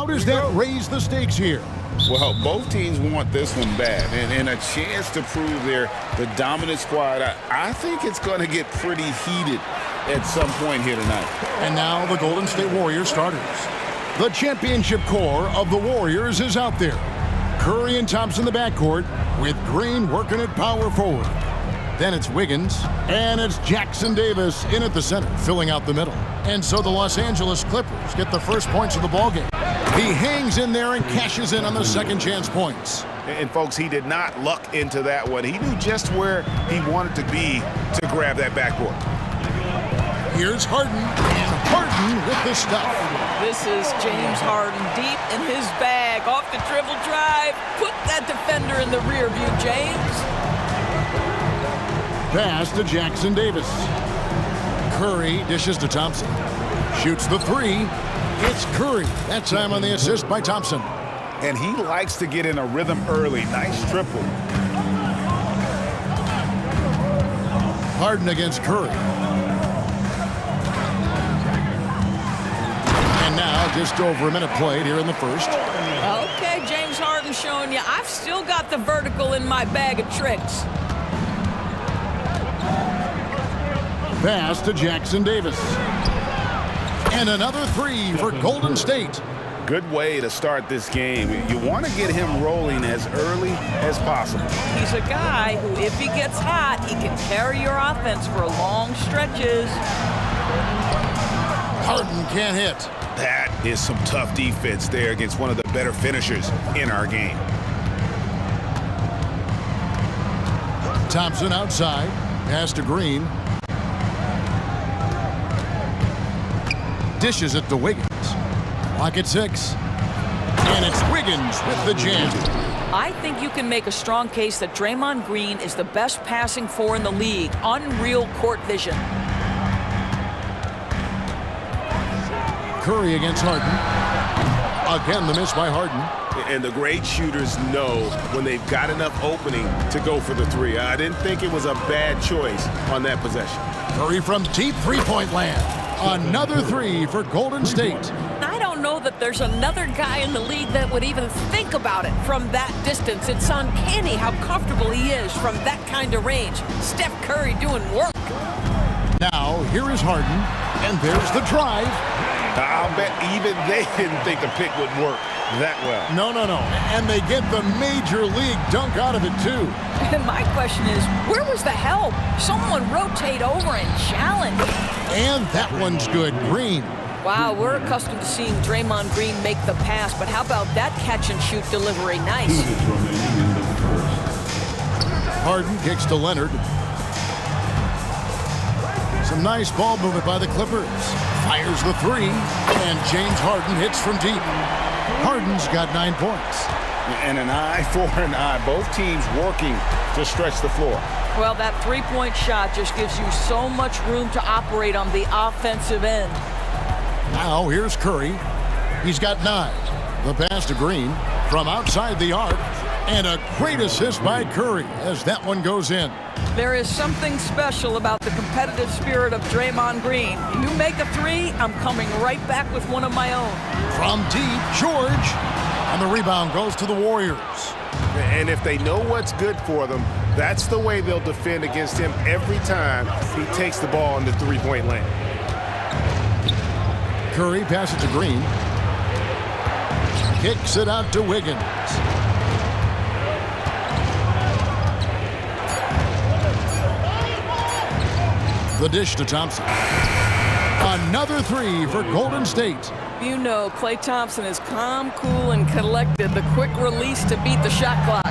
How does that raise the stakes here? Well, both teams want this one bad, and a chance to prove they're the dominant squad. I think it's going to get pretty heated at some point here tonight. And now the Golden State Warriors starters. The championship core of the Warriors is out there. Curry and Thompson in the backcourt, with Green working at power forward. Then it's Wiggins, and it's Jackson Davis in at the center, filling out the middle. And so the Los Angeles Clippers get the first points of the ballgame. He hangs in there and cashes in on the second chance points. And folks, he did not luck into that one. He knew just where he wanted to be to grab that backboard. Here's Harden, and Harden with the stuff. This is James Harden deep in his bag, off the dribble drive. Put that defender in the rear view, James. Pass to Jackson Davis. Curry dishes to Thompson. Shoots the three. It's Curry. That time on the assist by Thompson. And he likes to get in a rhythm early. Nice triple. Harden against Curry. And now just over a minute played here in the first. Okay, James Harden showing you I've still got the vertical in my bag of tricks. Pass to Jackson Davis. And another three for Golden State. Good way to start this game. You want to get him rolling as early as possible. He's a guy who, if he gets hot, he can carry your offense for long stretches. Harden can't hit. That is some tough defense there against one of the better finishers in our game. Thompson outside. Pass to Green. Dishes it to Wiggins. Clock at 6. And it's Wiggins with the jam. I think you can make a strong case that Draymond Green is the best passing four in the league. Unreal court vision. Curry against Harden. Again, the miss by Harden. And the great shooters know when they've got enough opening to go for the three. I didn't think it was a bad choice on that possession. Curry from deep three-point land. Another three for Golden State. I don't know that there's another guy in the league that would even think about it from that distance. It's uncanny how comfortable he is from that kind of range. Steph Curry doing work. Now, here is Harden, and there's the drive. I'll bet even they didn't think the pick would work that well. No. And they get the major league dunk out of it, too. And my question is, where was the help? Someone rotate over and challenge. And that one's good. Green. Wow, we're accustomed to seeing Draymond Green make the pass, but how about that catch-and-shoot delivery? Nice. Harden kicks to Leonard. Some nice ball movement by the Clippers. Fires the three, and James Harden hits from deep. Harden's got 9 points. And an eye for an eye. Both teams working to stretch the floor. Well, that three-point shot just gives you so much room to operate on the offensive end. Now here's Curry. He's got 9. The pass to Green from outside the arc. And a great assist by Curry as that one goes in. There is something special about the competitive spirit of Draymond Green. You make a three, I'm coming right back with one of my own. From deep, George. And the rebound goes to the Warriors. And if they know what's good for them, that's the way they'll defend against him every time he takes the ball in the three-point lane. Curry passes to Green. Kicks it out to Wiggins. The dish to Thompson. Another three for Golden State. You know, Klay Thompson is calm, cool, and collected. The quick release to beat the shot clock.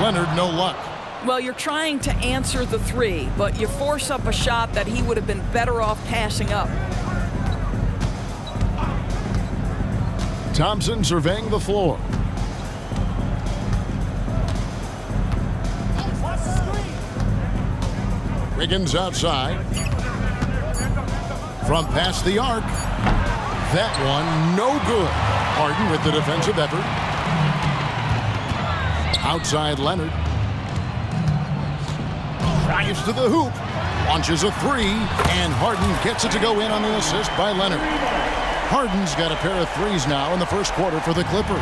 Leonard, no luck. Well, you're trying to answer the three, but you force up a shot that he would have been better off passing up. Thompson surveying the floor. Wiggins outside. From past the arc. That one, no good. Harden with the defensive effort. Outside Leonard. Drives to the hoop. Launches a three. And Harden gets it to go in on the assist by Leonard. Harden's got a pair of threes now in the first quarter for the Clippers.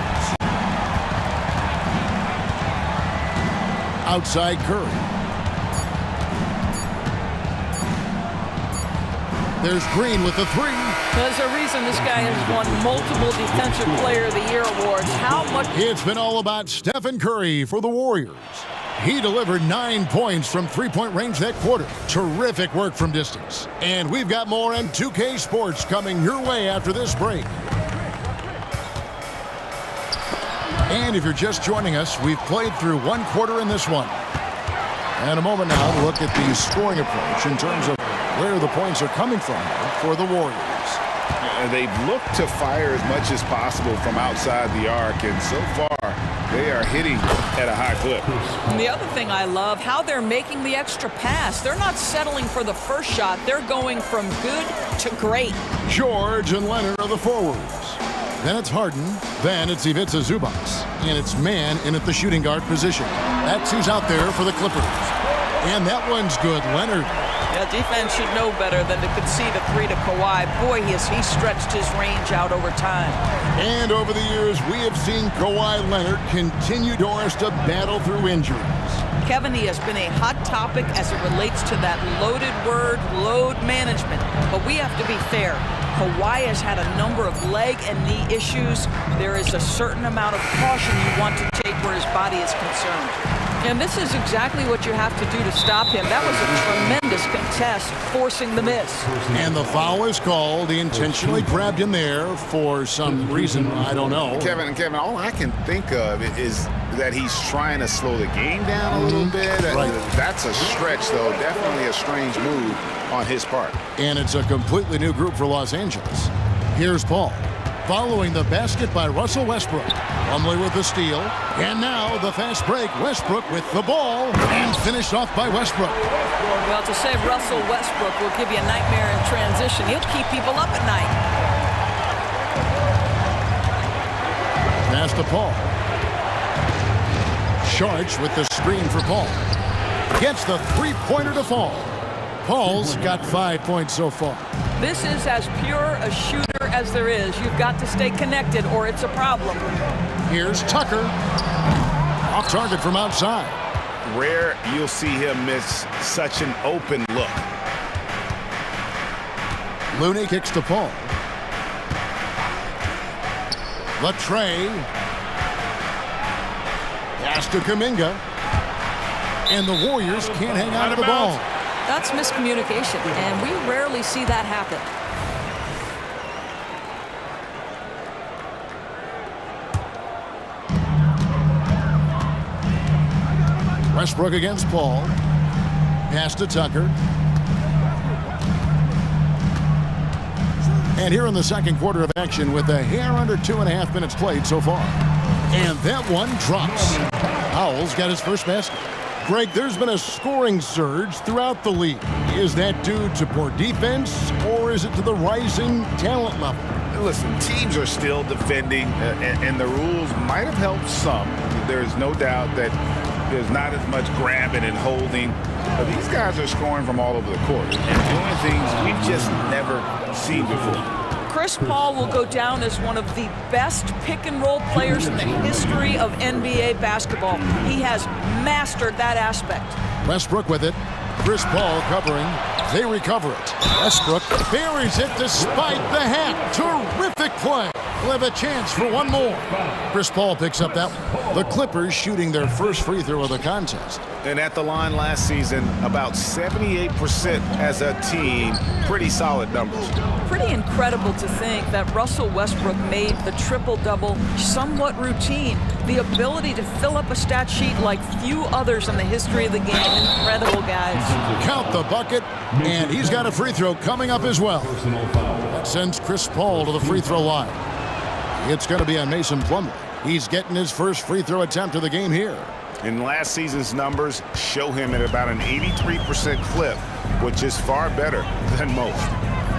Outside Curry. There's Green with the three. There's a reason this guy has won multiple Defensive Player of the Year awards. How much? It's been all about Stephen Curry for the Warriors. He delivered 9 points from three-point range that quarter. Terrific work from distance. And we've got more on 2K Sports coming your way after this break. And if you're just joining us, we've played through one quarter in this one. And a moment now to look at the scoring approach in terms of where the points are coming from for the Warriors. They've looked to fire as much as possible from outside the arc, and so far they are hitting at a high clip. And the other thing I love, how they're making the extra pass. They're not settling for the first shot. They're going from good to great. George and Leonard are the forwards. Then it's Harden. Then it's Ivica Zubac. And it's man in at the shooting guard position. That's who's out there for the Clippers. And that one's good. Leonard. Yeah, defense should know better than to concede a three to Kawhi. Boy, he stretched his range out over time. And over the years, we have seen Kawhi Leonard continue, Doris, to battle through injuries. Kevin, he has been a hot topic as it relates to that loaded word, load management. But we have to be fair. Kawhi has had a number of leg and knee issues. There is a certain amount of caution you want to take where his body is concerned. And this is exactly what you have to do to stop him. That was a tremendous contest, forcing the miss. And the foul is called. He intentionally grabbed him there for some reason, I don't know. Kevin, all I can think of is that he's trying to slow the game down a little bit. Right. That's a stretch, though. Definitely a strange move on his part. And it's a completely new group for Los Angeles. Here's Paul. Following the basket by Russell Westbrook. Plumlee with the steal. And now the fast break. Westbrook with the ball. And finished off by Westbrook. Well, to say Russell Westbrook will give you a nightmare in transition. He'll keep people up at night. Pass to Paul. Sharch with the screen for Paul. Gets the three-pointer to fall. Paul's got 5 points so far. This is as pure a shooter as there is. You've got to stay connected or it's a problem. Here's Tucker. Off target from outside. Rare you'll see him miss such an open look. Looney kicks to Paul. Latre. Pass to Kuminga. And the Warriors can't hang on to the ball. That's miscommunication, and we rarely see that happen. Westbrook against Paul. Pass to Tucker. And here in the second quarter of action with a hair under 2.5 minutes played so far. And that one drops. Howell's got his first basket. Greg, there's been a scoring surge throughout the league. Is that due to poor defense, or is it to the rising talent level? Listen, teams are still defending, and the rules might have helped some. There's no doubt that there's not as much grabbing and holding. But these guys are scoring from all over the court and doing things we've just never seen before. Chris Paul will go down as one of the best pick-and-roll players in the history of NBA basketball. He has mastered that aspect. Westbrook with it. Chris Paul covering. They recover it. Westbrook buries it despite the hat. Terrific play. We'll have a chance for one more. Chris Paul picks up that one. The Clippers shooting their first free throw of the contest. And at the line last season, about 78% as a team. Pretty solid numbers. Pretty incredible to think that Russell Westbrook made the triple-double somewhat routine. The ability to fill up a stat sheet like few others in the history of the game. Incredible, guys. Count the bucket, and he's got a free throw coming up as well. That sends Chris Paul to the free throw line. It's going to be on Mason Plumlee. He's getting his first free throw attempt of the game here. And last season's numbers show him at about an 83% clip, which is far better than most.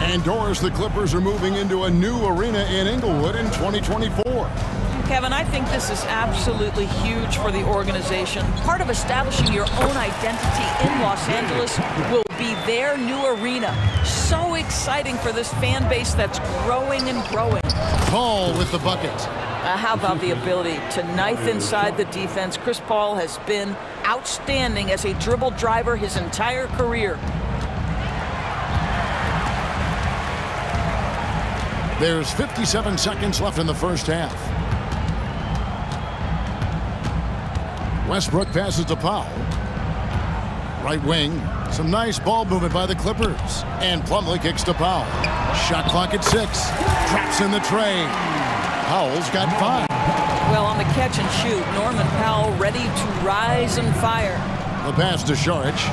And Doris, the Clippers are moving into a new arena in Inglewood in 2024. Kevin, I think this is absolutely huge for the organization. Part of establishing your own identity in Los Angeles will be their new arena. So exciting for this fan base that's growing and growing. Paul with the bucket. How about the ability to knife inside the defense? Chris Paul has been outstanding as a dribble driver his entire career. There's 57 seconds left in the first half. Westbrook passes to Powell. Right wing. Some nice ball movement by the Clippers. And Plumlee kicks to Powell. Shot clock at 6. Traps in the tray. Powell's got 5. Well, on the catch and shoot, Norman Powell ready to rise and fire. The pass to Šarić.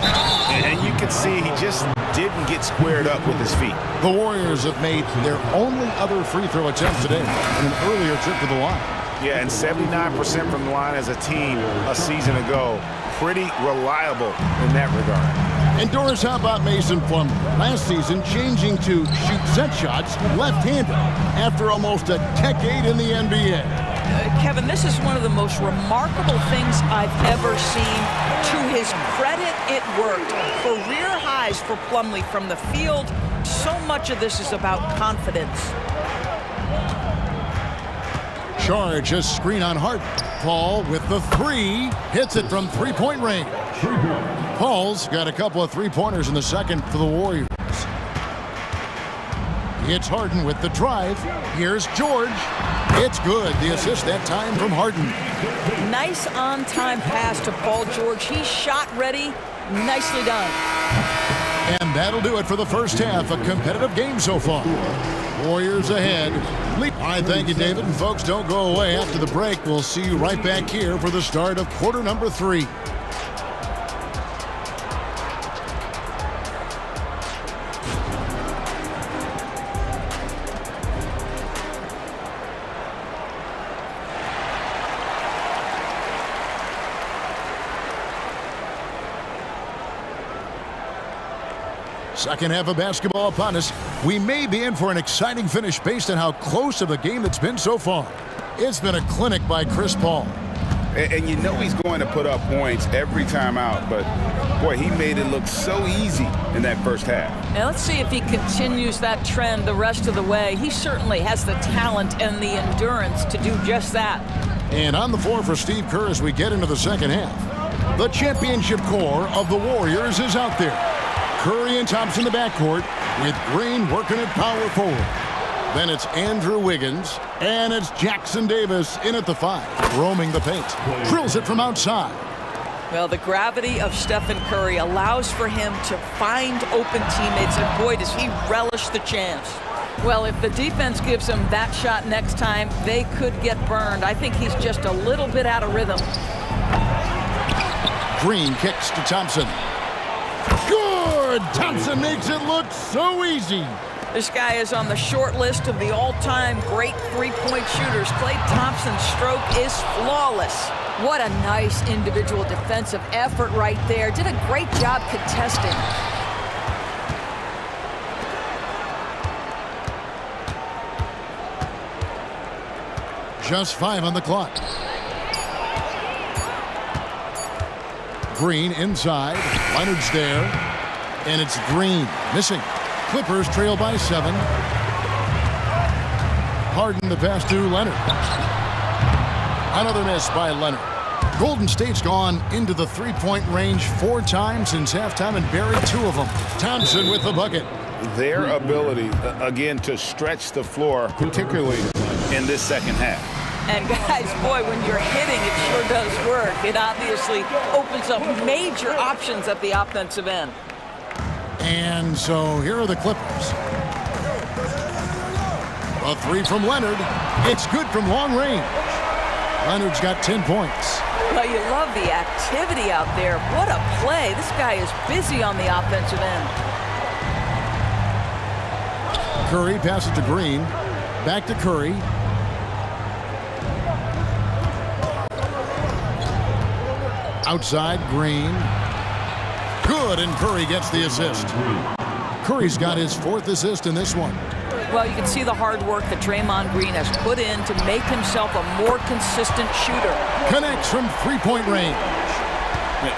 And you can see he just didn't get squared up with his feet. The Warriors have made their only other free throw attempt today in an earlier trip to the line. Yeah, and 79% from the line as a team a season ago. Pretty reliable in that regard. And Doris, how about Mason Plumlee? Last season, changing to shoot set shots left-handed after almost a decade in the NBA. Kevin, this is one of the most remarkable things I've ever seen. To his credit, it worked. Career highs for Plumlee from the field. So much of this is about confidence. Šarić, just screen on Harden. Paul with the 3, hits it from three-point range. Paul's got a couple of three-pointers in the second for the Warriors. It's Harden with the drive. Here's George. It's good. The assist that time from Harden. Nice on-time pass to Paul George. He's shot ready. Nicely done. And that'll do it for the first half. A competitive game so far. Warriors ahead. All right, thank you, David. And folks, don't go away. After the break, we'll see you right back here for the start of quarter number 3. Second half of basketball upon us. We may be in for an exciting finish based on how close of a game it's been so far. It's been a clinic by Chris Paul. And you know he's going to put up points every time out, but boy, he made it look so easy in that first half. Now let's see if he continues that trend the rest of the way. He certainly has the talent and the endurance to do just that. And on the floor for Steve Kerr as we get into the second half. The championship core of the Warriors is out there. Curry and Thompson in the backcourt with Green working at power forward. Then it's Andrew Wiggins, and it's Jackson Davis in at the 5, roaming the paint. Drills it from outside. Well, the gravity of Stephen Curry allows for him to find open teammates, and boy, does he relish the chance. Well, if the defense gives him that shot next time, they could get burned. I think he's just a little bit out of rhythm. Green kicks to Thompson. Good! Thompson makes it look so easy. This guy is on the short list of the all-time great three-point shooters. Klay Thompson's stroke is flawless. What a nice individual defensive effort right there. Did a great job contesting. Just 5 on the clock. Green inside. Leonard's there. And it's Green missing. Clippers trail by 7. Harden the pass to Leonard. Another miss by Leonard. Golden State's gone into the three-point range 4 times since halftime and buried 2 of them. Thompson with the bucket. Their ability, again, to stretch the floor, particularly in this second half. And guys, boy, when you're hitting, it sure does work. It obviously opens up major options at the offensive end. And so here are the Clippers. A 3 from Leonard. It's good from long range. Leonard's got 10 points. Well, you love the activity out there. What a play. This guy is busy on the offensive end. Curry passes to Green. Back to Curry. Outside, Green. Good, and Curry gets the assist. Curry's got his 4th assist in this one. Well, you can see the hard work that Draymond Green has put in to make himself a more consistent shooter. Connects from three-point range.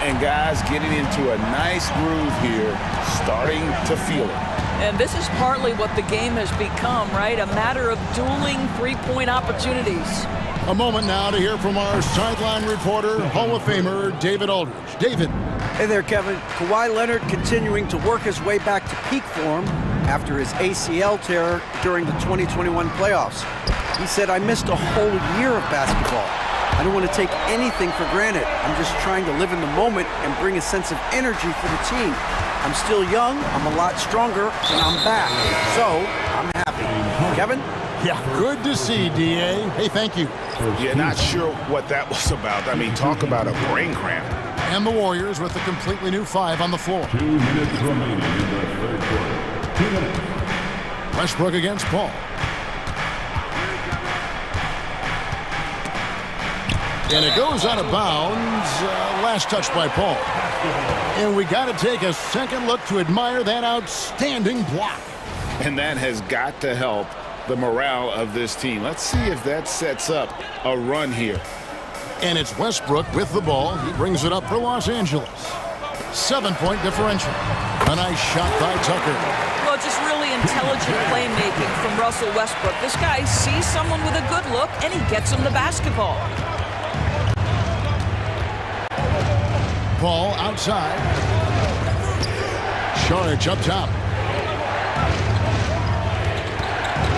And guys getting into a nice groove here, starting to feel it. And this is partly what the game has become, right? A matter of dueling three-point opportunities. A moment now to hear from our sideline reporter, Hall of Famer David Aldridge. David. Hey there, Kevin. Kawhi Leonard continuing to work his way back to peak form after his ACL tear during the 2021 playoffs. He said, "I missed a whole year of basketball. I don't want to take anything for granted. I'm just trying to live in the moment and bring a sense of energy for the team. I'm still young, I'm a lot stronger, and I'm back. So, I'm happy." Kevin? Yeah, good to see, D.A. Hey, thank you. Yeah, not sure what that was about. I mean, talk about a brain cramp. And the Warriors with a completely new 5 on the floor. 2 minutes remaining in the third quarter. 2 minutes. Westbrook against Paul. And it goes out of bounds. Last touch by Paul. And we got to take a second look to admire that outstanding block. And that has got to help the morale of this team. Let's see if that sets up a run here. And it's Westbrook with the ball. He brings it up for Los Angeles. 7-point differential. A nice shot by Tucker. Well, just really intelligent playmaking from Russell Westbrook. This guy sees someone with a good look, and he gets him the basketball. Paul outside. Saric up top.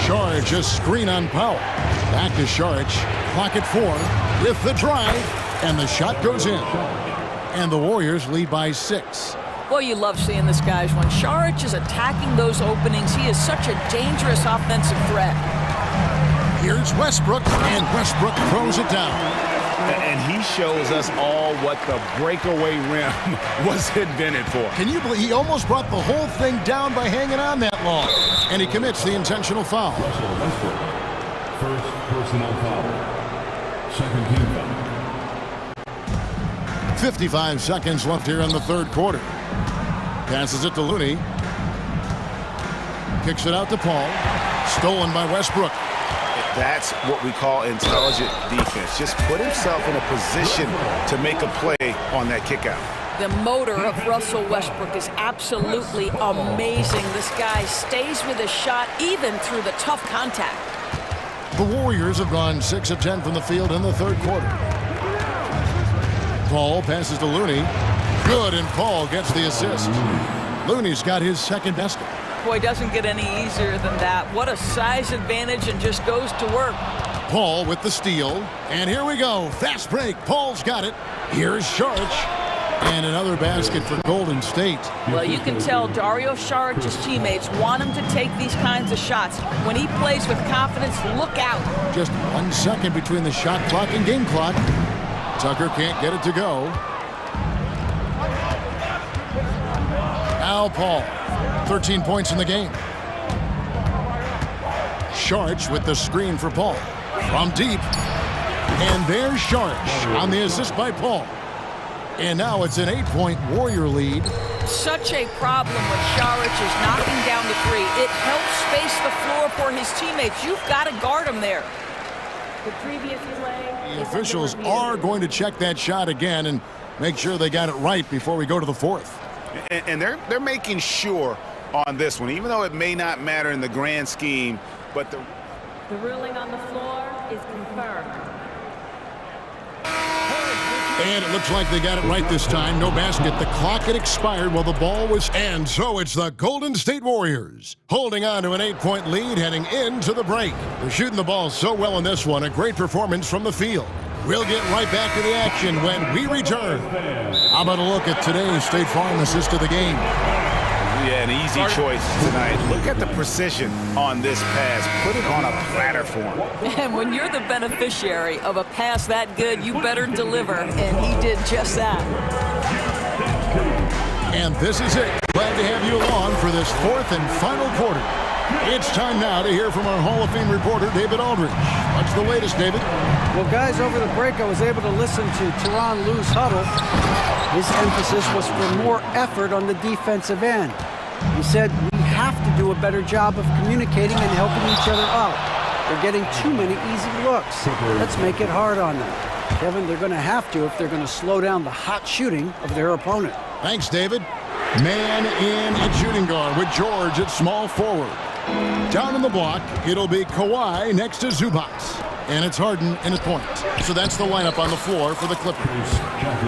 Saric just screen on Powell. Back to Saric. Clock at 4 with the drive, and the shot goes in. And the Warriors lead by 6. Well, you love seeing this, guys. When Saric is attacking those openings, he is such a dangerous offensive threat. Here's Westbrook, and Westbrook throws it down. And he shows us all what the breakaway rim was invented for. Can you believe he almost brought the whole thing down by hanging on that long? And he commits the intentional foul. Russell Westbrook. First personal foul. Second team foul. 55 seconds left here in the third quarter. Passes it to Looney. Kicks it out to Paul. Stolen by Westbrook. That's what we call intelligent defense. Just put himself in a position to make a play on that kick out. The motor of Russell Westbrook is absolutely amazing. This guy stays with his shot even through the tough contact. The Warriors have gone 6 of 10 from the field in the third quarter. Paul passes to Looney. Good, and Paul gets the assist. Looney's got his second basket. Boy, doesn't get any easier than that. What a size advantage, and just goes to work. Paul with the steal. And here we go. Fast break. Paul's got it. Here's Saric. And another basket for Golden State. Well, you can tell Dario Saric's teammates want him to take these kinds of shots. When he plays with confidence, look out. Just 1 second between the shot clock and game clock. Tucker can't get it to go. Now Paul. 13 points in the game. Saric with the screen for Paul. From deep. And there's Saric on the assist by Paul. And now it's an 8-point Warrior lead. Such a problem when Saric is knocking down the three. It helps space the floor for his teammates. You've got to guard him there. The previous play. The officials are going to check that shot again and make sure they got it right before we go to the fourth. And they're making sure on this one, even though it may not matter in the grand scheme, but The ruling on the floor is confirmed. And it looks like they got it right this time. No basket. The clock had expired while the ball was... And so it's the Golden State Warriors holding on to an 8-point lead heading into the break. They're shooting the ball so well in this one. A great performance from the field. We'll get right back to the action when we return. How about a look at today's State Farm assist of the game? yeah, an easy choice tonight. Look at the precision on this pass. Put it on a platter for him. And when you're the beneficiary of a pass that good, you better deliver, and he did just that. And this is it. Glad to have you along for this fourth and final quarter. It's time now to hear from our Hall of Fame reporter, David Aldridge. What's the latest, David? Well, guys, over the break, I was able to listen to Tyronn Lue's huddle. His emphasis was for more effort on the defensive end. He said, we have to do a better job of communicating and helping each other out. They're getting too many easy looks. Let's make it hard on them. Kevin, they're going to have to if they're going to slow down the hot shooting of their opponent. Thanks, David. Man in at shooting guard with George at small forward. Down in the block, it'll be Kawhi next to Zubac. And it's Harden in at point. So that's the lineup on the floor for the Clippers.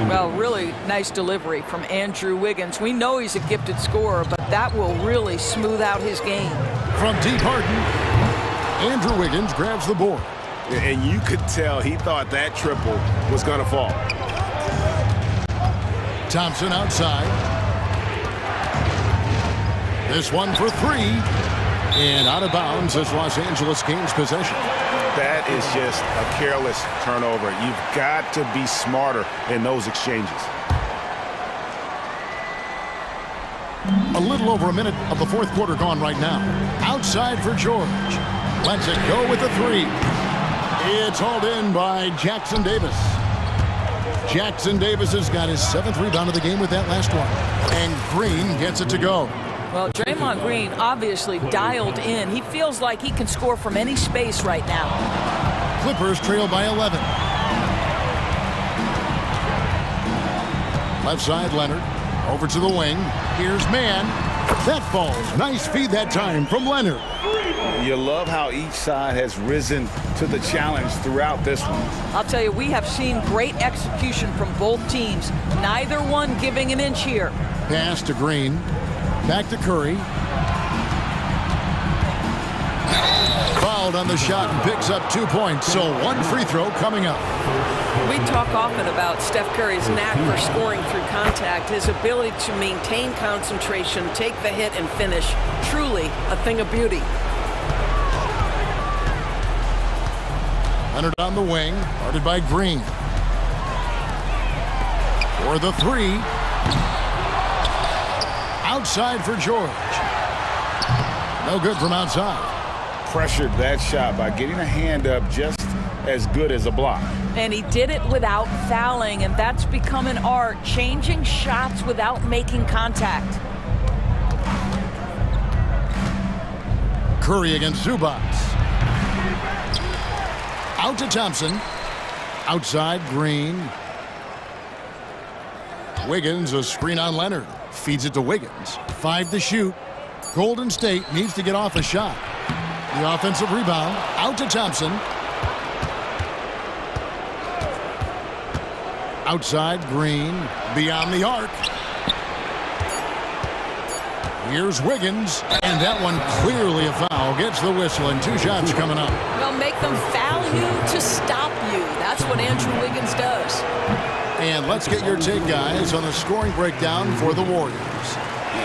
Well, really nice delivery from Andrew Wiggins. We know he's a gifted scorer, but that will really smooth out his game. From deep, Harden, Andrew Wiggins grabs the board. And you could tell he thought that triple was going to fall. Thompson outside. This one for three. And out of bounds as Los Angeles gains possession. That is just a careless turnover. You've got to be smarter in those exchanges. A little over a minute of the fourth quarter gone right now. Outside for George. Lets it go with the three. It's hauled in by Jackson Davis. Jackson Davis has got his 7th rebound of the game with that last one. And Green gets it to go. Well, Draymond Green obviously dialed in. He feels like he can score from any space right now. Clippers trail by 11. Left side, Leonard. Over to the wing. Here's Mann. That falls. Nice feed that time from Leonard. You love how each side has risen to the challenge throughout this one. I'll tell you, we have seen great execution from both teams. Neither one giving an inch here. Pass to Green. Back to Curry. Fouled on the shot and picks up 2 points. So one free throw coming up. We talk often about Steph Curry's knack for scoring through contact, his ability to maintain concentration, take the hit, and finish. Truly a thing of beauty. Leonard on the wing, guarded by Green. For the three. Outside for George. No good from outside. Pressured that shot by getting a hand up just as good as a block. And he did it without fouling, and that's become an art, changing shots without making contact. Curry against Zubac. Out to Thompson. Outside, Green. Wiggins, a screen on Leonard. Feeds it to Wiggins. 5 to shoot. Golden State needs to get off a shot. The offensive rebound. Out to Thompson. Outside, Green. Beyond the arc. Here's Wiggins. And that one clearly a foul. Gets the whistle and 2 shots coming up. Well, make them foul you to stop you. That's what Andrew Wiggins does. And let's get your take, guys, on the scoring breakdown for the Warriors.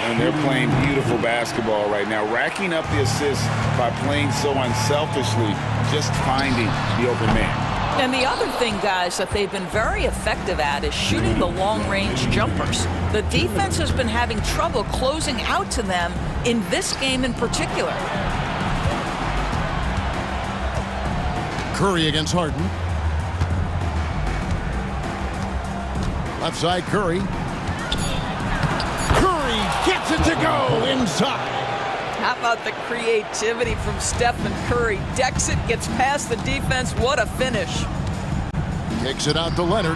And they're playing beautiful basketball right now, racking up the assists by playing so unselfishly, just finding the open man. And the other thing, guys, that they've been very effective at is shooting the long-range jumpers. The defense has been having trouble closing out to them in this game in particular. Curry against Harden. Left side, Curry. Curry gets it to go inside. How about the creativity from Stephen Curry? Decks it, gets past the defense. What a finish. Kicks it out to Leonard.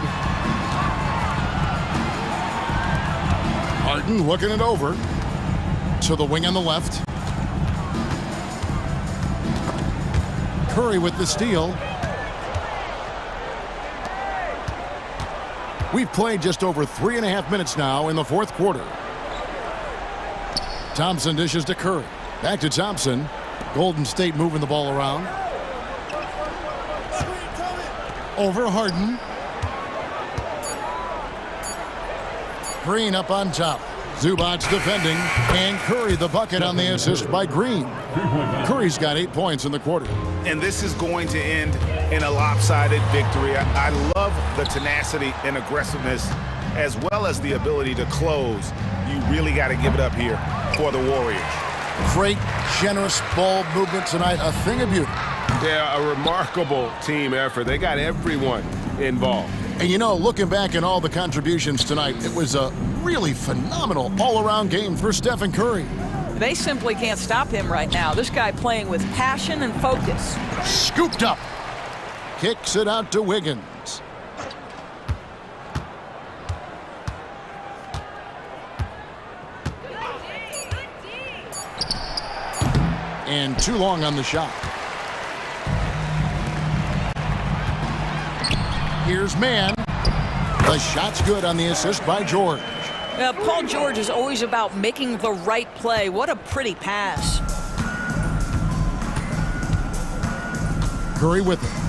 Harden looking it over to the wing on the left. Curry with the steal. We've played just over 3.5 minutes now in the fourth quarter. Thompson dishes to Curry. Back to Thompson. Golden State moving the ball around. Over Harden. Green up on top. Zubac defending. And Curry the bucket on the assist by Green. Curry's got 8 points in the quarter. And this is going to end in a lopsided victory. I love the tenacity and aggressiveness as well as the ability to close. You really got to give it up here for the Warriors. Great, generous ball movement tonight. A thing of beauty. Yeah, a remarkable team effort. They got everyone involved. And you know, looking back at all the contributions tonight, it was a really phenomenal all-around game for Stephen Curry. They simply can't stop him right now. This guy playing with passion and focus. Scooped up. Kicks it out to Wiggins. And too long on the shot. Here's Mann. The shot's good on the assist by George. Paul George is always about making the right play. What a pretty pass. Curry with it.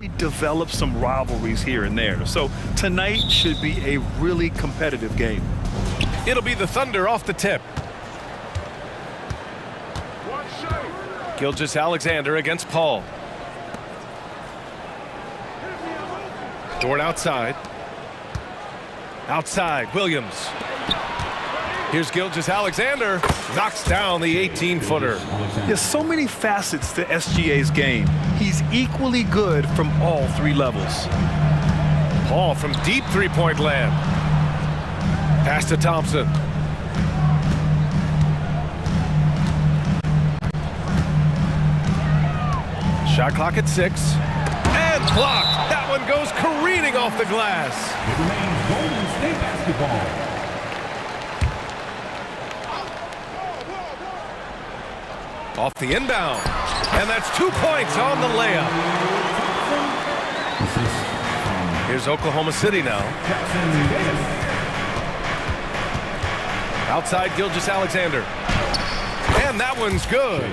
develop some rivalries here and there. So tonight should be a really competitive game. It'll be the Thunder off the tip. Gilgeous-Alexander against Paul. Dort outside. Outside, Williams. Here's Gilgeous-Alexander. Knocks down the 18-footer. There's so many facets to SGA's game. He's equally good from all three levels. Paul from deep three-point land. Pass to Thompson. Shot clock at 6. And blocked. That one goes careening off the glass. It remains Golden State basketball. Off the inbound. And that's 2 points on the layup. Here's Oklahoma City now. Outside Gilgeous-Alexander. And that one's good.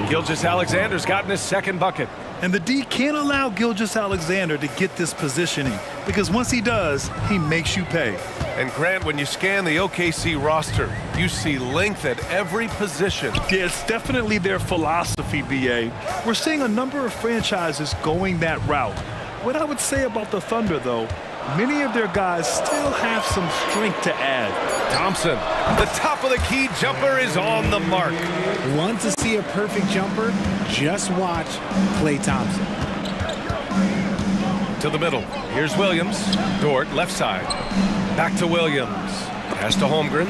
Gilgeous-Alexander's gotten his second bucket. And the D can't allow Gilgeous-Alexander to get this positioning, because once he does, he makes you pay. And Grant, when you scan the OKC roster, you see length at every position. Yeah, it's definitely their philosophy, BA. We're seeing a number of franchises going that route. What I would say about the Thunder, though, many of their guys still have some strength to add. Thompson, the top of the key jumper is on the mark. Want to see a perfect jumper? Just watch Klay Thompson. To the middle. Here's Williams. Dort, left side. Back to Williams. Pass to Holmgren.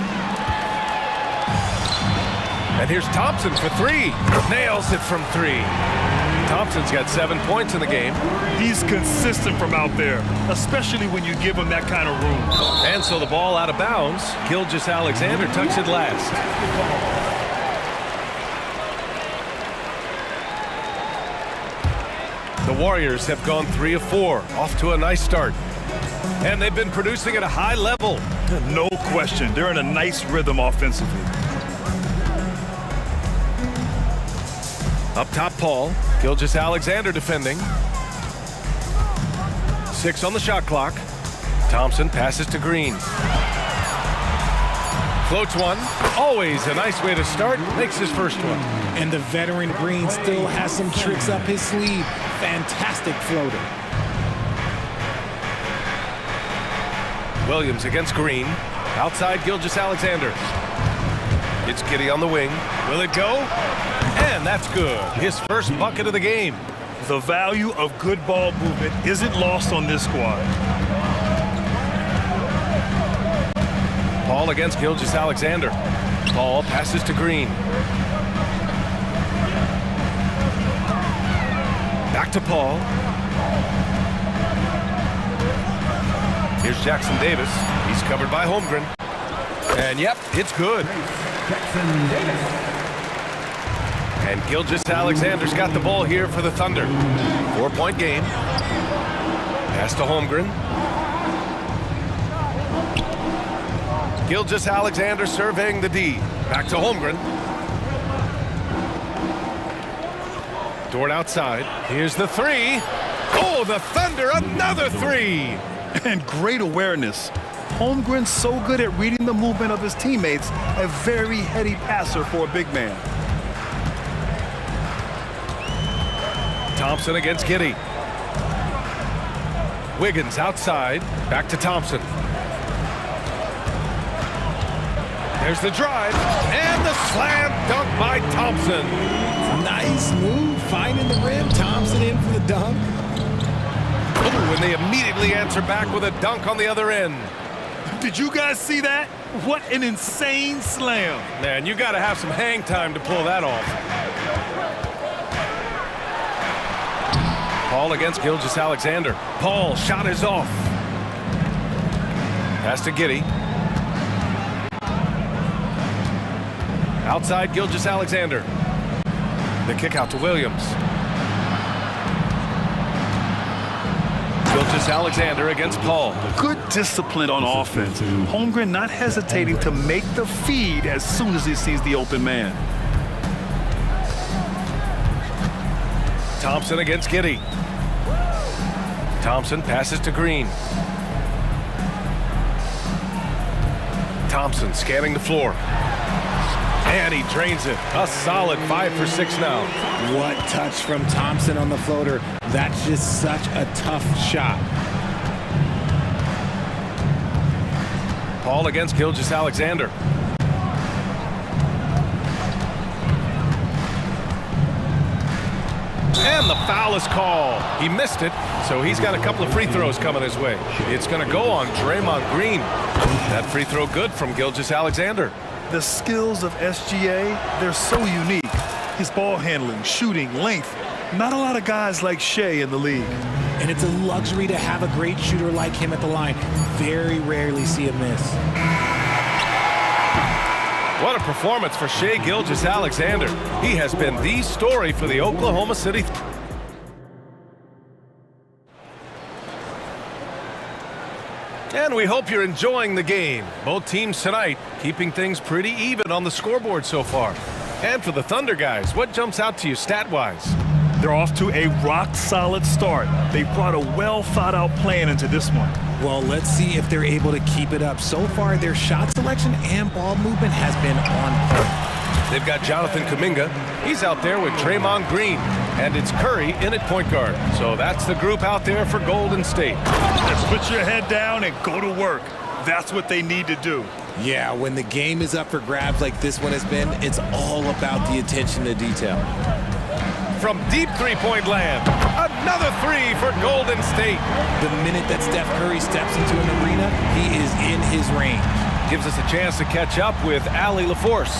And here's Thompson for 3. Nails it from 3. Thompson's got 7 points in the game. He's consistent from out there, especially when you give him that kind of room. And so the ball out of bounds. Gilgeous-Alexander tucks it last. The Warriors have gone 3 of 4, off to a nice start. And they've been producing at a high level. No question. They're in a nice rhythm offensively. Up top, Paul. Gilgeous-Alexander defending. 6 on the shot clock. Thompson passes to Green. Floats one. Always a nice way to start. Makes his first one. And the veteran Green still has some tricks up his sleeve. Fantastic floater. Williams against Green. Outside Gilgeous-Alexander. It's Giddey on the wing. Will it go? And that's good. His first bucket of the game. The value of good ball movement isn't lost on this squad. Paul against Gilgeous-Alexander. Paul passes to Green. Back to Paul. Here's Jackson Davis. He's covered by Holmgren. And yep, it's good. Jackson Davis. And Gilgeous-Alexander's got the ball here for the Thunder. 4-point game. Pass to Holmgren. Gilgeous-Alexander surveying the D. Back to Holmgren. Dort outside. Here's the 3. Oh, the Thunder, another 3. And great awareness. Holmgren's so good at reading the movement of his teammates, a very heady passer for a big man. Thompson against Giddey. Wiggins outside. Back to Thompson. There's the drive. And the slam dunk by Thompson. Nice move, finding the rim. Thompson in for the dunk. Oh, and they immediately answer back with a dunk on the other end. Did you guys see that? What an insane slam. Man, you got to have some hang time to pull that off. Paul against Gilgeous-Alexander. Paul, shot is off. Pass to Giddey. Outside Gilgeous-Alexander. The kick out to Williams. Gilgeous-Alexander against Paul. Good discipline on offense. Holmgren not hesitating to make the feed as soon as he sees the open man. Thompson against Giddey. Thompson passes to Green. Thompson scanning the floor. And he drains it. A solid 5 for 6 now. What touch from Thompson on the floater. That's just such a tough shot. Paul against Gilgeous-Alexander. And the foul is called. He missed it, so he's got a couple of free throws coming his way. It's going to go on Draymond Green. That free throw good from Gilgeous-Alexander. The skills of SGA, they're so unique. His ball handling, shooting, length. Not a lot of guys like Shea in the league. And it's a luxury to have a great shooter like him at the line. Very rarely see him miss. What a performance for Shea Gilgeous-Alexander. He has been the story for the Oklahoma City. And we hope you're enjoying the game. Both teams tonight keeping things pretty even on the scoreboard so far. And for the Thunder guys, what jumps out to you stat-wise? They're off to a rock-solid start. They've brought a well-thought-out plan into this one. Well, let's see if they're able to keep it up. So far, their shot selection and ball movement has been on point. They've got Jonathan Kuminga. He's out there with Draymond Green. And it's Curry in at point guard. So that's the group out there for Golden State. Just put your head down and go to work. That's what they need to do. Yeah, when the game is up for grabs like this one has been, it's all about the attention to detail. From deep three-point land, another three for Golden State. The minute that Steph Curry steps into an arena, he is in his range. Gives us a chance to catch up with Allie LaForce.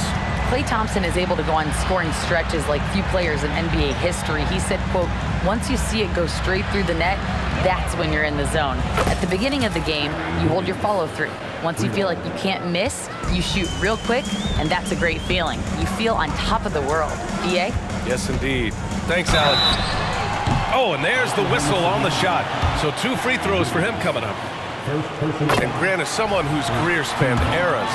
Klay Thompson is able to go on scoring stretches like few players in NBA history. He said, quote, once you see it go straight through the net, that's when you're in the zone. At the beginning of the game, you hold your follow-through. Once you feel like you can't miss, you shoot real quick, and that's a great feeling. You feel on top of the world. BA? Yes, indeed. Thanks, Alec. Oh, and there's the whistle on the shot. So 2 free throws for him coming up. And Grant is someone whose career spanned eras.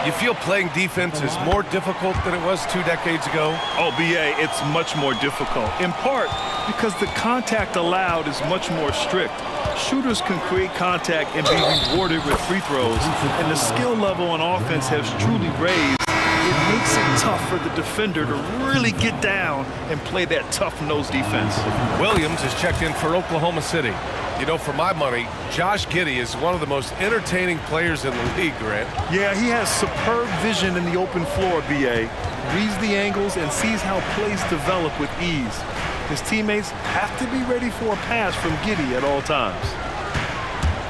You feel playing defense is more difficult than it was 2 decades ago? Oh, BA, it's much more difficult. In part because the contact allowed is much more strict. Shooters can create contact and be rewarded with free throws, and the skill level on offense has truly raised. It makes it tough for the defender to really get down and play that tough-nosed defense. Williams is checked in for Oklahoma City. You know, for my money, Josh Giddey is one of the most entertaining players in the league, Grant. Yeah, he has superb vision in the open floor, BA. Reads the angles and sees how plays develop with ease. His teammates have to be ready for a pass from Giddey at all times.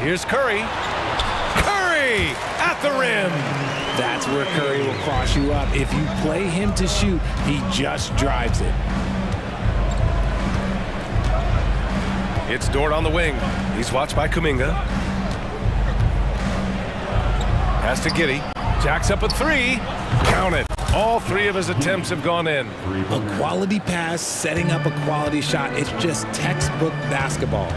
Here's Curry. Curry at the rim. That's where Curry will cross you up. If you play him to shoot, he just drives it. It's Dort on the wing. He's watched by Kuminga. Pass to Giddey. Jacks up a 3. Count it. All 3 of his attempts have gone in. A quality pass, setting up a quality shot. It's just textbook basketball.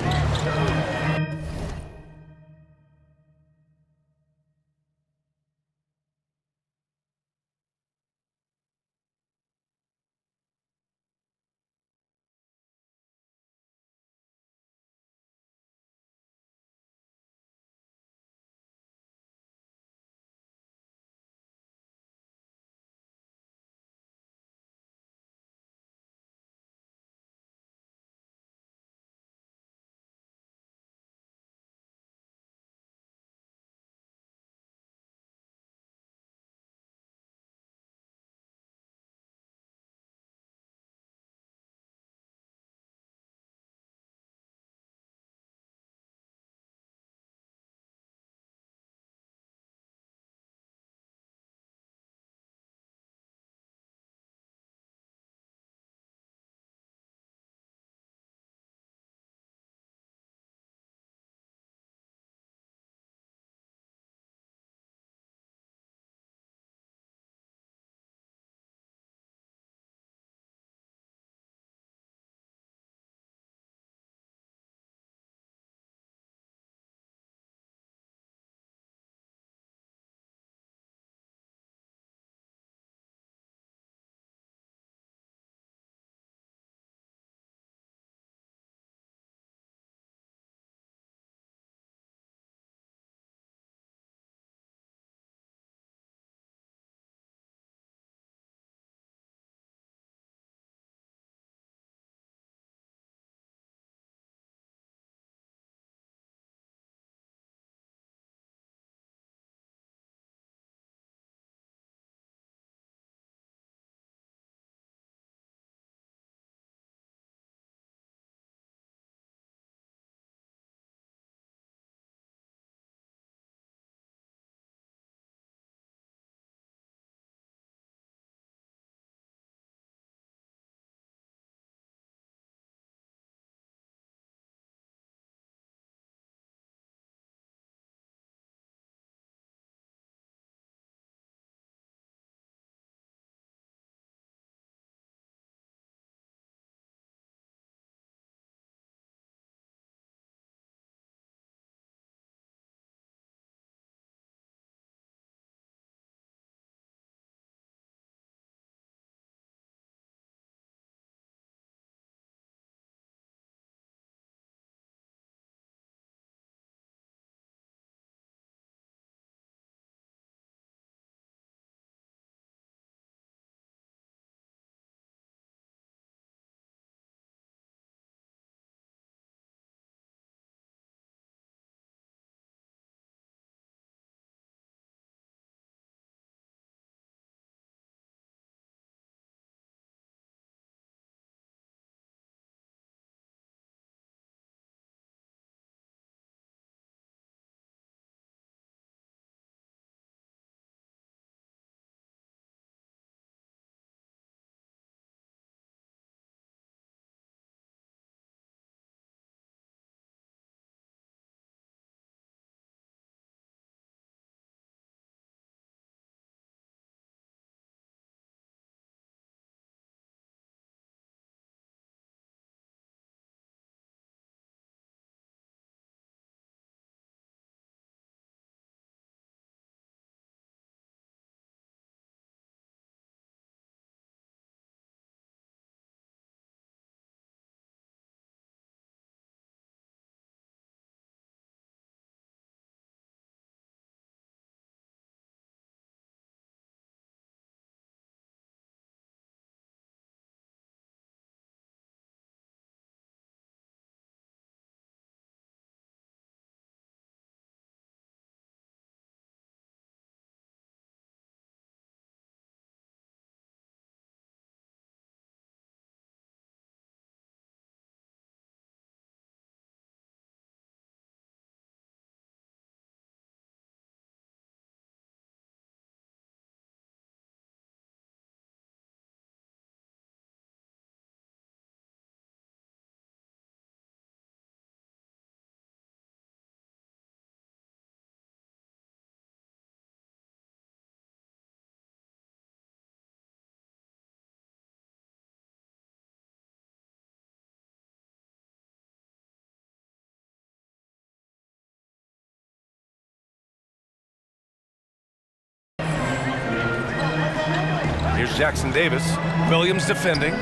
Here's Jackson Davis. Williams defending.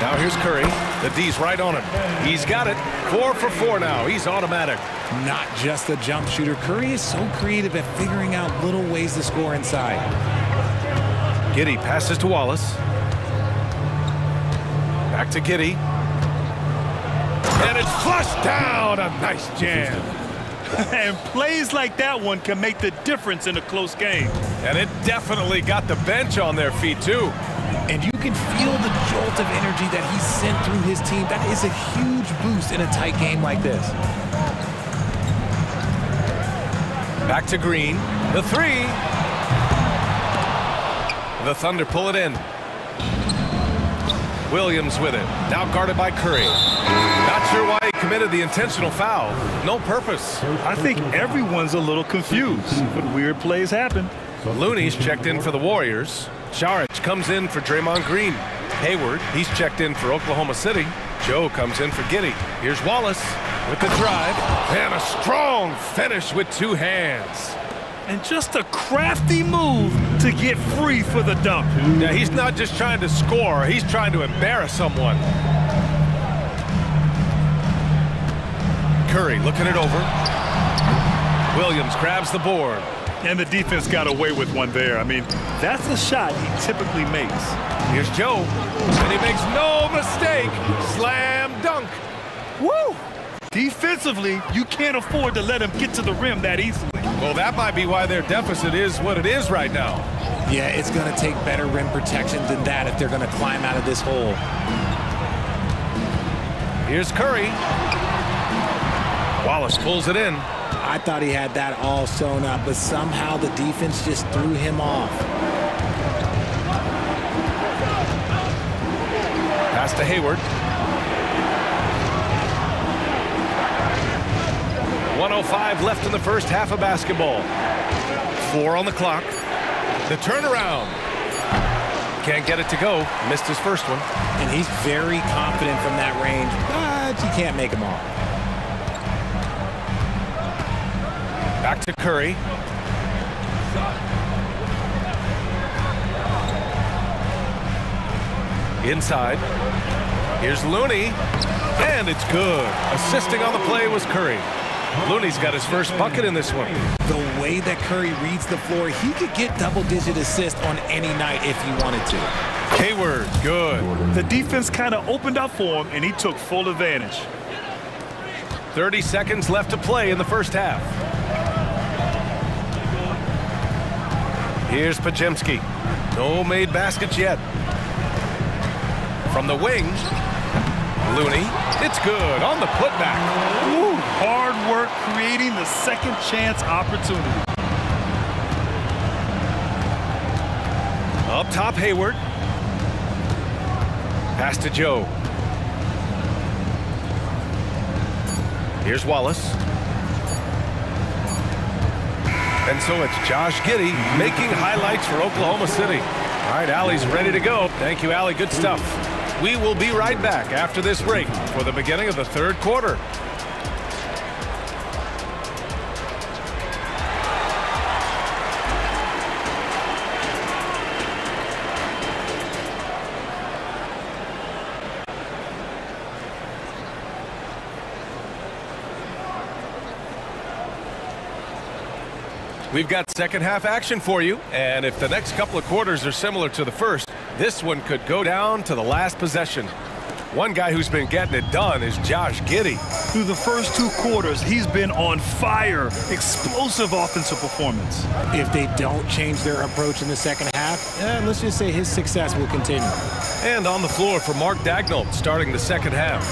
Now here's Curry. The D's right on him. He's got it. 4 for 4 now. He's automatic. Not just a jump shooter. Curry is so creative at figuring out little ways to score inside. Giddey passes to Wallace. Back to Giddey. And it's flushed down. A nice jam. And plays like that one can make the difference in a close game. And it definitely got the bench on their feet, too. And you can feel the jolt of energy that he sent through his team. That is a huge boost in a tight game like this. Back to Green. The 3. The Thunder pull it in. Williams with it. Now guarded by Curry. Not sure why he committed the intentional foul. No purpose. I think everyone's a little confused, but weird plays happen. Looney's checked in for the Warriors. Saric comes in for Draymond Green. Hayward, he's checked in for Oklahoma City. Joe comes in for Giddey. Here's Wallace with the drive. And a strong finish with 2 hands. And just a crafty move to get free for the dunk. Yeah, he's not just trying to score. He's trying to embarrass someone. Curry looking it over. Williams grabs the board. And the defense got away with one there. I mean, that's a shot he typically makes. Here's Joe, and he makes no mistake. Slam dunk. Woo! Defensively, you can't afford to let him get to the rim that easily. Well, that might be why their deficit is what it is right now. Yeah, it's going to take better rim protection than that if they're going to climb out of this hole. Here's Curry. Wallace pulls it in. I thought he had that all sewn up, but somehow the defense just threw him off. Pass to Hayward. 1:05 left in the first half of basketball. 4 on the clock. The turnaround. Can't get it to go. Missed his first one. And he's very confident from that range, but you can't make him all. Back to Curry. Inside. Here's Looney. And it's good. Assisting on the play was Curry. Looney's got his first bucket in this one. The way that Curry reads the floor, he could get double-digit assists on any night if he wanted to. Hayward, good. The defense kind of opened up for him, and he took full advantage. 30 seconds left to play in the first half. Here's Pajemski. No made baskets yet. From the wing, Looney. It's good on the putback. Ooh, hard work creating the second chance opportunity. Up top, Hayward. Pass to Joe. Here's Wallace. And so it's Josh Giddey making highlights for Oklahoma City. All right, Allie's ready to go. Thank you, Allie. Good stuff. We will be right back after this break for the beginning of the third quarter. We've got second half action for you, and if the next couple of quarters are similar to the first, this one could go down to the last possession. One guy who's been getting it done is Josh Giddey. Through the first 2 quarters, he's been on fire. Explosive offensive performance. If they don't change their approach in the second half, let's just say his success will continue. And on the floor for Mark Daigneault starting the second half.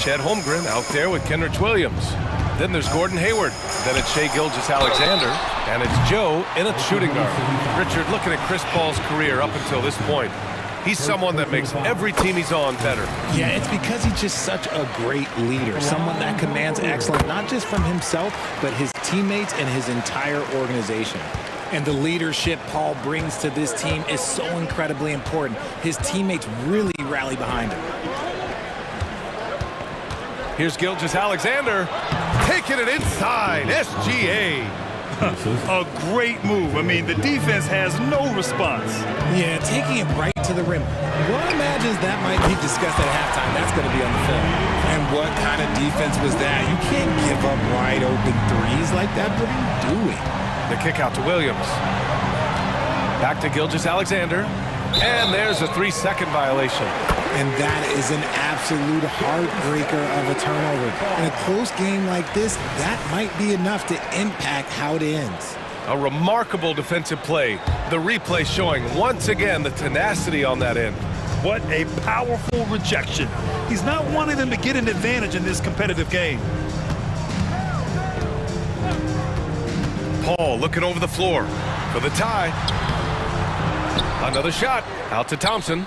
Chet Holmgren out there with Kenrich Williams. Then there's Gordon Hayward. Then it's Shai Gilgeous-Alexander. And it's Joe in a shooting guard. Richard, looking at Chris Paul's career up until this point, he's someone that makes every team he's on better. Yeah, it's because he's just such a great leader. Someone that commands excellence, not just from himself, but his teammates and his entire organization. And the leadership Paul brings to this team is so incredibly important. His teammates really rally behind him. Here's Gilgeous-Alexander taking it inside. SGA. A great move. I mean, the defense has no response. Yeah, taking it right to the rim. One imagines that might be discussed at halftime. That's going to be on the film. And what kind of defense was that? You can't give up wide open threes like that. What are you doing? The kick out to Williams. Back to Gilgeous-Alexander. And there's a 3-second violation. And that is an absolute heartbreaker of a turnover. In a close game like this, that might be enough to impact how it ends. A remarkable defensive play. The replay showing once again the tenacity on that end. What a powerful rejection. He's not wanting them to get an advantage in this competitive game. Paul looking over the floor for the tie. Another shot out to Thompson.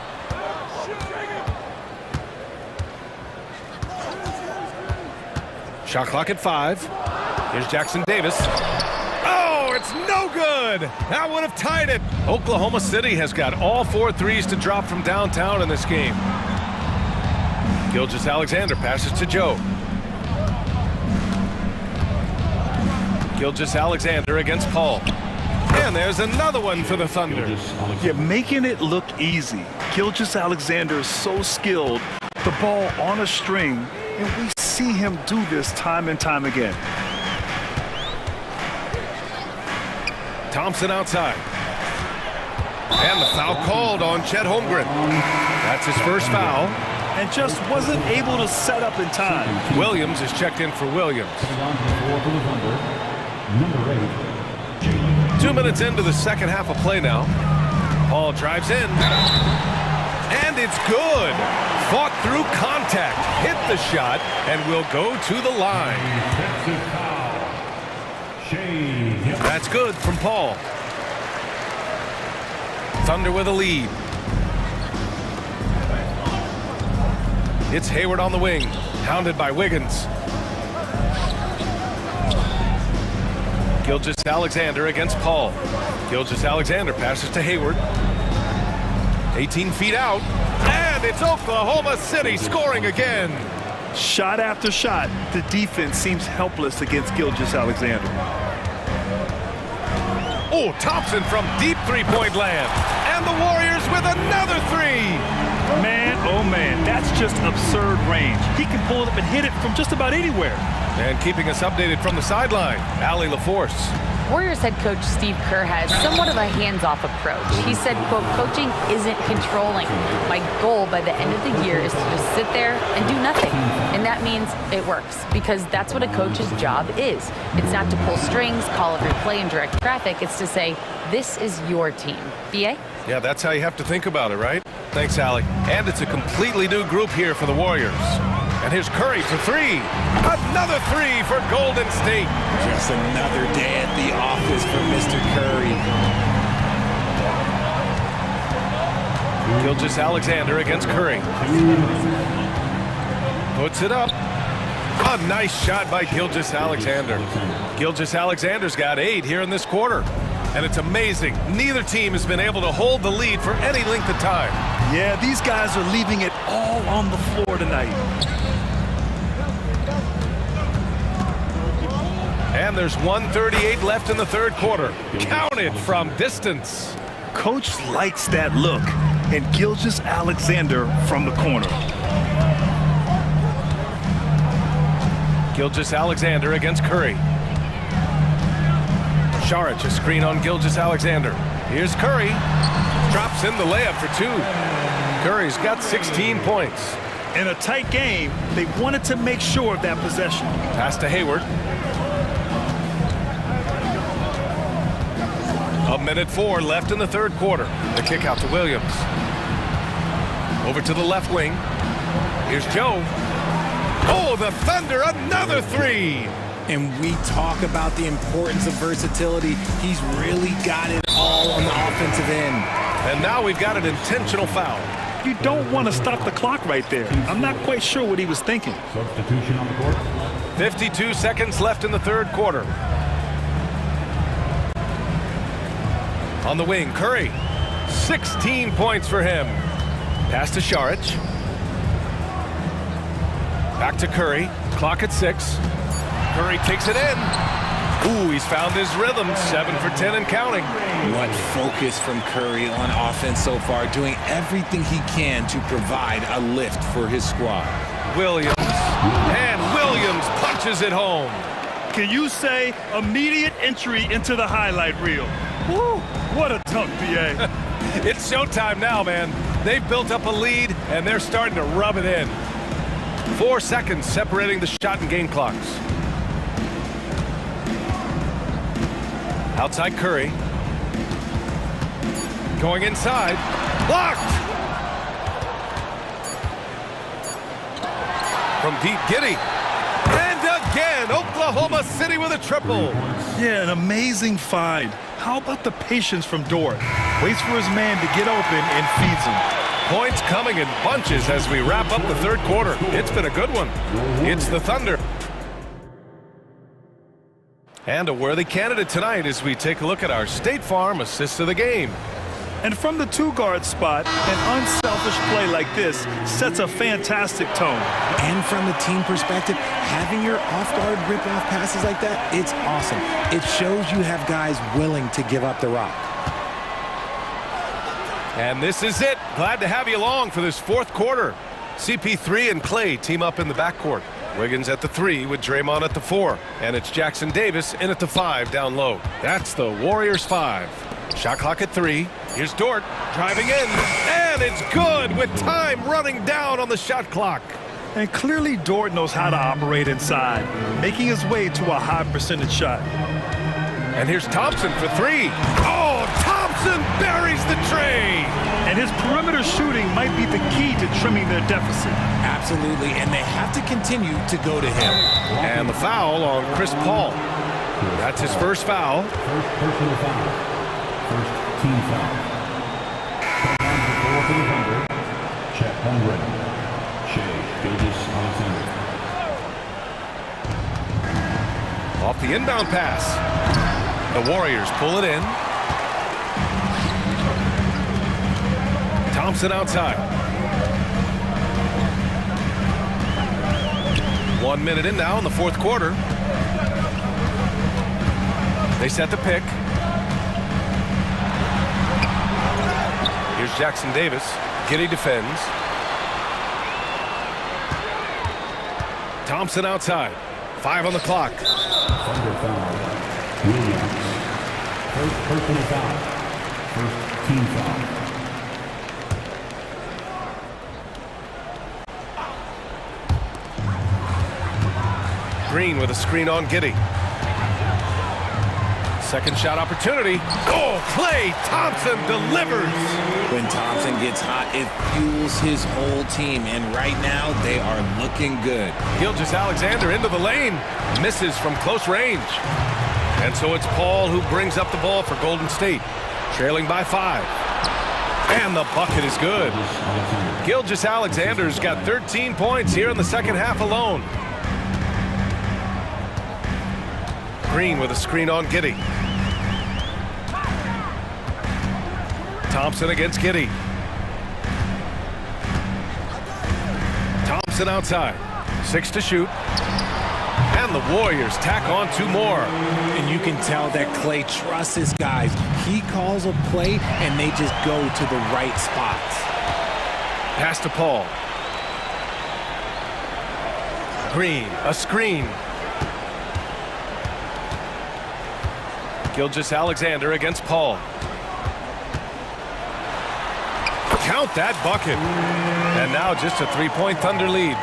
Shot clock at 5. Here's Jackson Davis. Oh, it's no good. That would have tied it. Oklahoma City has got all 4 threes to drop from downtown in this game. Gilgeous-Alexander passes to Joe. Gilgeous-Alexander against Paul. And there's another one for the Thunder. You're making it look easy. Gilgeous-Alexander is so skilled. The ball on a string, and we see him do this time and time again. Thompson outside. And the foul called on Chet Holmgren. That's his first foul. And just wasn't able to set up in time. Williams is checked in for Williams. Number 8. 2 minutes into the second half of play now. Paul drives in. And it's good. Fought through contact. Hit the shot and will go to the line. That's good from Paul. Thunder with a lead. It's Hayward on the wing. Hounded by Wiggins. Gilgeous-Alexander against Paul. Gilgeous-Alexander passes to Hayward. 18 feet out. And it's Oklahoma City scoring again. Shot after shot, the defense seems helpless against Gilgeous-Alexander. Oh, Thompson from deep three-point land. And the Warriors with another 3. Man, oh man, that's just absurd range. He can pull it up and hit it from just about anywhere. And keeping us updated from the sideline, Allie LaForce. Warriors head coach Steve Kerr has somewhat of a hands-off approach. He said, quote, coaching isn't controlling. My goal by the end of the year is to just sit there and do nothing. And that means it works, because that's what a coach's job is. It's not to pull strings, call every play, and direct traffic. It's to say, this is your team. BA? Yeah, that's how you have to think about it, right? Thanks, Allie. And it's a completely new group here for the Warriors. And here's Curry for 3. Another 3 for Golden State. Just another day at the office for Mr. Curry. Gilgeous-Alexander against Curry. Puts it up. A nice shot by Gilgeous-Alexander. Gilgeous-Alexander's got 8 here in this quarter. And it's amazing. Neither team has been able to hold the lead for any length of time. Yeah, these guys are leaving it all on the floor tonight. And there's 1:38 left in the third quarter. Count it from distance. Coach likes that look. And Gilgeous-Alexander from the corner. Gilgeous-Alexander against Curry. Saric, a screen on Gilgeous-Alexander. Here's Curry. Drops in the layup for 2. Curry's got 16 points. In a tight game, they wanted to make sure of that possession. Pass to Hayward. 1:04 left in the third quarter. The kick out to Williams. Over to the left wing. Here's Joe. Oh, the Thunder, another 3. And we talk about the importance of versatility. He's really got it all on the offensive end. And now we've got an intentional foul. You don't want to stop the clock right there. I'm not quite sure what he was thinking. Substitution on the court. 52 seconds left in the third quarter. On the wing, Curry. 16 points for him. Pass to Saric. Back to Curry. Clock at 6. Curry takes it in. Ooh, he's found his rhythm. 7 for 10 and counting. What focus from Curry on offense so far, doing everything he can to provide a lift for his squad. Williams. And Williams punches it home. Can you say immediate entry into the highlight reel? Woo, what a dunk, BA. It's showtime now, man. They've built up a lead, and they're starting to rub it in. 4 seconds separating the shot and game clocks. Outside Curry. Going inside. Blocked! From deep, Giddey. And again, Oklahoma City with a triple. Yeah, an amazing find. How about the patience from Dort? Waits for his man to get open and feeds him. Points coming in bunches as we wrap up the third quarter. It's been a good one. It's the Thunder. And a worthy candidate tonight as we take a look at our State Farm assist of the game. And from the two-guard spot, an unselfish play like this sets a fantastic tone. And from a team perspective, having your off-guard rip-off passes like that, it's awesome. It shows you have guys willing to give up the rock. And this is it. Glad to have you along for this fourth quarter. CP3 and Clay team up in the backcourt. Wiggins at the 3 with Draymond at the 4. And it's Jackson Davis in at the 5 down low. That's the Warriors 5. Shot clock at 3. Here's Dort driving in. And it's good with time running down on the shot clock. And clearly Dort knows how to operate inside, making his way to a high percentage shot. And here's Thompson for 3. Oh, Thompson buries the tray. And his perimeter shooting might be the key to trimming their deficit. Absolutely, and they have to continue to go to him. And the foul on Chris Paul. That's his first foul. First personal foul. First team foul. For the Thunder, Chet Holmgren. Shea Gilgeous-Alexander. Off the inbound pass. The Warriors pull it in. Thompson outside. 1 minute in now in the fourth quarter. They set the pick. Here's Jackson Davis. Giddey defends. Thompson outside. 5 on the clock. Thunder foul. Williams. First personal foul. First team foul. Green with a screen on Giddey. Second shot opportunity. Oh, Klay Thompson delivers. When Thompson gets hot, it fuels his whole team, and right now they are looking good. Gilgeous-Alexander into the lane. Misses from close range. And so it's Paul who brings up the ball for Golden State. Trailing by 5. And the bucket is good. Gilgeous-Alexander's got 13 points here in the second half alone. Green with a screen on Giddey. Thompson against Giddey. Thompson outside. 6 to shoot. And the Warriors tack on 2 more. And you can tell that Klay trusts his guys. He calls a play, and they just go to the right spots. Pass to Paul. Green, a screen. Gilgeous-Alexander against Paul. Count that bucket. And now just a 3-point Thunder lead.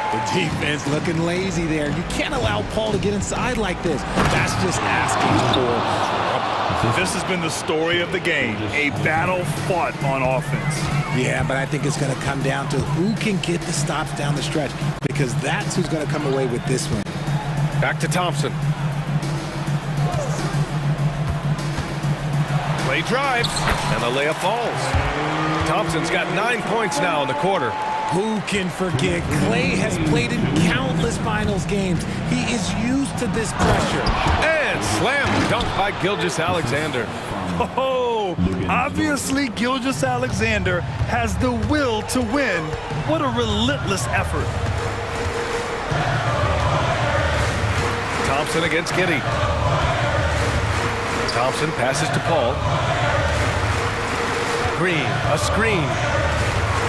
The defense looking lazy there. You can't allow Paul to get inside like this. That's just asking for. This has been the story of the game. A battle fought on offense. Yeah, but I think it's going to come down to who can get the stops down the stretch, because that's who's going to come away with this one. Back to Thompson. Klay drives, and the layup falls. Thompson's got 9 points now in the quarter. Who can forget? Klay has played in countless finals games. He is used to this pressure. And slam dunk by Gilgeous-Alexander. Oh, obviously Gilgeous-Alexander has the will to win. What a relentless effort. Thompson against Giddey. Thompson passes to Paul. Green, a screen.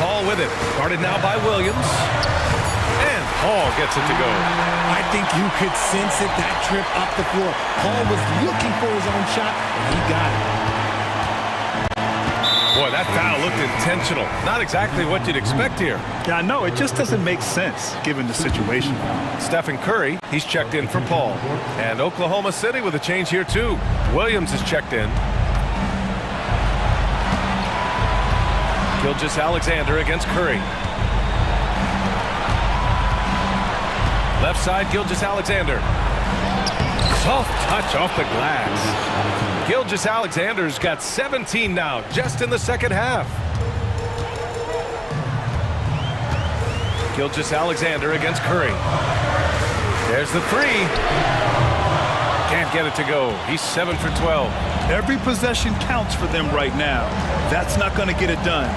Paul with it. Guarded now by Williams. And Paul gets it to go. I think you could sense it, that trip up the floor. Paul was looking for his own shot, and he got it. Boy, that foul looked intentional. Not exactly what you'd expect here. Yeah, I know. It just doesn't make sense given the situation. Stephen Curry, he's checked in for Paul. And Oklahoma City with a change here too. Williams is checked in. Gilgeous-Alexander against Curry. Left side, Gilgeous-Alexander. Soft touch off the glass. Gilgeous-Alexander's got 17 now, just in the second half. Gilgeous-Alexander against Curry. There's the three. Can't get it to go. He's 7 for 12. Every possession counts for them right now. That's not going to get it done.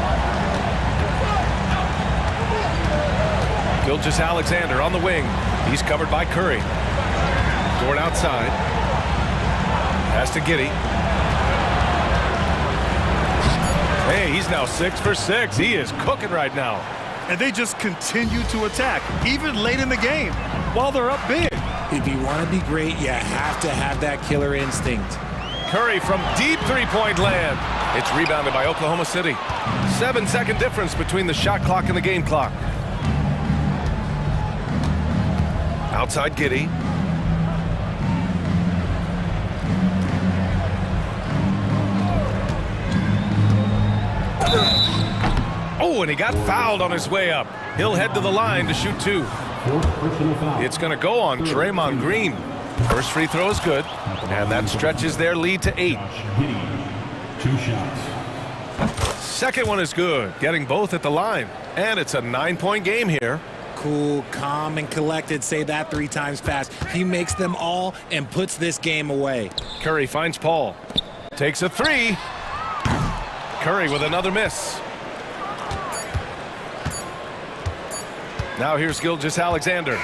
Gilgeous-Alexander on the wing. He's covered by Curry. Dort outside. Pass to Giddey. Hey, he's now 6 for 6. He is cooking right now. And they just continue to attack, even late in the game, while they're up big. If you want to be great, you have to have that killer instinct. Curry from deep three-point land. It's rebounded by Oklahoma City. 7-second difference between the shot clock and the game clock. Outside Giddey. Oh, and he got fouled on his way up. He'll head to the line to shoot two. It's going to go on Draymond Green. First free throw is good, and that stretches their lead to 8. 2 shots. Second one is good, getting both at the line. And it's a 9-point game here. Cool, calm, and collected. Say that 3 times fast. He makes them all and puts this game away. Curry finds Paul. Takes a 3. Curry with another miss. Now here's Gilgeous-Alexander.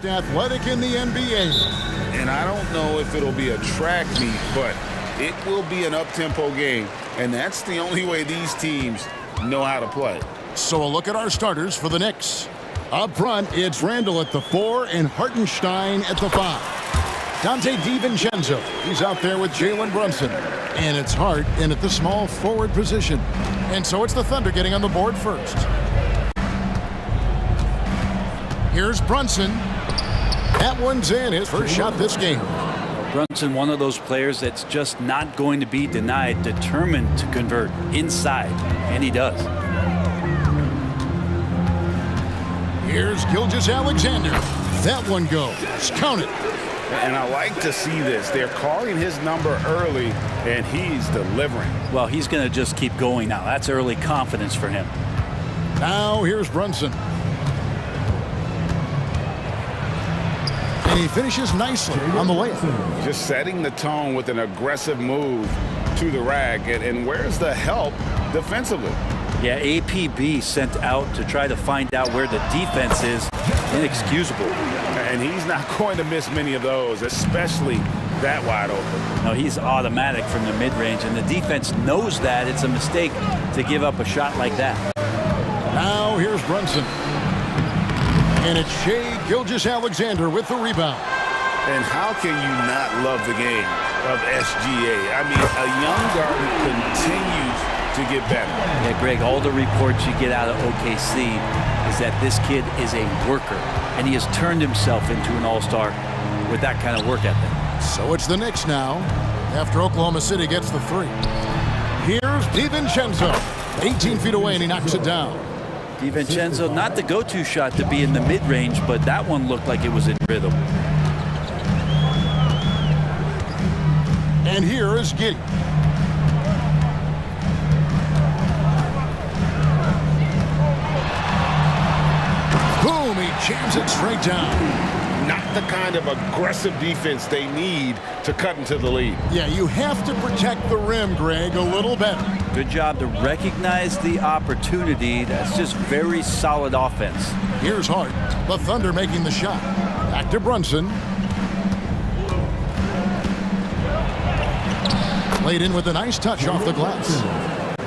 Athletic in the NBA. And I don't know if it'll be a track meet, but it will be an up-tempo game. And that's the only way these teams know how to play. So a look at our starters for the Knicks. Up front, it's Randall at the 4 and Hartenstein at the 5. Dante DiVincenzo, he's out there with Jalen Brunson. And it's Hart in at the small forward position. And so it's the Thunder getting on the board first. Here's Brunson. That one's in, his first shot this game. Brunson, one of those players that's just not going to be denied, determined to convert inside, and he does. Here's Gilgeous-Alexander. That one goes. Count it. And I like to see this. They're calling his number early, and he's delivering. Well, he's going to just keep going now. That's early confidence for him. Now here's Brunson. And he finishes nicely on the layup. Just setting the tone with an aggressive move to the rack. And where's the help defensively? Yeah, APB sent out to try to find out where the defense is. Inexcusable. And he's not going to miss many of those, especially that wide open. No, he's automatic from the mid-range, and the defense knows that it's a mistake to give up a shot like that. Now here's Brunson. And it's Shai Gilgeous-Alexander with the rebound. And how can you not love the game of SGA? I mean, a young guard who continues to get better. Yeah, Greg, all the reports you get out of OKC is that this kid is a worker, and he has turned himself into an all-star with that kind of work ethic. So it's the Knicks now, after Oklahoma City gets the 3. Here's DiVincenzo, 18 feet away, and he knocks it down. DiVincenzo, not the go-to shot to be in the mid-range, but that one looked like it was in rhythm. And here is Giddey. Boom, he jams it straight down. Not the kind of aggressive defense they need to cut into the lead. Yeah, you have to protect the rim, Greg, a little better. Good job to recognize the opportunity. That's just very solid offense. Here's Hart. The Thunder making the shot. Back to Brunson. Laid in with a nice touch off the glass.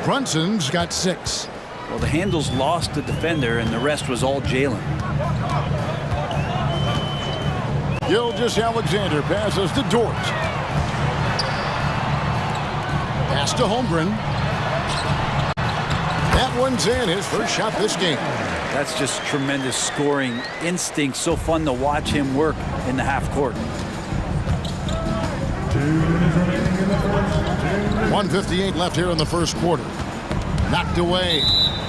Brunson's got 6. Well, the handles lost the defender, and the rest was all Jalen. Gilgeous-Alexander passes to Dort. Pass to Holmgren. That one's in, his first shot this game. That's just tremendous scoring instinct. So fun to watch him work in the half court. 1:58 left here in the first quarter. Knocked away,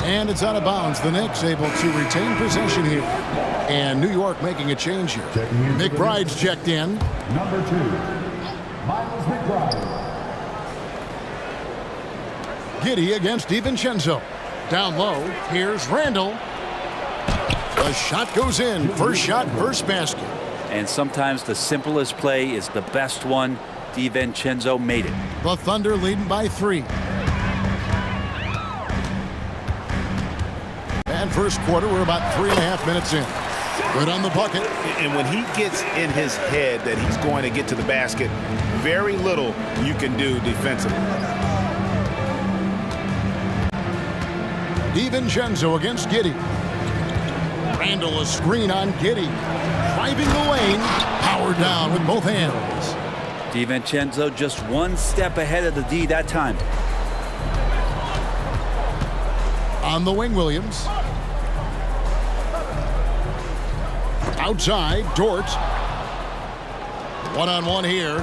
and it's out of bounds. The Knicks able to retain possession here. And New York making a change here. McBride's checked in. Number 2, Miles McBride. Giddey against DiVincenzo. Down low, here's Randall. The shot goes in. First shot, first basket. And sometimes the simplest play is the best one. DiVincenzo made it. The Thunder leading by 3. And first quarter, we're about 3.5 minutes in. Good on the bucket. And when he gets in his head that he's going to get to the basket, very little you can do defensively. DiVincenzo against Giddey. Randall a screen on Giddey. Driving the lane. Power down with both hands. DiVincenzo just one step ahead of the D that time. On the wing, Williams. Outside, Dort. One-on-one here.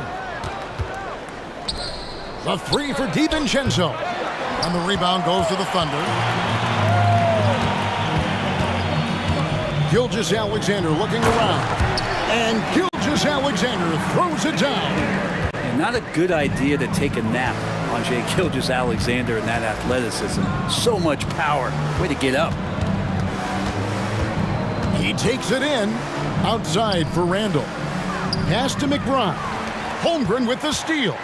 The 3 for DiVincenzo. And the rebound goes to the Thunder. Gilgeous-Alexander looking around. And Gilgeous-Alexander throws it down. And not a good idea to take a nap on Shai Gilgeous-Alexander and that athleticism. So much power. Way to get up. He takes it in. Outside for Randall. Pass to McBride. Holmgren with the steal.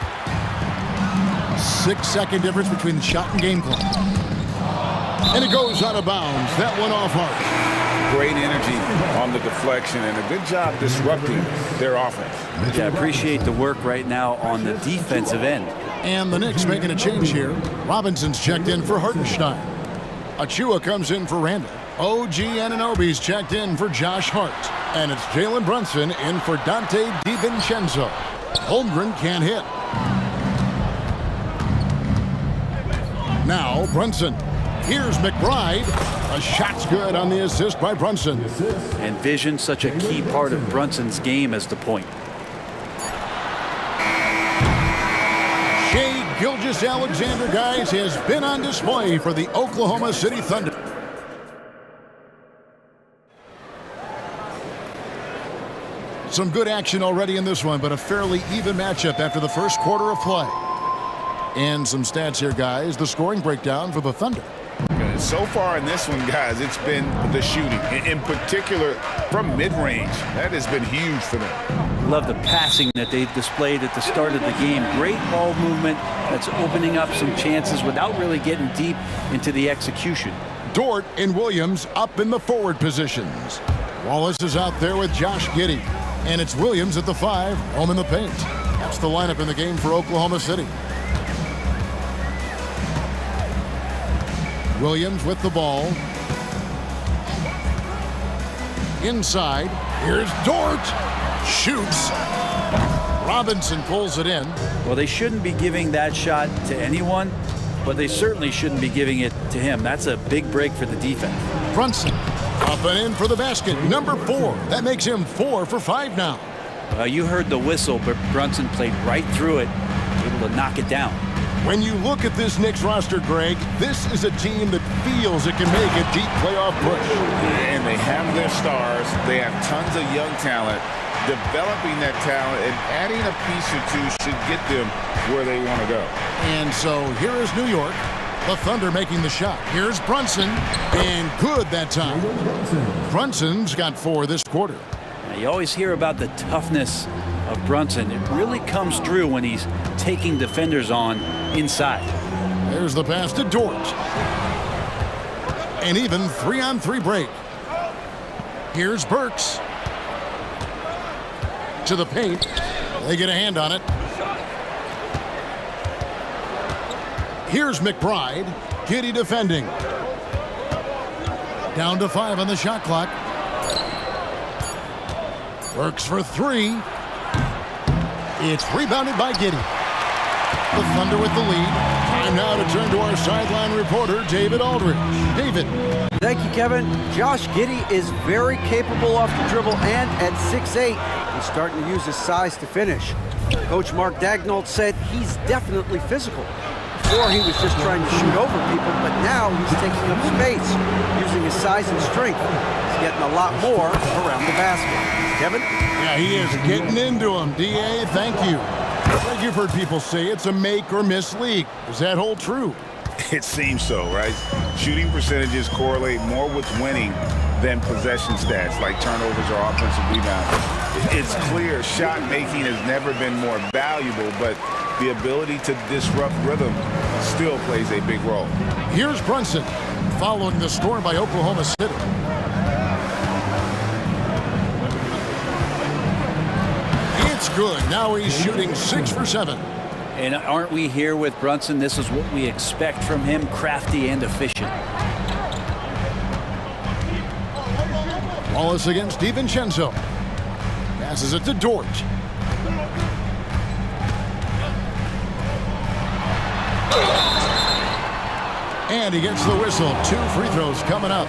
6-second difference between the shot and game clock. And it goes out of bounds. That one off Hart. great energy on the deflection and a good job disrupting their offense. Yeah, I appreciate the work right now on the defensive end. And the Knicks making a change here. Robinson's checked in for Hartenstein. Achua comes in for Randall. OG Anunoby's checked in for Josh Hart. And it's Jalen Brunson in for Dante DiVincenzo. Holmgren can't hit. Now Brunson. Here's McBride. A shot's good on the assist by Brunson. And vision, such a key part of Brunson's game as the point. Shai Gilgeous-Alexander, guys, has been on display for the Oklahoma City Thunder. Some good action already in this one, but a fairly even matchup after the first quarter of play. And some stats here, guys. The scoring breakdown for the Thunder. So far in this one, guys, it's been the shooting, in particular from mid-range. That has been huge for them. Love the passing that they displayed at the start of the game. Great ball movement that's opening up some chances without really getting deep into the execution. Dort and Williams up in the forward positions. Wallace is out there with Josh Giddey. And it's Williams at the 5, home in the paint. That's the lineup in the game for Oklahoma City. Williams with the ball. Inside. Here's Dort. Shoots. Robinson pulls it in. Well, they shouldn't be giving that shot to anyone, but they certainly shouldn't be giving it to him. That's a big break for the defense. Brunson up and in for the basket. Number 4. That makes him 4 for 5 now. You heard the whistle, but Brunson played right through it, able to knock it down. When you look at this Knicks roster, Greg, this is a team that feels it can make a deep playoff push. And they have their stars. They have tons of young talent. Developing that talent and adding a piece or two should get them where they want to go. And so here is New York. The Thunder making the shot. Here's Brunson, and good that time. Brunson's got 4 this quarter. Now, you always hear about the toughness of Brunson. It really comes through when he's taking defenders on inside. There's the pass to Dort. An even 3-on-3 break. Here's Burks. To the paint. They get a hand on it. Here's McBride. Giddey defending. Down to 5 on the shot clock. Burks for 3. It's rebounded by Giddey. The Thunder with the lead. Time now to turn to our sideline reporter, David Aldridge. David. Thank you, Kevin. Josh Giddey is very capable off the dribble, and at 6'8", he's starting to use his size to finish. Coach Mark Daigneault said he's definitely physical. Before he was just trying to shoot over people, but now he's taking up space, using his size and strength. He's getting a lot more around the basket. Kevin? Yeah, he is getting into him. D.A., thank you. Like you've heard people say, it's a make or miss league. Does that hold true? It seems so, right? Shooting percentages correlate more with winning than possession stats like turnovers or offensive rebounds. It's clear shot making has never been more valuable, but the ability to disrupt rhythm still plays a big role. Here's Brunson following the score by Oklahoma City. It's good. Now he's shooting 6 for 7. And aren't we here with Brunson? This is what we expect from him, crafty and efficient. Wallace against DiVincenzo. Passes it to Dort. And he gets the whistle. 2 free throws coming up.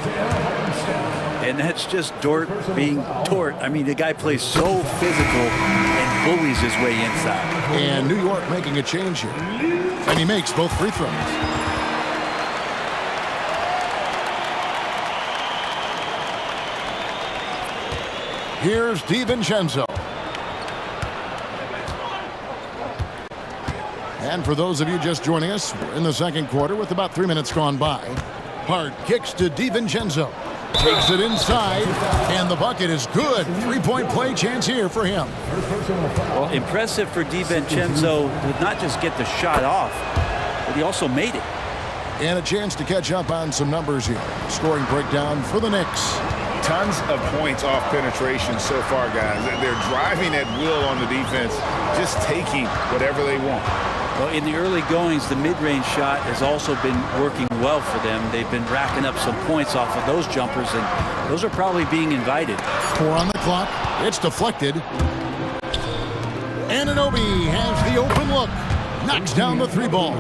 And that's just Dort being Dort. I mean, the guy plays so physical and bullies his way inside. And New York making a change here. And he makes both free throws. Here's DiVincenzo. And for those of you just joining us, we're in the second quarter with about 3 minutes gone by. Hart kicks to DiVincenzo. Takes it inside, and the bucket is good. 3-point play chance here for him. Well, impressive for DiVincenzo to not just get the shot off, but he also made it. And a chance to catch up on some numbers here. Scoring breakdown for the Knicks. Tons of points off penetration so far, guys. They're driving at will on the defense, just taking whatever they want. Well, in the early goings, the mid-range shot has also been working well for them. They've been racking up some points off of those jumpers, and those are probably being invited. 4 on the clock. It's deflected. Anunoby has the open look. Knocks down the 3 ball.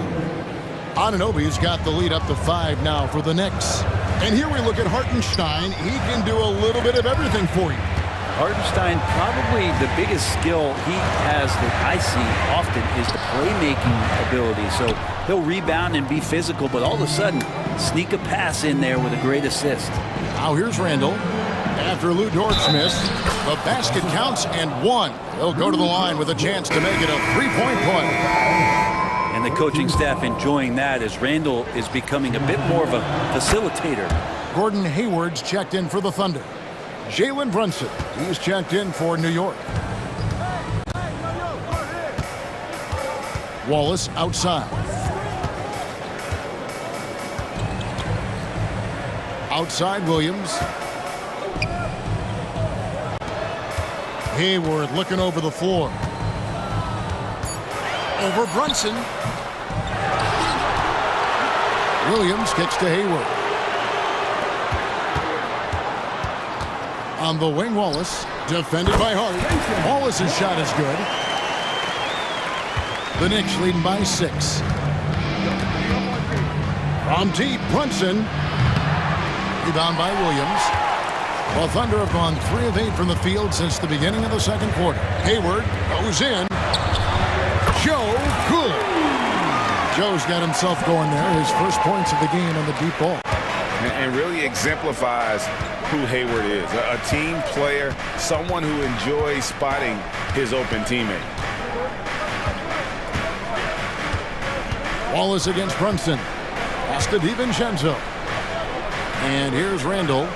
Anunoby's got the lead up to 5 now for the Knicks. And here we look at Hartenstein. He can do a little bit of everything for you. Hartenstein, probably the biggest skill he has that I see often is the playmaking ability. So he'll rebound and be physical, but all of a sudden, sneak a pass in there with a great assist. Now here's Randall. After Lou Dort's miss, the basket counts and 1. He'll go to the line with a chance to make it a 3-point play. And the coaching staff enjoying that as Randall is becoming a bit more of a facilitator. Gordon Hayward's checked in for the Thunder. Jalen Brunson, he's checked in for New York. Wallace outside. Outside Williams. Hayward looking over the floor. Over Brunson. Williams kicks to Hayward. On the wing, Wallace. Defended by Hart. Wallace's shot is good. The Knicks leading by 6. From deep, Brunson. Rebound by Williams. Well, Thunder have gone 3 of 8 from the field since the beginning of the second quarter. Hayward goes in. Joe good. Joe's got himself going there. His first points of the game on the deep ball. And really exemplifies who Hayward is. A team player, someone who enjoys spotting his open teammate. Wallace against Brunson. Pass to DiVincenzo. And here's Randall.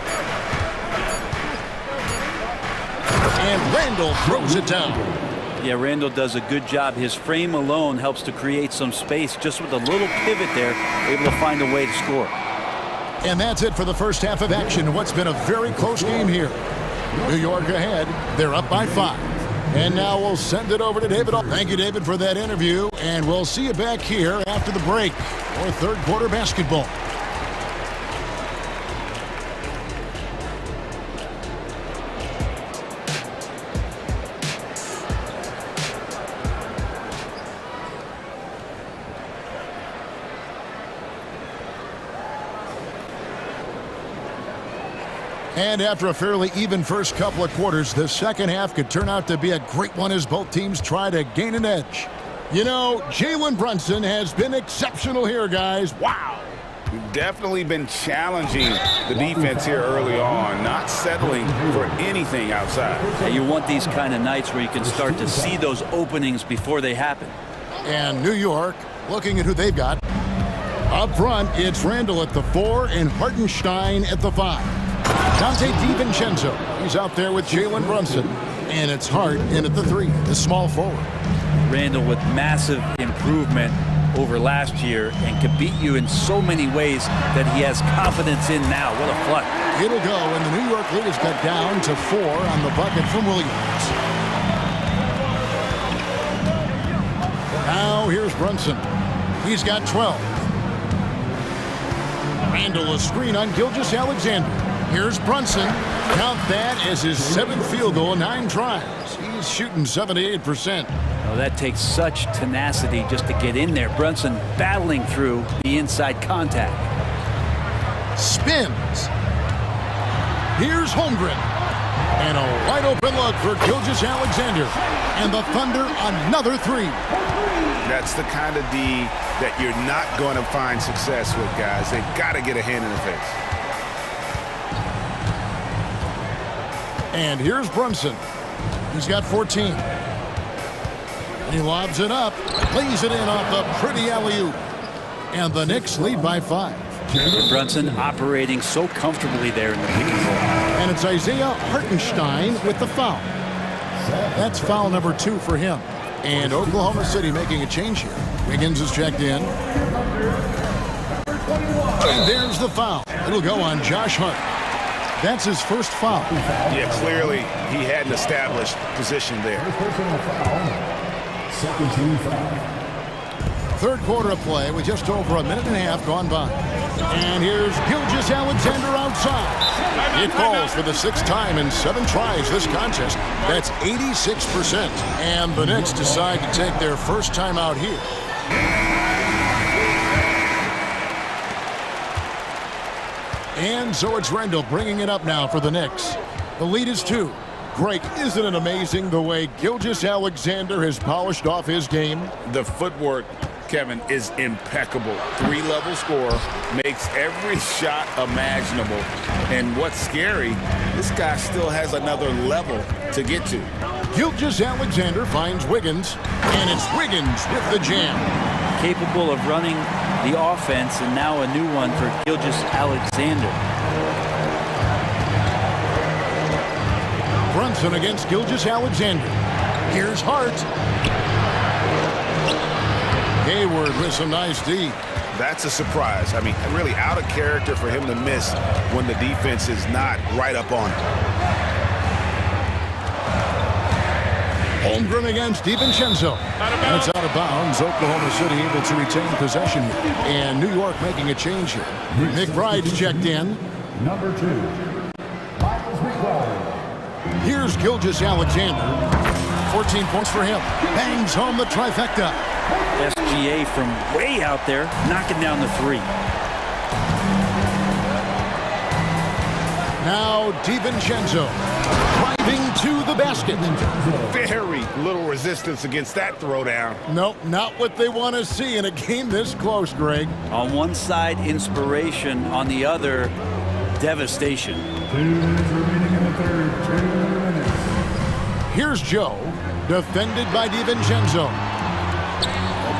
And Randall throws it down. Yeah, Randall does a good job. His frame alone helps to create some space. Just with a little pivot there, able to find a way to score. And that's it for the first half of action. What's been a very close game here. New York ahead. They're up by 5. And now we'll send it over to David. Thank you, David, for that interview. And we'll see you back here after the break for third quarter basketball. And after a fairly even first couple of quarters, the second half could turn out to be a great one as both teams try to gain an edge. You know, Jalen Brunson has been exceptional here, guys. Wow. Definitely been challenging the defense here early on, not settling for anything outside. Yeah, you want these kind of nights where you can start to see those openings before they happen. And New York, looking at who they've got. Up front, it's Randall at the 4 and Hartenstein at the 5. Dante DiVincenzo, he's out there with Jalen Brunson. And it's Hart in at the 3, the small forward. Randall with massive improvement over last year and can beat you in so many ways that he has confidence in now. What a flush. It'll go, and the New York lead is cut down to 4 on the bucket from Williams. Now here's Brunson. He's got 12. Randall a screen on Gilgeous-Alexander. Here's Brunson. Count that as his 7th field goal in 9 tries. He's shooting 78%. Oh, that takes such tenacity just to get in there. Brunson battling through the inside contact. Spins. Here's Holmgren. And a wide open look for Gilgeous-Alexander. And the Thunder another 3. That's the kind of D that you're not going to find success with, guys. They've got to get a hand in the face. And here's Brunson. He's got 14. And he lobs it up, lays it in off the pretty alley-oop. And the Knicks lead by 5. Brunson operating so comfortably there in the pick and roll. And it's Isaiah Hartenstein with the foul. That's foul number 2 for him. And Oklahoma City making a change here. Wiggins is checked in. And there's the foul. It'll go on Josh Hart. That's his first foul. Yeah, clearly he hadn't established position there. Second team foul. Third quarter of play with just over a minute and a half gone by. And here's Gilgeous-Alexander outside. It falls for the 6th time in 7 tries this contest. That's 86%. And the Knicks decide to take their first time out here. And so it's Rendell bringing it up now for the Knicks. The lead is 2. Greg, isn't it amazing the way Gilgeous-Alexander has polished off his game? The footwork, Kevin, is impeccable. 3-level scorer, makes every shot imaginable. And what's scary, this guy still has another level to get to. Gilgeous-Alexander finds Wiggins, and it's Wiggins with the jam. Capable of running the offense, and now a new one for Gilgeous-Alexander. Brunson against Gilgeous-Alexander. Here's Hart. Hayward with some nice D. That's a surprise. I mean, really out of character for him to miss when the defense is not right up on him. Holmgren against DiVincenzo. And it's out of bounds. Oklahoma City able to retain possession. And New York making a change here. McBride's checked in. Number 2. Miles McBride. Here's Gilgeous-Alexander. 14 points for him. Bangs home the trifecta. SGA from way out there, knocking down the 3. Now DiVincenzo driving to the basket. Very little resistance against that throwdown. Nope, not what they want to see in a game this close, Greg. On one side, inspiration. On the other, devastation. 2 minutes remaining in the third. 2 minutes. Here's Joe, defended by DiVincenzo.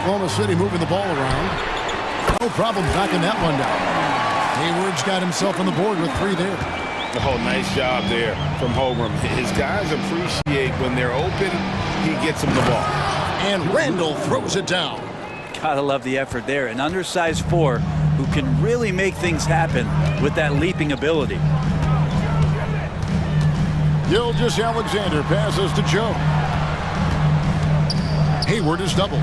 Oklahoma City moving the ball around. No problem knocking that one down. Hayward's got himself on the board with 3 there. Oh, nice job there from Holmgren. His guys appreciate when they're open, he gets them the ball. And Randall throws it down. Gotta love the effort there. An undersized 4 who can really make things happen with that leaping ability. Gilgeous-Alexander passes to Joe. Hayward is doubled.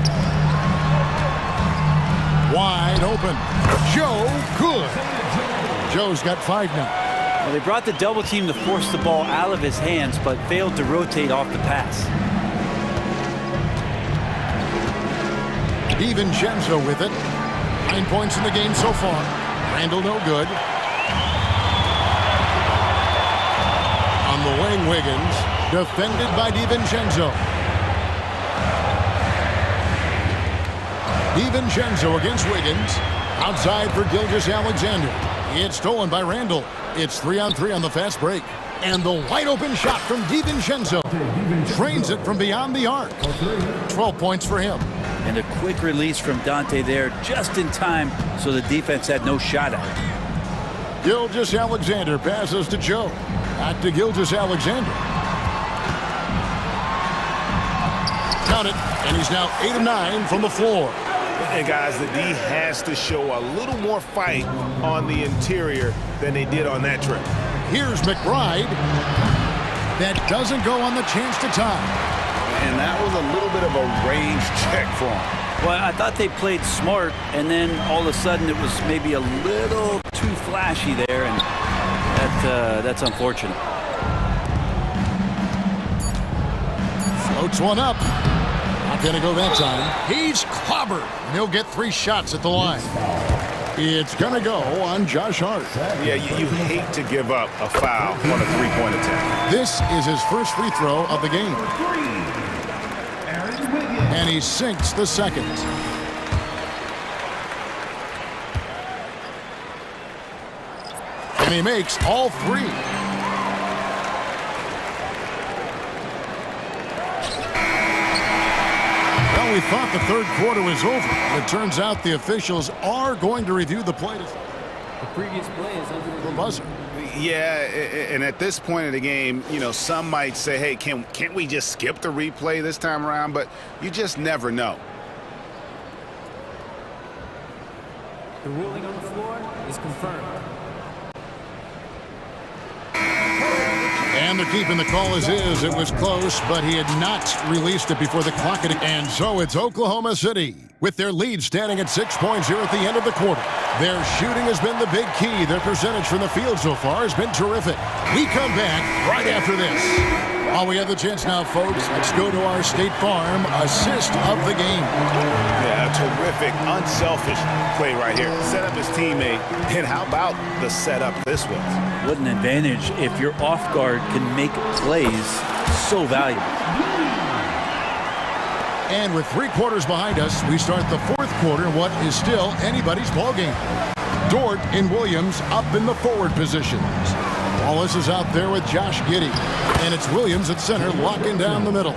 Wide open. Joe, good. Joe's got 5 now. Well, they brought the double team to force the ball out of his hands, but failed to rotate off the pass. DiVincenzo with it. 9 points in the game so far. Randall no good. On the wing, Wiggins. Defended by DiVincenzo. DiVincenzo against Wiggins. Outside for Gilgeous-Alexander. It's stolen by Randall. It's 3-on-3 on the fast break. And the wide open shot from DiVincenzo. Trains it from beyond the arc. 12 points for him. And a quick release from Dante there just in time so the defense had no shot at it. Gilgeous-Alexander passes to Joe. Back to Gilgeous-Alexander. Count it. And he's now 8 of 9 from the floor. And guys, the D has to show a little more fight on the interior than they did on that trip. Here's McBride. That doesn't go on the chance to tie. And that was a little bit of a range check for him. Well, I thought they played smart, and then all of a sudden it was maybe a little too flashy there, and that's unfortunate. Floats one up. Not going to go that time. He's clobbered. He'll get 3 shots at the line. It's going to go on Josh Hart. Yeah, you hate to give up a foul on a 3-point attempt. This is his first free throw of the game. And he sinks the second. And he makes all 3. Well, we thought the third quarter was over. It turns out the officials are going to review the play. The previous play is under the buzzer. Yeah, and at this point of the game, you know, some might say, hey, can't we just skip the replay this time around? But you just never know. The ruling on the floor is confirmed. And they're keeping the call as is. It was close, but he had not released it before the clock had. And so it's Oklahoma City with their lead standing at 6 points here at the end of the quarter. Their shooting has been the big key. Their percentage from the field so far has been terrific. We come back right after this. While we have the chance now, folks, let's go to our State Farm assist of the game. Yeah, a terrific, unselfish play right here. Set up his teammate, and how about the setup this was? What an advantage if your off guard can make plays so valuable. And with 3 quarters behind us, we start the 4th quarter in what is still anybody's ballgame. Dort and Williams up in the forward positions. Wallace is out there with Josh Giddey. And it's Williams at center locking down the middle.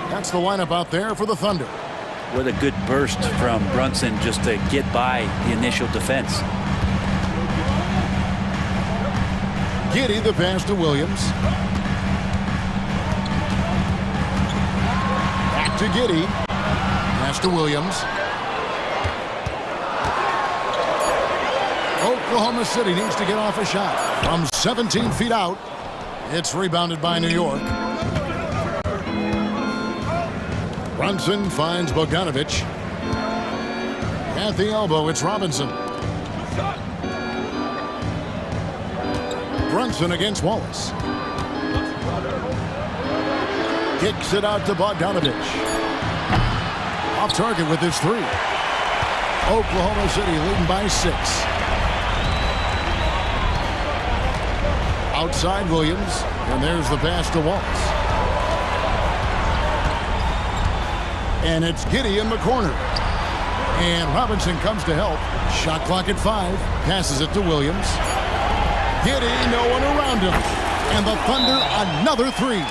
That's the lineup out there for the Thunder. What a good burst from Brunson just to get by the initial defense. Giddey the pass to Williams. Back to Giddey. Pass to Williams. Oklahoma City needs to get off a shot from 17 feet out. It's rebounded by New York. Brunson finds Bogdanovic. At the elbow, it's Robinson. Brunson against Wallace. Kicks it out to Bogdanovic. Off target with his 3. Oklahoma City leading by 6. Outside Williams, and there's the pass to Wallace. And it's Giddey in the corner. And Robinson comes to help. Shot clock at 5. Passes it to Williams. Giddey, no one around him. And the Thunder, another 3.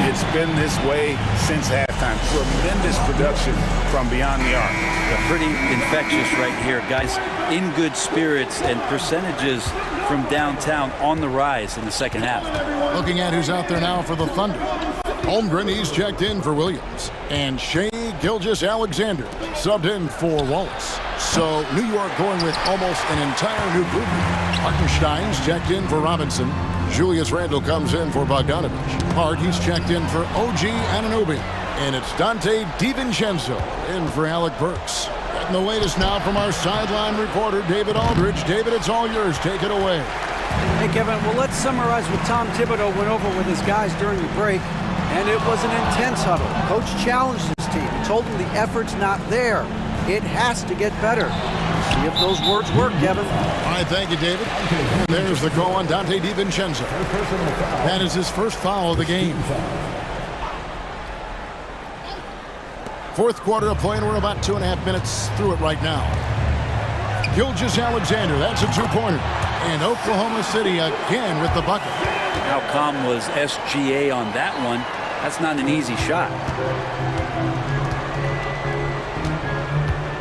It's been this way since halftime. Tremendous production from beyond the arc. Yeah, pretty infectious right here, guys. In good spirits and percentages from downtown on the rise in the second half. Looking at who's out there now for the Thunder. Holmgren, he's checked in for Williams. And Shea Gilgeous-Alexander subbed in for Wallace. So New York going with almost an entire new group. Hartenstein's checked in for Robinson. Julius Randle comes in for Bogdanovic. Hart, he's checked in for OG Anunoby. And it's Dante DiVincenzo in for Alec Burks. Getting the latest now from our sideline reporter, David Aldridge. David, it's all yours. Take it away. Hey, Kevin, well, let's summarize what Tom Thibodeau went over with his guys during the break. And it was an intense huddle. Coach challenged his team, told them the effort's not there. It has to get better. See if those words work, Kevin. All right, thank you, David. There's the call on Dante DiVincenzo. That is his first foul of the game. 4th quarter of play, and we're about 2.5 minutes through it right now. Gilgeous-Alexander, that's a 2-pointer. And Oklahoma City again with the bucket. How calm was SGA on that one? That's not an easy shot.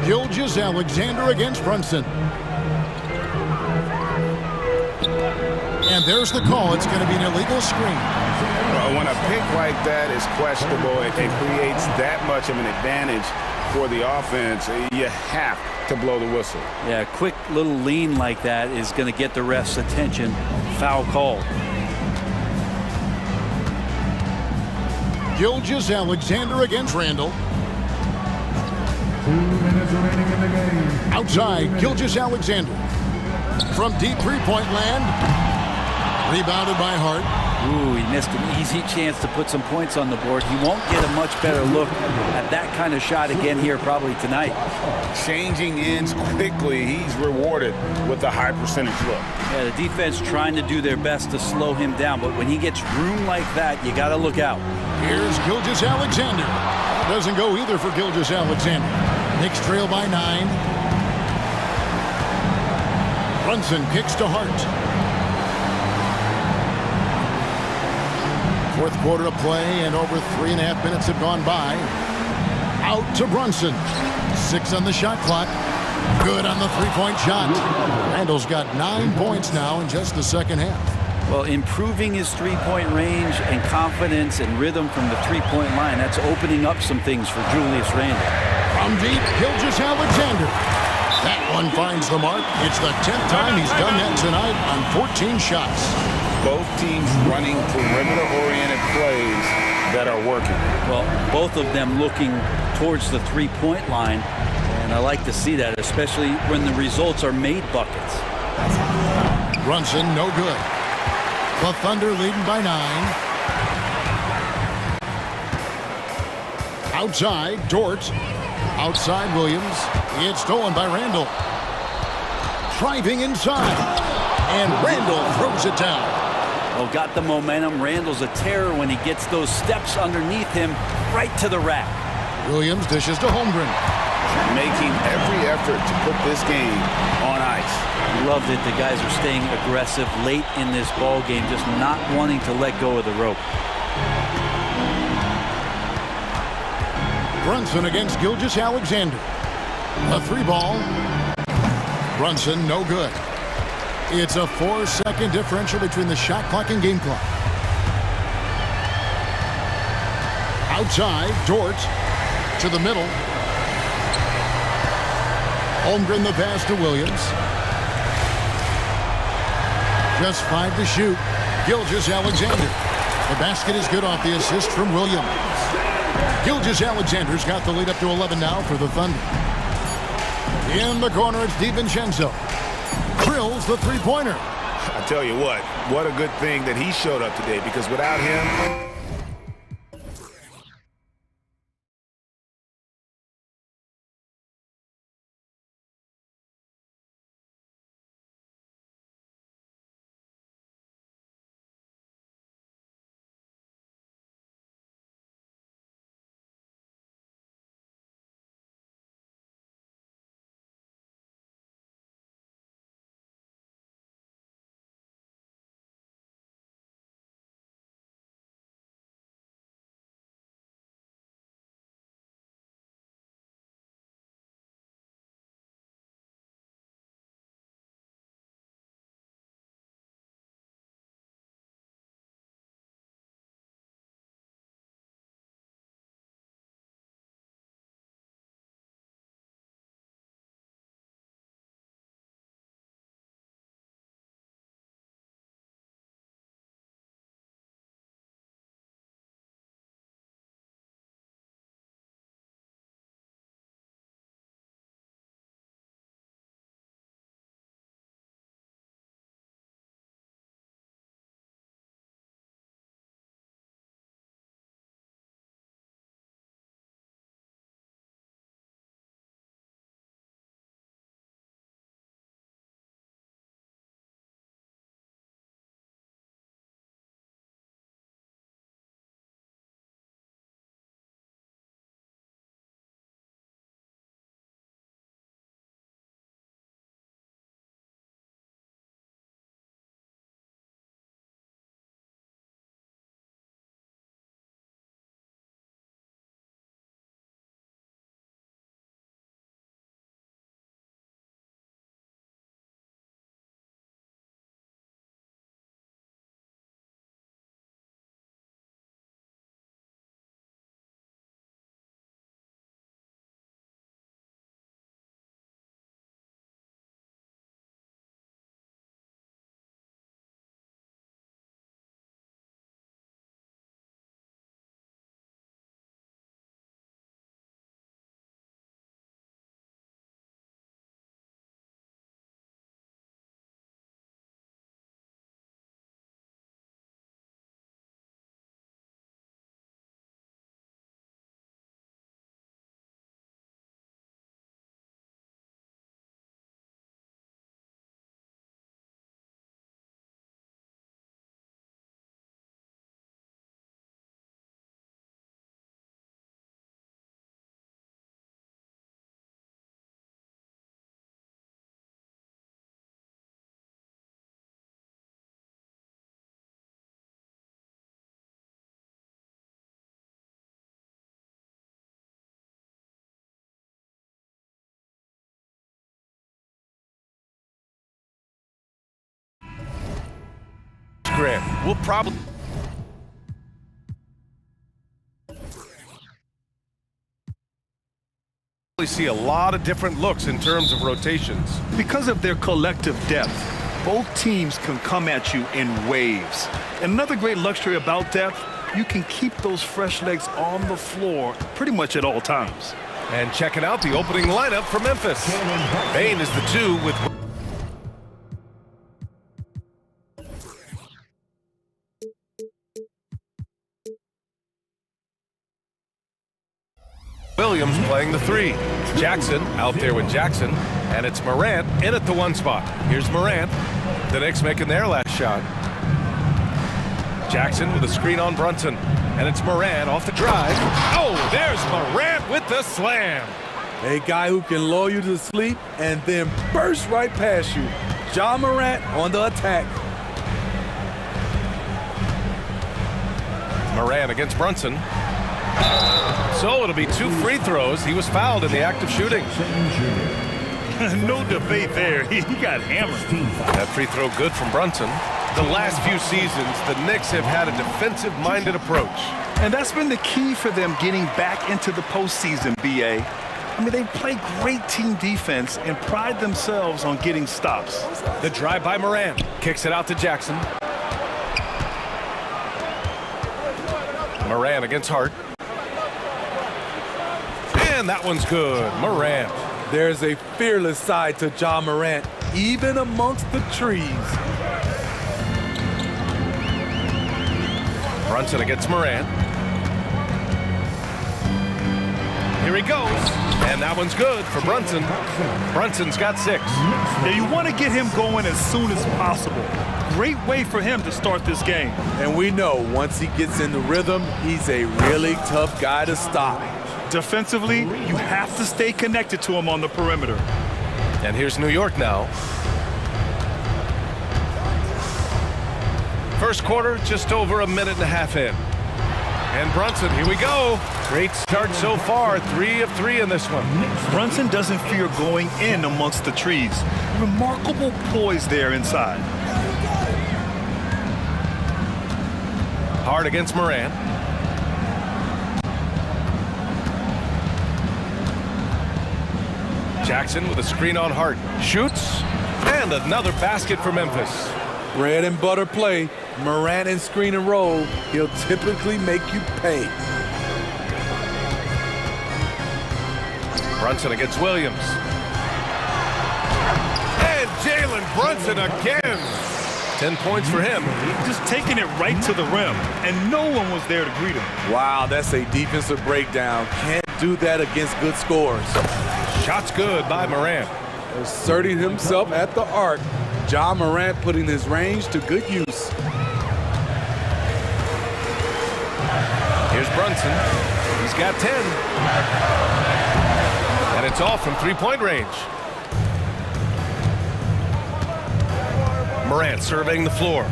Gilgeous-Alexander against Brunson. And there's the call. It's going to be an illegal screen. When a pick like that is questionable, it creates that much of an advantage for the offense. You have to blow the whistle. Yeah, a quick little lean like that is going to get the ref's attention. Foul call. Gilgeous-Alexander against Randle. 2 minutes remaining in the game. Outside, Gilgeous-Alexander. From deep 3-point land. Rebounded by Hart. Ooh, he missed an easy chance to put some points on the board. He won't get a much better look at that kind of shot again here probably tonight. Changing ends quickly. He's rewarded with a high percentage look. Yeah, the defense trying to do their best to slow him down, but when he gets room like that, you got to look out. Here's Gilgeous-Alexander. Doesn't go either for Gilgeous-Alexander. Knicks trail by 9. Brunson kicks to Hart. 4th quarter of play, and over 3.5 minutes have gone by. Out to Brunson. 6 on the shot clock. Good on the 3-point shot. Randle's got 9 points now in just the second half. Well, improving his 3-point range and confidence and rhythm from the 3-point line, that's opening up some things for Julius Randle. From deep, Gilgeous-Alexander. That one finds the mark. It's the 10th time he's done that tonight on 14 shots. both teams running perimeter-oriented plays that are working. Well, both of them looking towards the three-point line, and I like to see that, especially when the results are made buckets. Brunson, no good. The Thunder leading by 9. Outside, Dort. Outside, Williams. It's stolen by Randall. Driving inside. And Randall throws it down. Well, got the momentum. Randall's a terror when he gets those steps underneath him right to the rack. Williams dishes to Holmgren. Making every effort to put this game on ice. Love that the guys are staying aggressive late in this ball game, just not wanting to let go of the rope. Brunson against Gilgeous-Alexander. A 3-ball. Brunson, no good. It's a 4-second differential between the shot clock and game clock. Outside, Dort to the middle. Holmgren the pass to Williams. Just 5 to shoot. Gilgeous-Alexander. The basket is good off the assist from Williams. Gilgeous-Alexander's got the lead up to 11 now for the Thunder. In the corner, it's DiVincenzo. Drills the three-pointer. I tell you what a good thing that he showed up today, because without him... Grant, we'll probably see a lot of different looks in terms of rotations. Because of their collective depth, Both teams can come at you in waves. And another great luxury about depth, you can keep those fresh legs on the floor pretty much at all times. And checking out the opening lineup for Memphis. Bain is the 2 with... Williams playing the 3. Jackson out there with Jackson. And it's Morant in at the 1 spot. Here's Morant. The Knicks making their last shot. Jackson with a screen on Brunson. And it's Morant off the drive. Oh, there's Morant with the slam. A guy who can lull you to sleep and then burst right past you. Ja Morant on the attack. Morant against Brunson. So it'll be 2 free throws. He was fouled in the act of shooting. No debate there. He got hammered. That free throw good from Brunson. The last few seasons, the Knicks have had a defensive-minded approach. And that's been the key for them getting back into the postseason, B.A. I mean, they play great team defense and pride themselves on getting stops. The drive by Morant. Kicks it out to Jackson. Morant against Hart. And that one's good. Morant. There's a fearless side to Ja Morant, even amongst the trees. Brunson against Morant. Here he goes. And that one's good for Brunson. Brunson's got 6. Yeah, you want to get him going as soon as possible. Great way for him to start this game. And we know once he gets in the rhythm, he's a really tough guy to stop. Defensively, you have to stay connected to him on the perimeter. And here's New York now. First quarter, just over a minute and a half in. And Brunson, here we go. Great start so far, 3 of 3 in this one. Brunson doesn't fear going in amongst the trees. Remarkable poise there inside. Hard against Morant. Jackson with a screen on Hart. Shoots. And another basket for Memphis. Bread and butter play. Morant and screen and roll. He'll typically make you pay. Brunson against Williams. And Jalen Brunson again. 10 points for him. Just taking it right to the rim, and no one was there to greet him. Wow, that's a defensive breakdown. Can't do that against good scores. Shots good by Morant. Asserting himself at the arc. Ja Morant putting his range to good use. Here's Brunson. He's got 10. And it's all from 3-point range. Morant surveying the floor.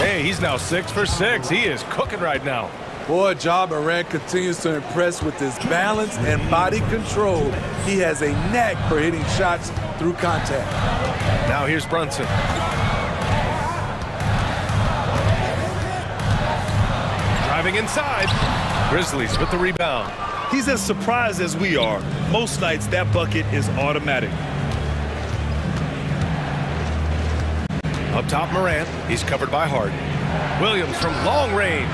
Hey, he's now 6 for 6. He is cooking right now. Boy, Ja Morant continues to impress with his balance and body control. He has a knack for hitting shots through contact. Now here's Brunson. Driving inside. Grizzlies with the rebound. He's as surprised as we are. Most nights, that bucket is automatic. Up top, Morant. He's covered by Hart. Williams from long range.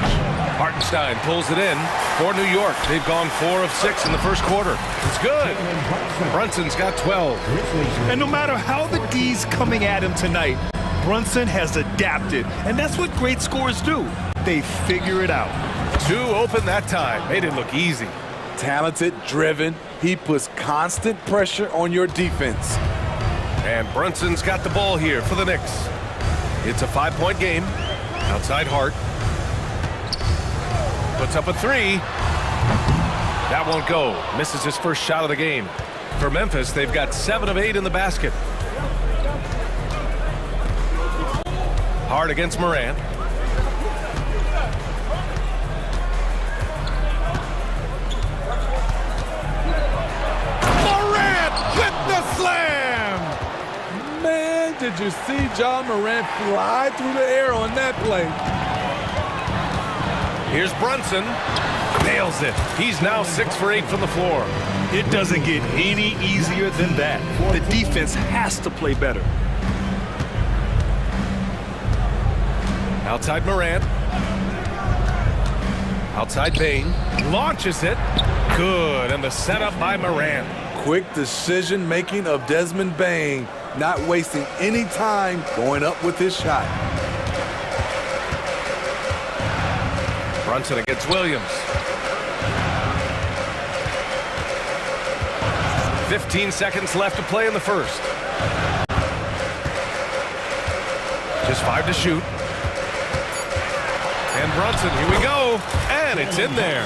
Hartenstein pulls it in for New York. They've gone 4 of 6 in the first quarter. It's good. Brunson's got 12. And no matter how the D's coming at him tonight, Brunson has adapted. And that's what great scorers do. They figure it out. 2 open that time. Made it look easy. Talented, driven. He puts constant pressure on your defense. And Brunson's got the ball here for the Knicks. It's a 5-point game. Outside Hart. Puts up a 3. That won't go. Misses his first shot of the game. For Memphis, they've got 7 of 8 in the basket. Hart against Morant. Morant with the slam! Man, did you see Ja Morant fly through the air on that play? Here's Brunson. Nails it. He's now 6 for 8 from the floor. It doesn't get any easier than that. The defense has to play better. Outside Morant. Outside Bain. Launches it. Good. And the setup by Morant. Quick decision-making of Desmond Bain, not wasting any time going up with his shot. Brunson against Williams. 15 seconds left to play in the first. Just 5 to shoot. And Brunson, here we go. And it's in there.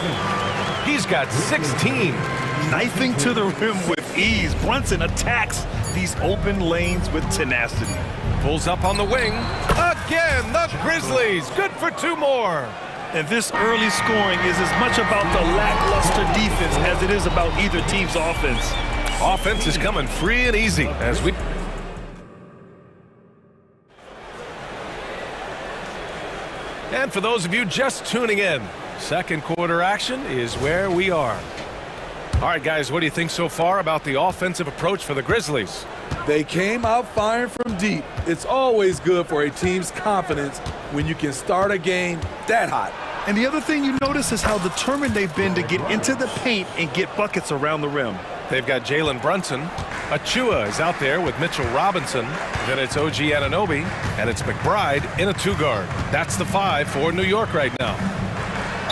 He's got 16. Knifing to the rim with ease. Brunson attacks these open lanes with tenacity. Pulls up on the wing. Again, the Grizzlies. Good for 2 more. And this early scoring is as much about the lackluster defense as it is about either team's offense. Offense is coming free and easy as we... And for those of you just tuning in, second quarter action is where we are. All right, guys, what do you think so far about the offensive approach for the Grizzlies? They came out firing from deep. It's always good for a team's confidence when you can start a game that hot. And the other thing you notice is how determined they've been to get into the paint and get buckets around the rim. They've got Jalen Brunson. Achua is out there with Mitchell Robinson. Then it's OG Anunoby, and it's McBride in a 2-guard. That's the 5 for New York right now.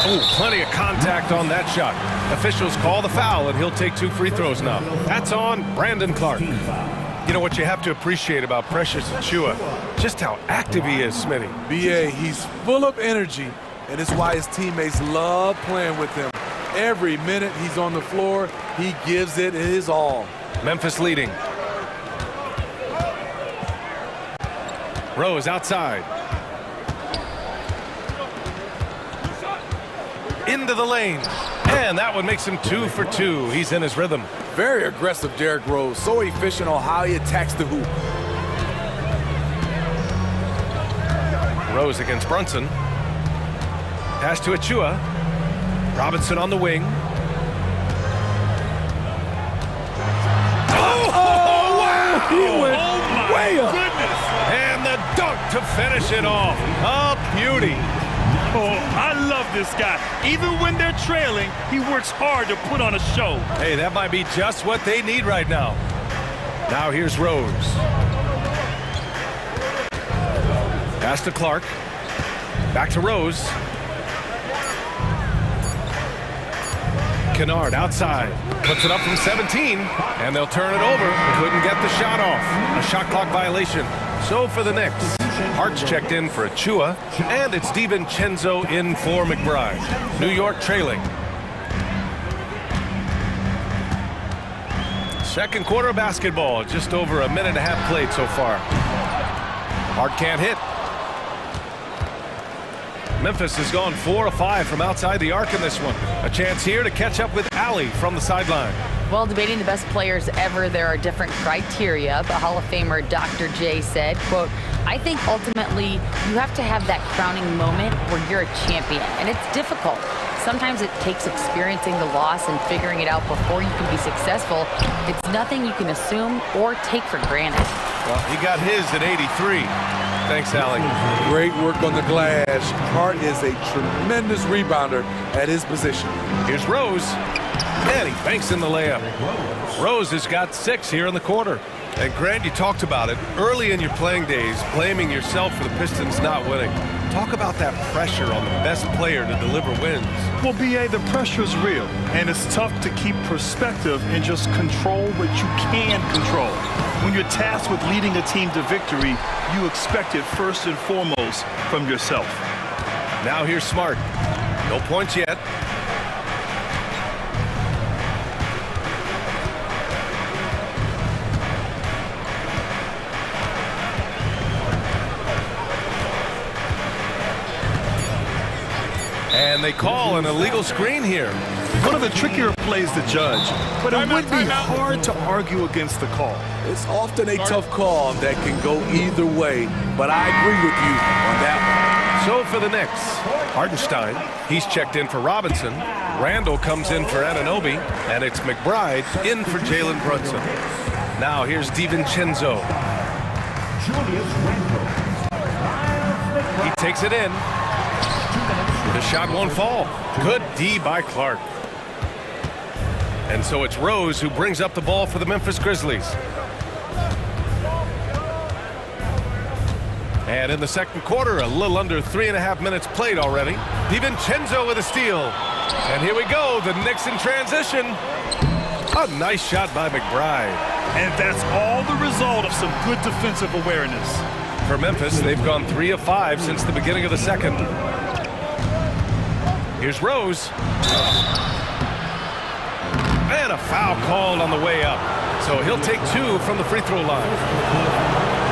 Oh, plenty of contact on that shot. Officials call the foul, and he'll take 2 free throws now. That's on Brandon Clark. You know what you have to appreciate about Precious Achua? Just how active he is, Smitty. B.A., he's full of energy, and it's why his teammates love playing with him. Every minute he's on the floor, he gives it his all. Memphis leading. Rose outside. Into the lane. And that one makes him 2 for 2. He's in his rhythm. Very aggressive, Derrick Rose. So efficient on how he attacks the hoop. Rose against Brunson. Pass to Achua. Robinson on the wing. Oh, wow! He went way up. Goodness. And the dunk to finish it off. A beauty. Oh, I love this guy. Even when they're trailing, he works hard to put on a show. Hey, that might be just what they need right now. Now here's Rose. Pass to Clark. Back to Rose. Kennard outside. Puts it up from 17. And they'll turn it over. Couldn't get the shot off. A shot clock violation. So for the Knicks, Hart's checked in for Achua. And it's DiVincenzo in for McBride. New York trailing. Second quarter of basketball. Just over a minute and a half played so far. Hart can't hit. Memphis has gone 4 of 5 from outside the arc in this one. A chance here to catch up with Allie from the sideline. Well, debating the best players ever, there are different criteria, but Hall of Famer Dr. J said, quote, I think ultimately you have to have that crowning moment where you're a champion, and it's difficult. Sometimes it takes experiencing the loss and figuring it out before you can be successful. It's nothing you can assume or take for granted. Well, he got his at 83. Thanks, Allie. Great work on the glass. Hart is a tremendous rebounder at his position. Here's Rose. And he banks in the layup. Rose has got 6 here in the quarter. And Grant, you talked about it early in your playing days, blaming yourself for the Pistons not winning. Talk about that pressure on the best player to deliver wins. Well, B.A., the pressure's real, and it's tough to keep perspective and just control what you can control. When you're tasked with leading a team to victory, you expect it first and foremost from yourself. Now here's Smart. No points yet. And they call an illegal screen here. One of the trickier plays to judge, but it would be hard to argue against the call. It's often a tough call that can go either way, but I agree with you on that one. So for the Knicks, Hartenstein, he's checked in for Robinson. Randall comes in for Anunoby, and it's McBride in for Jalen Brunson. Now here's DiVincenzo. He takes it in. The shot won't fall. Good D by Clark. And so it's Rose who brings up the ball for the Memphis Grizzlies. And in the second quarter, a little under 3.5 minutes played already. DiVincenzo with a steal. And here we go, the Knicks in transition. A nice shot by McBride. And that's all the result of some good defensive awareness. For Memphis, they've gone 3 of 5 since the beginning of the second. Here's Rose. And a foul called on the way up. So he'll take 2 from the free throw line.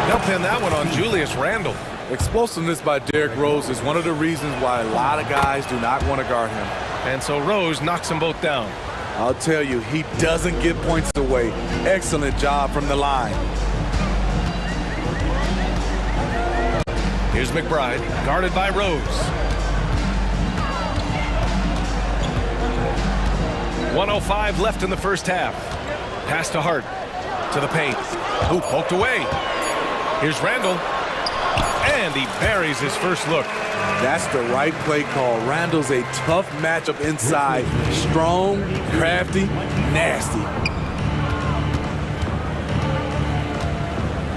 They'll pin that one on Julius Randle. Explosiveness by Derrick Rose is one of the reasons why a lot of guys do not want to guard him. And so Rose knocks them both down. I'll tell you, he doesn't give points away. Excellent job from the line. Here's McBride, guarded by Rose. 1:05 left in the first half. Pass to Hart, to the paint. Ooh, poked away. Here's Randall, and he buries his first look. That's the right play call. Randall's a tough matchup inside. Strong, crafty, nasty.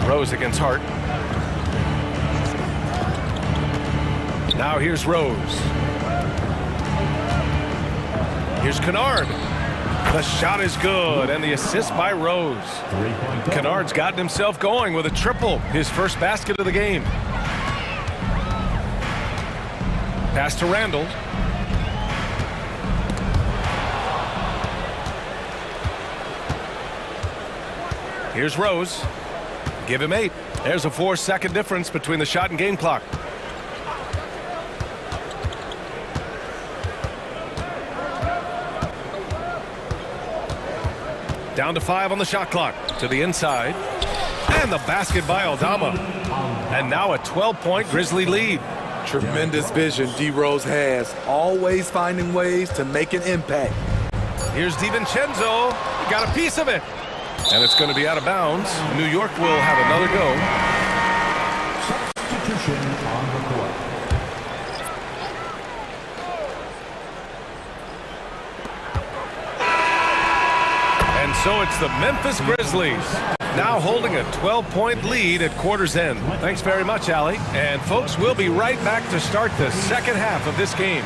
Rose against Hart. Now here's Rose. Here's Kennard. The shot is good, and the assist by Rose. Kennard's gotten himself going with a triple, his first basket of the game. Pass to Randall. Here's Rose. Give him 8. There's a 4-second difference between the shot and game clock. Down to 5 on the shot clock. To the inside. And the basket by Aldama. And now a 12-point Grizzly lead. Tremendous vision D. Rose has. Always finding ways to make an impact. Here's DiVincenzo. He got a piece of it. And it's going to be out of bounds. New York will have another go. Substitution on the court. And so it's the Memphis Grizzlies now holding a 12-point lead at quarter's end. Thanks very much, Allie. And folks, we'll be right back to start the second half of this game.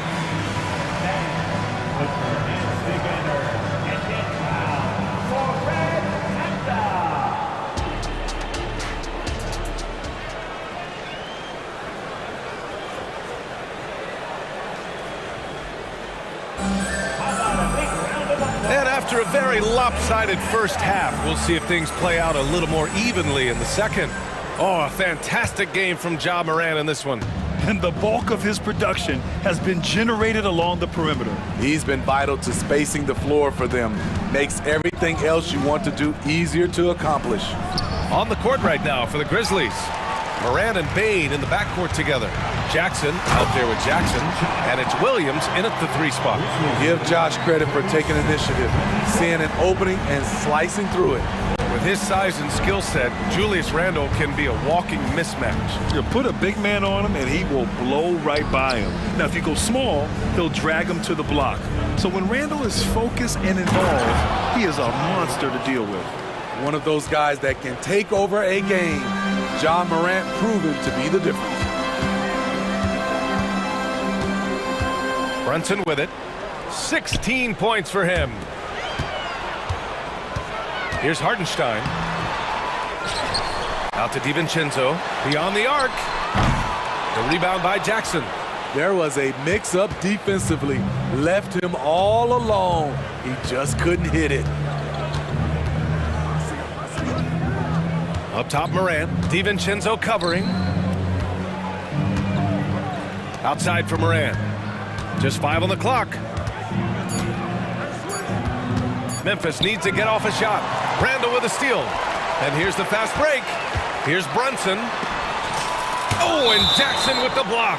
After a very lopsided first half, we'll see if things play out a little more evenly in the second. Oh, a fantastic game from Ja Morant in this one. And the bulk of his production has been generated along the perimeter. He's been vital to spacing the floor for them. Makes everything else you want to do easier to accomplish. On the court right now for the Grizzlies. Morant and Bane in the backcourt together. Jackson out there with Jackson, and it's Williams in at the 3 spot. Give Josh credit for taking initiative, seeing an opening and slicing through it. With his size and skill set, Julius Randle can be a walking mismatch. You put a big man on him and he will blow right by him. Now if you go small, he'll drag him to the block. So when Randle is focused and involved, he is a monster to deal with. One of those guys that can take over a game. Ja Morant proven to be the difference. Brunson with it. 16 points for him. Here's Hartenstein. Out to DiVincenzo. Beyond the arc. The rebound by Jackson. There was a mix-up defensively. Left him all alone. He just couldn't hit it. Up top, Morant. DiVincenzo covering. Outside for Morant. Just 5 on the clock. Memphis needs to get off a shot. Randle with a steal. And here's the fast break. Here's Brunson. Oh, and Jackson with the block.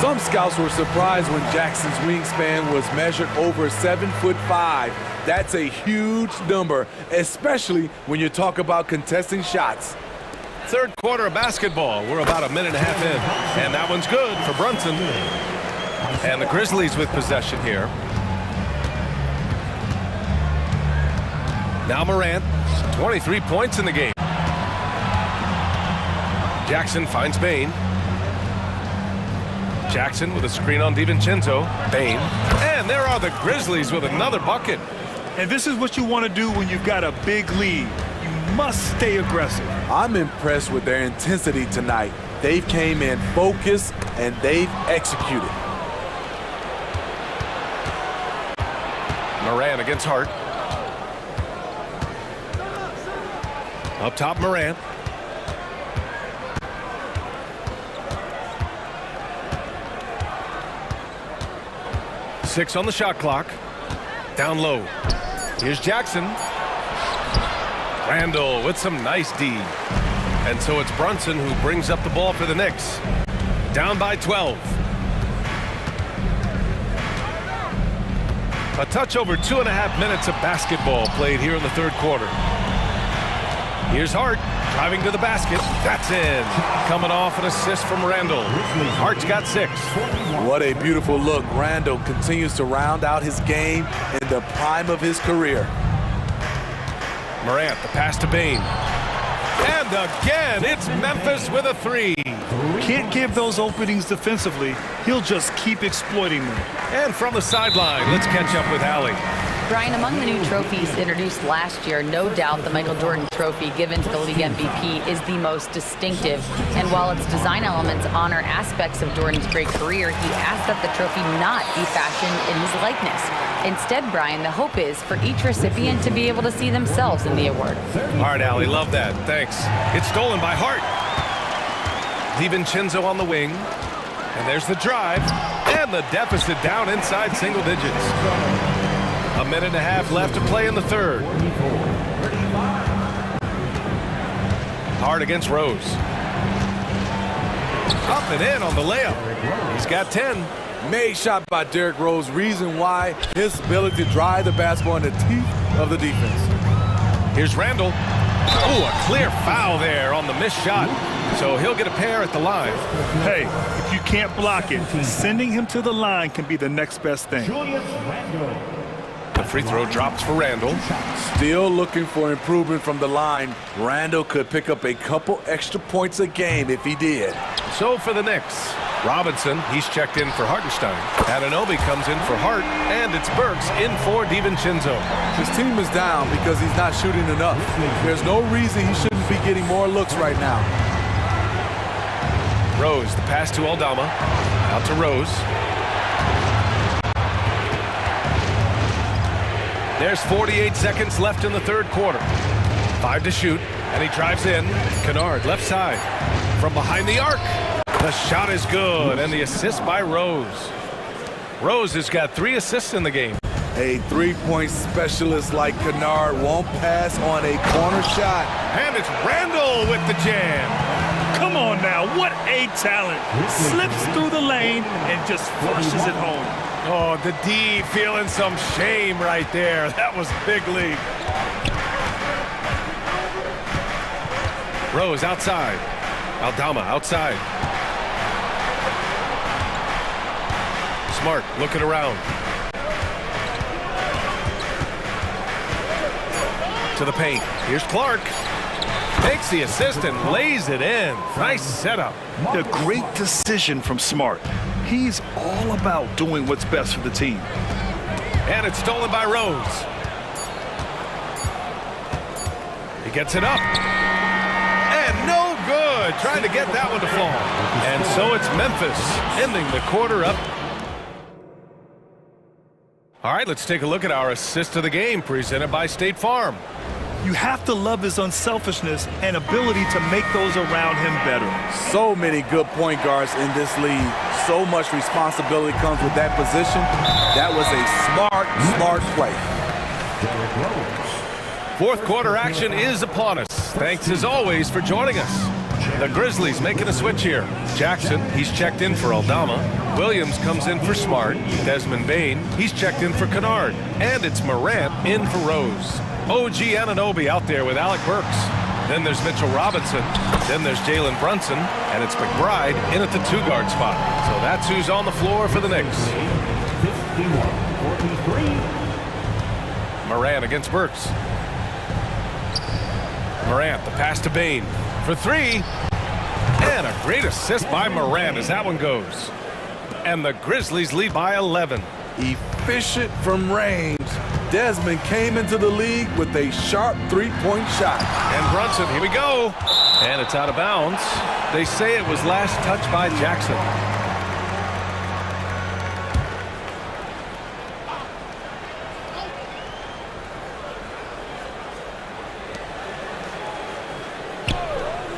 Some scouts were surprised when Jackson's wingspan was measured over 7'5". That's a huge number, especially when you talk about contesting shots. Third quarter of basketball. We're about a minute and a half in. And that one's good for Brunson. And the Grizzlies with possession here. Now Morant, 23 points in the game. Jackson finds Bain. Jackson with a screen on DiVincenzo. Bain. And there are the Grizzlies with another bucket. And this is what you want to do when you've got a big lead. You must stay aggressive. I'm impressed with their intensity tonight. They came in focused and they've executed. Morant against Hart. Up top, Morant. Six on the shot clock. Down low. Here's Jackson. Randall with some nice D. And so it's Brunson who brings up the ball for the Knicks. Down by 12. A touch over 2.5 minutes of basketball played here in the third quarter. Here's Hart driving to the basket. That's in. Coming off an assist from Randall. Hart's got 6. What a beautiful look. Randall continues to round out his game in the prime of his career. Morant, the pass to Bain. And again, it's Memphis with a 3. Can't give those openings defensively. He'll just keep exploiting them. And from the sideline, let's catch up with Allie. Brian, among the new trophies introduced last year, no doubt the Michael Jordan Trophy given to the league MVP is the most distinctive. And while its design elements honor aspects of Jordan's great career, he asked that the trophy not be fashioned in his likeness. Instead, Brian, the hope is for each recipient to be able to see themselves in the award. All right, Allie, love that. Thanks. It's stolen by Hart. DiVincenzo on the wing. And there's the drive. And the deficit down inside single digits. A minute and a half left to play in the third. Hart against Rose. Up and in on the layup. He's got 10. Made shot by Derrick Rose. Reason why, his ability to drive the basketball in the teeth of the defense. Here's Randall. Oh, a clear foul there on the missed shot. So he'll get a pair at the line. Hey, if you can't block it, sending him to the line can be the next best thing. The free throw drops for Randall. Still looking for improvement from the line. Randall could pick up a couple extra points a game if he did. So for the Knicks, Robinson, he's checked in for Hartenstein. Anunoby comes in for Hart, and it's Burks in for DiVincenzo. His team is down because he's not shooting enough. There's no reason he shouldn't be getting more looks right now. Rose, the pass to Aldama. Out to Rose. There's 48 seconds left in the third quarter. 5 to shoot, and he drives in. Kennard, left side. From behind the arc. The shot is good, and the assist by Rose. Rose has got 3 assists in the game. A three-point specialist like Kennard won't pass on a corner shot. And it's Randall with the jam. Come on now, what a talent. Slips through the lane and just flushes it home. Oh, the D feeling some shame right there. That was big league. Rose outside. Aldama outside. Smart looking around. To the paint. Here's Clark. Makes the assist and lays it in. Nice setup. A great decision from Smart. He's all about doing what's best for the team. And it's stolen by Rose. He gets it up. And no good. Trying to get that one to fall. And so it's Memphis ending the quarter up. All right, let's take a look at our assist of the game presented by State Farm. You have to love his unselfishness and ability to make those around him better. So many good point guards in this league. So much responsibility comes with that position. That was a smart play. Fourth quarter action is upon us. Thanks as always for joining us. The Grizzlies making a switch here. Jackson, he's checked in for Aldama. Williams comes in for Smart. Desmond Bain, he's checked in for Kennard. And it's Morant in for Rose. OG Anunoby out there with Alec Burks. Then there's Mitchell Robinson. Then there's Jalen Brunson. And it's McBride in at the 2-guard spot. So that's who's on the floor for the Knicks. 51-43. Morant against Burks. Morant, the pass to Bain for 3. And a great assist by Morant as that one goes. And the Grizzlies lead by 11. Efficient from range. Desmond came into the league with a sharp three-point shot. And Brunson, here we go. And it's out of bounds. They say it was last touched by Jackson.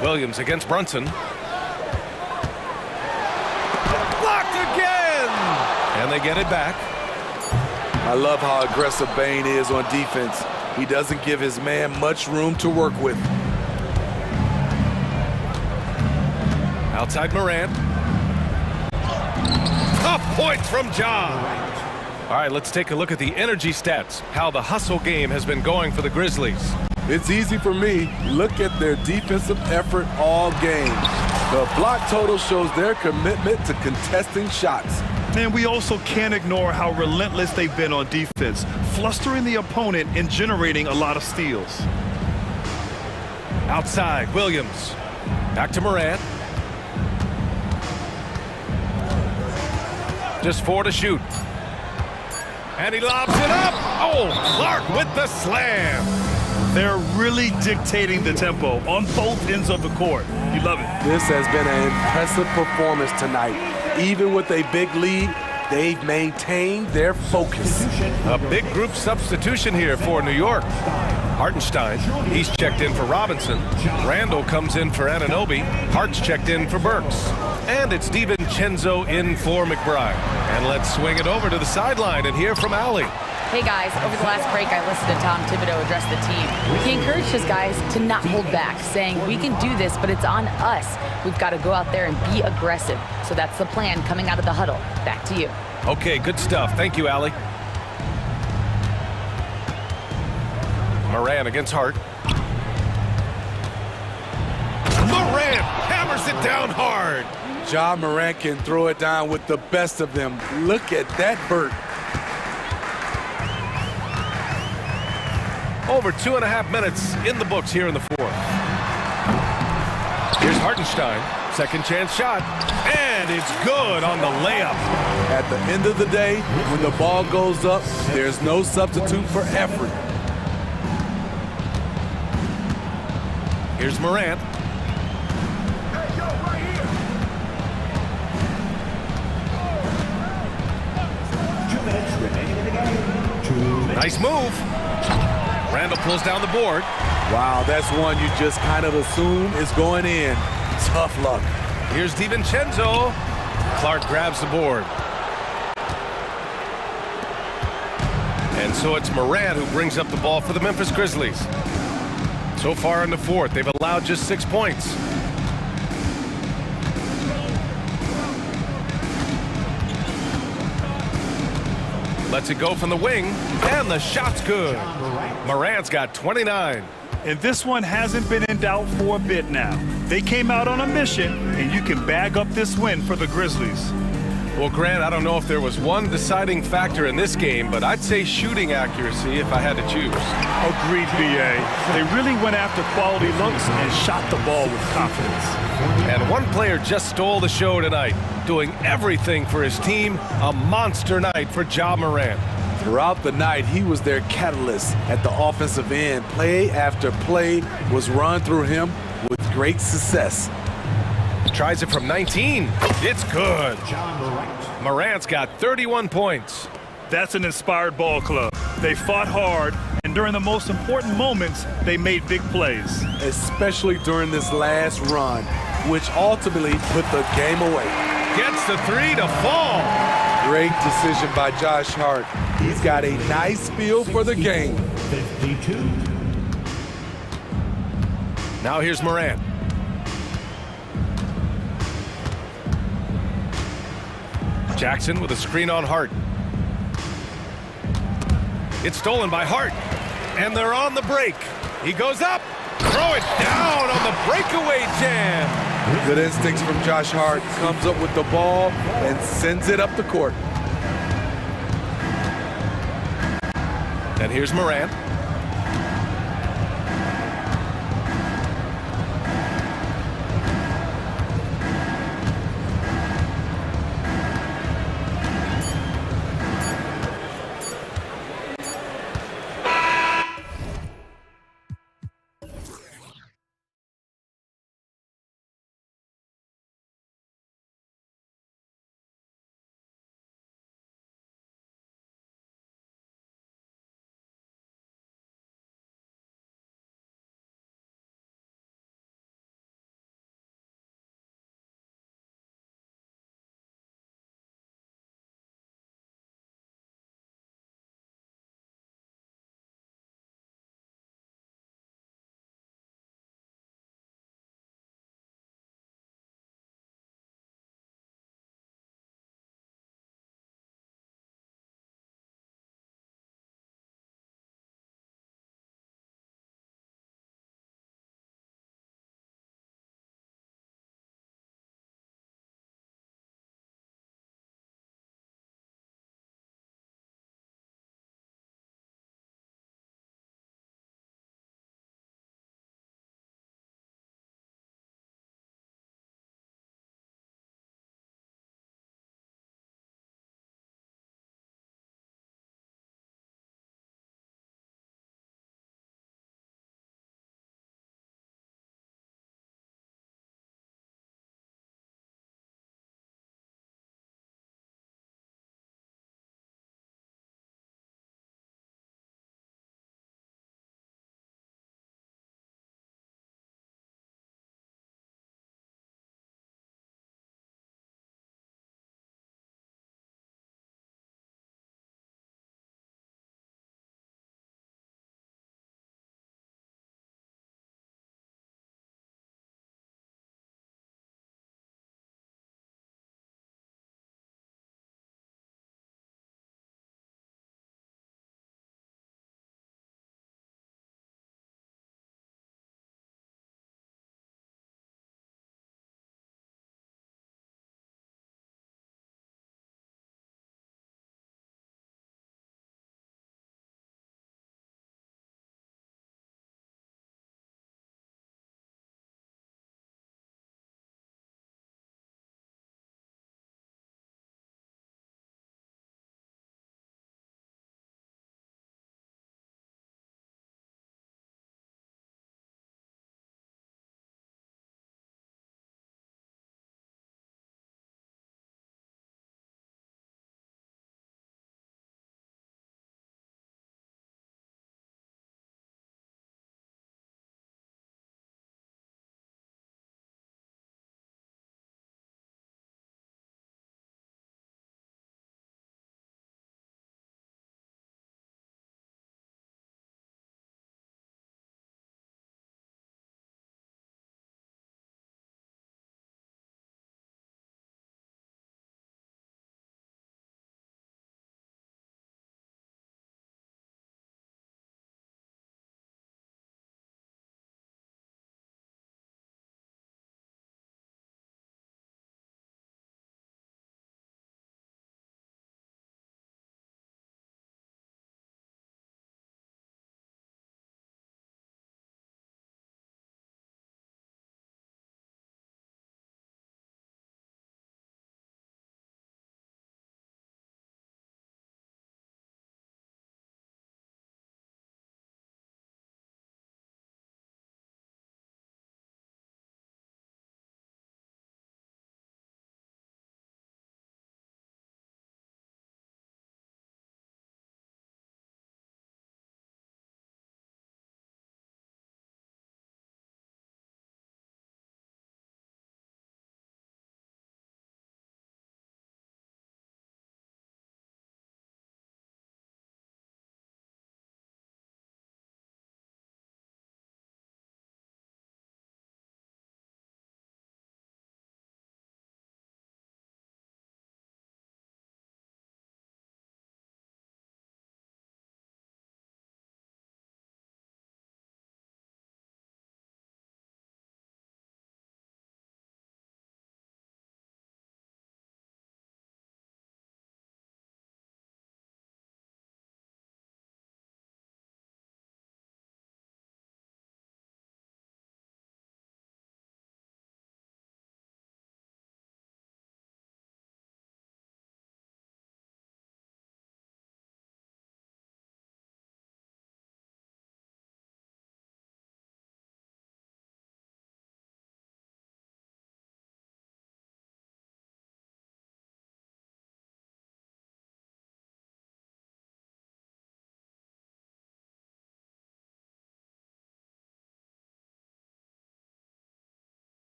Williams against Brunson. Blocked again! And they get it back. I love how aggressive Bain is on defense. He doesn't give his man much room to work with. Outside Morant. Tough points from John. All right, let's take a look at the energy stats, how the hustle game has been going for the Grizzlies. It's easy for me. Look at their defensive effort all game. The block total shows their commitment to contesting shots. And we also can't ignore how relentless they've been on defense, flustering the opponent and generating a lot of steals. Outside, Williams. Back to Morant. Just 4 to shoot. And he lobs it up. Oh, Clark with the slam. They're really dictating the tempo on both ends of the court. You love it. This has been an impressive performance tonight. Even with a big lead, they've maintained their focus. A big group substitution here for New York. Hartenstein, he's checked in for Robinson. Randall comes in for Anunoby. Hart's checked in for Burks. And it's DiVincenzo in for McBride. And let's swing it over to the sideline and hear from Allie. Hey guys, over the last break I listened to Tom Thibodeau address the team. He encouraged his guys to not hold back, saying we can do this, but it's on us. We've got to go out there and be aggressive. So that's the plan coming out of the huddle. Back to you. Okay, good stuff. Thank you, Allie. Morant against Hart. Morant hammers it down hard. Ja Morant can throw it down with the best of them. Look at that vert. Over 2.5 minutes in the books here in the 4th. Here's Hartenstein. Second chance shot. And it's good on the layup. At the end of the day, when the ball goes up, there's no substitute for effort. Here's Morant. Nice move. Randall pulls down the board. Wow, that's one you just kind of assume is going in. Tough luck. Here's DiVincenzo. Clark grabs the board. And so it's Morant who brings up the ball for the Memphis Grizzlies. So far in the 4th, they've allowed just 6 points. Lets it go from the wing, and the shot's good. Morant's got 29. And this one hasn't been in doubt for a bit now. They came out on a mission, and you can bag up this win for the Grizzlies. Well, Grant, I don't know if there was one deciding factor in this game, but I'd say shooting accuracy if I had to choose. Agreed, B.A. They really went after quality looks and shot the ball with confidence. And one player just stole the show tonight, doing everything for his team. A monster night for Ja Morant. Throughout the night, he was their catalyst at the offensive end. Play after play was run through him with great success. Tries it from 19. It's good. Morant's got 31 points. That's an inspired ball club. They fought hard, and during the most important moments, they made big plays. Especially during this last run, which ultimately put the game away. Gets the 3 to fall. Great decision by Josh Hart. He's got a nice feel for the game. 52. Now here's Morant. Jackson with a screen on Hart. It's stolen by Hart. And they're on the break. He goes up. Throw it down on the breakaway jam. Good instincts from Josh Hart. Comes up with the ball and sends it up the court. And here's Morant.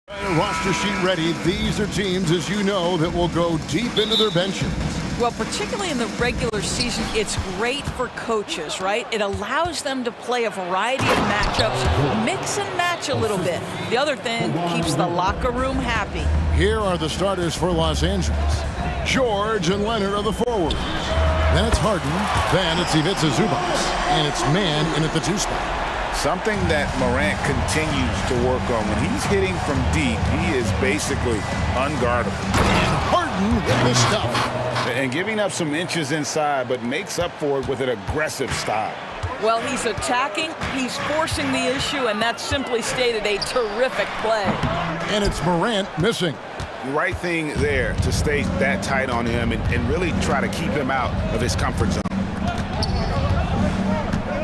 Roster sheet ready. These are teams, as you know, that will go deep into their benches. Well, particularly in the regular season, it's great for coaches, right? It allows them to play a variety of matchups, mix and match a little bit. The other thing keeps the locker room happy. Here are the starters for Los Angeles. George and Leonard are the forwards. Then it's Harden. Then it's Ivica Zubac. And it's man in at the 2 spot. Something that Morant continues to work on. When he's hitting from deep, he is basically unguardable. And Harden with the stuff. And giving up some inches inside, but makes up for it with an aggressive style. Well, he's attacking, he's forcing the issue, and that's simply stated a terrific play. And it's Morant missing. Right thing there to stay that tight on him and really try to keep him out of his comfort zone.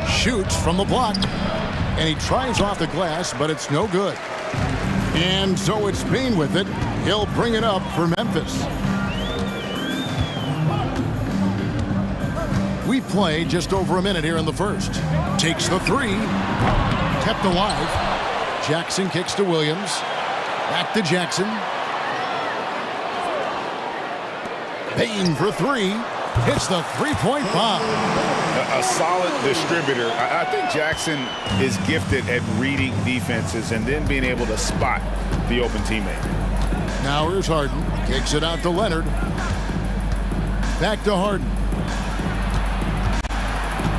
Shoots from the block. And he tries off the glass, but it's no good. And so it's Payne with it. He'll bring it up for Memphis. We play just over a minute here in the first. Takes the 3. Kept alive. Jackson kicks to Williams. Back to Jackson. Payne for 3. Hits the 3-point bomb. A solid distributor. I think Jackson is gifted at reading defenses and then being able to spot the open teammate. Now here's Harden. Kicks it out to Leonard. Back to Harden.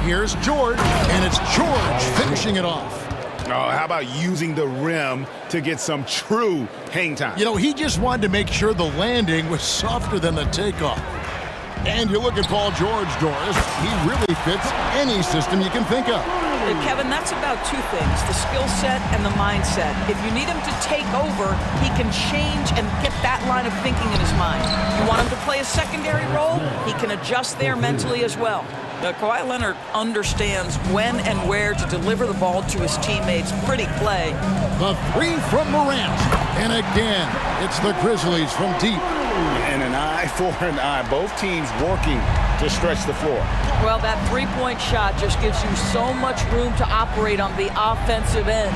Here's George, and it's George finishing it off. Oh, how about using the rim to get some true hang time? You know, he just wanted to make sure the landing was softer than the takeoff. And you look at Paul George, Doris, he really fits any system you can think of. Kevin, that's about 2 things, the skill set and the mindset. If you need him to take over, he can change and get that line of thinking in his mind. You want him to play a secondary role, he can adjust there mentally as well. Now, Kawhi Leonard understands when and where to deliver the ball to his teammates. Pretty play. The 3 from Morant. And again, it's the Grizzlies from deep. And an eye for an eye. Both teams working to stretch the floor. Well, that 3-point shot just gives you so much room to operate on the offensive end.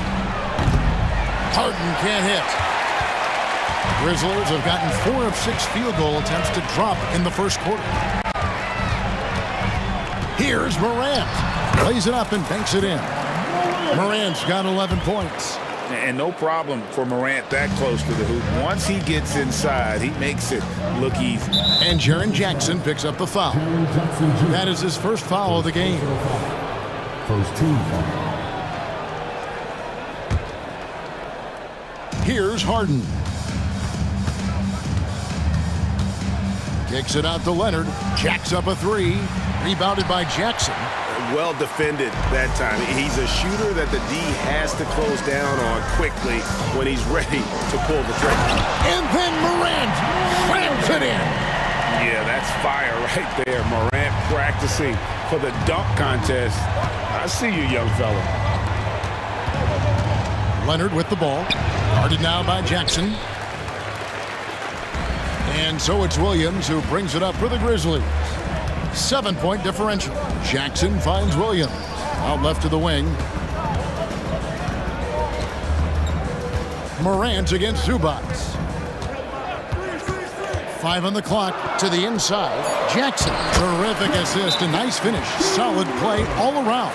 Harden can't hit. Grizzlies have gotten 4 of 6 field goal attempts to drop in the first quarter. Here's Morant. Plays it up and banks it in. Morant's got 11 points. And no problem for Morant that close to the hoop. Once he gets inside, he makes it look easy. And Jaren Jackson picks up the foul. That is his first foul of the game. First team foul. Here's Harden. Kicks it out to Leonard. Jacks up a 3. Rebounded by Jackson. Well defended that time. He's a shooter that the D has to close down on quickly when he's ready to pull the trigger. And then Morant slams it in. Yeah, that's fire right there. Morant practicing for the dunk contest. I see you, young fella. Leonard with the ball. Guarded now by Jackson. And so it's Williams who brings it up for the Grizzlies. 7-point differential. Jackson finds Williams. Out left to the wing. Morant against Zubac. 5 on the clock to the inside. Jackson. Terrific assist. A nice finish. Solid play all around.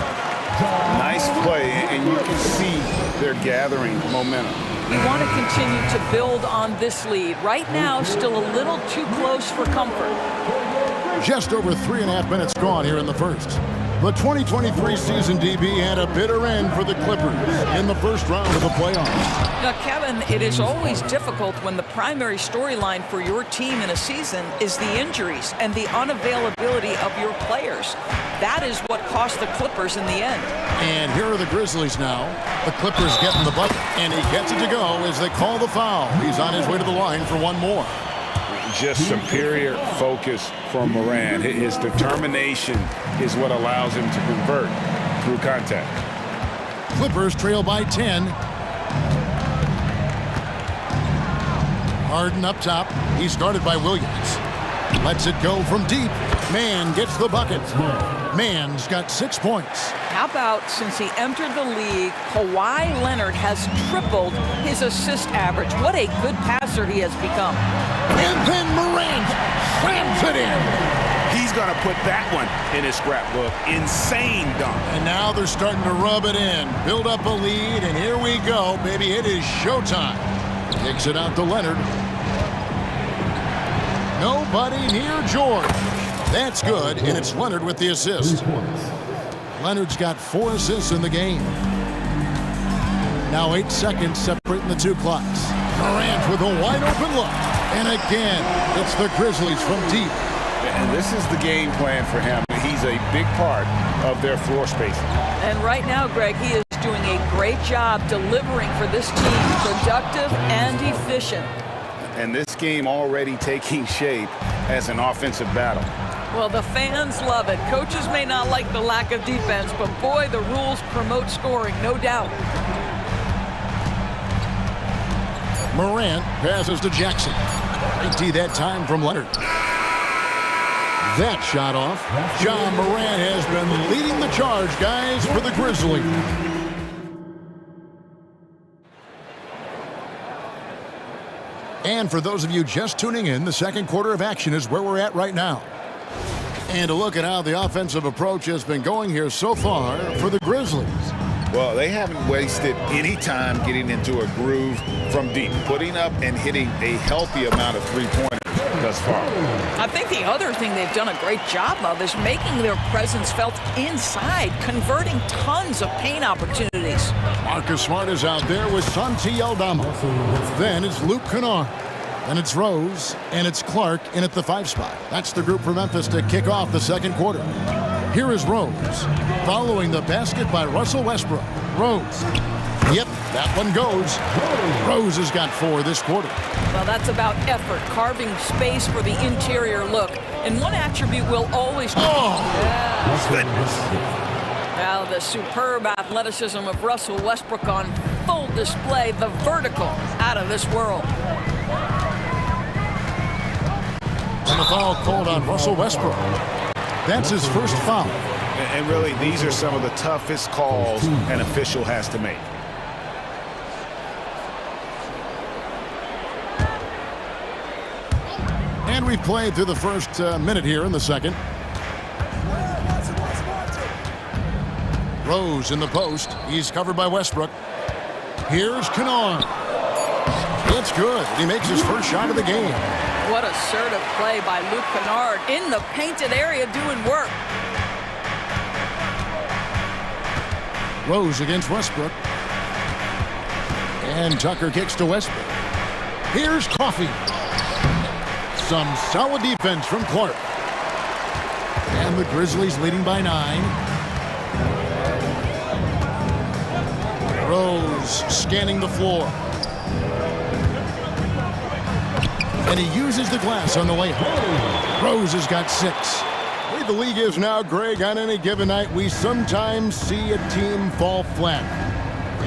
Nice play, and you can see they're gathering momentum. You want to continue to build on this lead. Right now, still a little too close for comfort. Just over 3.5 minutes gone here in the first. The 2023 season, DB, had a bitter end for the Clippers in the first round of the playoffs. Now, Kevin, it is always difficult when the primary storyline for your team in a season is the injuries and the unavailability of your players. That is what cost the Clippers in the end. And here are the Grizzlies now. The Clippers getting the bucket, and he gets it to go as they call the foul. He's on his way to the line for one more. Just superior focus from Morant. His determination is what allows him to convert through contact. Clippers trail by 10. Harden up top. He's guarded by Williams. Lets it go from deep. Mann gets the bucket. Mann's got 6 points. How about since he entered the league, Kawhi Leonard has tripled his assist average. What a good passer he has become. And then Morant slams it in. He's going to put that one in his scrapbook. Insane dunk. And now they're starting to rub it in, build up a lead, and here we go, baby. It is showtime. Kicks it out to Leonard. Nobody near George. That's good, and it's Leonard with the assist. Leonard's got 4 assists in the game. Now 8 seconds separating the two clocks. Morant with a wide open look. And again, it's the Grizzlies from deep. And this is the game plan for him. He's a big part of their floor spacing. And right now, Greg, he is doing a great job delivering for this team, productive and efficient. And this game already taking shape as an offensive battle. Well, the fans love it. Coaches may not like the lack of defense, but boy, the rules promote scoring, no doubt. Morant passes to Jackson. Empty that time from Leonard. That shot off. John Morant has been leading the charge, guys, for the Grizzlies. And for those of you just tuning in, the second quarter of action is where we're at right now. And a look at how the offensive approach has been going here so far for the Grizzlies. Well, they haven't wasted any time getting into a groove from deep, putting up and hitting a healthy amount of three-pointers thus far. I think the other thing they've done a great job of is making their presence felt inside, converting tons of paint opportunities. Marcus Smart is out there with Santi Aldama. Then it's Luke Kennard. Then it's Rose, and it's Clark in at the 5 spot. That's the group for Memphis to kick off the second quarter. Here is Rose, following the basket by Russell Westbrook. Rose. Yep, that one goes. Rose has got 4 this quarter. Well, that's about effort, carving space for the interior look. And one attribute will always... Oh! Yeah. Goodness. Now the superb athleticism of Russell Westbrook on full display, the vertical out of this world. And the foul called on Russell Westbrook. That's his first foul. And really, these are some of the toughest calls an official has to make. And we've played through the first minute here in the second. Rose in the post. He's covered by Westbrook. Here's Kennard. It's good. He makes his first shot of the game. What assertive play by Luke Kennard in the painted area doing work. Rose against Westbrook. And Tucker kicks to Westbrook. Here's Coffey. Some solid defense from Clark. And the Grizzlies leading by 9. Rose scanning the floor. And he uses the glass on the way home. Rose has got 6. The way the league is now, Greg, on any given night, we sometimes see a team fall flat.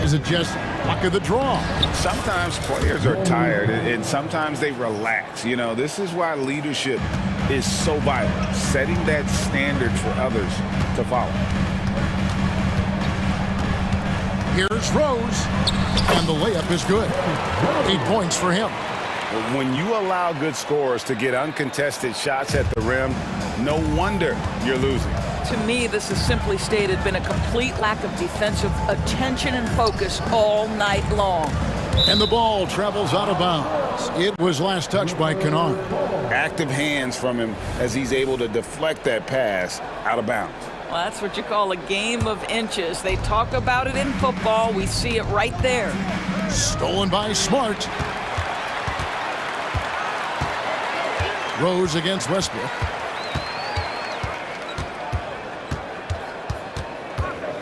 Is it just luck of the draw? Sometimes players are tired, and sometimes they relax. You know, this is why leadership is so vital, setting that standard for others to follow. Here's Rose, and the layup is good. 8 points for him. When you allow good scorers to get uncontested shots at the rim, no wonder you're losing. To me, this is simply stated been a complete lack of defensive attention and focus all night long. And the ball travels out of bounds. It was last touched by Kennard. Active hands from him as he's able to deflect that pass out of bounds. Well, that's what you call a game of inches. They talk about it in football. We see it right there. Stolen by Smart. Rose against Westbrook.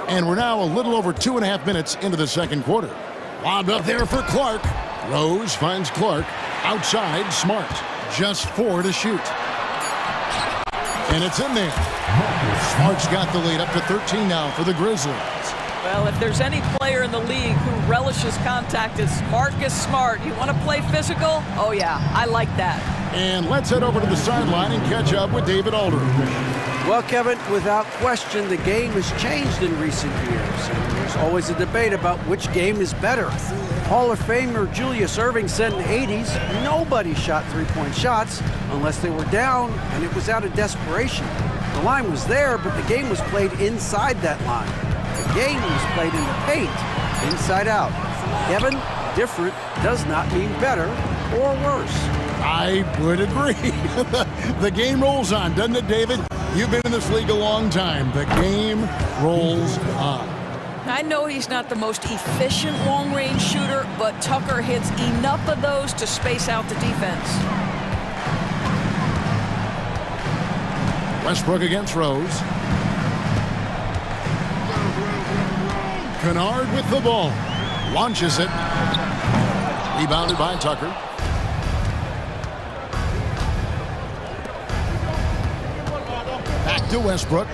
And we're now a little over 2.5 minutes into the second quarter. Lobbed up there for Clark. Rose finds Clark. Outside, Smart. Just 4 to shoot. And it's in there. Smart's got the lead up to 13 now for the Grizzlies. Well, if there's any player in the league who relishes contact, it's Marcus Smart. You want to play physical? Oh, yeah, I like that. And let's head over to the sideline and catch up with David Aldridge. Well, Kevin, without question, the game has changed in recent years. And there's always a debate about which game is better. Hall of Famer Julius Erving said in the 80s, nobody shot three-point shots unless they were down, and it was out of desperation. The line was there, but the game was played inside that line. The game was played in the paint, inside out. Kevin, different does not mean better or worse. I would agree. The game rolls on, doesn't it, David? You've been in this league a long time. The game rolls on. I know he's not the most efficient long-range shooter, but Tucker hits enough of those to space out the defense. Westbrook against Rose. Kennard with the ball. Launches it. Rebounded by Tucker. Back to Westbrook.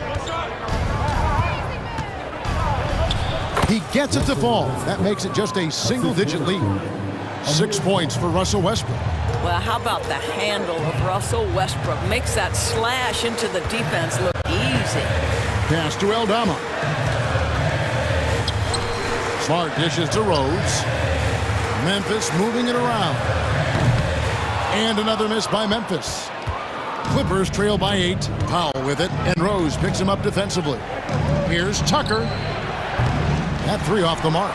He gets it to fall. That makes it just a single-digit lead. 6 points for Russell Westbrook. Well, how about the handle of Russell Westbrook? Makes that slash into the defense look easy. Pass to Aldama. Smart dishes to Rhodes. Memphis moving it around. And another miss by Memphis. Clippers trail by 8. Powell with it, and Rose picks him up defensively. Here's Tucker. That 3 off the mark.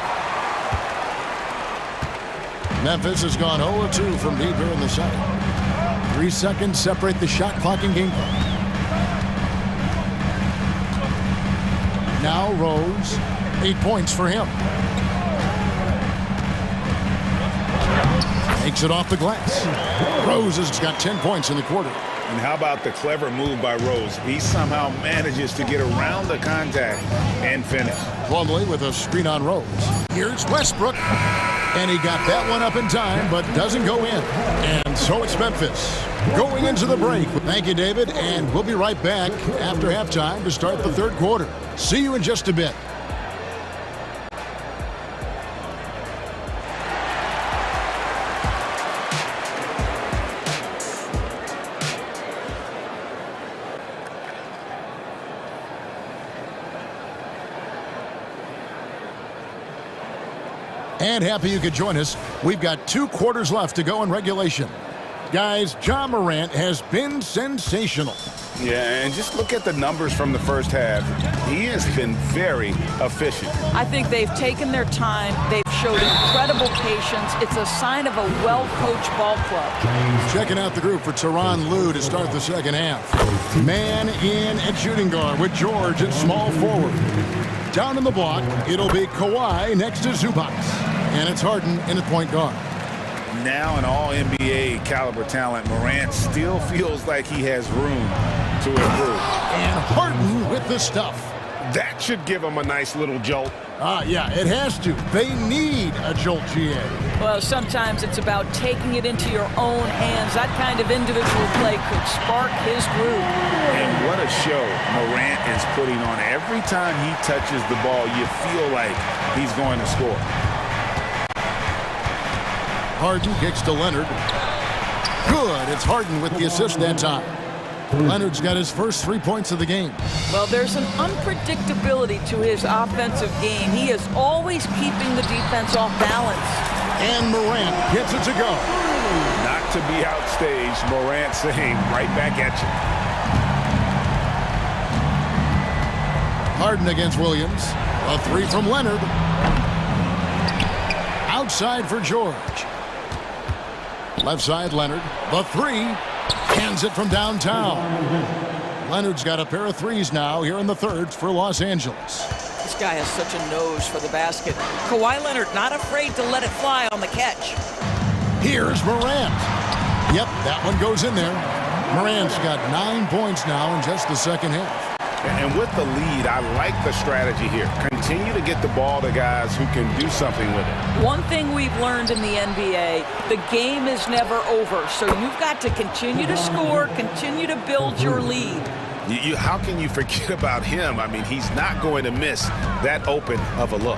Memphis has gone 0-2 from deep here in the second. 3 seconds separate the shot clock and game clock. Now Rose, 8 points for him. Takes it off the glass. Rose has got 10 points in the quarter. And how about the clever move by Rose? He somehow manages to get around the contact and finish. Plumlee with a screen on Rose. Here's Westbrook. And he got that one up in time, but doesn't go in. And so it's Memphis going into the break. Thank you, David. And we'll be right back after halftime to start the third quarter. See you in just a bit. And happy you could join us. We've got 2 quarters left to go in regulation. Guys, Ja Morant has been sensational. Yeah, and just look at the numbers from the first half. He has been very efficient. I think they've taken their time. They've showed incredible patience. It's a sign of a well-coached ball club. Checking out the group for Tyronn Lue to start the second half. Man in at shooting guard with George at small forward. Down in the block, it'll be Kawhi next to Zubac. And it's Harden in at point guard. Now an all-NBA caliber talent, Morant still feels like he has room to improve. And Harden with the stuff. That should give him a nice little jolt. Yeah, it has to. They need a jolt, GA. Well, sometimes it's about taking it into your own hands. That kind of individual play could spark his groove. And what a show Morant is putting on. Every time he touches the ball, you feel like he's going to score. Harden kicks to Leonard. Good. It's Harden with the assist that time. Leonard's got his first 3 points of the game. Well, there's an unpredictability to his offensive game. He is always keeping the defense off balance. And Morant gets it to go. Not to be outstaged, Morant saying right back at you. Harden against Williams. A 3 from Leonard. Outside for George. Left side, Leonard. The 3. Hands it from downtown. Leonard's got a pair of 3s now here in the third for Los Angeles. This guy has such a nose for the basket. Kawhi Leonard not afraid to let it fly on the catch. Here's Morant. Yep, that one goes in there. Morant's got 9 points now in just the second half. And with the lead, I like the strategy here. Continue to get the ball to guys who can do something with it. One thing we've learned in the NBA, the game is never over. So you've got to continue to score, continue to build your lead. How can you forget about him? I mean, he's not going to miss that open of a look.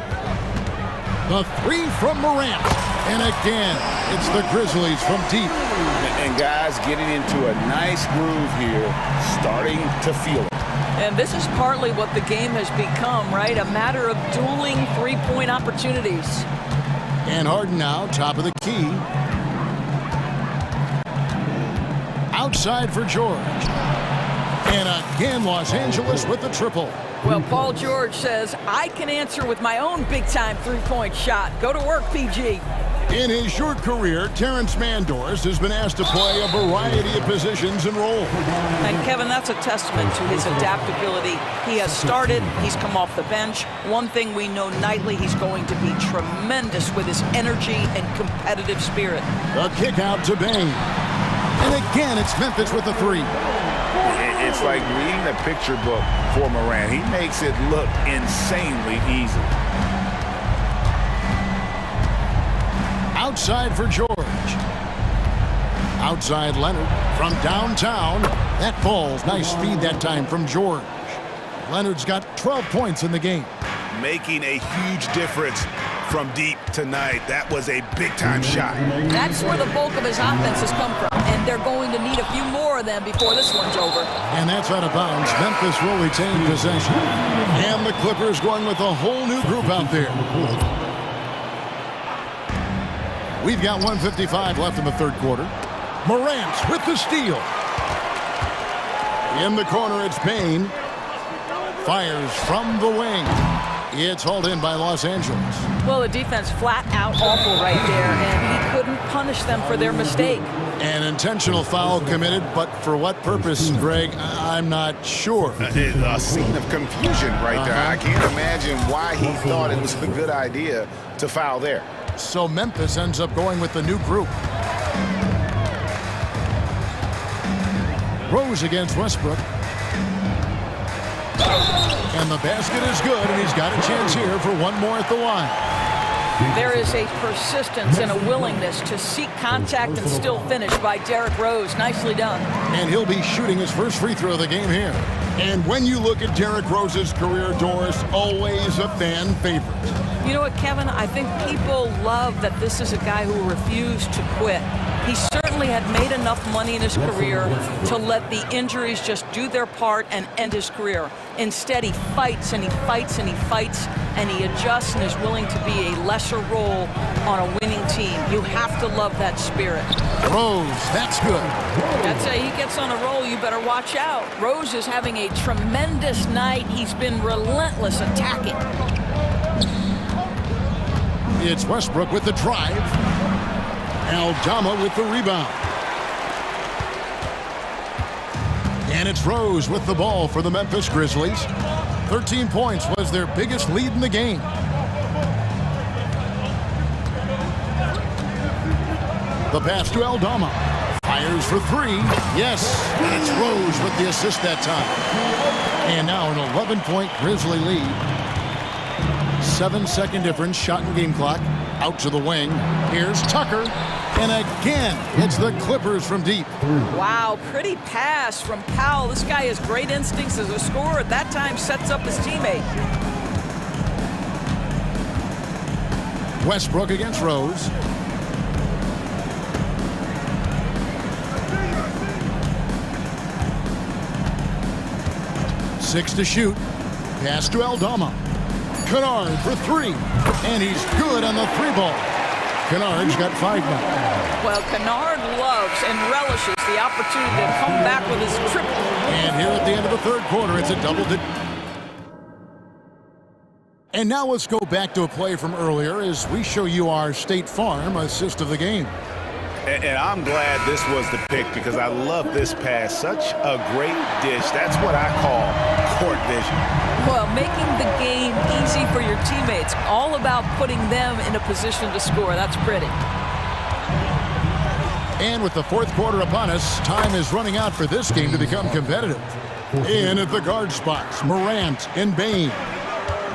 The 3 from Morant. And again, it's the Grizzlies from deep. And guys getting into a nice groove here, starting to feel it. And this is partly what the game has become, right? A matter of dueling three-point opportunities. And Harden now, top of the key. Outside for George. And again, Los Angeles with the triple. Well, Paul George says, I can answer with my own big-time three-point shot. Go to work, PG. In his short career, Terrence Mandors has been asked to play a variety of positions and roles. And Kevin, that's a testament to his adaptability. He has started, he's come off the bench. One thing we know nightly, he's going to be tremendous with his energy and competitive spirit. A kick out to Bain. And again, it's Memphis with the three. It's like reading a picture book for Morant. He makes it look insanely easy. Outside for George. Outside Leonard from downtown. That falls. Nice feed that time from George. Leonard's got 12 points in the game. Making a huge difference from deep tonight. That was a big-time shot. That's where the bulk of his offense has come from, and they're going to need a few more of them before this one's over. And that's out of bounds. Memphis will retain possession. And the Clippers going with a whole new group out there. We've got 1:55 left in the third quarter. Morant with the steal. In the corner, it's Bain. Fires from the wing. It's hauled in by Los Angeles. Well, the defense flat out awful right there, and he couldn't punish them for their mistake. An intentional foul committed, but for what purpose, Greg, I'm not sure. A scene of confusion right there. I can't imagine why he thought it was a good idea to foul there. So Memphis ends up going with the new group. Rose against Westbrook. And the basket is good, and he's got a chance here for one more at the line. There is a persistence and a willingness to seek contact and still finish by Derrick Rose. Nicely done. And he'll be shooting his first free throw of the game here. And when you look at Derrick Rose's career, Doris, always a fan favorite. You know what, Kevin? I think people love that this is a guy who refused to quit. He certainly had made enough money in his career to let the injuries just do their part and end his career. Instead, he fights and he fights and he fights, and he adjusts and is willing to be a lesser role on a winning team. You have to love that spirit. Rose, that's good. I'd say he gets on a roll, you better watch out. Rose is having a tremendous night. He's been relentless attacking. It's Westbrook with the drive. Aldama with the rebound. And it's Rose with the ball for the Memphis Grizzlies. 13 points was their biggest lead in the game. The pass to Aldama. Fires for three. Yes, it's Rose with the assist that time. And now an 11-point Grizzly lead. 7-second difference, shot and game clock. Out to the wing. Here's Tucker. And again, it's the Clippers from deep. Wow, pretty pass from Powell. This guy has great instincts as a scorer. At that time, sets up his teammate. Westbrook against Rose. Six to shoot. Pass to Aldama. Kennard for three. And he's good on the three ball. Kennard's got 5 now. Well, Kennard loves and relishes the opportunity to come back with his triple. And here at the end of the third quarter, it's a double-digit. And now let's go back to a play from earlier as we show you our State Farm assist of the game. And I'm glad this was the pick because I love this pass. Such a great dish. That's what I call court vision. Well, making the game easy for your teammates. All about putting them in a position to score. That's pretty. And with the fourth quarter upon us, time is running out for this game to become competitive. In at the guard spots, Morant and Bain.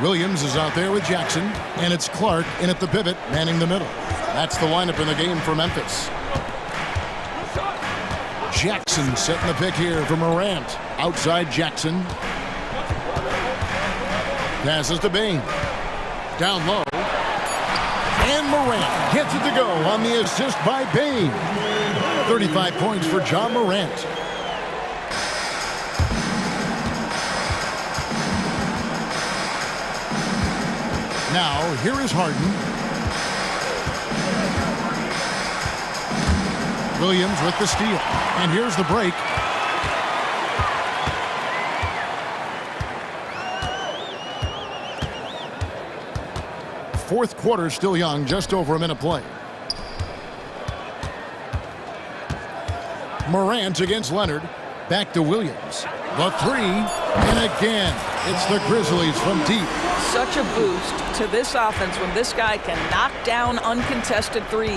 Williams is out there with Jackson, and it's Clark in at the pivot, manning the middle. That's the lineup in the game for Memphis. Jackson setting the pick here for Morant. Outside Jackson. Passes to Bain. Down low. And Morant gets it to go on the assist by Bain. 35 points for John Morant. Now, here is Harden. Williams with the steal. And here's the break. Fourth quarter still young, just over a minute play. Morant against Leonard. Back to Williams. The three, and again, it's the Grizzlies from deep. Such a boost to this offense when this guy can knock down uncontested threes.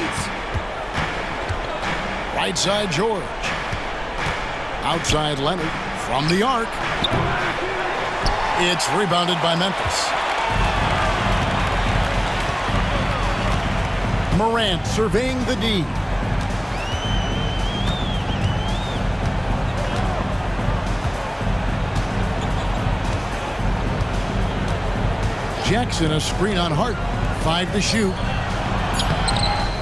Right side, George. Outside, Leonard. From the arc. It's rebounded by Memphis. Morant surveying the D. Jackson, a screen on Hart. 5 to shoot.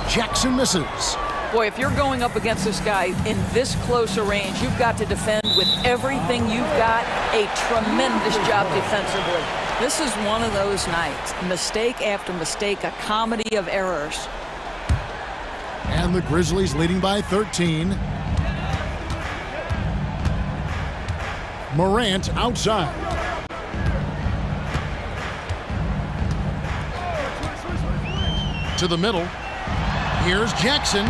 Jackson misses. Boy, if you're going up against this guy in this close a range, you've got to defend with everything you've got. A tremendous job defensively. This is one of those nights. Mistake after mistake, a comedy of errors. And the Grizzlies leading by 13. Morant outside. To the middle. Here's Jackson.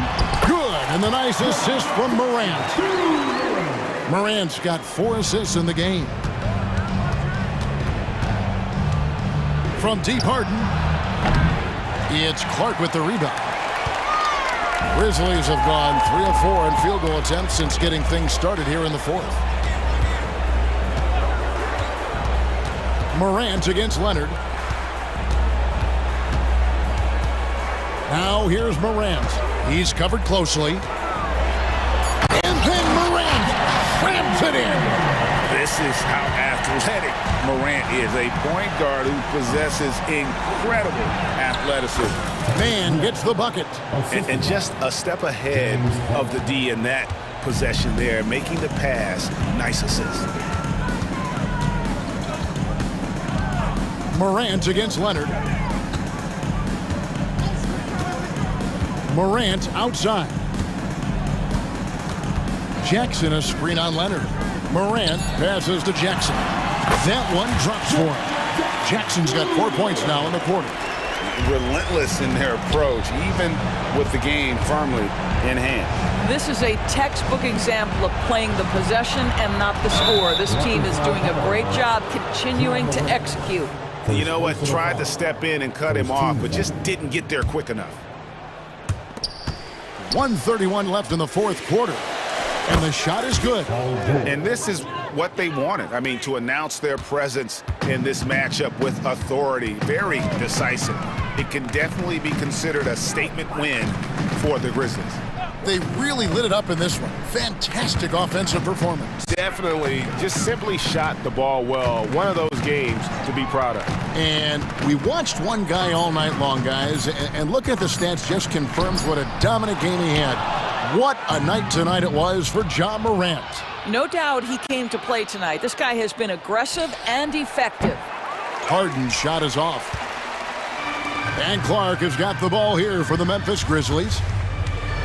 Good. And the nice assist from Morant. Morant's got 4 assists in the game. From deep, Harden. It's Clark with the rebound. Grizzlies have gone 3 of 4 in field goal attempts since getting things started here in the fourth. Morant against Leonard. Now here's Morant. He's covered closely. And then Morant slams it in. This is how athletic Morant is. A point guard who possesses incredible athleticism. Man gets the bucket. And just a step ahead of the D in that possession there, making the pass. Nice assist. Morant against Leonard. Morant outside. Jackson, a screen on Leonard. Morant passes to Jackson. That one drops for him. Jackson's got 4 points now in the quarter. Relentless in their approach, even with the game firmly in hand. This is a textbook example of playing the possession and not the score. This team is doing a great job continuing to execute. You know what? Tried to step in and cut him off, but just didn't get there quick enough. 1:31 left in the fourth quarter. And the shot is good. And this is what they wanted. I mean, to announce their presence in this matchup with authority. Very decisive. It can definitely be considered a statement win for the Grizzlies. They really lit it up in this one. Fantastic offensive performance. Definitely just simply shot the ball well. One of those games to be proud of. And we watched one guy all night long, guys, and look at the stats, just confirms what a dominant game he had. What a night tonight it was for Ja Morant. No doubt he came to play tonight. This guy has been aggressive and effective. Harden's shot is off. And Clark has got the ball here for the Memphis Grizzlies.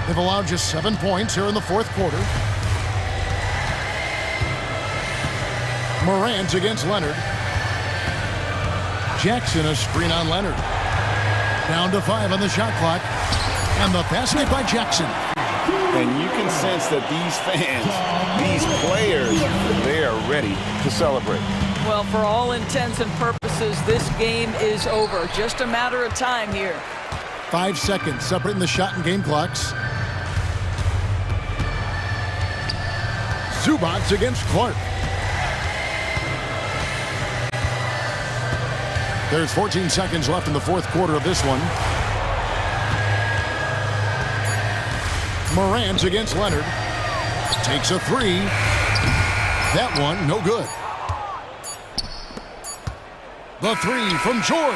They've allowed just 7 points here in the fourth quarter. Morant against Leonard. Jackson, a screen on Leonard. Down to 5 on the shot clock. And the basket by Jackson. And you can sense that these fans, these players, they are ready to celebrate. Well, for all intents and purposes, this game is over. Just a matter of time here. 5 seconds separating the shot and game clocks. Zubats against Clark. There's 14 seconds left in the fourth quarter of this one. Morant against Leonard. Takes a 3. That one, no good. The 3 from George.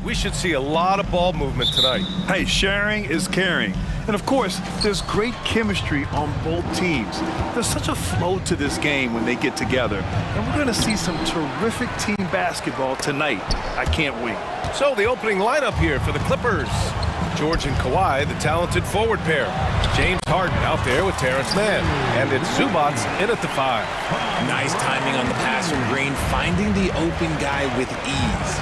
We should see a lot of ball movement tonight. Hey, sharing is caring. And of course, there's great chemistry on both teams. There's such a flow to this game when they get together. And we're going to see some terrific team basketball tonight. I can't wait. So the opening lineup here for the Clippers. George and Kawhi, the talented forward pair. James Harden out there with Terrence Mann. And it's Zubats in at the 5. Nice timing on the pass from Green, finding the open guy with ease.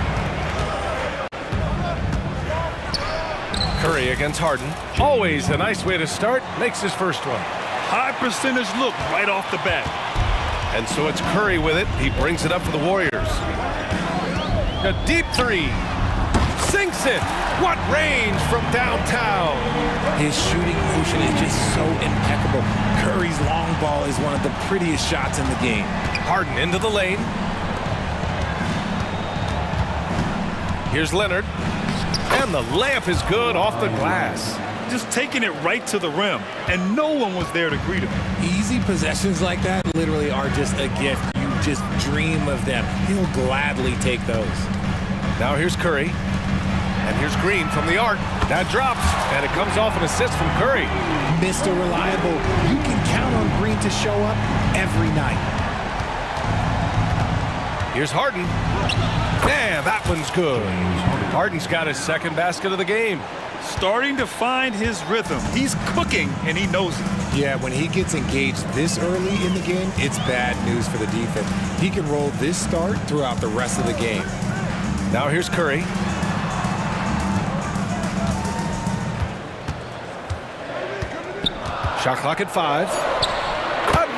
Curry against Harden. Always a nice way to start. Makes his first one. High percentage look right off the bat. And so it's Curry with it. He brings it up for the Warriors. A deep 3. Sinks it. What range from downtown. His shooting motion is just so impeccable. Curry's long ball is one of the prettiest shots in the game. Harden into the lane. Here's Leonard. And the layup is good off the glass. Just taking it right to the rim, and no one was there to greet him. Easy possessions like that literally are just a gift. You just dream of them. He'll gladly take those. Now here's Curry. And here's Green from the arc. That drops, and it comes off an assist from Curry. Mr. Reliable. You can count on Green to show up every night. Here's Harden. Yeah, that one's good. Harden's got his second basket of the game. Starting to find his rhythm. He's cooking, and he knows it. Yeah, when he gets engaged this early in the game, it's bad news for the defense. He can roll this start throughout the rest of the game. Now here's Curry. Shot clock at 5.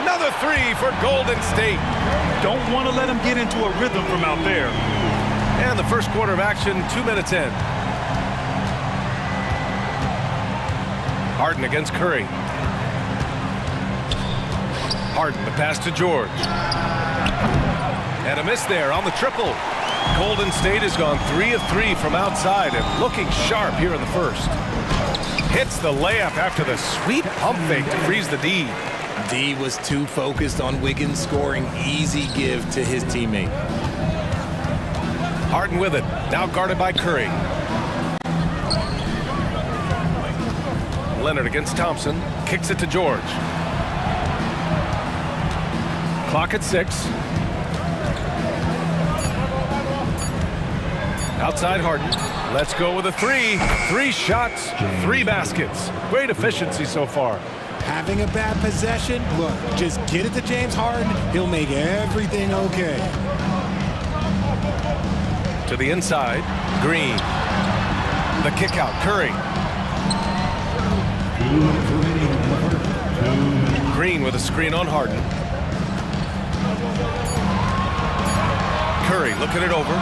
Another 3 for Golden State. Don't want to let him get into a rhythm from out there. And the first quarter of action, 2 minutes in. Harden against Curry. Harden, the pass to George. And a miss there on the triple. Golden State has gone 3 of 3 from outside and looking sharp here in the first. Hits the layup after the sweet pump fake to freeze the D. D was too focused on Wiggins scoring. Easy give to his teammate. Harden with it. Now guarded by Curry. Leonard against Thompson. Kicks it to George. Clock at 6. Outside Harden. Let's go with a 3. 3 shots, 3 baskets. Great efficiency so far. Having a bad possession, look, just get it to James Harden. He'll make everything okay. To the inside, Green. The kick out, Curry. Green with a screen on Harden. Curry looking it over.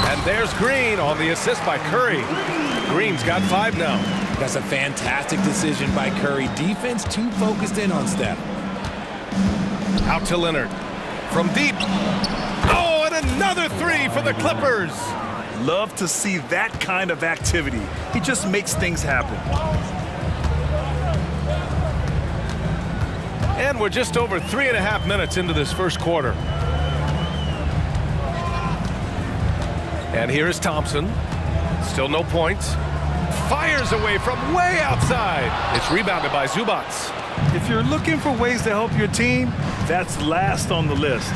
And there's Green on the assist by Curry. Green's got 5 now. That's a fantastic decision by Curry. Defense too focused in on Steph. Out to Leonard. From deep. Oh, and another 3 for the Clippers. Love to see that kind of activity. He just makes things happen. And we're just over 3.5 minutes into this first quarter. And here is Thompson. Still no points. Fires away from way outside. It's rebounded by Zubats. If you're looking for ways to help your team, that's last on the list.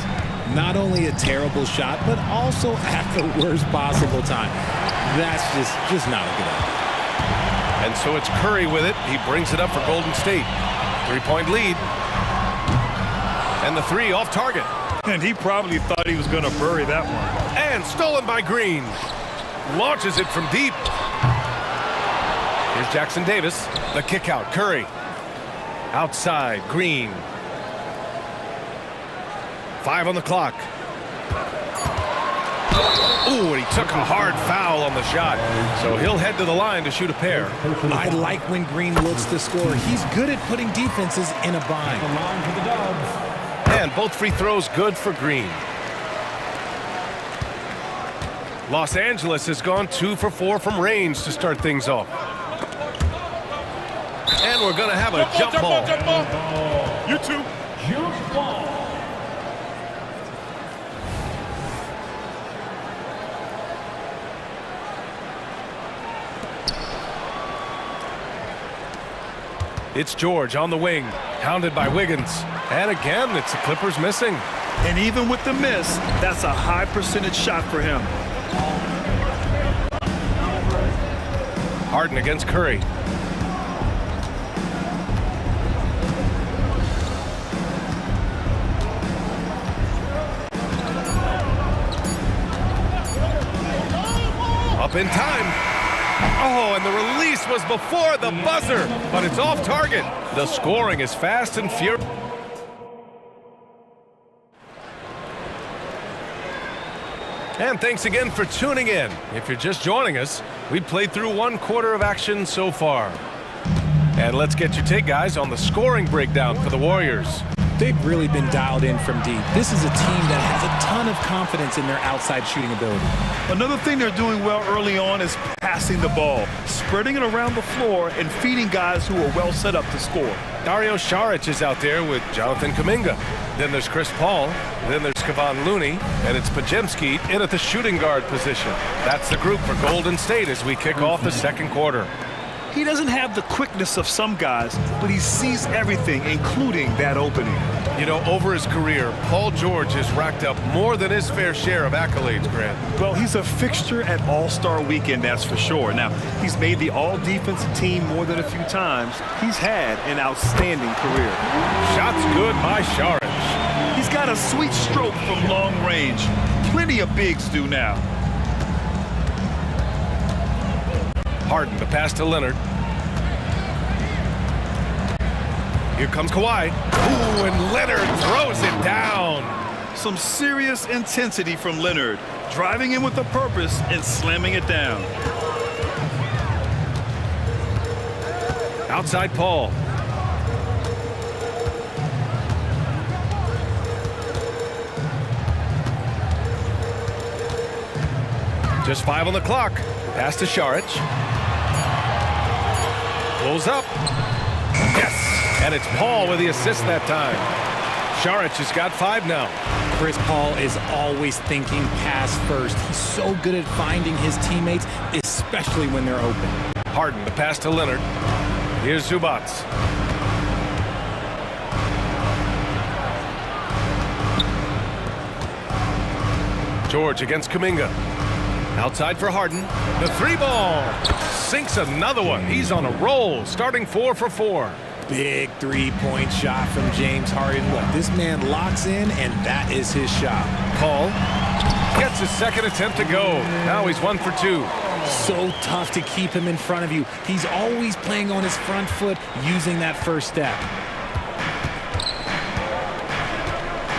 Not only a terrible shot, but also at the worst possible time. That's just not a good idea. And so it's Curry with it. He brings it up for Golden State. 3-point lead. And the 3 off target. And he probably thought he was going to bury that one. And stolen by Green. Launches it from deep. Here's Jackson Davis. The kick out. Curry. Outside. Green. 5 on the clock. Ooh, and he took a hard foul on the shot. So he'll head to the line to shoot a pair. I like when Green looks to score. He's good at putting defenses in a bind. And both free throws good for Green. Los Angeles has gone 2 for 4 from range to start things off. And we're going to have a jump ball. You too. Jump ball. It's George on the wing, hounded by Wiggins. And again, it's the Clippers missing. And even with the miss, that's a high percentage shot for him. Harden against Curry. Up in time. Oh, and the release was before the buzzer, but it's off target. The scoring is fast and furious. And thanks again for tuning in. If you're just joining us, we played through 1/4 of action so far. And let's get your take, guys, on the scoring breakdown for the Warriors. They've really been dialed in from deep. This is a team that has a ton of confidence in their outside shooting ability. Another thing they're doing well early on is passing the ball, spreading it around the floor and feeding guys who are well set up to score. Dario Saric is out there with Jonathan Kuminga. Then there's Chris Paul. Then there's Kevon Looney. And it's Pajemski in at the shooting guard position. That's the group for Golden State as we kick off the second quarter. He doesn't have the quickness of some guys, but he sees everything, including that opening. You know, over his career, Paul George has racked up more than his fair share of accolades, Grant. Well, he's a fixture at All-Star Weekend, that's for sure. Now, he's made the All-Defensive team more than a few times. He's had an outstanding career. Shots good by Saric. He's got a sweet stroke from long range. Plenty of bigs do now. Harden, the pass to Leonard. Here comes Kawhi. Ooh, and Leonard throws it down. Some serious intensity from Leonard, driving in with a purpose and slamming it down. Outside Paul. Just 5 on the clock. Pass to Saric. Pulls up. Yes! And it's Paul with the assist that time. Saric has got 5 now. Chris Paul is always thinking pass first. He's so good at finding his teammates, especially when they're open. Harden, the pass to Leonard. Here's Zubac. George against Kuminga. Outside for Harden. The 3-ball. Sinks another one. He's on a roll, starting 4 for 4. Big 3-point shot from James Harden. Look, this man locks in, and that is his shot. Paul gets his second attempt to go. Now he's 1 for 2. So tough to keep him in front of you. He's always playing on his front foot, using that first step.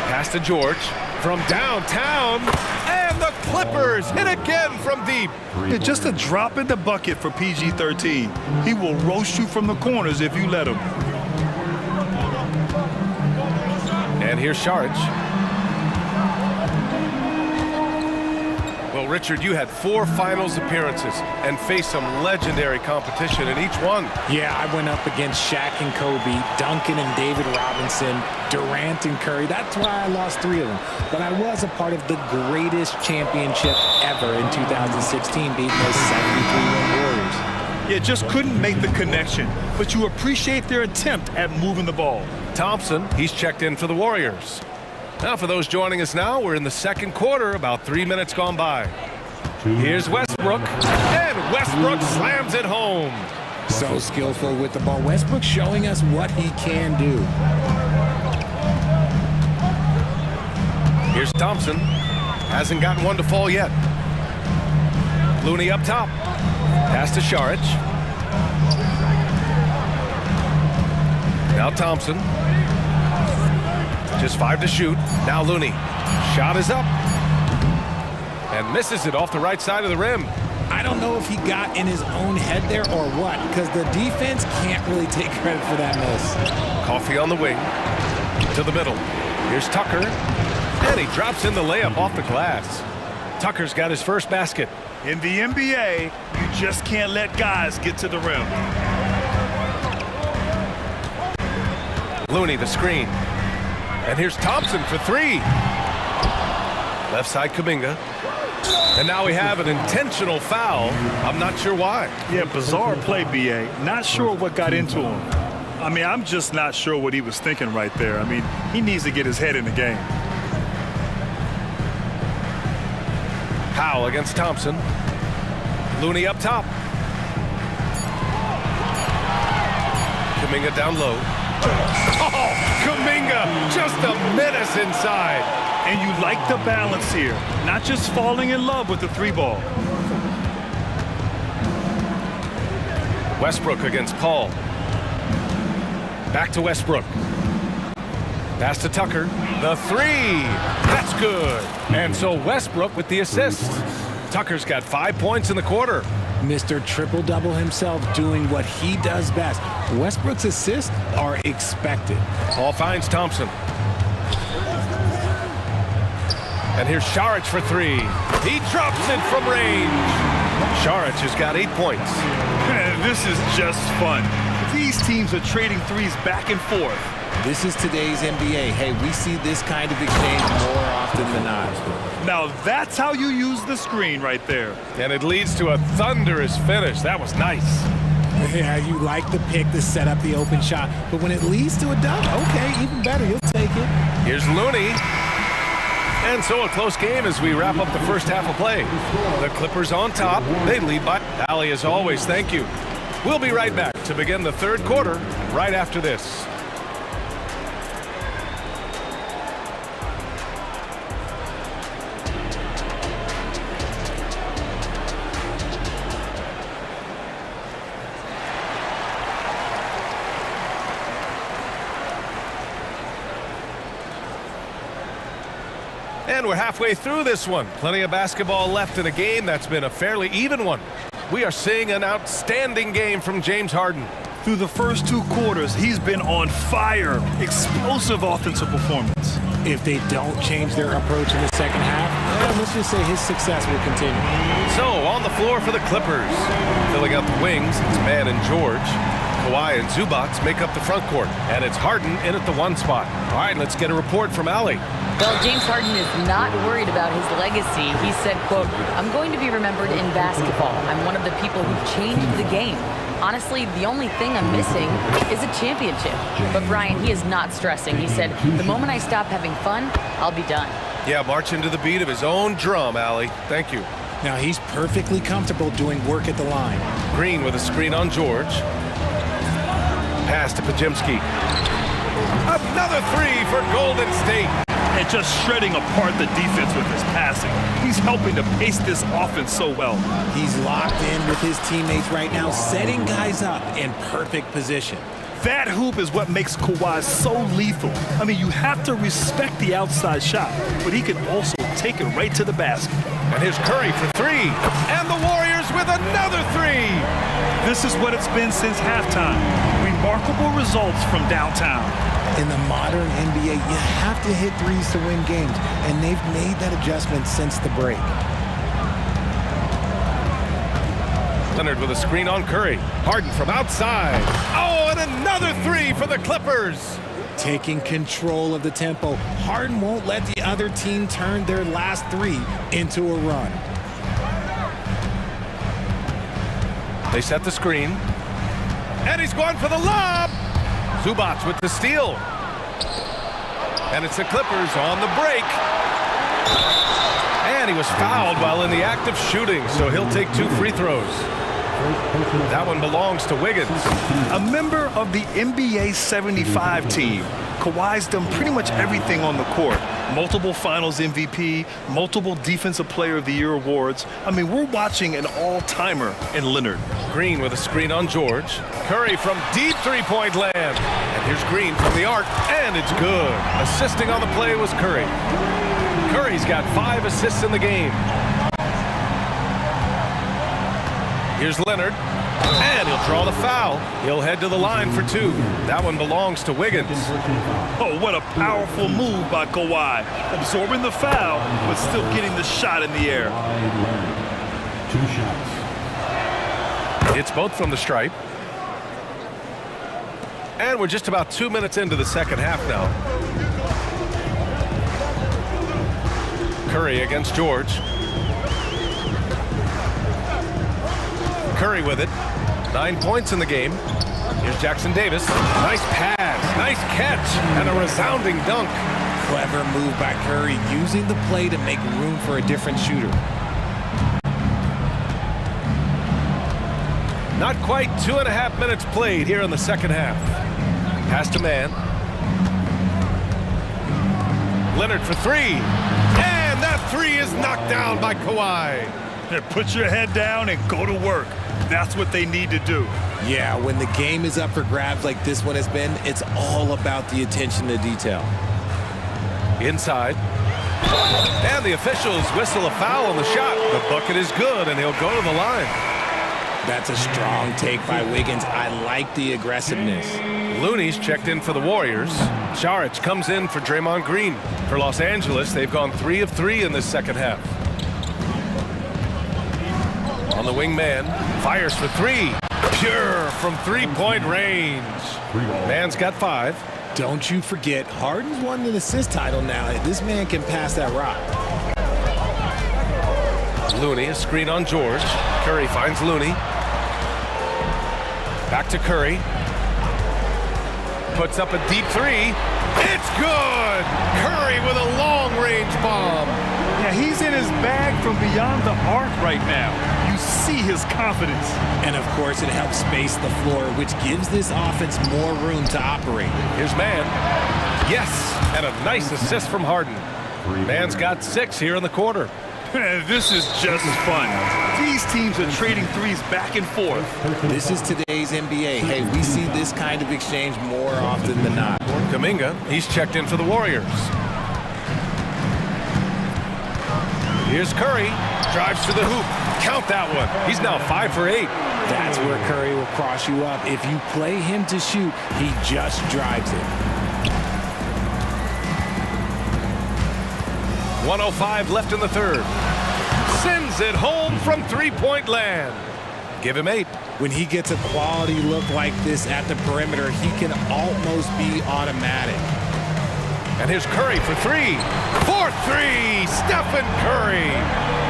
Pass to George from downtown. And the Clippers hit again from deep. Yeah, just a drop in the bucket for PG-13. He will roast you from the corners if you let him. And here's Saric. Well, Richard, you had 4 finals appearances and faced some legendary competition in each one. Yeah, I went up against Shaq and Kobe, Duncan and David Robinson, Durant and Curry. That's why I lost 3 of them. But I was a part of the greatest championship ever in 2016, beating those 73-win Warriors. Yeah, just couldn't make the connection. But you appreciate their attempt at moving the ball. Thompson, he's checked in for the Warriors. Now, for those joining us now, we're in the second quarter, about 3 minutes gone by. Here's Westbrook, and Westbrook slams it home. So skillful with the ball. Westbrook showing us what he can do. Here's Thompson. Hasn't gotten one to fall yet. Looney up top. Pass to Saric. Now Thompson. Just 5 to shoot. Now Looney. Shot is up. And misses it off the right side of the rim. I don't know if he got in his own head there or what, because the defense can't really take credit for that miss. Coffee on the wing. To the middle. Here's Tucker. And he drops in the layup off the glass. Tucker's got his first basket. In the NBA, you just can't let guys get to the rim. Looney, the screen. And here's Thompson for 3. Left side Kuminga. And now we have an intentional foul. I'm not sure why. Yeah, bizarre play, B.A. Not sure what got into him. I mean, I'm just not sure what he was thinking right there. I mean, he needs to get his head in the game. Powell against Thompson. Looney up top. Kuminga down low. Oh, Kuminga, just a menace inside. And you like the balance here, not just falling in love with the three ball. Westbrook against Paul. Back to Westbrook. Pass to Tucker. The three. That's good. And so Westbrook with the assist. Tucker's got 5 points in the quarter. Mr. Triple-Double himself doing what he does best. Westbrook's assists are expected. Paul finds Thompson. And here's Šarić for three. He drops it from range. Šarić has got 8 points. Man, this is just fun. These teams are trading threes back and forth. This is today's NBA. Hey, we see this kind of exchange more often than not. Now that's how you use the screen right there. And it leads to a thunderous finish. That was nice. Yeah, you like the pick to set up the open shot, but when it leads to a dunk, okay, even better, you'll take it. Here's Looney. And so a close game as we wrap up the first half of play. The Clippers on top. They lead by. Ali, as always, thank you. We'll be right back to begin the third quarter right after this. And we're halfway through this one. Plenty of basketball left in a game that's been a fairly even one. We are seeing an outstanding game from James Harden. Through the first two quarters, he's been on fire. Explosive offensive performance. If they don't change their approach in the second half, let's just say his success will continue. So, on the floor for the Clippers. Filling out the wings, it's Mann and George. Kawhi and Zubac make up the front court. And it's Harden in at the one spot. All right, let's get a report from Ali. Well, James Harden is not worried about his legacy. He said, quote, "I'm going to be remembered in basketball. I'm one of the people who changed the game. Honestly, the only thing I'm missing is a championship." But Brian, he is not stressing. He said, "The moment I stop having fun, I'll be done." Yeah, marching to the beat of his own drum, Ali. Thank you. Now he's perfectly comfortable doing work at the line. Green with a screen on George. Pass to Pajemski. Another three for Golden State. And just shredding apart the defense with his passing. He's helping to pace this offense so well. He's locked in with his teammates right now, setting guys up in perfect position. That hoop is what makes Kawhi so lethal. I mean, you have to respect the outside shot, but he can also take it right to the basket. And here's Curry for three. And the Warriors with another three. This is what it's been since halftime. Remarkable results from downtown. In the modern NBA, you have to hit threes to win games, and they've made that adjustment since the break. Leonard with a screen on Curry. Harden from outside. Oh, and another three for the Clippers. Taking control of the tempo. Harden won't let the other team turn their last three into a run. They set the screen. And he's going for the lob. Zubac with the steal. And it's the Clippers on the break. And he was fouled while in the act of shooting, so he'll take 2 free throws. That one belongs to Wiggins. A member of the NBA 75 team. Kawhi's done pretty much everything on the court. Multiple Finals MVP, multiple Defensive Player of the Year awards. I mean, we're watching an all-timer in Leonard. Green with a screen on George. Curry from deep three-point land. And here's Green from the arc, and it's good. Assisting on the play was Curry. Curry's got 5 assists in the game. Here's Leonard. And he'll draw the foul. He'll head to the line for 2. That one belongs to Wiggins. Oh, what a powerful move by Kawhi. Absorbing the foul, but still getting the shot in the air. 2 shots. It's both from the stripe. And we're just about 2 minutes into the second half now. Curry against George. Curry with it. 9 points in the game. Here's Here's Jackson Davis. Nice pass, nice catch, and a resounding dunk. Clever move by Curry, using the play to make room for a different shooter. Not quite 2.5 minutes played here in the second half. Pass to man. Leonard for three. And that three is knocked down by Kawhi. Put your head down and go to work. That's what they need to do. Yeah, when the game is up for grabs like this one has been, it's all about the attention to detail. Inside. And the officials whistle a foul on the shot. The bucket is good, and he'll go to the line. That's a strong take by Wiggins. I like the aggressiveness. Looney's checked in for the Warriors. Saric comes in for Draymond Green. For Los Angeles, they've gone 3 of 3 in this second half. On the wing man, fires for three. Pure from three-point range. Man's got 5. Don't you forget, Harden's won an assist title now. This man can pass that rock. Looney, a screen on George. Curry finds Looney. Back to Curry. Puts up a deep three. It's good! Curry with a long-range bomb. Yeah, he's in his bag from beyond the arc right now. You see his confidence. And of course, it helps space the floor, which gives this offense more room to operate. Here's Man. Yes, and a nice assist from Harden. Man's got 6 here in the quarter. This is just fun. These teams are trading threes back and forth. This is today's NBA. Hey, we see this kind of exchange more often than not. Kuminga, he's checked in for the Warriors. Here's Curry. Drives to the hoop. Count that one. He's now 5 for 8. That's where Curry will cross you up. If you play him to shoot, he just drives it. 1:05 left in the third. Sends it home from three-point land. Give him 8. When he gets a quality look like this at the perimeter, he can almost be automatic. And here's Curry for 3. 4-3, Stephen Curry.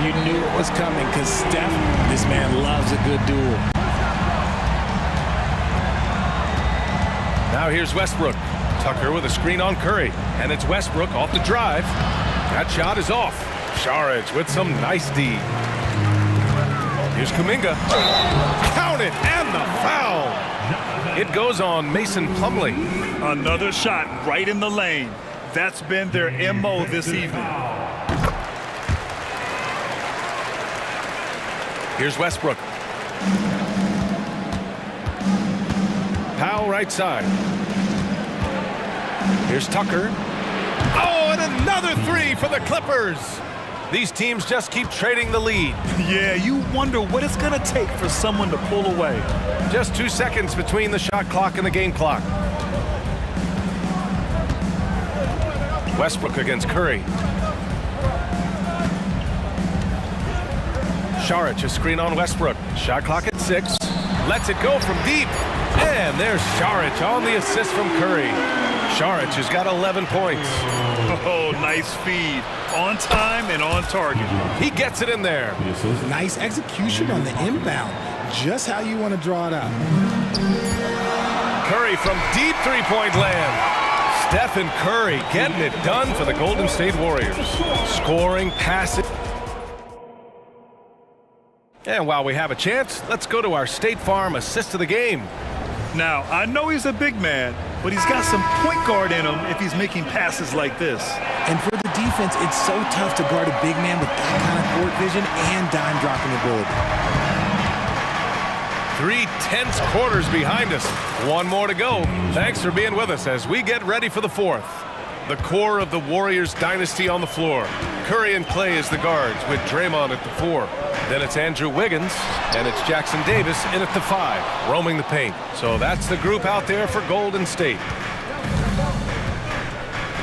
You knew it was coming because Steph, this man loves a good duel. Now here's Westbrook. Tucker with a screen on Curry. And it's Westbrook off the drive. That shot is off. Saric with some nice D. Here's Kuminga. Count it, and the foul. It goes on Mason Plumlee. Another shot right in the lane. That's been their MO this evening. Here's Westbrook. Powell right side. Here's Tucker. Oh, and another 3 for the Clippers. These teams just keep trading the lead. Yeah, you wonder what it's going to take for someone to pull away. Just 2 seconds between the shot clock and the game clock. Westbrook against Curry. Saric, a screen on Westbrook. Shot clock at 6. Lets it go from deep. And there's Saric on the assist from Curry. Saric has got 11 points. Oh, nice feed. On time and on target. He gets it in there. Nice execution on the inbound. Just how you want to draw it up. Curry from deep three-point land. Stephen Curry getting it done for the Golden State Warriors. Scoring, passing. And while we have a chance, let's go to our State Farm assist of the game. Now, I know he's a big man, but he's got some point guard in him if he's making passes like this. And for the defense, it's so tough to guard a big man with that kind of court vision and dime dropping ability. 3 tense quarters behind us. 1 more to go. Thanks for being with us as we get ready for the 4th. The core of the Warriors dynasty on the floor. Curry and Clay as the guards with Draymond at the 4. Then it's Andrew Wiggins, and it's Jackson Davis in at the 5, roaming the paint. So that's the group out there for Golden State.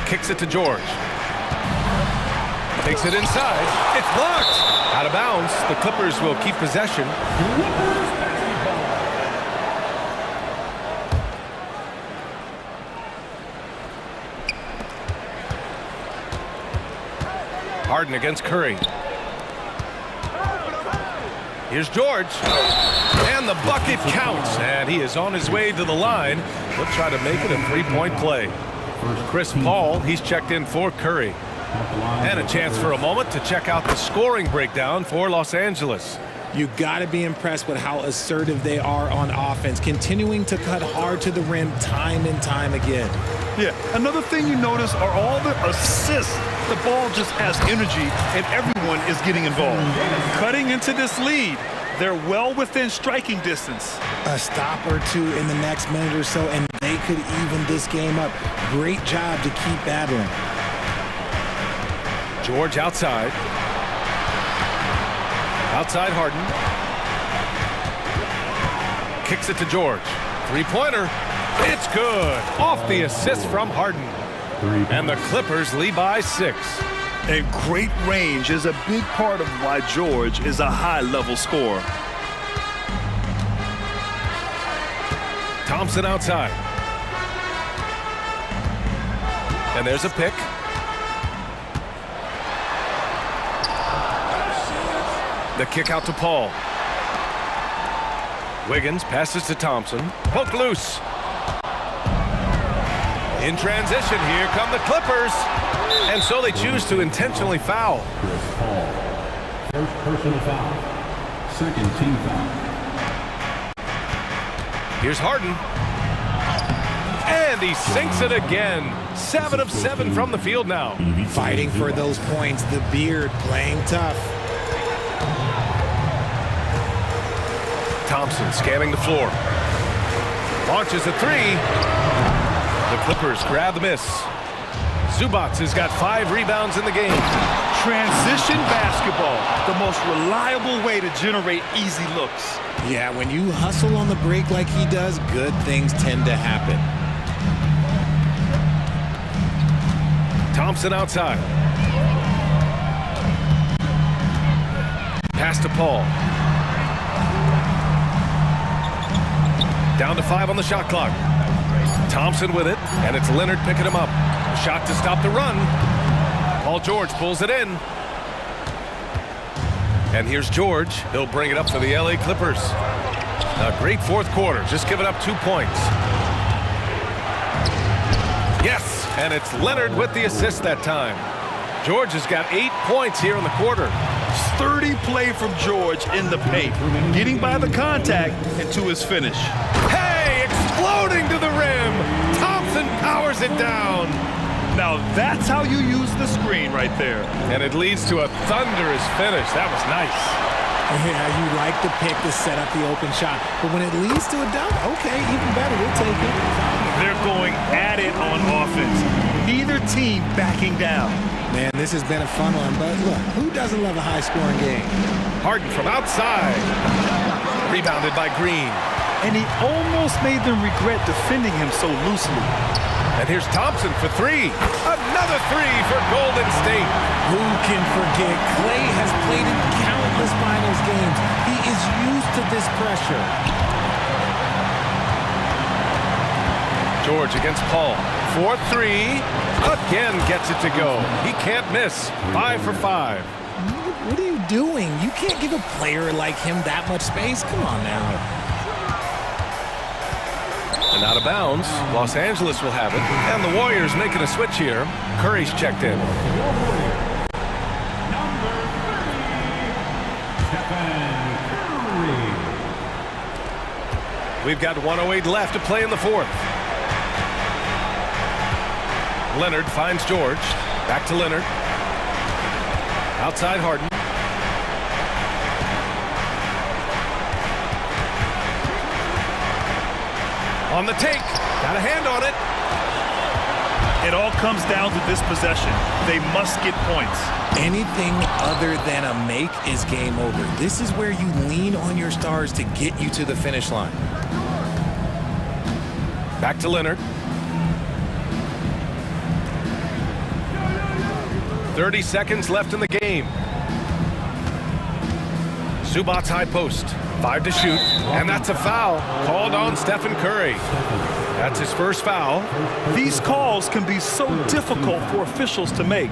Kicks it to George. Takes it inside. It's blocked. Out of bounds. The Clippers will keep possession. Harden against Curry. Here's George. And the bucket counts, and he is on his way to the line. He'll try to make it a three-point play. Chris Paul, he's checked in for Curry. And a chance for a moment to check out the scoring breakdown for Los Angeles. You got to be impressed with how assertive they are on offense, continuing to cut hard to the rim time and time again. Yeah, another thing you notice are all the assists. The ball just has energy, and everyone is getting involved. Cutting into this lead, they're well within striking distance. A stop or two in the next minute or so, and they could even this game up. Great job to keep battling. George outside. Outside Harden. Kicks it to George. Three-pointer. It's good. Off the assist from Harden. And the Clippers lead by 6. And great range is a big part of why George is a high-level scorer. Thompson outside. And there's a pick. The kick out to Paul. Wiggins passes to Thompson. Poke loose. In transition, here come the Clippers. And so they choose to intentionally foul. Chris Paul. First personal foul. Second team foul. Here's Harden. And he sinks it again. 7 of 7 from the field now. Fighting for those points. The beard playing tough. Thompson scanning the floor. Launches a three. The Clippers grab the miss. Zubac has got 5 rebounds in the game. Transition basketball, the most reliable way to generate easy looks. Yeah, when you hustle on the break like he does, good things tend to happen. Thompson outside. Pass to Paul. Down to 5 on the shot clock. Thompson with it, and it's Leonard picking him up. Shot to stop the run. Paul George pulls it in. And here's George. He'll bring it up for the LA Clippers. A great fourth quarter, just giving up 2 points. Yes, and it's Leonard with the assist that time. George has got 8 points here in the quarter. Sturdy play from George in the paint, getting by the contact and to his finish. Hey, exploding to the rim. Thompson powers it down. Now that's how you use the screen right there. And it leads to a thunderous finish. That was nice. Yeah, you like the pick to set up the open shot. But when it leads to a dunk, okay, even better, we'll take it. They're going at it on offense. Neither team backing down. Man, this has been a fun one, but look, who doesn't love a high-scoring game? Harden from outside. Rebounded by Green. And he almost made them regret defending him so loosely. And here's Thompson for 3. Another 3 for Golden State. Who can forget? Clay has played in countless finals games. He is used to this pressure. George against Paul. 4-3. Again gets it to go. He can't miss. 5 for 5. What are you doing? You can't give a player like him that much space. Come on now. And out of bounds, Los Angeles will have it. And the Warriors making a switch here. Curry's checked in. We've got 1:08 left to play in the fourth. Leonard finds George. Back to Leonard. Outside Harden. On the take. Got a hand on it. It all comes down to this possession. They must get points. Anything other than a make is game over. This is where you lean on your stars to get you to the finish line. Back to Leonard. 30 seconds left in the game. Zubac's high post. 5 to shoot, and that's a foul called on Stephen Curry. That's his first foul. These calls can be so difficult for officials to make.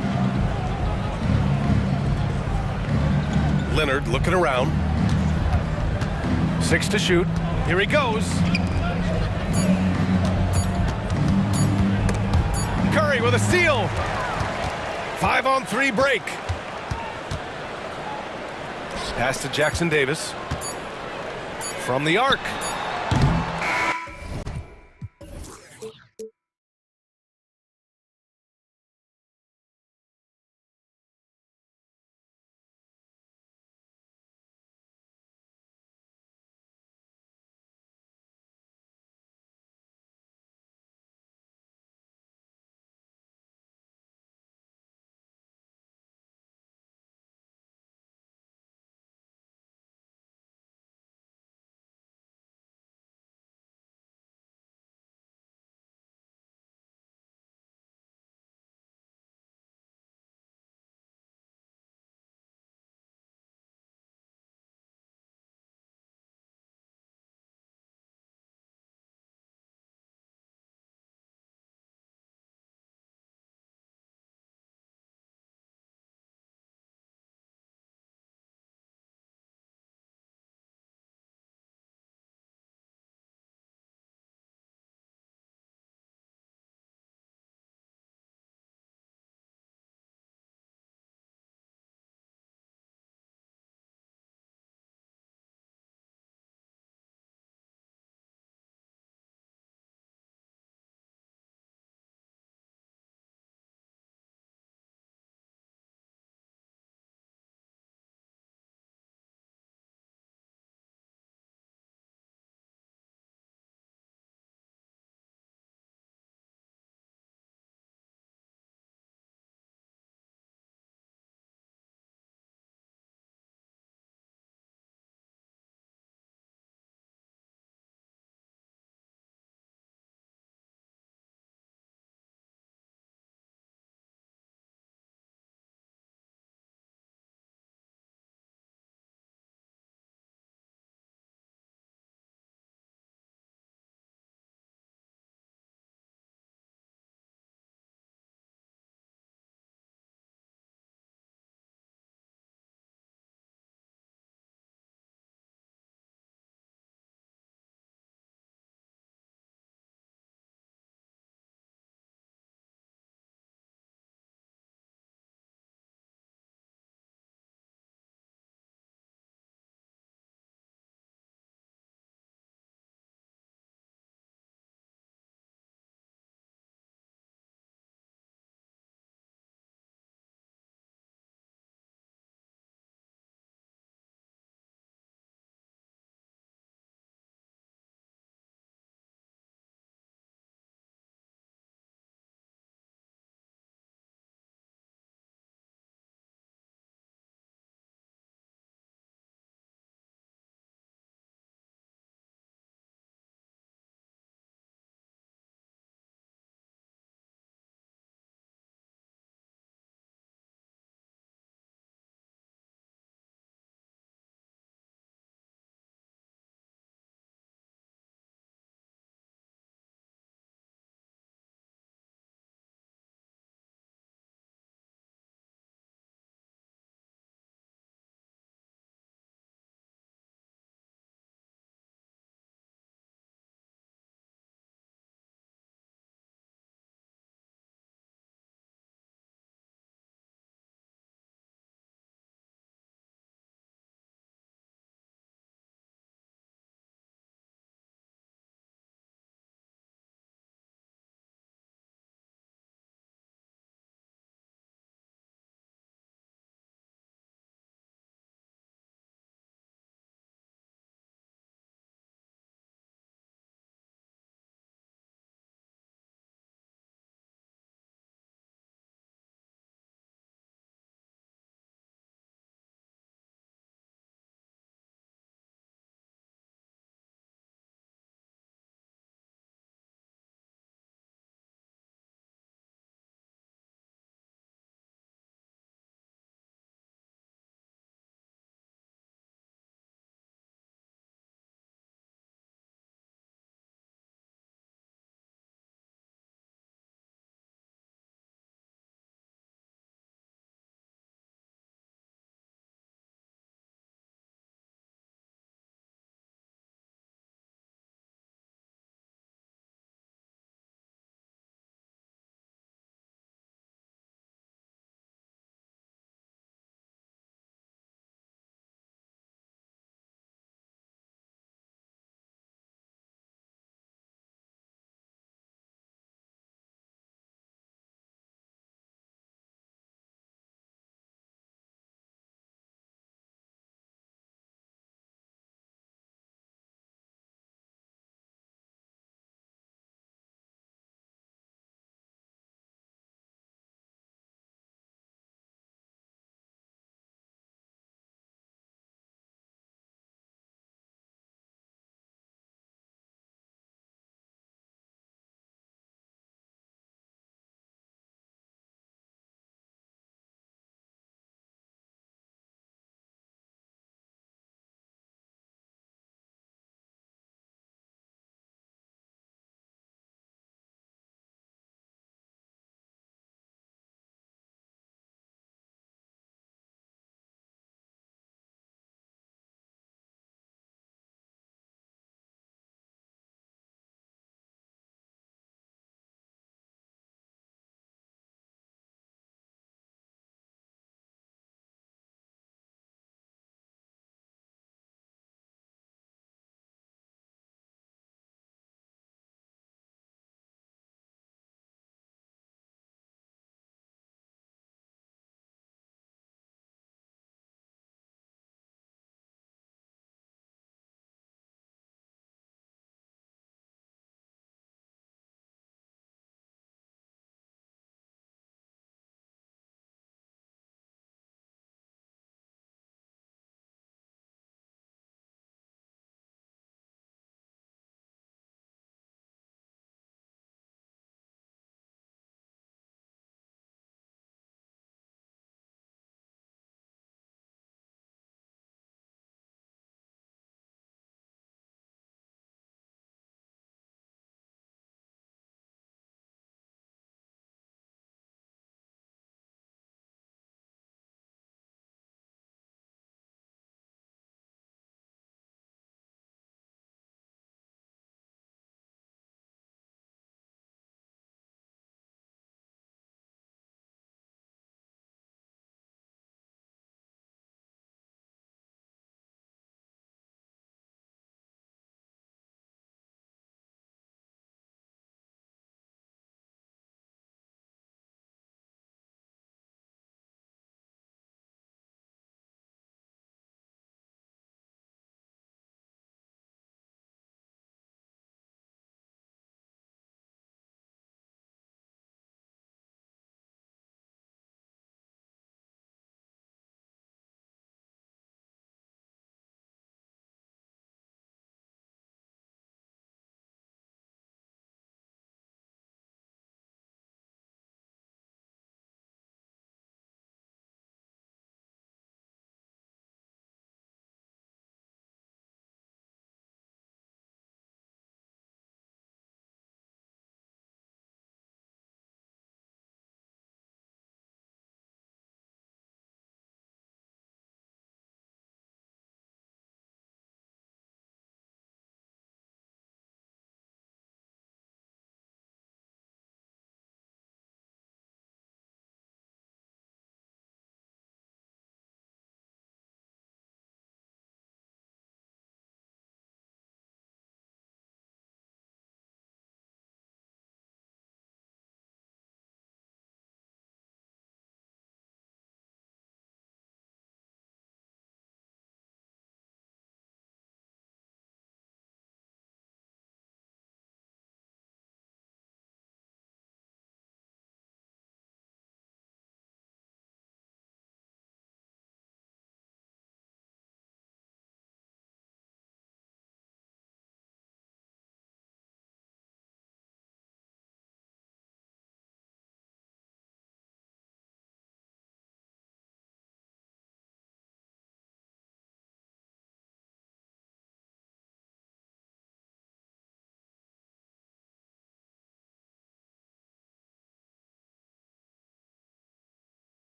Leonard looking around. 6 to shoot. Here he goes. Curry with a steal. 5-on-3 break. Pass to Jackson Davis. From the arc.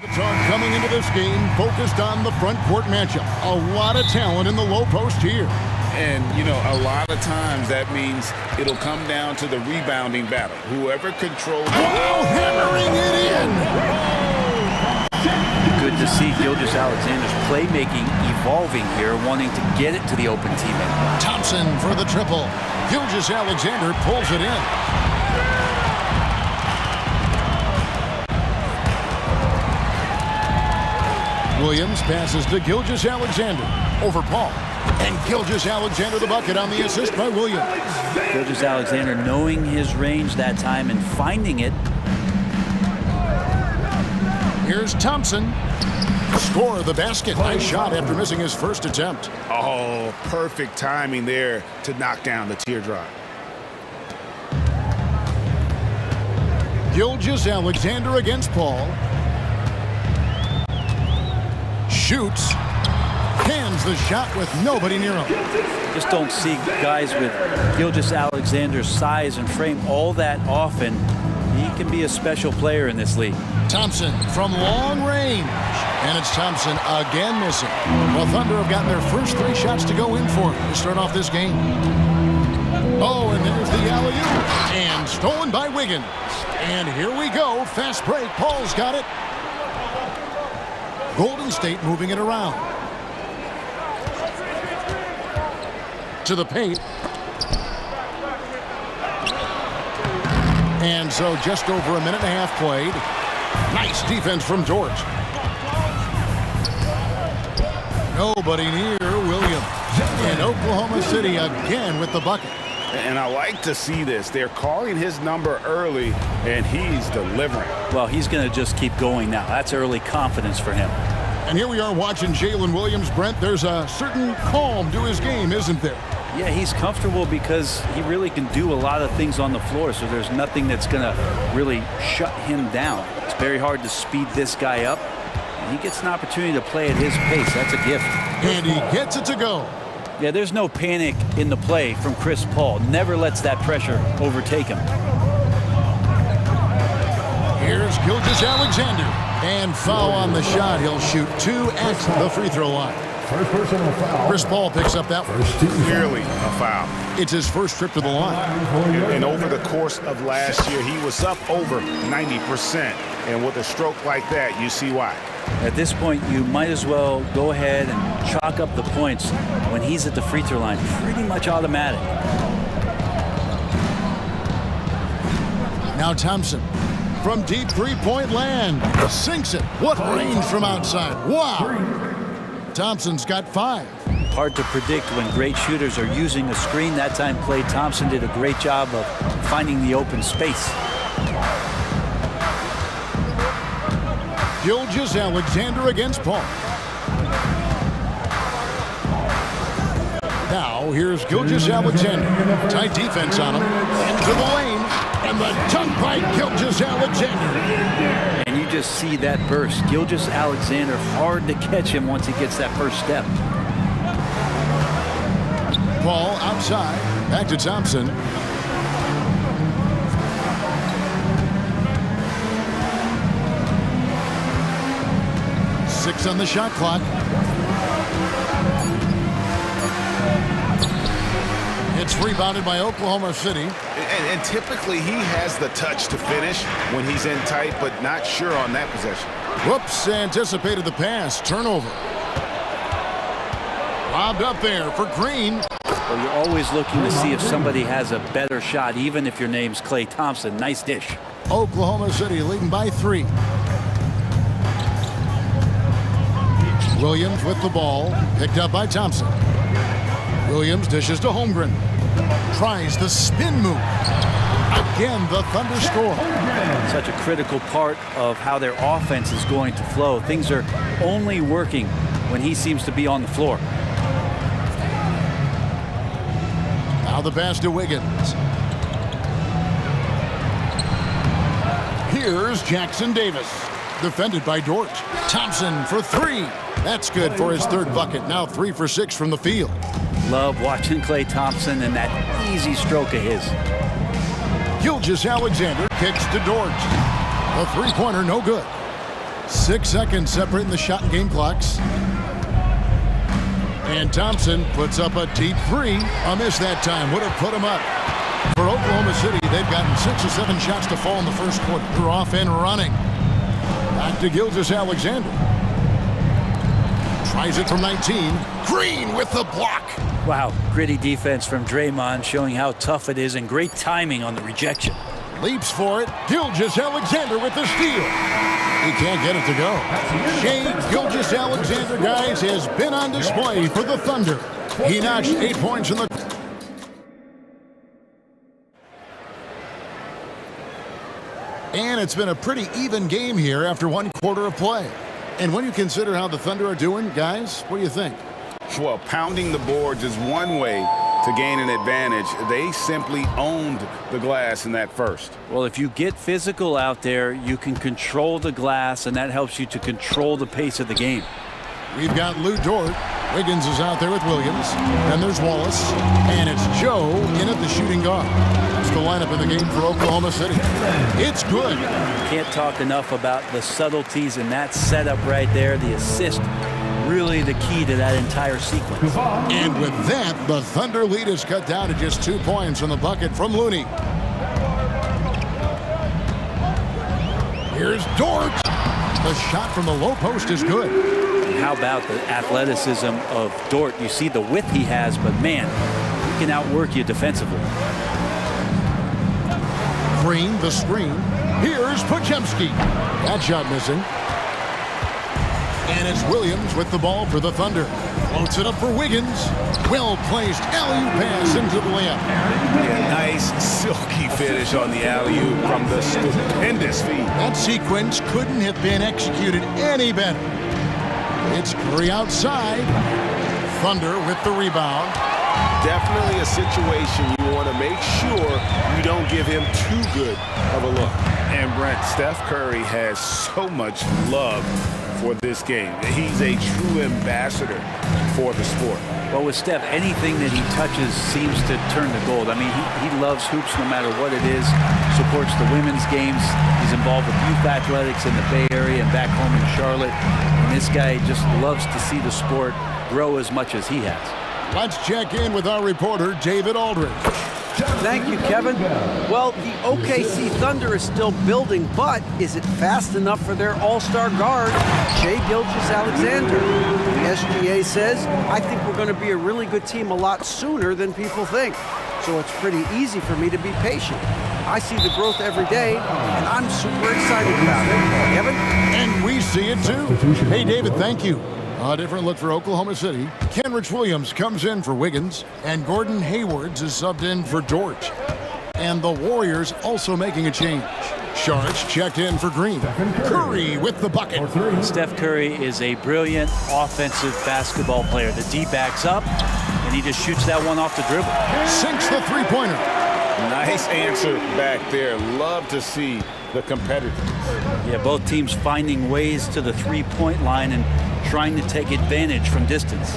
The talk coming into this game focused on the front court matchup. A lot of talent in the low post here. And, you know, a lot of times that means it'll come down to the rebounding battle. Whoever controls... Wow, hammering it in! Good to see Gilgeous-Alexander's playmaking evolving here, wanting to get it to the open teammate. Thompson for the triple. Gilgeous-Alexander pulls it in. Williams passes to Gilgeous-Alexander over Paul. And Gilgeous-Alexander the bucket on the assist by Williams. Gilgeous-Alexander knowing his range that time and finding it. Here's Thompson. Score the basket. Nice shot after missing his first attempt. Oh, perfect timing there to knock down the teardrop. Gilgeous-Alexander against Paul. Shoots. Hands the shot with nobody near him. Just don't see guys with Gilgeous-Alexander's size and frame all that often. He can be a special player in this league. Thompson from long range. And it's Thompson again missing. The Thunder have gotten their first 3 shots to go in for to start off this game. Oh, and there's the alley-oop. And stolen by Wiggins. And here we go. Fast break. Paul's got it. Golden State moving it around. To the paint. And so just over a minute and a half played. Nice defense from Dort. Nobody near Williams. And Oklahoma City again with the bucket. And I like to see this. They're calling his number early, and he's delivering. Well, he's going to just keep going now. That's early confidence for him. And here we are watching Jalen Williams, Brent. There's a certain calm to his game, isn't there? Yeah, he's comfortable because he really can do a lot of things on the floor, so there's nothing that's going to really shut him down. It's very hard to speed this guy up. And he gets an opportunity to play at his pace. That's a gift. And he gets it to go. Yeah, there's no panic in the play from Chris Paul. Never lets that pressure overtake him. Here's Gilgeous-Alexander. And foul on the shot. He'll shoot 2 at the free throw line. First personal foul. Chris Paul picks up that one. Clearly a foul. It's his first trip to the line. And over the course of last year, he was up over 90%. And with a stroke like that, you see why. At this point, you might as well go ahead and chalk up the points when he's at the free throw line. Pretty much automatic. Now Thompson from deep three-point land. Sinks it. What range from outside. Wow. Thompson's got 5. Hard to predict when great shooters are using a screen. That time, Klay Thompson did a great job of finding the open space. Gilgeous-Alexander against Paul. Now here's Gilgeous-Alexander. Tight defense on him. Into the lane. And the dunk by Gilgeous-Alexander. And you just see that burst. Gilgeous-Alexander, hard to catch him once he gets that first step. Paul outside. Back to Thompson. Six on the shot clock. It's rebounded by Oklahoma City. And typically he has the touch to finish when he's in tight, but not sure on that possession. Whoops, anticipated the pass. Turnover. Lobbed up there for Green. Well, you're always looking to see if somebody has a better shot, even if your name's Klay Thompson. Nice dish. Oklahoma City leading by 3. Williams with the ball. Picked up by Thompson. Williams dishes to Holmgren. Tries the spin move. Again, the Thunder score. Such a critical part of how their offense is going to flow. Things are only working when he seems to be on the floor. Now the pass to Wiggins. Here's Jackson Davis. Defended by Dort. Thompson for 3. That's good for his 3rd bucket. Now 3 for 6 from the field. Love watching Klay Thompson and that easy stroke of his. Gilgeous-Alexander kicks to Dort. The 3-pointer no good. 6 seconds separating the shot and game clocks. And Thompson puts up a deep three. A miss that time. Would have put him up. For Oklahoma City, they've gotten 6 or 7 shots to fall in the first quarter. They're off and running. Back to Gilgeous-Alexander. Tries it from 19. Green with the block. Wow, gritty defense from Draymond, showing how tough it is, and great timing on the rejection. Leaps for it. Gilgeous-Alexander with the steal. He can't get it to go. Shea Gilgeous-Alexander, guys, has been on display for the Thunder. He notched 8 points in the... And it's been a pretty even game here after 1 quarter of play. And when you consider how the Thunder are doing, guys, what do you think? Well, pounding the boards is one way to gain an advantage. They simply owned the glass in that first. Well, if you get physical out there, you can control the glass, and that helps you to control the pace of the game. We've got Lou Dort. Wiggins is out there with Williams. And there's Wallace. And it's Joe in at the shooting guard. That's the lineup in the game for Oklahoma City. It's good. Can't talk enough about the subtleties in that setup right there. The assist, really the key to that entire sequence. And with that, the Thunder lead is cut down to just 2 points on the bucket from Looney. Here's Dort. The shot from the low post is good. And how about the athleticism of Dort? You see the width he has, but man, he can outwork you defensively. Green, the screen. Here's Podziemski. That shot missing. And it's Williams with the ball for the Thunder. Floats it up for Wiggins. Well-placed alley-oop pass into the layup. Yeah, nice silky finish on the alley-oop from the stupendous feed. That sequence couldn't have been executed any better. It's Curry outside. Thunder with the rebound. Definitely a situation you want to make sure you don't give him too good of a look. And Brent, Steph Curry has so much love for this game. He's a true ambassador for the sport. Well, with Steph, anything that he touches seems to turn to gold. I mean, he loves hoops no matter what it is, supports the women's games. He's involved with youth athletics in the Bay Area and back home in Charlotte. And this guy just loves to see the sport grow as much as he has. Let's check in with our reporter, David Aldridge. Thank you, Kevin. Well, the OKC Thunder is still building, but is it fast enough for their all-star guard, Shai Gilgeous-Alexander? The SGA says, I think we're going to be a really good team a lot sooner than people think. So it's pretty easy for me to be patient. I see the growth every day, and I'm super excited about it. Kevin? And we see it too. Hey, David, thank you. A different look for Oklahoma City. Kenrich Williams comes in for Wiggins, and Gordon Haywards is subbed in for Dort. And the Warriors also making a change. Sharch checked in for Green. Curry with the bucket. Steph Curry is a brilliant offensive basketball player. The D backs up, and he just shoots that one off the dribble. Sinks the three-pointer. Nice answer back there. Love to see the competitors. Yeah, both teams finding ways to the three-point line and trying to take advantage from distance.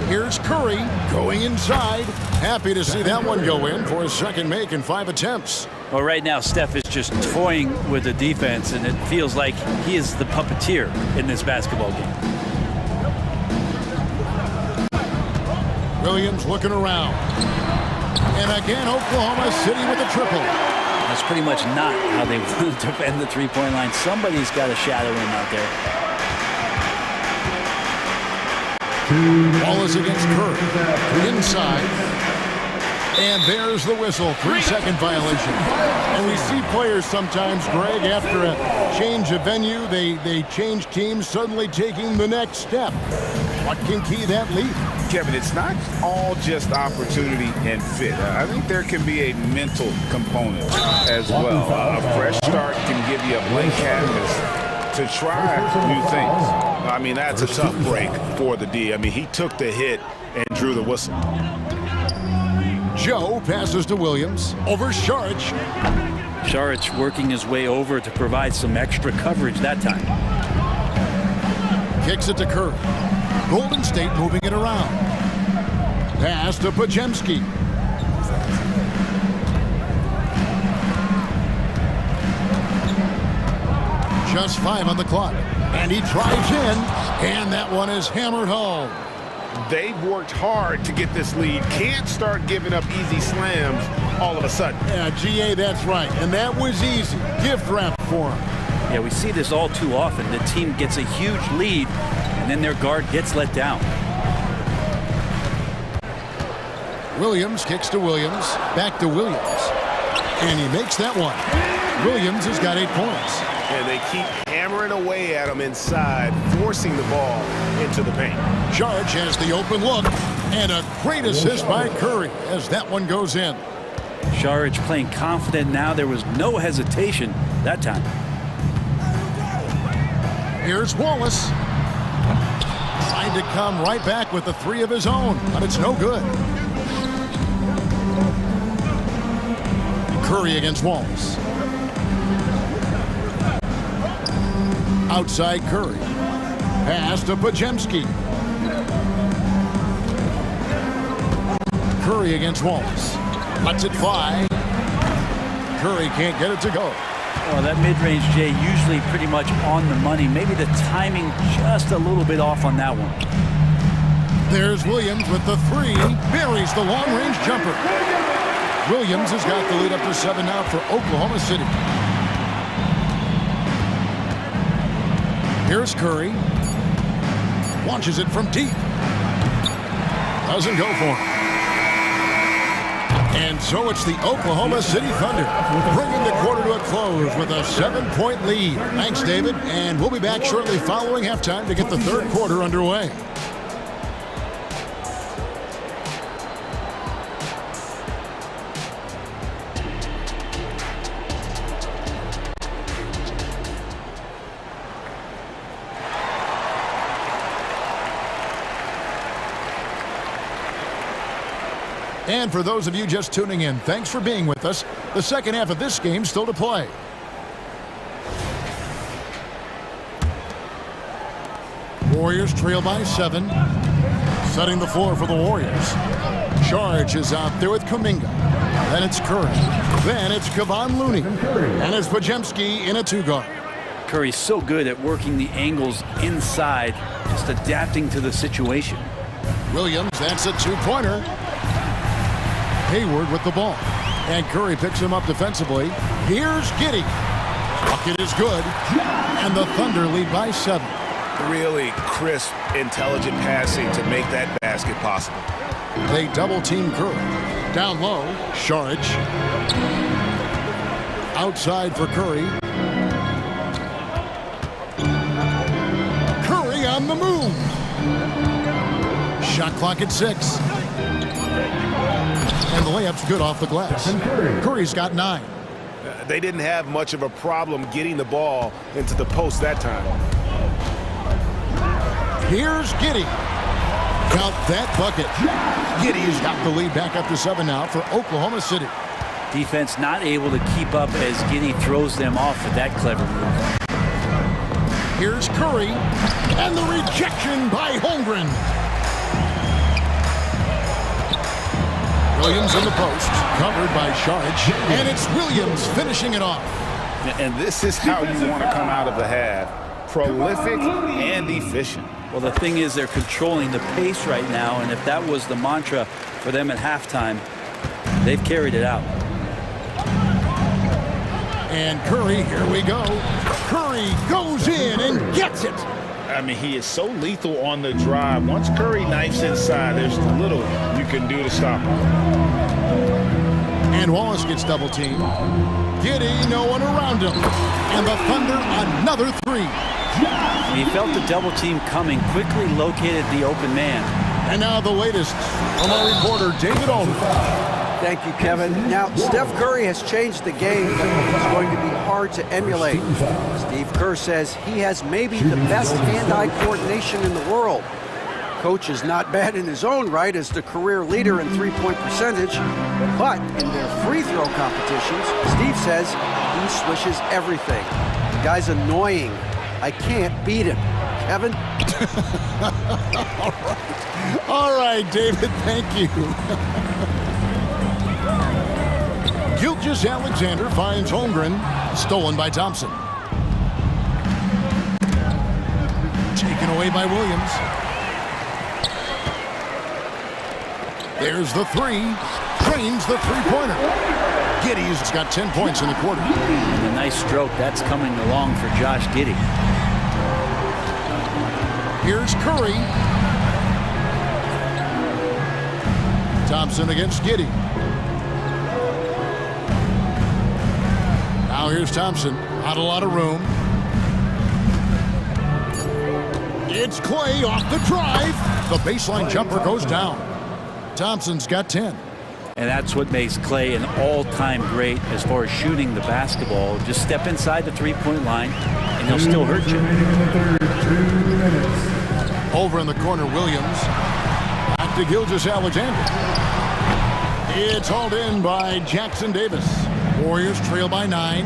Here's Curry going inside. Happy to see that one go in for his second make in 5 attempts. Well, right now, Steph is just toying with the defense, and it feels like he is the puppeteer in this basketball game. Williams looking around. And again, Oklahoma City with a triple. That's pretty much not how they want to defend the three-point line. Somebody's got to shadow him out there. Ball is against Curry. Inside. And there's the whistle. 3-second violation. And we see players sometimes, Greg, after a change of venue, they change teams, suddenly taking the next step. What can key that lead? Kevin, it's not all just opportunity and fit. I think there can be a mental component as well. A fresh start can give you a blank canvas to try new things. I mean, that's a tough break for the D. I mean, he took the hit and drew the whistle. Joe passes to Williams over Sharch. Sharch working his way over to provide some extra coverage that time. Kicks it to Curry. Golden State moving it around. Pass to Podziemski. Just 5 on the clock. And he drives in, and that one is hammered home. They've worked hard to get this lead. Can't start giving up easy slams all of a sudden. Yeah, GA, that's right. And that was easy. Gift wrap for him. Yeah, we see this all too often. The team gets a huge lead, and then their guard gets let down. Williams kicks to Williams. Back to Williams. And he makes that one. Williams has got 8 points. And they keep hammering away at him inside, forcing the ball into the paint. Sharge has the open look, and a great assist by Curry as that one goes in. Sharge playing confident now. There was no hesitation that time. Here's Wallace. Trying to come right back with the 3 of his own, but it's no good. Curry against Wallace. Outside Curry. Pass to Pajemski. Curry against Wallace. Lets it fly. Curry can't get it to go. Oh, that mid-range, Jay, usually pretty much on the money. Maybe the timing just a little bit off on that one. There's Williams with the 3. Buries the long-range jumper. Williams has got the lead up to 7 now for Oklahoma City. Here's Curry. Launches it from deep. Doesn't go for him. And so it's the Oklahoma City Thunder bringing the quarter to a close with a 7-point lead. Thanks, David. And we'll be back shortly following halftime to get the third quarter underway. And for those of you just tuning in, thanks for being with us. The second half of this game still to play. Warriors trail by 7. Setting the floor for the Warriors. Charge is out there with Kuminga. Then it's Curry. Then it's Kevon Looney. And it's Pajemski in a 2-guard. Curry's so good at working the angles inside, just adapting to the situation. Williams, that's a 2-pointer. Hayward with the ball. And Curry picks him up defensively. Here's Giddey. Bucket is good. And the Thunder lead by 7. Really crisp, intelligent passing to make that basket possible. They double-team Curry. Down low, Sharge. Outside for Curry. Curry on the move. Shot clock at 6. And the layup's good off the glass. Curry's got 9. They didn't have much of a problem getting the ball into the post that time. Here's Giddey. Count that bucket. Giddey's got the lead back up to 7 now for Oklahoma City. Defense not able to keep up as Giddey throws them off with that clever move. Here's Curry. And the rejection by Holmgren. Williams in the post, covered by Sharge, and it's Williams finishing it off. And this is how you want to come out of the half. Prolific and efficient. Well, the thing is they're controlling the pace right now, and if that was the mantra for them at halftime, they've carried it out. And Curry, here we go. Curry goes in and gets it. I mean, he is so lethal on the drive. Once Curry knifes inside, there's little you can do to stop him. And Wallace gets double teamed. Giddey, no one around him. And the Thunder, another 3. He felt the double team coming, quickly located the open man. And now the latest from our reporter, David Alden. Thank you, Kevin. Now, Steph Curry has changed the game, but it's going to be hard to emulate. Steve Kerr says he has maybe the best hand-eye coordination in the world. Coach is not bad in his own right as the career leader in three-point percentage, but in their free throw competitions, Steve says he swishes everything. The guy's annoying. I can't beat him. Kevin? All right, David, thank you. Gilgeous Alexander finds Holmgren, stolen by Thompson. Taken away by Williams. There's the three. Drains the three-pointer. Giddey's got 10 points in the quarter. And a nice stroke. That's coming along for Josh Giddey. Here's Curry. Thompson against Giddey. Now here's Thompson. Not a lot of room. It's Clay off the drive. The baseline jumper goes down. Thompson's got 10. And that's what makes Clay an all-time great as far as shooting the basketball. Just step inside the three-point line, and he'll still hurt you. Over in the corner, Williams. Back to Gilgeous-Alexander. It's hauled in by Jackson Davis. Warriors trail by 9.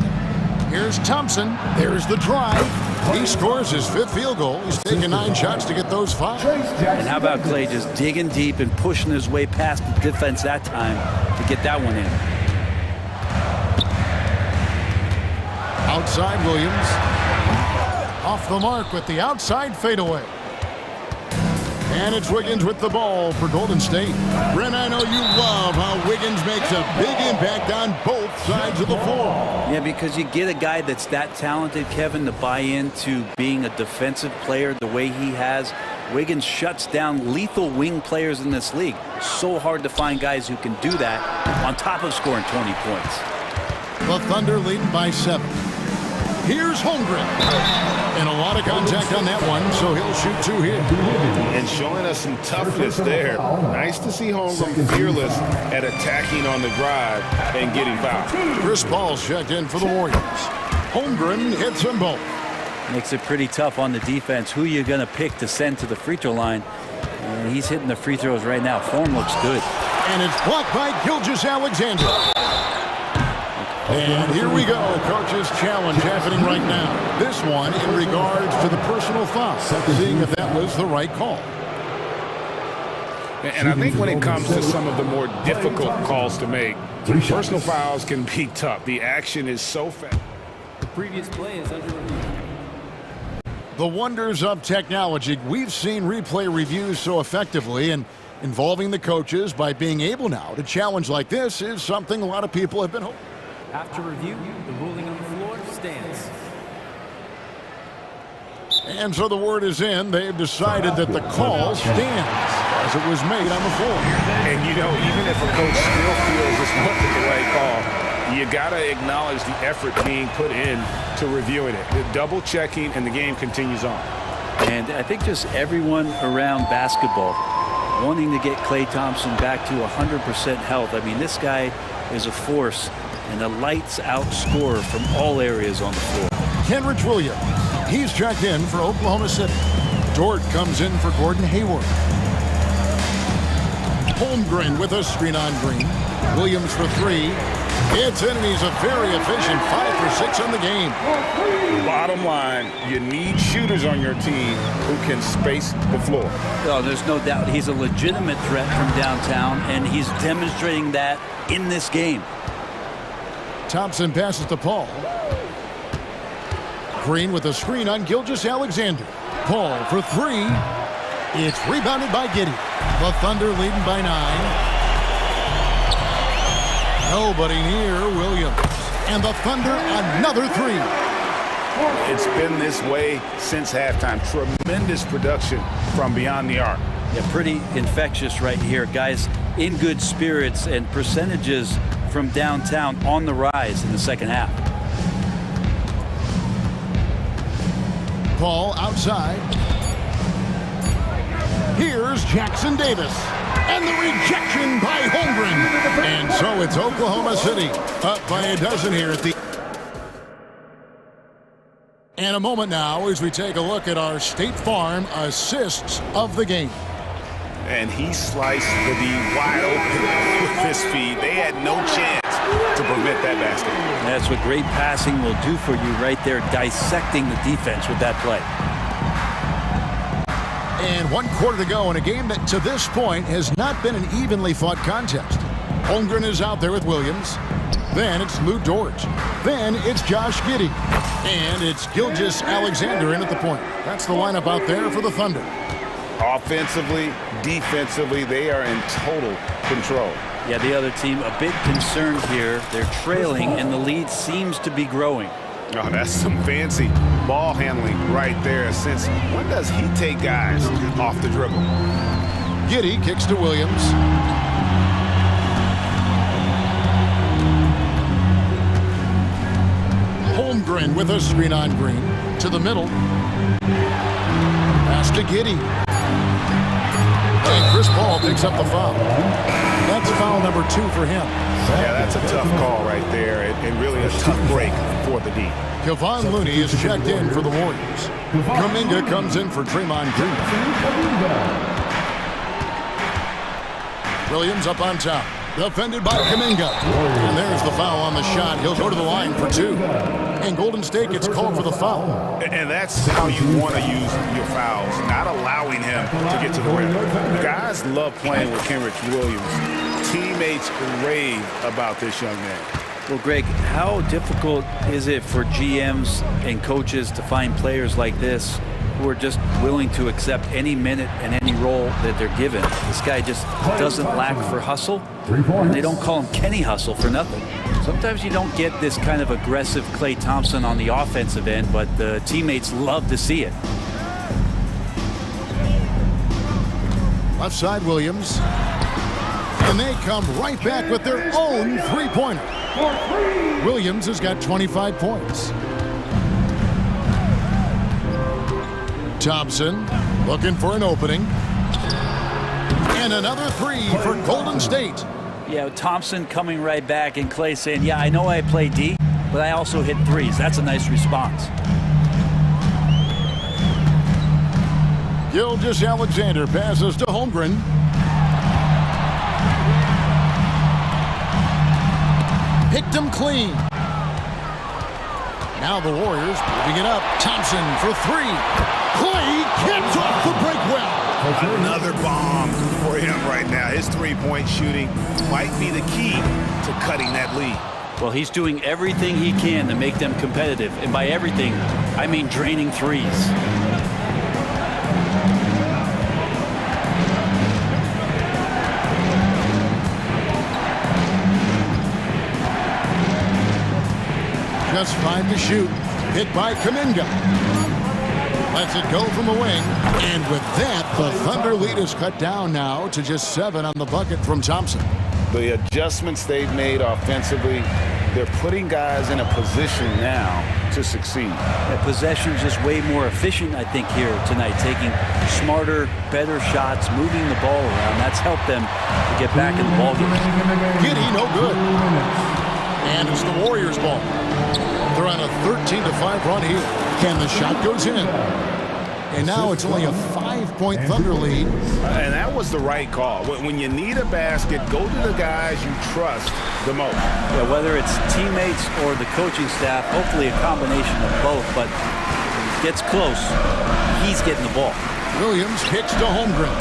Here's Thompson. There's the drive. He scores his 5th field goal. He's taken 9 shots to get those 5. And how about Clay just digging deep and pushing his way past the defense that time to get that one in. Outside Williams. Off the mark with the outside fadeaway. And it's Wiggins with the ball for Golden State. Brent, I know you love how Wiggins makes a big impact on both sides of the floor. Yeah, because you get a guy that's that talented, Kevin, to buy into being a defensive player the way he has. Wiggins shuts down lethal wing players in this league. So hard to find guys who can do that on top of scoring 20 points. The Thunder leading by 7. Here's Holmgren. And a lot of contact on that one, so he'll shoot 2 here. And showing us some toughness there. Nice to see Holmgren fearless at attacking on the drive and getting fouled. Chris Paul's checked in for the Warriors. Holmgren hits them both. Makes it pretty tough on the defense. Who you're going to pick to send to the free throw line. And he's hitting the free throws right now. Form looks good. And it's blocked by Gilgeous-Alexander. And here we go. Coach's challenge happening right now. This one in regards to the personal foul. Seeing if that was the right call. And I think when it comes to some of the more difficult calls to make, personal fouls can be tough. The action is so fast. The previous play is under review. The wonders of technology. We've seen replay reviews so effectively, and involving the coaches by being able now to challenge like this is something a lot of people have been hoping. After review, the ruling on the floor stands. And so the word is in. They've decided that the call stands as it was made on the floor. And, you know, even if a coach still feels this wasn't the right call, you got to acknowledge the effort being put in to reviewing it. The double checking, and the game continues on. And I think just everyone around basketball wanting to get Klay Thompson back to 100% health. I mean, this guy is a force and a lights-out scorer from all areas on the floor. Kenrich Williams, he's checked in for Oklahoma City. Dort comes in for Gordon Hayward. Holmgren with a screen on Green. Williams for 3. It's in, and he's a very efficient 5 for 6 on the game. Bottom line, you need shooters on your team who can space the floor. Oh, there's no doubt he's a legitimate threat from downtown, and he's demonstrating that in this game. Thompson passes to Paul. Green with a screen on Gilgeous-Alexander. Paul for 3. It's rebounded by Giddey. The Thunder leading by 9. Nobody near Williams. And the Thunder another 3. It's been this way since halftime. Tremendous production from beyond the arc. Yeah, pretty infectious right here. Guys in good spirits, and percentages from downtown on the rise in the second half. Paul outside. Here's Jackson Davis. And the rejection by Holmgren. And so it's Oklahoma City up by a dozen here at the... And a moment now as we take a look at our State Farm assists of the game. And he sliced the D wide open with his feet. They had no chance to prevent that basket. That's what great passing will do for you right there, dissecting the defense with that play. And 1 quarter to go in a game that to this point has not been an evenly fought contest. Holmgren is out there with Williams. Then it's Lou Dort. Then it's Josh Giddey. And it's Gilgeous-Alexander in at the point. That's the lineup out there for the Thunder. Offensively, defensively, they are in total control. Yeah, the other team a bit concerned here. They're trailing, and the lead seems to be growing. Oh, that's some fancy ball handling right there. Since when does he take guys off the dribble? Giddey kicks to Williams. Holmgren with a screen on Green. To the middle. Pass to Giddey. And Chris Paul picks up the foul. That's foul number 2 for him. Yeah, that's a tough call right there, and really a tough break for the D. Kevon Looney is checked in for the Warriors. Kuminga comes in for Draymond Green. Williams up on top. Defended by Kuminga. And there's the foul on the shot. He'll go to the line for 2. And Golden State gets called for the foul. And that's how you want to use your fouls, not allowing him to get to the rim. Guys love playing with Kenrich Williams. Teammates rave about this young man. Well, Greg, how difficult is it for GMs and coaches to find players like this who are just willing to accept any minute and any role that they're given? This guy just doesn't lack for hustle. And they don't call him Kenny Hustle for nothing. Sometimes you don't get this kind of aggressive Klay Thompson on the offensive end, but the teammates love to see it. Left side, Williams. And they come right back with their own three-pointer. Williams has got 25 points. Thompson looking for an opening. And another 3 for Golden State. Yeah, Thompson coming right back, and Klay saying, yeah, I know I play D, but I also hit threes. That's a nice response. Gilgeous-Alexander passes to Holmgren. Picked him clean. Now the Warriors moving it up. Thompson for 3. Klay gets off the break well. Another bomb for him right now. His three-point shooting might be the key to cutting that lead. Well, he's doing everything he can to make them competitive. And by everything, I mean draining threes. Just 5 to shoot. Hit by Kuminga. Lets it go from the wing. And with that, the Thunder lead is cut down now to just 7 on the bucket from Thompson. The adjustments they've made offensively, they're putting guys in a position now to succeed. That possession is just way more efficient, I think, here tonight. Taking smarter, better shots, moving the ball around. That's helped them to get back in the ballgame. Giddey, no good. And it's the Warriors' ball. They're on a 13-5 run here. And the shot goes in. And now it's only a 5-point Thunder lead. And that was the right call. When you need a basket, go to the guys you trust the most. Yeah, whether it's teammates or the coaching staff, hopefully a combination of both. But when it gets close, he's getting the ball. Williams kicks to Holmgren.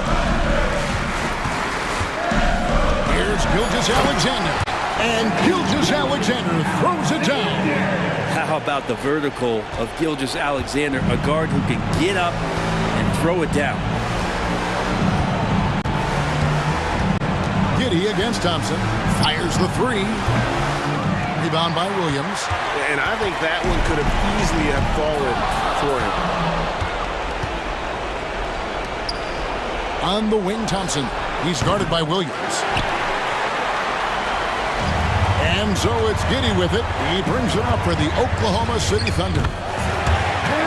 Here's Gilgeous-Alexander. And Gilgeous-Alexander throws it down. How about the vertical of Gilgeous-Alexander, a guard who can get up and throw it down. Giddey against Thompson. Fires the 3. Rebound by Williams. And I think that one could have easily have fallen for him. On the wing, Thompson. He's guarded by Williams. And so it's Giddey with it. He brings it up for the Oklahoma City Thunder.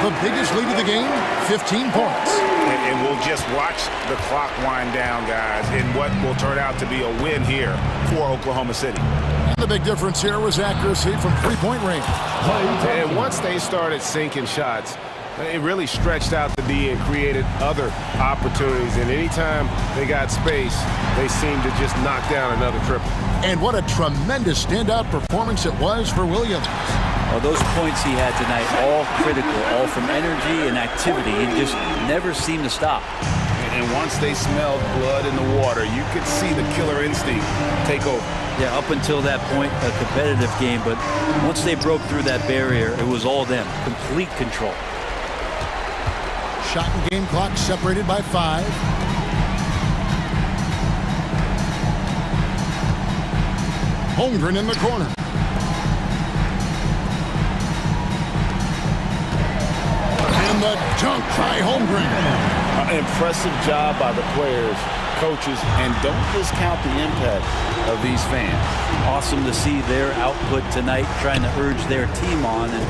The biggest lead of the game, 15 points. And we'll just watch the clock wind down, guys, in what will turn out to be a win here for Oklahoma City. And the big difference here was accuracy from three-point range. And once they started sinking shots, it really stretched out the D and created other opportunities. And anytime they got space, they seemed to just knock down another triple. And what a tremendous standout performance it was for Williams. Well, those points he had tonight, all critical, all from energy and activity. He just never seemed to stop. And And once they smelled blood in the water, you could see the killer instinct take over. Yeah, up until that point, a competitive game, but once they broke through that barrier, it was all them. Complete control. Shot and game clock separated by 5. Holmgren in the corner. And the dunk by Holmgren. Impressive job by the players, coaches, and don't discount the impact of these fans. Awesome to see their output tonight, trying to urge their team on, and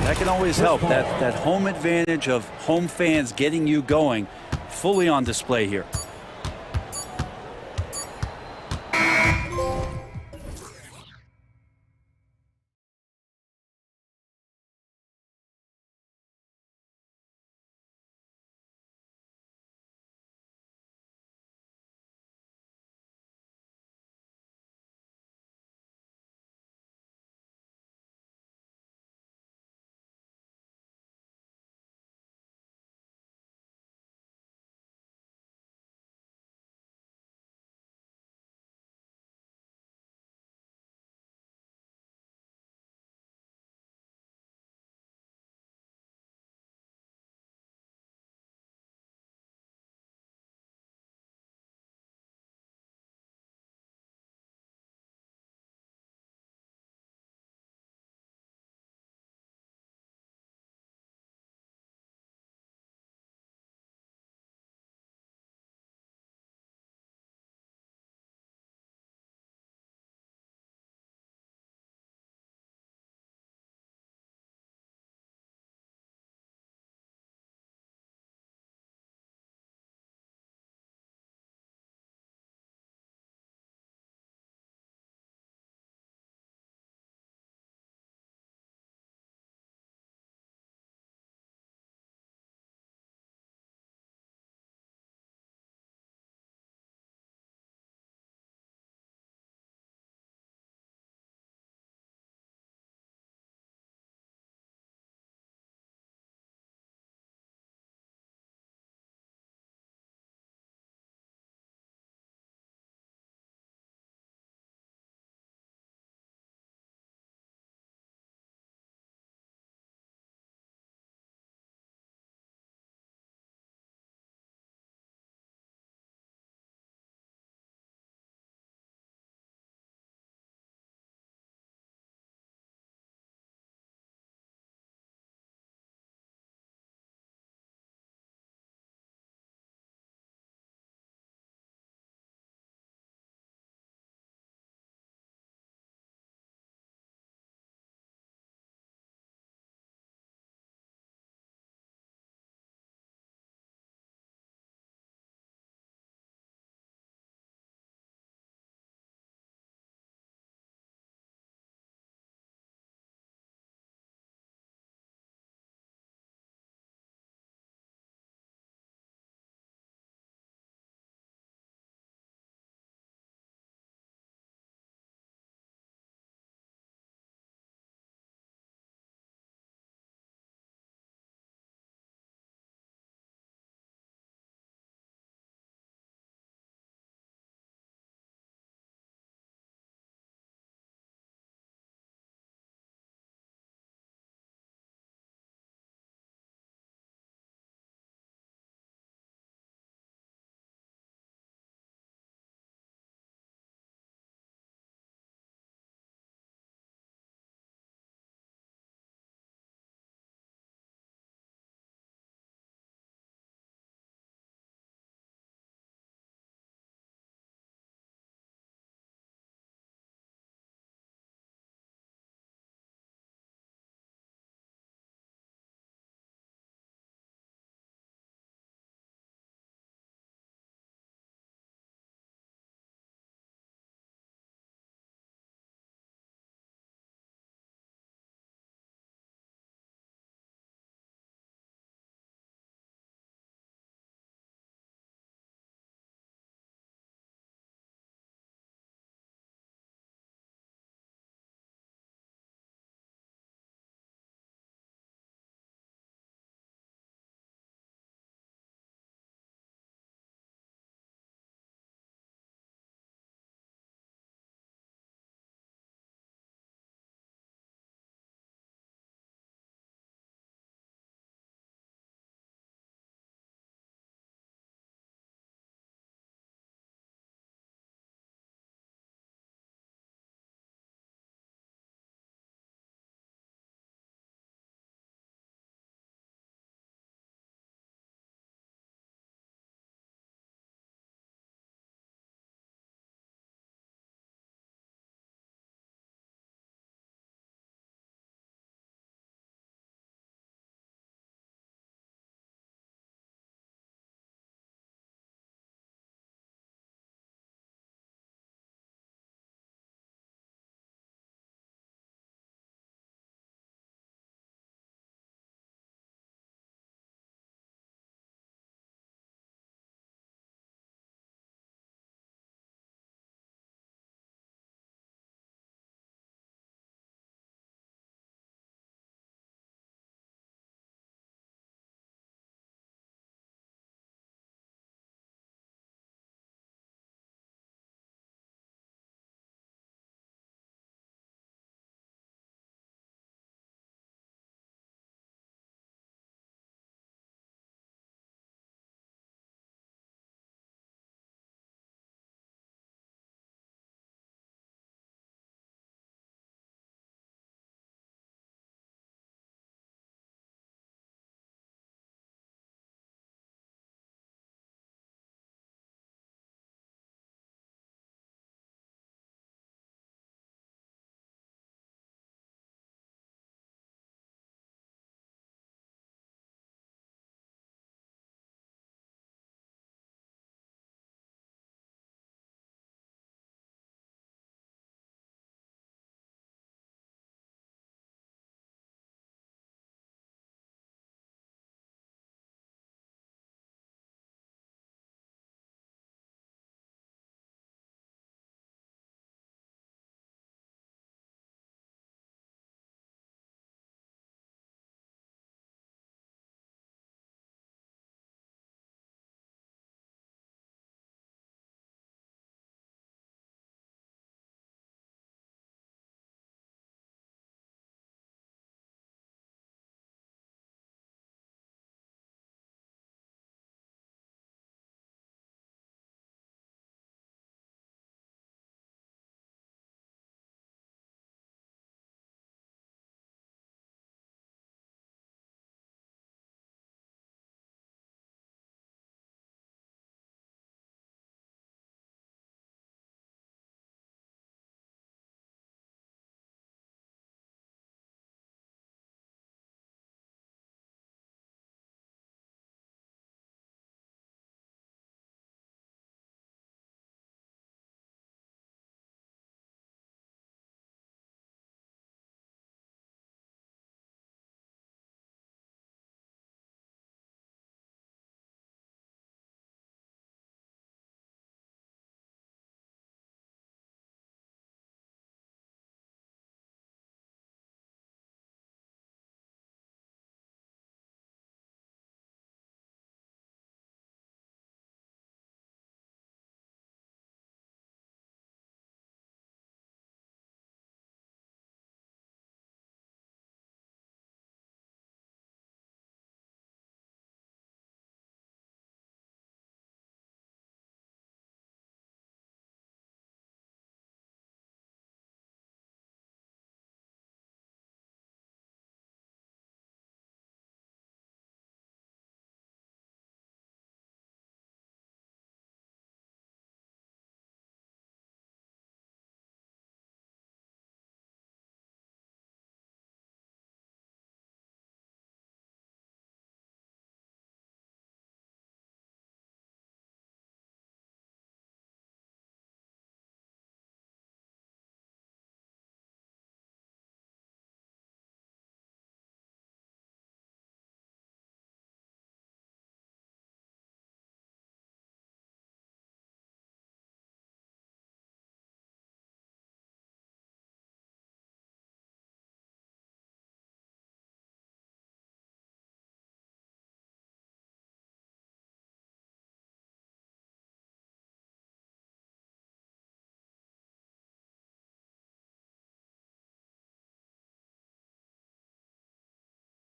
that can always help. That home advantage of home fans getting you going, fully on display here.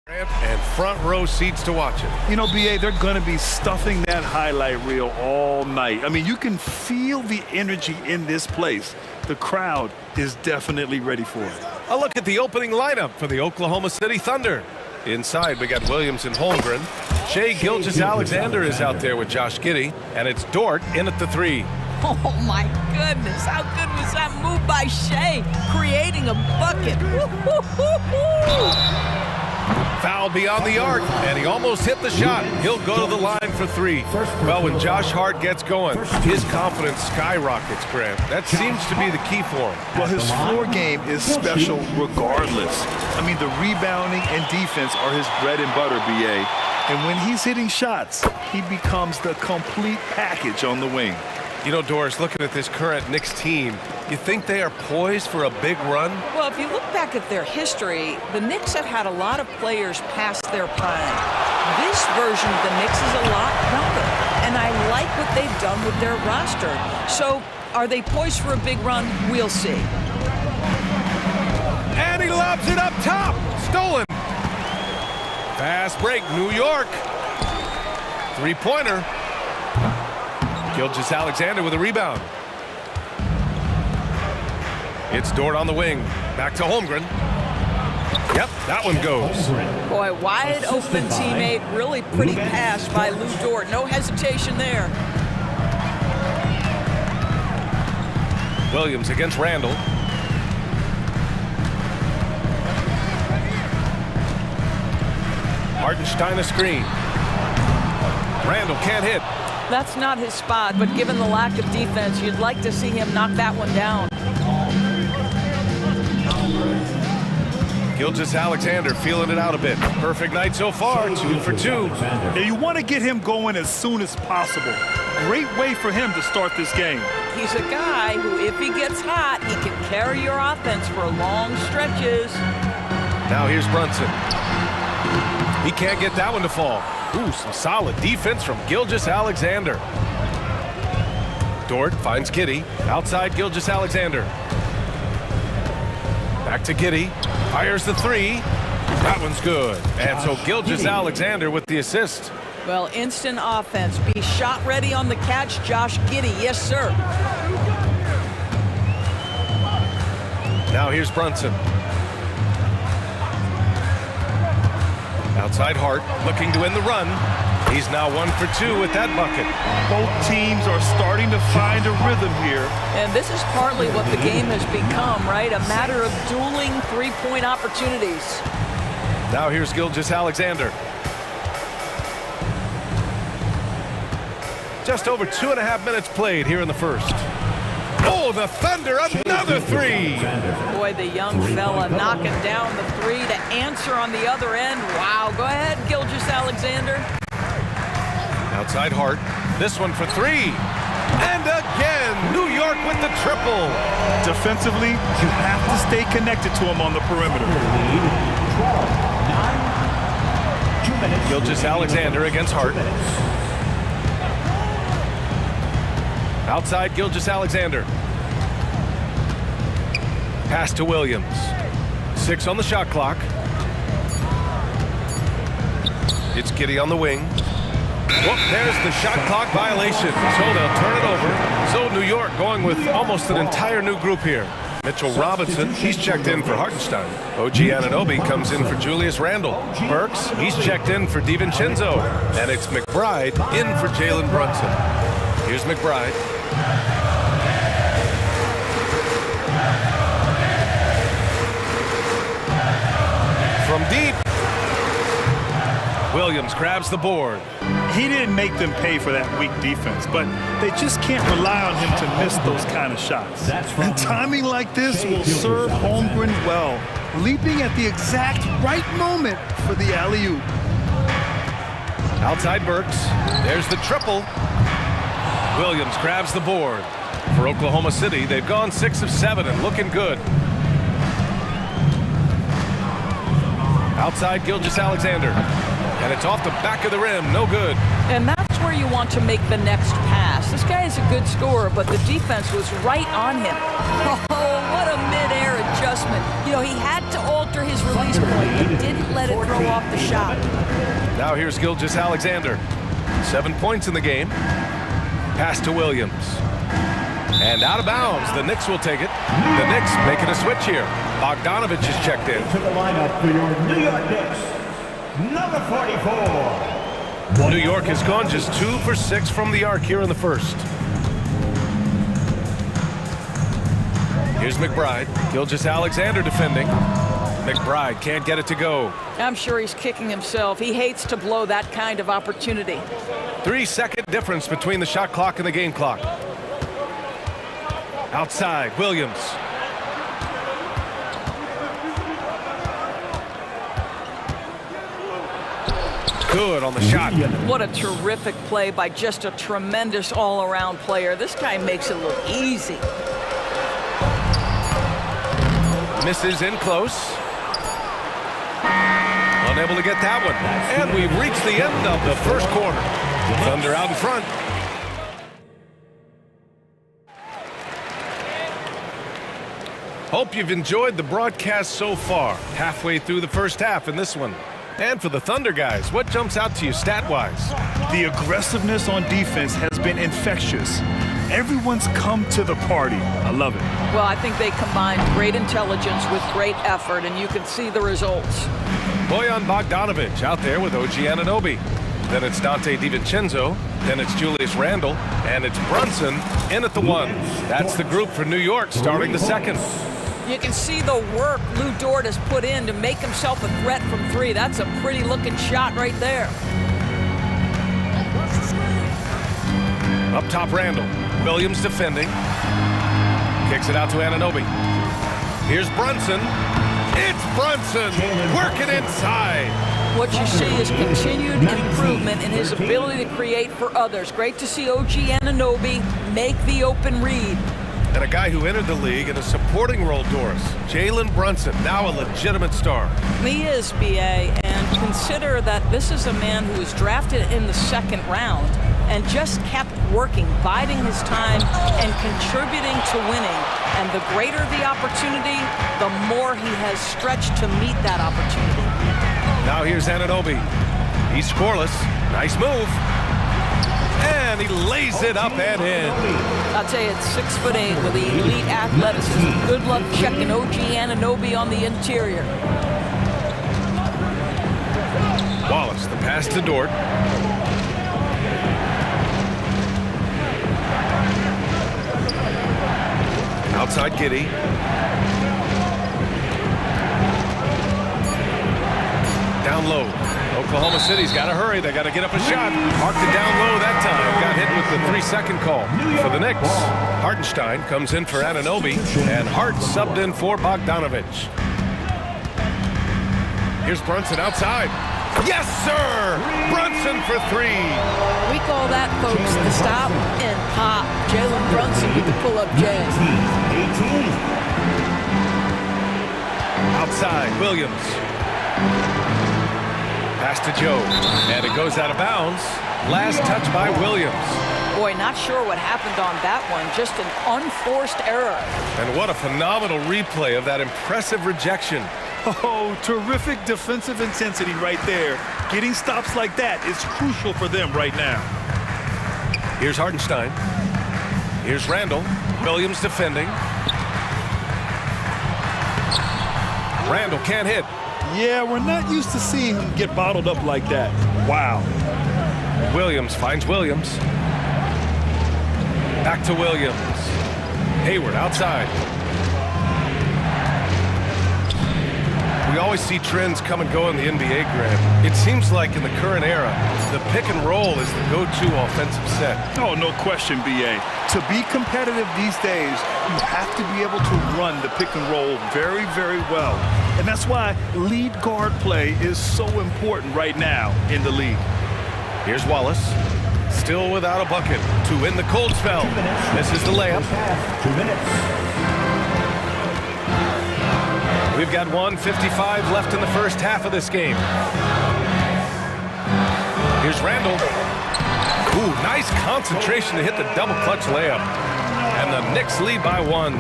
And front row seats to watch it. You know, BA, they're going to be stuffing that highlight reel all night. I mean, you can feel the energy in this place. The crowd is definitely ready for it. A look at the opening lineup for the Oklahoma City Thunder. Inside, we got Williams and Holmgren. Shai Gilgeous-Alexander is out there with Josh Giddey, and it's Dort in at the 3. Oh, my goodness. How good was that move by Shai, creating a bucket? Foul beyond the arc, and he almost hit the shot. He'll go to the line for 3. Well, when Josh Hart gets going, his confidence skyrockets, Grant. That seems to be the key for him. Well, his floor game is special regardless. I mean, the rebounding and defense are his bread and butter, BA. And when he's hitting shots, he becomes the complete package on the wing. You know, Doris, looking at this current Knicks team, you think they are poised for a big run? Well, if you look back at their history, the Knicks have had a lot of players past their prime. This version of the Knicks is a lot younger, and I like what they've done with their roster. So, are they poised for a big run? We'll see. And he lobs it up top. Stolen. Fast break, New York. Three-pointer. Gilgeous-Alexander with a rebound. It's Dort on the wing. Back to Holmgren. Yep, that one goes. Boy, wide open teammate. Really pretty pass by Lou Dort. No hesitation there. Williams against Randall. Hartenstein a screen. Randall can't hit. That's not his spot, but given the lack of defense, you'd like to see him knock that one down. Gilgeous-Alexander feeling it out a bit. Perfect night so far, 2 for 2. Now you want to get him going as soon as possible. Great way for him to start this game. He's a guy who, if he gets hot, he can carry your offense for long stretches. Now here's Brunson. He can't get that one to fall. Ooh, some solid defense from Gilgeous-Alexander. Dort finds Giddey. Outside Gilgeous-Alexander. Back to Giddey. Fires the 3. That one's good. And so Gilgeous-Alexander with the assist. Well, instant offense. Be shot ready on the catch, Josh Giddey. Yes, sir. Now here's Brunson. Outside Hart, looking to win the run. He's now 1 for 2 with that bucket. Both teams are starting to find a rhythm here. And this is partly what the game has become, right? A matter of dueling three-point opportunities. Now here's Gilgeous-Alexander. Just over 2.5 minutes played here in the first. Oh, the Thunder, another 3. Boy, the young fella knocking down the 3 to answer on the other end. Wow, go ahead, Gilgeous-Alexander. Outside Hart, this one for 3. And again, New York with the triple. Defensively, you have to stay connected to him on the perimeter. 9 Gilgeous-Alexander against Hart. Outside Gilgeous-Alexander. Pass to Williams. 6 on the shot clock. It's Giddey on the wing. Whoop, there's the shot clock violation. So they'll turn it over. So New York going with almost an entire new group here. Mitchell Robinson, he's checked in for Hartenstein. OG Anunoby comes in for Julius Randle. Burks, he's checked in for DiVincenzo. And it's McBride in for Jalen Brunson. Here's McBride. From deep. Williams grabs the board. He didn't make them pay for that weak defense, but they just can't rely on him to miss those kind of shots. And timing like this will serve Holmgren well, leaping at the exact right moment for the alley-oop. Outside Burks. There's the triple. Williams grabs the board. For Oklahoma City, they've gone 6 of 7 and looking good. Outside Gilgeous-Alexander. And it's off the back of the rim, no good. And that's where you want to make the next pass. This guy is a good scorer, but the defense was right on him. Oh, what a mid-air adjustment. You know, he had to alter his release point, but didn't let it throw off the shot. Now here's Gilgeous-Alexander. 7 points in the game. Pass to Williams. And out of bounds. The Knicks will take it. The Knicks making a switch here. Bogdanovich is checked in. To the lineup for your New York Knicks, number 44. New York has gone just 2 for 6 from the arc here in the first. Here's McBride. Gilgeous-Alexander defending. McBride can't get it to go. I'm sure he's kicking himself. He hates to blow that kind of opportunity. 3-second difference between the shot clock and the game clock. Outside, Williams. Good on the shot. What a terrific play by just a tremendous all-around player. This guy makes it look easy. Misses in close. Unable to get that one. And we've reached the end of the first quarter. Thunder out in front. Hope you've enjoyed the broadcast so far. Halfway through the first half in this one. And for the Thunder guys, what jumps out to you stat-wise? The aggressiveness on defense has been infectious. Everyone's come to the party. I love it. Well, I think they combined great intelligence with great effort, and you can see the results. Bojan Bogdanović out there with OG Anunoby. Then it's Dante DiVincenzo. Then it's Julius Randle. And it's Brunson in at the 1. That's the group for New York starting the second. You can see the work Lou Dort has put in to make himself a threat from 3. That's a pretty looking shot right there. Up top, Randle. Williams defending. Kicks it out to Anunoby. Here's Brunson. It's Brunson working inside. What you see is continued improvement in his ability to create for others. Great to see OG Anunoby make the open read. And a guy who entered the league in a supporting role, Doris. Jalen Brunson, now a legitimate star. He is, B.A., and consider that this is a man who was drafted in the 2nd round and just kept working, biding his time, and contributing to winning. And the greater the opportunity, the more he has stretched to meet that opportunity. Now here's Anunoby. He's scoreless. Nice move. And he lays it up and in. I'll tell you, it's 6'8" with the elite athleticism. Good luck checking OG Anunoby on the interior. Wallace, the pass to Dort. Outside Giddey. Down low. Oklahoma City's got to hurry. They got to get up a shot. Marked it down low that time. Got hit with the 3-second call for the Knicks. Hartenstein comes in for Anunoby, and Hart subbed in for Bogdanović. Here's Brunson outside. Yes, sir! Brunson for 3. We call that, folks, the stop and pop. Jalen Brunson with the pull-up jazz. Outside, Williams. Pass to Joe, and it goes out of bounds. Last touch by Williams. Boy, not sure what happened on that one. Just an unforced error. And what a phenomenal replay of that impressive rejection. Oh, terrific defensive intensity right there. Getting stops like that is crucial for them right now. Here's Hartenstein. Here's Randle. Williams defending. Randle can't hit. Yeah, we're not used to seeing him get bottled up like that. Wow. Williams finds Williams. Back to Williams. Hayward outside. We always see trends come and go in the NBA, Grant. It seems like in the current era, the pick and roll is the go-to offensive set. Oh, no question, B.A. To be competitive these days, you have to be able to run the pick and roll very, very well. And that's why lead guard play is so important right now in the league. Here's Wallace. Still without a bucket to win the cold spell. This is the layup. 2 minutes. We've got 1:55 left in the first half of this game. Here's Randle. Ooh, nice concentration to hit the double clutch layup. And the Knicks lead by 1.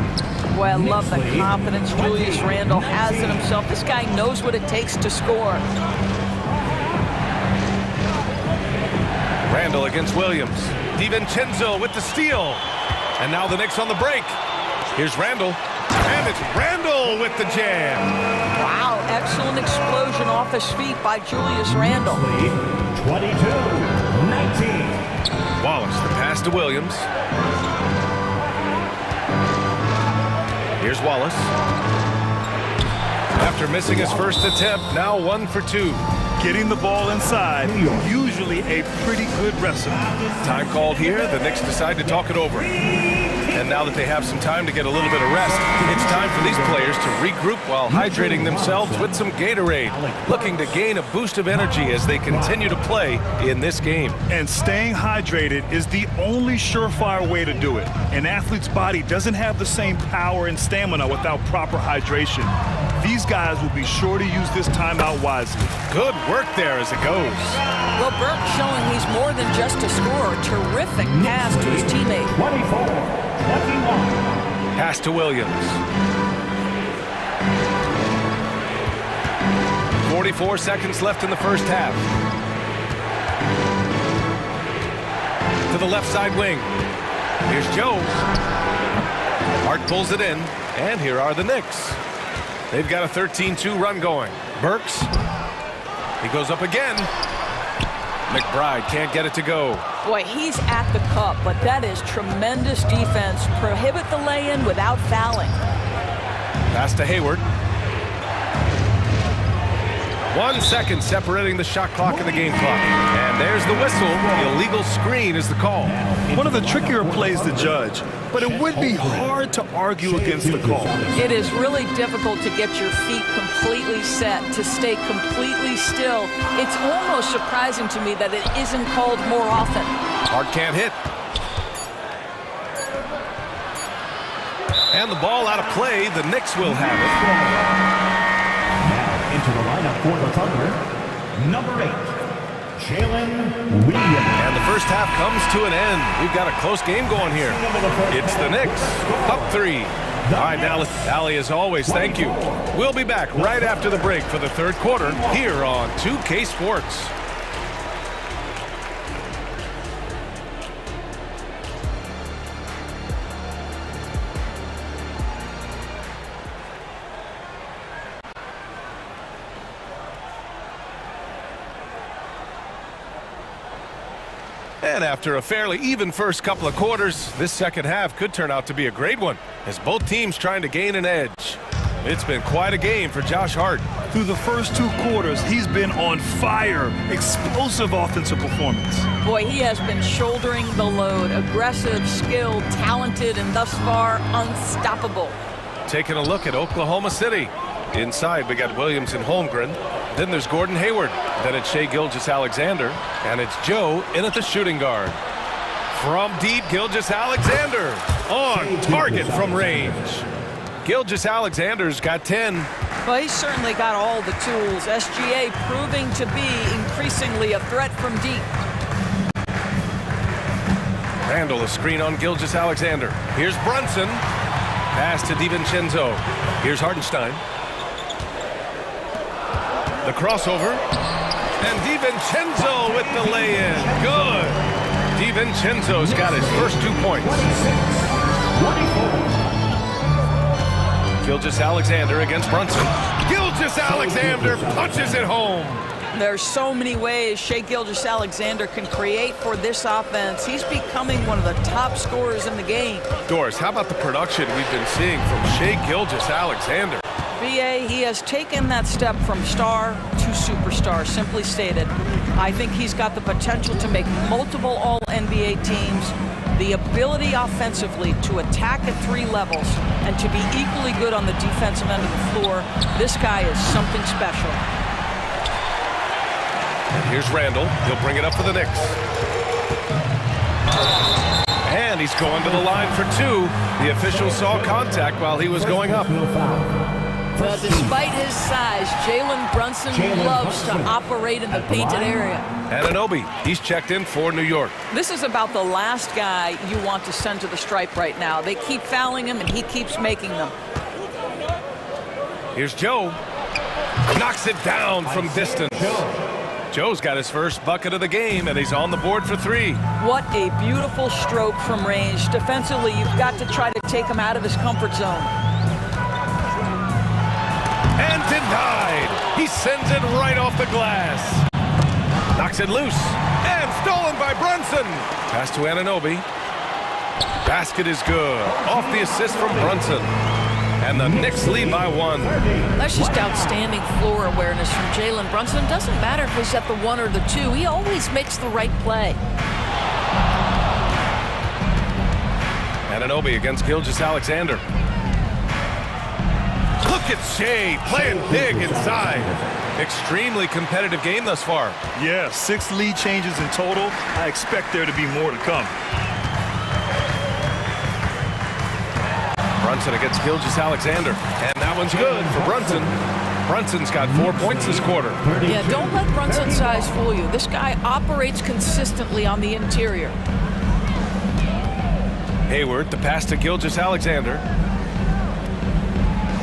Boy, I love the confidence Julius Randle has in himself. This guy knows what it takes to score. Randle against Williams. DiVincenzo with the steal. And now the Knicks on the break. Here's Randle. And it's Randle with the jam. Wow, excellent explosion off his feet by Julius Randle. 22-19. Wallace, the pass to Williams. Here's Wallace. After missing his first attempt, now 1 for 2. Getting the ball inside, usually a pretty good recipe. Time called here. The Knicks decide to talk it over. And now that they have some time to get a little bit of rest, it's time for these players to regroup while hydrating themselves with some Gatorade, looking to gain a boost of energy as they continue to play in this game. And staying hydrated is the only surefire way to do it. An athlete's body doesn't have the same power and stamina without proper hydration. These guys will be sure to use this timeout wisely. Good work there as it goes. Well, Burke showing he's more than just a scorer. Terrific pass to his teammate. 24-21. Pass to Williams. 44 seconds left in the first half. To the left side wing. Here's Joe. Hart pulls it in, and here are the Knicks. They've got a 13-2 run going. Burks. He goes up again. McBride can't get it to go. Boy, he's at the cup, but that is tremendous defense. Prohibit the lay-in without fouling. Pass to Hayward. 1 second separating the shot clock and the game clock. And there's the whistle. The illegal screen is the call. One of the trickier plays to judge, but it would be hard to argue against the call. It is really difficult to get your feet completely set, to stay completely still. It's almost surprising to me that it isn't called more often. Hart can't hit. And the ball out of play. The Knicks will have it. Into the lineup for the Thunder, number 8, Jalen Williams. And the first half comes to an end. We've got a close game going here. It's the Knicks, up 3. All right, now, Allie, as always, thank you. We'll be back right after the break for the third quarter here on 2K Sports. And after a fairly even first couple of quarters, this second half could turn out to be a great one, as both teams trying to gain an edge. It's been quite a game for Josh Hart. Through the first 2 quarters, he's been on fire. Explosive offensive performance. Boy, he has been shouldering the load. Aggressive, skilled, talented, and thus far, unstoppable. Taking a look at Oklahoma City. Inside, we got Williams and Holmgren. Then there's Gordon Hayward. Then it's Shai Gilgeous-Alexander. And it's Joe in at the shooting guard. From deep, Gilgeous-Alexander. On target from range. Gilgeous-Alexander's got 10. Well, he's certainly got all the tools. SGA proving to be increasingly a threat from deep. Randle, a screen on Gilgeous-Alexander. Here's Brunson. Pass to DiVincenzo. Here's Hartenstein. The crossover. And DiVincenzo with the lay-in. Good. DiVincenzo's got his first 2 points. 24. Gilgeous-Alexander against Brunson. Gilgeous-Alexander punches it home. There's so many ways Shai Gilgeous-Alexander can create for this offense. He's becoming one of the top scorers in the game. Doris, how about the production we've been seeing from Shai Gilgeous-Alexander? BA, he has taken that step from star to superstar, simply stated. I think he's got the potential to make multiple All-NBA teams, the ability offensively to attack at 3 levels, and to be equally good on the defensive end of the floor. This guy is something special. Here's Randle. He'll bring it up for the Knicks. And he's going to the line for 2. The official saw contact while he was going up. Well, despite his size, Jalen Brunson loves to operate in the painted area. Anunoby, he's checked in for New York. This is about the last guy you want to send to the stripe right now. They keep fouling him, and he keeps making them. Here's Joe. Knocks it down from distance. Joe's got his first bucket of the game, and he's on the board for 3. What a beautiful stroke from range. Defensively, you've got to try to take him out of his comfort zone. And denied. He sends it right off the glass. Knocks it loose. And stolen by Brunson. Pass to Anunoby. Basket is good. Off the assist from Brunson. And the Knicks lead by 1. That's just outstanding floor awareness from Jalen Brunson. Doesn't matter if he's at the 1 or the 2. He always makes the right play. Anunoby against Gilgeous-Alexander. Look at Shea playing big inside. Extremely competitive game thus far. Yeah, 6 lead changes in total. I expect there to be more to come. Brunson against Gilgeous-Alexander. And that one's good for Brunson. Brunson's got 4 points this quarter. Yeah, don't let Brunson's size fool you. This guy operates consistently on the interior. Hayward, the pass to Gilgeous-Alexander.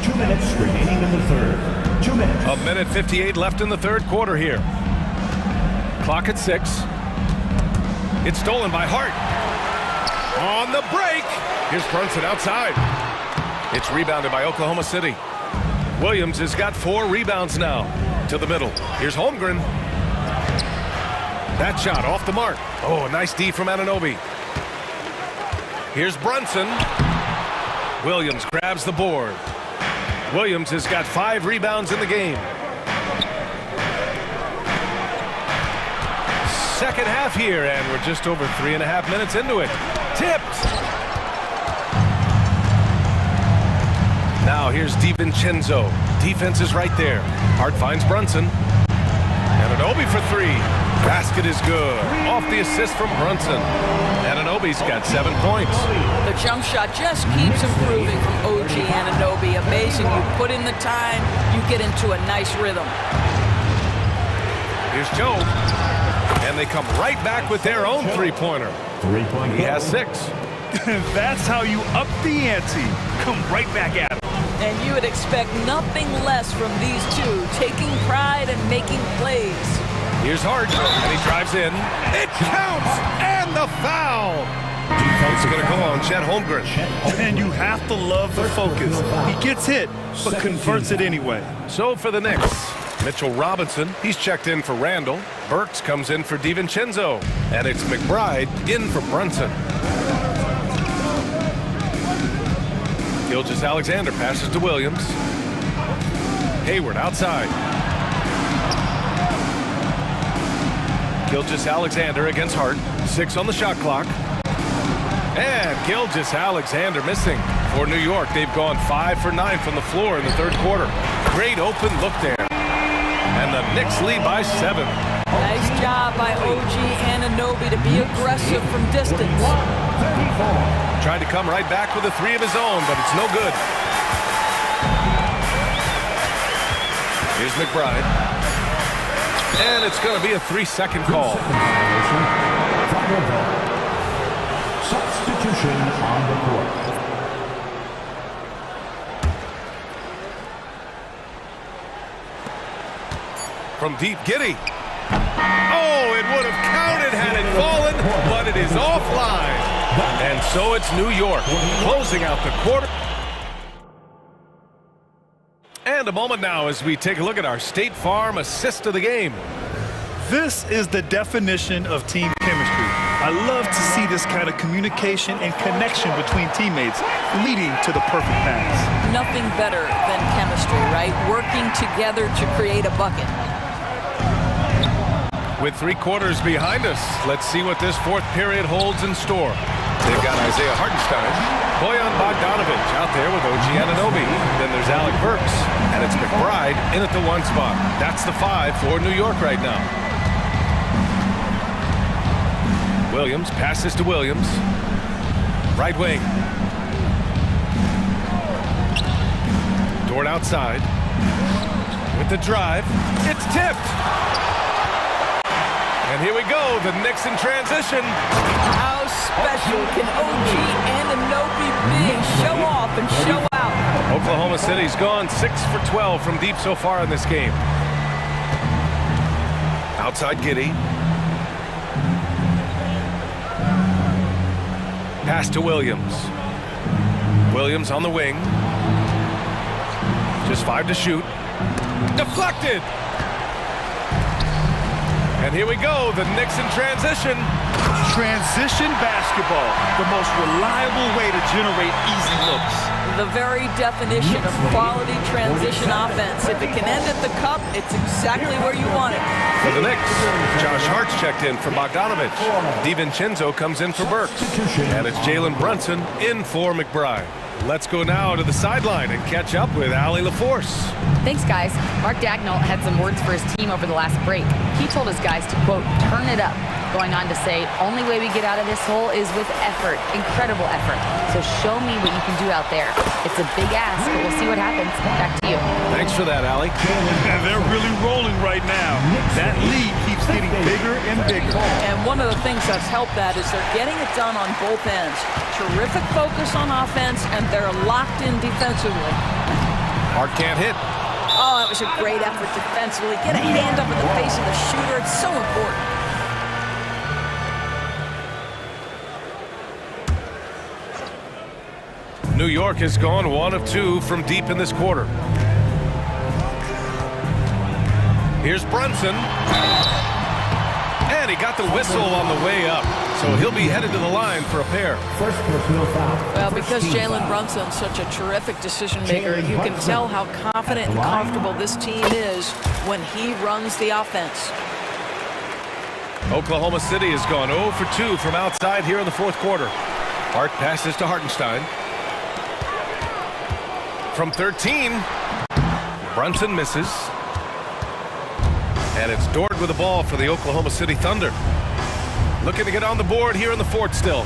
2 minutes remaining in the third. 2 minutes. 1:58 left in the third quarter here. Clock at 6. It's stolen by Hart. On the break. Here's Brunson outside. It's rebounded by Oklahoma City. Williams has got 4 rebounds now. To the middle. Here's Holmgren. That shot off the mark. Oh, a nice D from Anunoby. Here's Brunson. Williams grabs the board. Williams has got 5 rebounds in the game. Second half here, and we're just over 3.5 minutes into it. Tipped. Now here's DiVincenzo. Defense is right there. Hart finds Brunson. Anunoby for 3. Basket is good. Off the assist from Brunson. Anunoby's got 7 points. The jump shot just keeps improving from OG Anunoby. Amazing. You put in the time, you get into a nice rhythm. Here's Joe. And they come right back with their own 3-pointer. He has 6. That's how you up the ante. Come right back at him. And you would expect nothing less from these two, taking pride and making plays. Here's Hart, and he drives in. It counts, and the foul. It's going to go on Chet Holmgren. And you have to love the focus. He gets hit, but converts it anyway. So for the Knicks, Mitchell Robinson, he's checked in for Randall. Burks comes in for DiVincenzo. And it's McBride in for Brunson. Gilgeous-Alexander passes to Williams. Hayward outside. Gilgeous-Alexander against Hart. 6 on the shot clock. And Gilgeous-Alexander missing. For New York, they've gone 5 for 9 from the floor in the third quarter. Great open look there. And the Knicks lead by 7. Nice job by OG Anunoby to be aggressive from distance. Trying to come right back with a 3 of his own, but it's no good. Here's McBride. And it's going to be a 3-second call. Substitution on the court. From deep, Giddey. Oh, it would have counted had it fallen, but it is offline. And so it's New York closing out the quarter. And a moment now as we take a look at our State Farm assist of the game. This is the definition of team chemistry. I love to see this kind of communication and connection between teammates leading to the perfect pass. Nothing better than chemistry, right? Working together to create a bucket. With 3 quarters behind us, let's see what this fourth period holds in store. They've got Isaiah Hartenstein, Bojan Bogdanovic out there with OG Anunoby. Then there's Alec Burks, and it's McBride in at the 1 spot. That's the 5 for New York right now. Williams passes to Williams. Right wing. Dort outside. With the drive. It's tipped. And here we go. The Knicks in transition. How special can OG Anunoby be? Show off and show out. Oklahoma City's gone 6 for 12 from deep so far in this game. Outside Giddey. Pass to Williams. Williams on the wing. Just 5 to shoot. Deflected! And here we go, the Knicks in transition. Transition basketball, the most reliable way to generate easy looks. The very definition of quality transition offense. If it can end at the cup, it's exactly where you want it. For the Knicks, Josh Hart's checked in for Bogdanovich. DiVincenzo comes in for Burks. And it's Jalen Brunson in for McBride. Let's go now to the sideline and catch up with Allie LaForce. Thanks, guys. Mark Dagnall had some words for his team over the last break. He told his guys to, quote, turn it up, going on to say, only way we get out of this hole is with effort, incredible effort. So show me what you can do out there. It's a big ask, but we'll see what happens. Back to you. Thanks for that, Allie. And they're really rolling right now. That lead keeps getting bigger and bigger. And one of the things that's helped that is they're getting it done on both ends. Terrific focus on offense, and they're locked in defensively. Hart can't hit. Oh, that was a great effort defensively. Get a hand up in the face of the shooter. It's so important. New York has gone 1 of 2 from deep in this quarter. Here's Brunson. And he got the whistle on the way up. So he'll be headed to the line for a pair. Well, because Jalen Brunson's such a terrific decision maker, you can tell how confident and comfortable this team is when he runs the offense. Oklahoma City has gone 0 for 2 from outside here in the fourth quarter. Hart passes to Hartenstein. From 13, Brunson misses. And it's Dort with the ball for the Oklahoma City Thunder. Looking to get on the board here in the fourth still.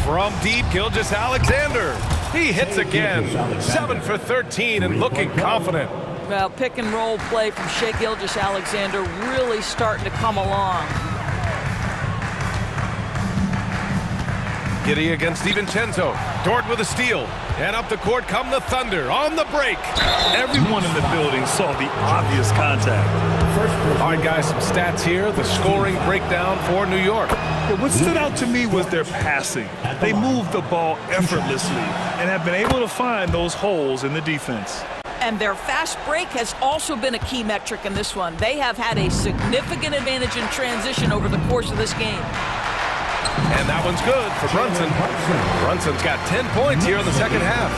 From deep, Gilgeous-Alexander. He hits again. 7 for 13 and looking confident. Well, pick and roll play from Shai Gilgeous-Alexander really starting to come along. Giddey against DiVincenzo. Dort with a steal. And up the court come the Thunder on the break. Everyone in the building saw the obvious contact. All right, guys, some stats here. The scoring breakdown for New York. What stood out to me was their passing. They moved the ball effortlessly and have been able to find those holes in the defense. And their fast break has also been a key metric in this one. They have had a significant advantage in transition over the course of this game. And that one's good for Brunson. Brunson's got 10 points here in the second half.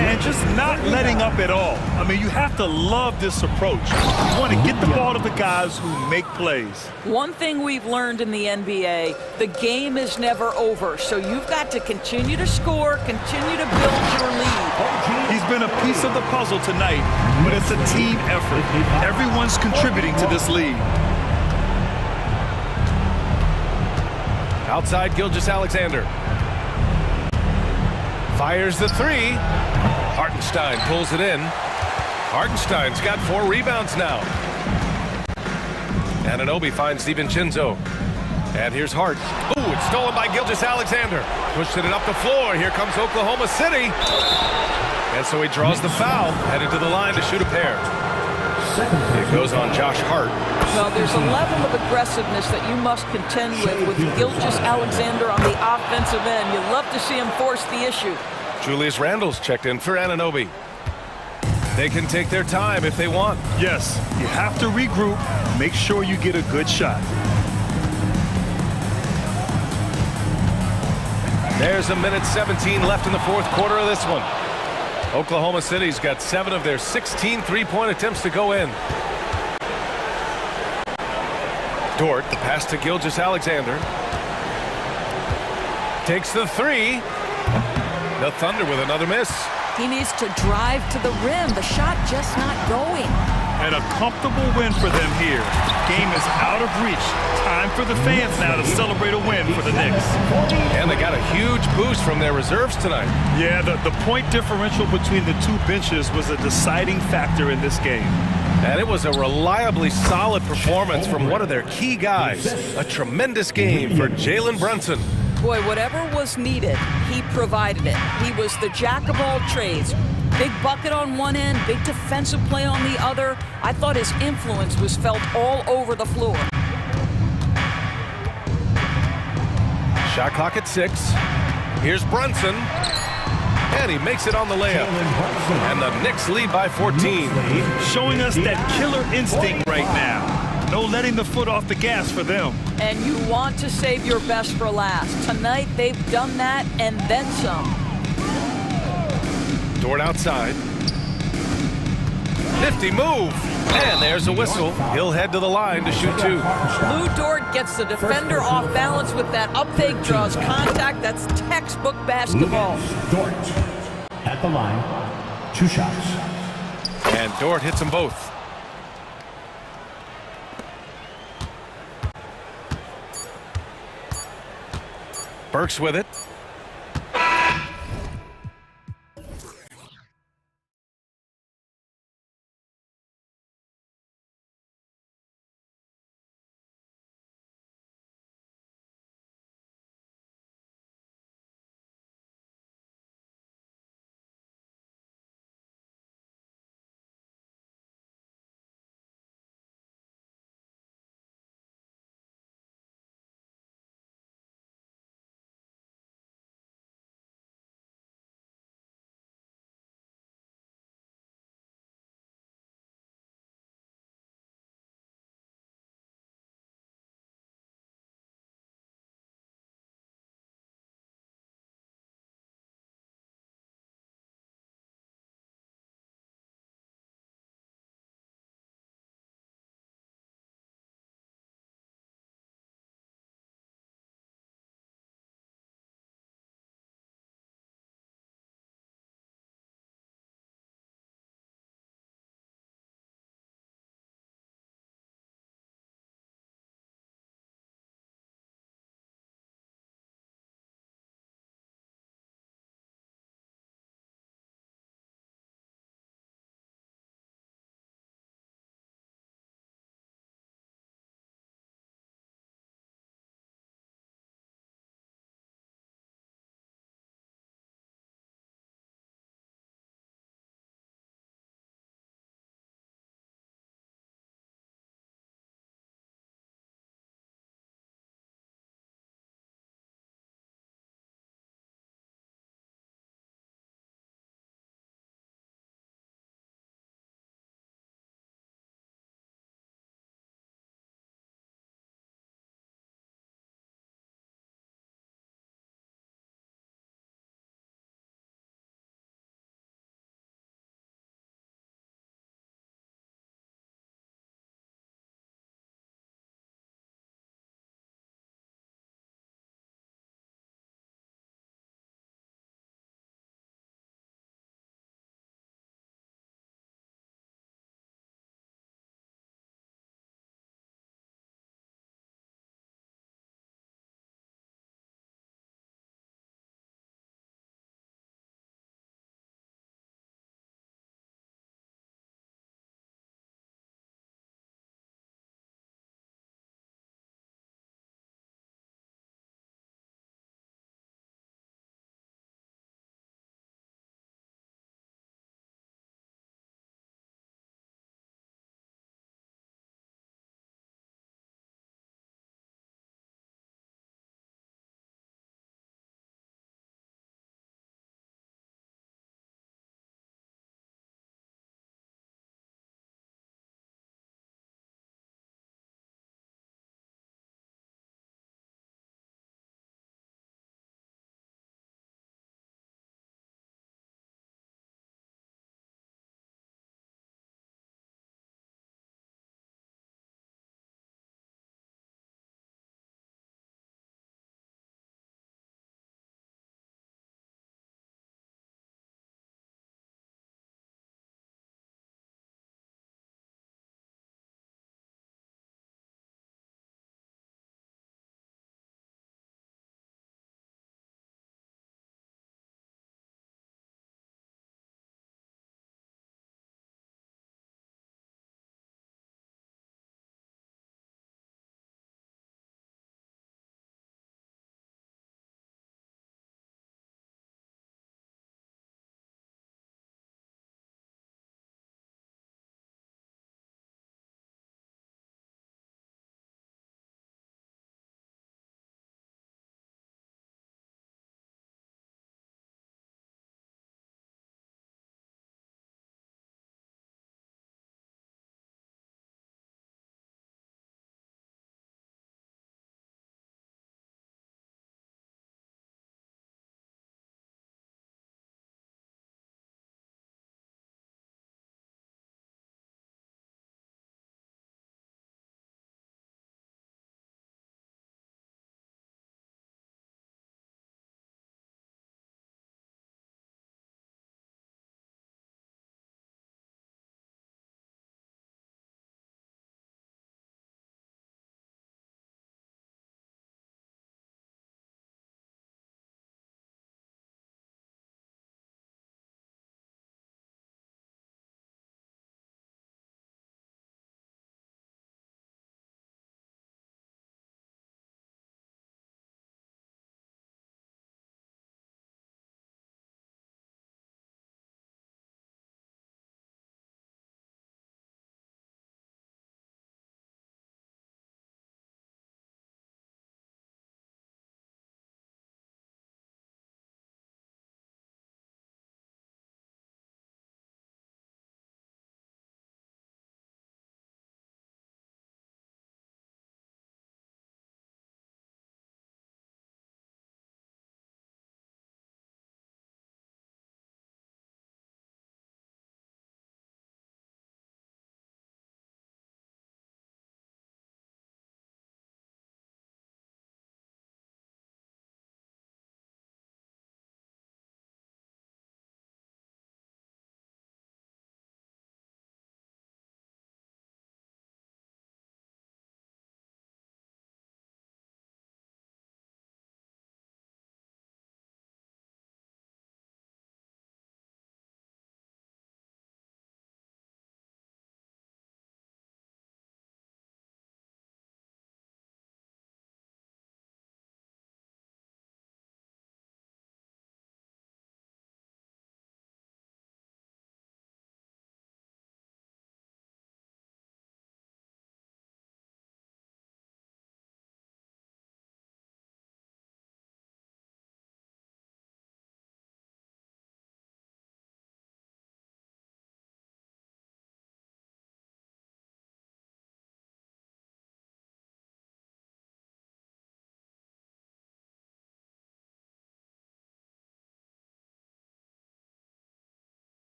And just not letting up at all. I mean, you have to love this approach. You want to get the ball to the guys who make plays. One thing we've learned in the NBA, the game is never over. So you've got to continue to score, continue to build your lead. He's been a piece of the puzzle tonight, but it's a team effort. Everyone's contributing to this lead. Outside Gilgeous-Alexander. Fires the three. Hartenstein pulls it in. Hartenstein's got 4 rebounds now. Anunoby finds DiVincenzo. And here's Hart. Ooh, it's stolen by Gilgeous-Alexander. Pushing it up the floor. Here comes Oklahoma City. And so he draws the foul, headed to the line to shoot a pair. It goes on Josh Hart. Well, there's a level of aggressiveness that you must contend with Gilgeous-Alexander on the offensive end. You love to see him force the issue. Julius Randle's checked in for Anunoby. They can take their time if they want. Yes, you have to regroup. Make sure you get a good shot. There's a minute 17 left in the fourth quarter of this one. Oklahoma City's got 7 of their 16 three-point attempts to go in. Dort, the pass to Gilgeous-Alexander. Takes the 3. The Thunder with another miss. He needs to drive to the rim. The shot just not going. And a comfortable win for them here. Game is out of reach. Time for the fans now to celebrate a win for the Knicks. And they got a huge boost from their reserves tonight. Yeah, the point differential between the two benches was a deciding factor in this game. And it was a reliably solid performance from one of their key guys. A tremendous game for Jalen Brunson. Boy, whatever was needed, he provided it. He was the jack of all trades. Big bucket on one end, big defensive play on the other. I thought his influence was felt all over the floor. Shot clock at 6. Here's Brunson. And he makes it on the layup. And the Knicks lead by 14. Showing us that killer instinct right now. No letting the foot off the gas for them. And you want to save your best for last. Tonight, they've done that and then some. Dort outside. Nifty move. And there's a whistle. He'll head to the line to shoot 2. Lou Dort gets the defender off balance with that up fake, draws contact. That's textbook basketball. Dort at the line, 2 shots. And Dort hits them both. Burks with it.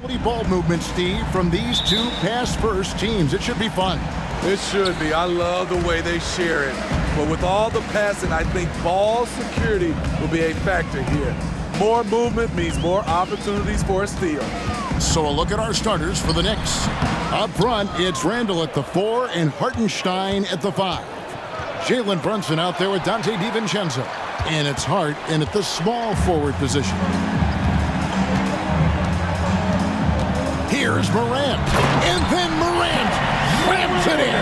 Ball movement, Steve, from these two pass-first teams. It should be fun. It should be. I love the way they share it. But with all the passing, I think ball security will be a factor here. More movement means more opportunities for a steal. So a look at our starters for the Knicks. Up front, it's Randall at the 4 and Hartenstein at the 5. Jalen Brunson out there with Dante DiVincenzo. And it's Hart in at the small forward position. Here's Morant. And then Morant slams it in.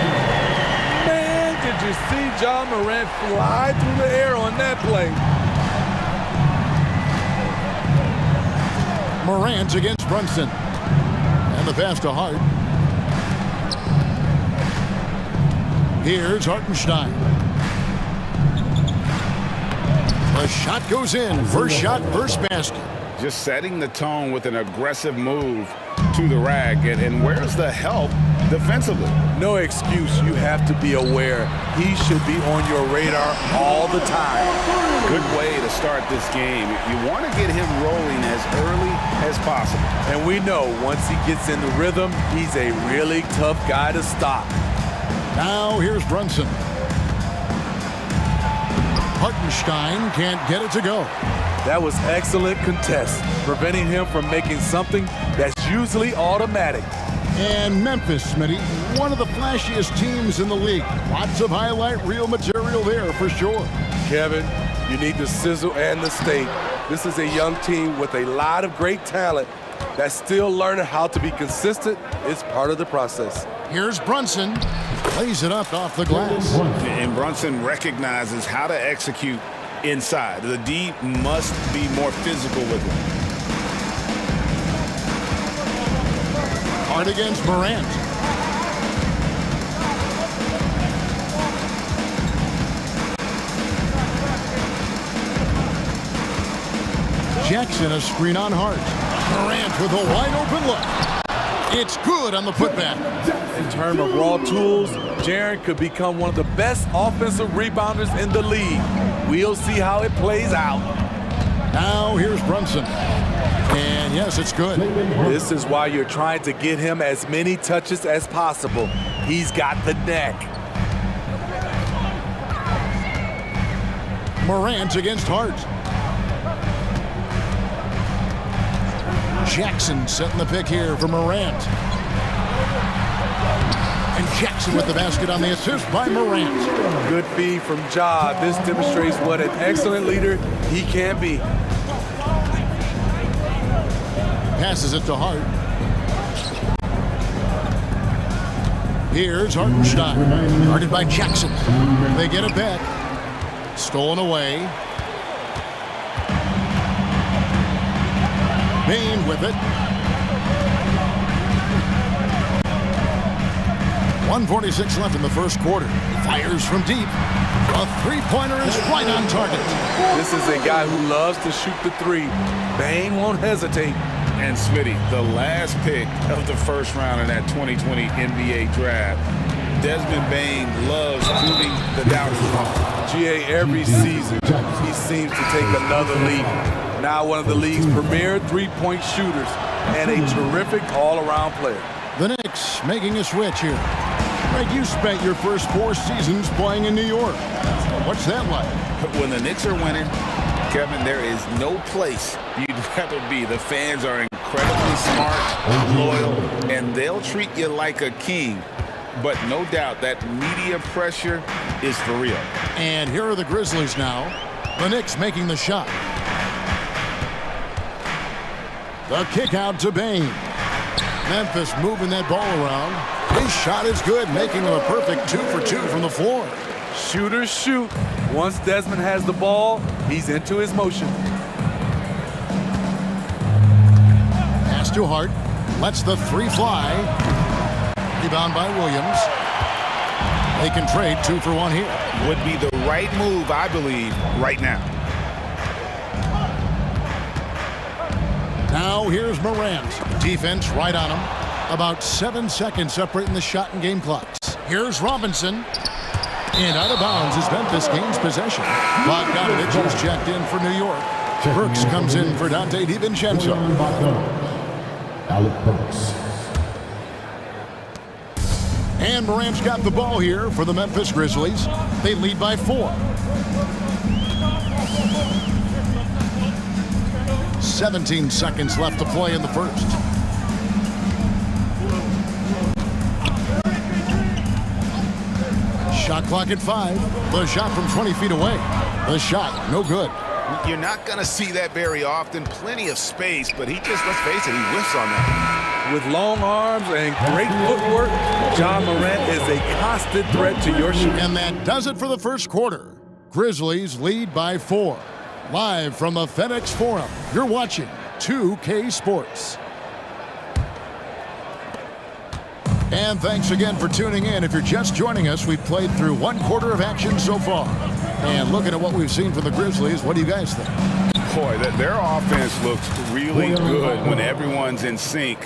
Man, did you see John Morant fly through the air on that play? Morant against Brunson. And the pass to Hart. Here's Hartenstein. The shot goes in. First shot, first basket. Just setting the tone with an aggressive move to the rack. And where's the help defensively? No excuse. You have to be aware. He should be on your radar all the time. Good way to start this game. You want to get him rolling as early as possible. And we know once he gets in the rhythm, he's a really tough guy to stop. Now here's Brunson. Hartenstein can't get it to go. That was excellent contest, preventing him from making something that's usually automatic. And Memphis, Smitty, one of the flashiest teams in the league. Lots of highlight reel material there for sure. Kevin, you need the sizzle and the steak. This is a young team with a lot of great talent that's still learning how to be consistent. It's part of the process. Here's Brunson. Plays it up off the glass. And Brunson recognizes how to execute inside. The D must be more physical with him. Hard against Morant. Jackson a screen on Hart. Morant with a wide open look. It's good on the putback. In terms of raw tools, Jaren could become one of the best offensive rebounders in the league. We'll see how it plays out. Now here's Brunson. And yes, it's good. This is why you're trying to get him as many touches as possible. He's got the neck. Morant against Hart. Jackson setting the pick here for Morant. And Jackson with the basket on the assist by Morant. Good feed from Ja. This demonstrates what an excellent leader he can be. Passes it to Hart. Here's Hartenstein. Guarded by Jackson. They get it back. Stolen away. Bain with it. 1:46 left in the first quarter. Fires from deep. A three-pointer is right on target. This is a guy who loves to shoot the three. Bain won't hesitate. And Smitty, the last pick of the first round in that 2020 NBA draft. Desmond Bain loves proving the doubters wrong. GA, every season, he seems to take another leap. Now one of the league's premier three-point shooters and a terrific all-around player. The Knicks making a switch here. Greg, you spent your first 4 seasons playing in New York. What's that like? When the Knicks are winning, Kevin, there is no place you'd rather be. The fans are incredibly smart, loyal, and they'll treat you like a king. But no doubt that media pressure is for real. And here are the Grizzlies now. The Knicks making the shot. The kick out to Bain. Memphis moving that ball around. His shot is good, making him a perfect 2 for 2 from the floor. Shooters shoot. Once Desmond has the ball, he's into his motion. Pass to Hart. Lets the 3 fly. Rebound by Williams. They can trade 2 for 1 here. Would be the right move, I believe, right now. Now here's Morant. Defense right on him. About 7 seconds separating the shot and game clocks. Here's Robinson. And out of bounds as Memphis gains possession. Bogdanovich is checked in for New York. Brooks comes in for Dante DiVincenzo. And Morant's got the ball here for the Memphis Grizzlies. They lead by 4. 17 seconds left to play in the first. Shot clock at 5. The shot from 20 feet away. The shot, no good. You're not going to see that very often. Plenty of space, but he just, let's face it, he whiffs on that. With long arms and great footwork, Ja Morant is a constant threat to your shooting. And that does it for the first quarter. Grizzlies lead by 4. Live from the FedEx Forum, you're watching 2K Sports. And thanks again for tuning in. If you're just joining us, we've played through 1 quarter of action so far. And looking at what we've seen for the Grizzlies, what do you guys think? Boy, their offense looks really good when everyone's in sync.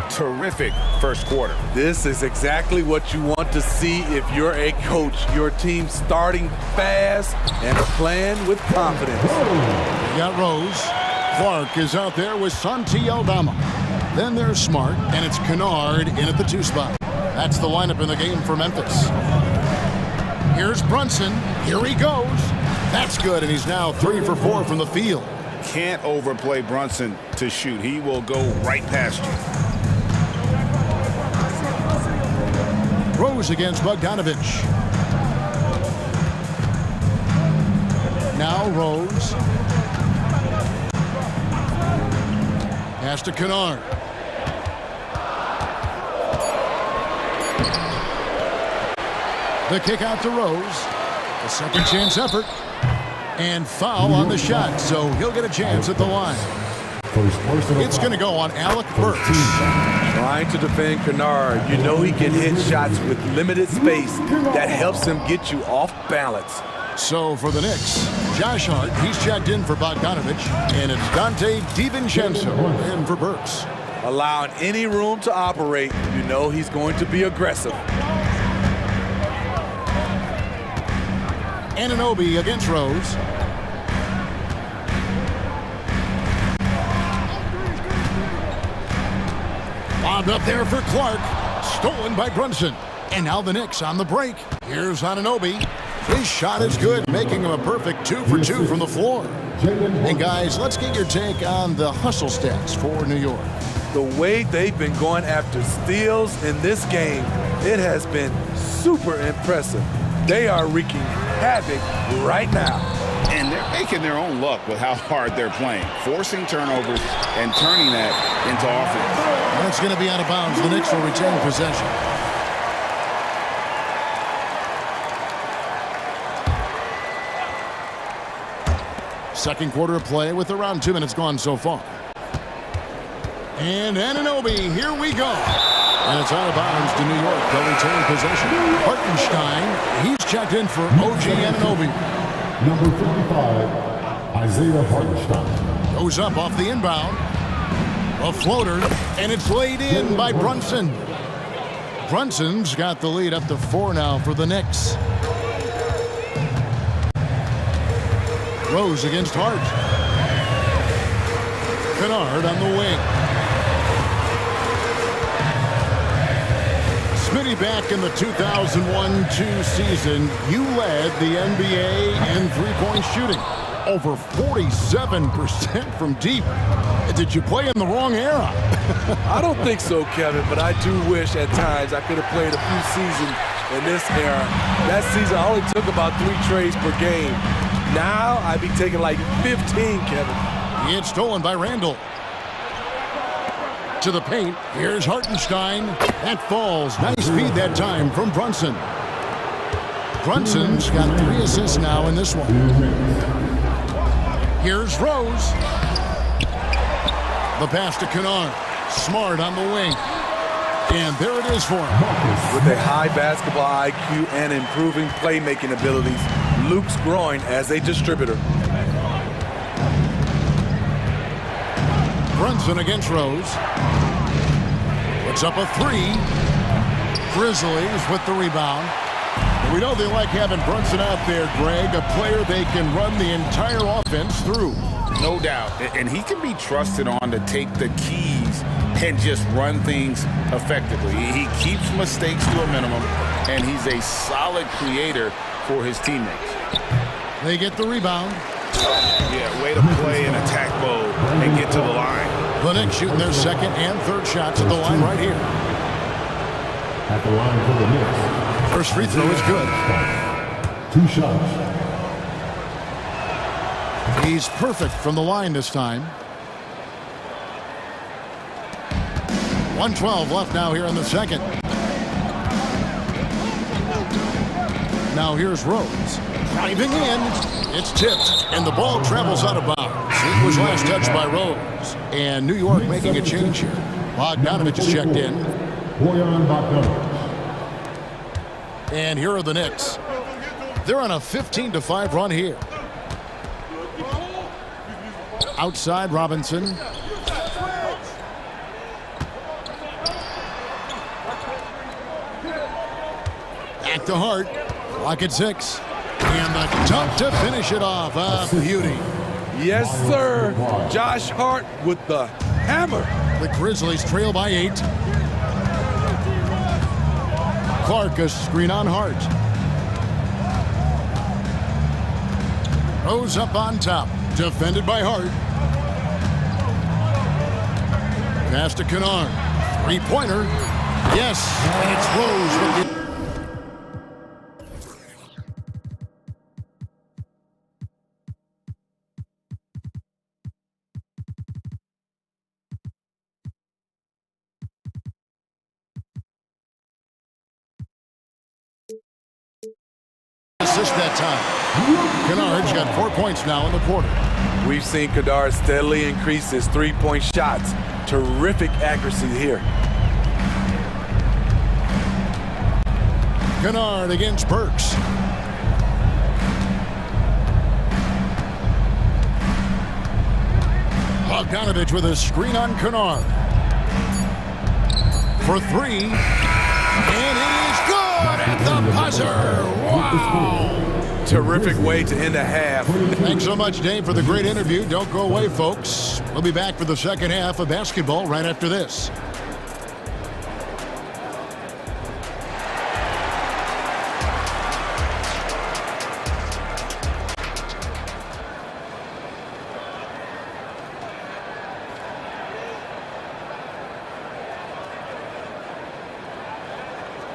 Terrific first quarter. This is exactly what you want to see if you're a coach. Your team starting fast and playing with confidence. You got Rose. Clark is out there with Santi Aldama. Then there's Smart, and it's Kennard in at the 2 spot. That's the lineup in the game for Memphis. Here's Brunson. Here he goes. That's good, and he's now 3 for 4 from the field. Can't overplay Brunson to shoot. He will go right past you. Rose against Bogdanovich. Now Rose. Pass to Kennard. The kick out to Rose. A second chance effort. And foul on the shot, so he'll get a chance at the line. It's going to go on Alec Burks. Trying to defend Kennard. You know he can hit shots with limited space. That helps him get you off balance. So for the Knicks, Josh Hart, he's checked in for Bogdanovich, and it's Dante DiVincenzo in for Burks. Allowing any room to operate, you know he's going to be aggressive. Anunoby against Rose. Bobbed up there for Clark. Stolen by Brunson. And now the Knicks on the break. Here's Anunoby. His shot is good, making him a perfect 2 for 2 from the floor. And guys, let's get your take on the hustle stats for New York. The way they've been going after steals in this game, it has been super impressive. They are wreaking havoc right now. And they're making their own luck with how hard they're playing, forcing turnovers and turning that into offense. That's going to be out of bounds. The Knicks will retain possession. Second quarter of play with around 2 minutes gone so far. And Anunoby, here we go. And it's out of bounds to New York. They'll retain possession. Hartenstein, he's checked in for OG Anunoby. Number 55, Isaiah Hartenstein. Goes up off the inbound. A floater, and it's laid in by Brunson. Brunson's got the lead up to 4 now for the Knicks. Rose against Hart. Kennard on the wing. Smitty, back in the 2001-2 season, you led the NBA in three-point shooting. Over 47% from deep. Did you play in the wrong era? I don't think so, Kevin, but I do wish at times I could have played a few seasons in this era. That season, I only took about 3 trades per game. Now, I'd be taking like 15, Kevin. It's stolen by Randall. To the paint. Here's Hartenstein. That falls. Nice feed that time from Brunson. Brunson's got 3 assists now in this one. Here's Rose. The pass to Kennard. Smart on the wing. And there it is for him. With a high basketball IQ and improving playmaking abilities, Luke's growing as a distributor. Brunson against Rose. Puts up a 3. Grizzlies with the rebound. We know they like having Brunson out there, Greg, a player they can run the entire offense through. No doubt. And he can be trusted on to take the keys and just run things effectively. He keeps mistakes to a minimum, and he's a solid creator for his teammates. They get the rebound. Yeah, way to play in attack mode and get to the line. The Knicks shooting their second and third shots at the line right here. At the line for the Knicks. First free throw is good. 2 shots. He's perfect from the line this time. 1:12 left now here in the second. Now here's Rose. Driving in. It's tipped, and the ball travels out of bounds. It was last touched by Rose. And New York making a change here. Bogdanovich is checked in. And here are the Knicks. They're on a 15-5 run here. Outside Robinson. Back to Hart. Clock at 6. And the dunk to finish it off. A beauty. Yes, sir. Josh Hart with the hammer. The Grizzlies trail by 8. Clark, a screen on Hart. Rose up on top. Defended by Hart. Pass to Kennard. Three-pointer. Yes, and it's Rose with the... assist that time. Kennard's got 4 points now in the quarter. We've seen Kennard steadily increase his three-point shots. Terrific accuracy here. Kennard against Burks. Bogdanovich with a screen on Kennard. For 3. And it is good at the buzzer. Wow. Terrific way to end a half. Thanks so much, Dave, for the great interview. Don't go away, folks. We'll be back for the second half of basketball right after this.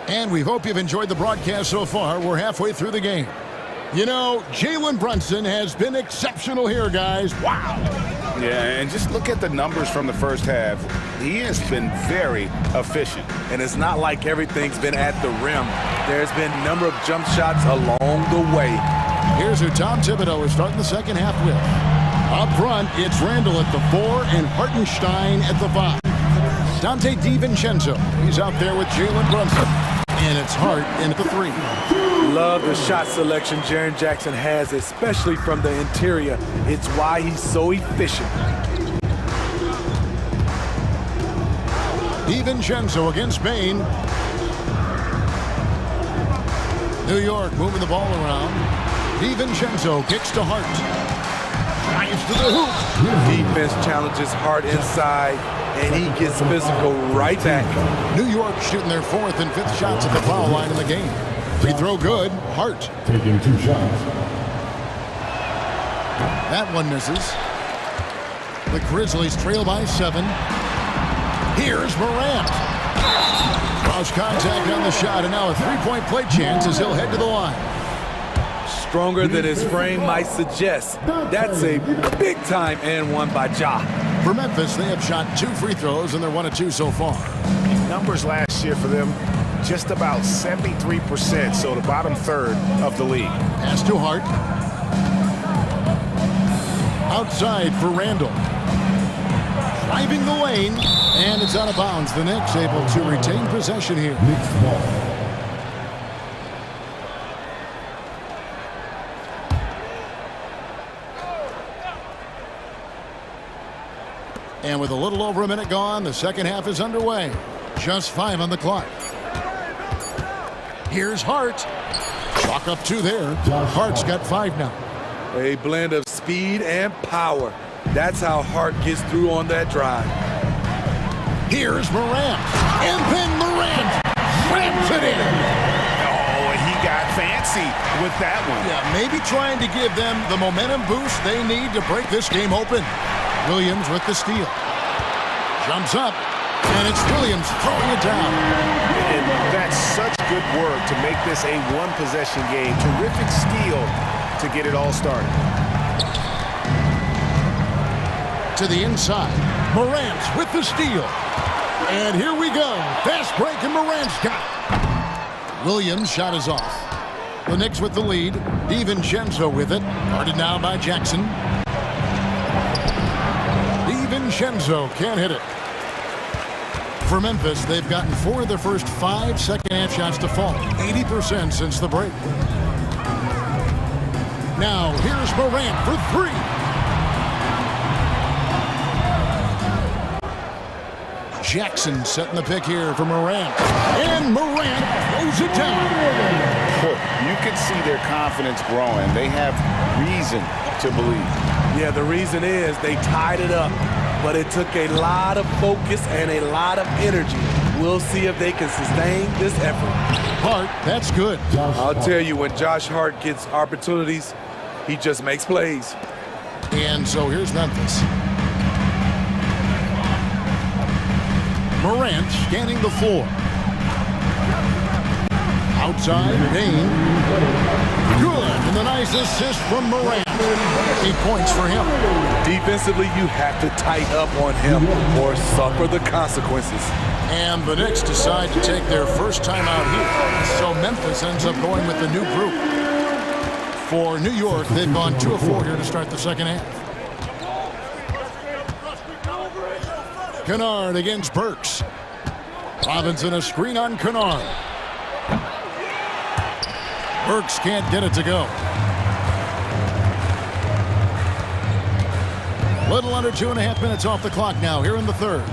And we hope you've enjoyed the broadcast so far. We're halfway through the game. You know, Jalen Brunson has been exceptional here, guys. Wow. Yeah, and just look at the numbers from the first half. He has been very efficient. And it's not like everything's been at the rim. There's been a number of jump shots along the way. Here's who Tom Thibodeau is starting the second half with. Up front, it's Randall at the 4 and Hartenstein at the 5. Dante DiVincenzo, he's out there with Jalen Brunson. And it's Hart in the 3. Love the shot selection Jaren Jackson has, especially from the interior. It's why he's so efficient. DiVincenzo against Bain. New York moving the ball around. DiVincenzo kicks to Hart. Drives to the hoop. Defense challenges Hart inside, and he gets physical right back. New York shooting their 4th and 5th shots at the foul line in the game. Free throw good. Hart. Taking 2 shots. That one misses. The Grizzlies trail by 7. Here's Morant. Cross contact on the shot, and now a 3-point play chance as he'll head to the line. Stronger than his frame might suggest. That's a big-time and one by Ja. For Memphis, they have shot 2 free throws, and they're 1 of 2 so far. Numbers last year for them, just about 73%, so the bottom third of the league. Pass to Hart. Outside for Randall. Driving the lane, and it's out of bounds. The Knicks able to retain possession here. Knicks ball. And with a little over a minute gone, the second half is underway. Just 5 on the clock. Here's Hart. Chalk up 2 there. Hart's got 5 now. A blend of speed and power. That's how Hart gets through on that drive. Here's Morant. And then Morant ramps it in. Oh, and he got fancy with that one. Yeah, maybe trying to give them the momentum boost they need to break this game open. Williams with the steal. Jumps up, and it's Williams throwing it down. And that's such good work to make this a one-possession game. Terrific steal to get it all started. To the inside. Morant with the steal. And here we go. Fast break, and Morant's got it. Williams' shot is off. The Knicks with the lead. DiVincenzo with it. Guarded now by Jackson. DiVincenzo can't hit it. For Memphis, they've gotten 4 of their first 5 second-half shots to fall. 80% since the break. Now, here's Morant for 3. Jackson setting the pick here for Morant. And Morant throws it down. You can see their confidence growing. They have reason to believe. Yeah, the reason is they tied it up, but it took a lot of focus and a lot of energy. We'll see if they can sustain this effort. Hart, that's good. I'll tell you, when Josh Hart gets opportunities, he just makes plays. And so here's Memphis. Morant scanning the floor. Outside, Dane. Good, and the nice assist from Morant. 8 points for him. Defensively, you have to tighten up on him or suffer the consequences. And the Knicks decide to take their first time out here. So Memphis ends up going with the new group. For New York, they've gone 2 of 4 here to start the second half. Kennard against Burks. Robinson a screen on Kennard. Burks can't get it to go. Little under 2.5 minutes off the clock now here in the third.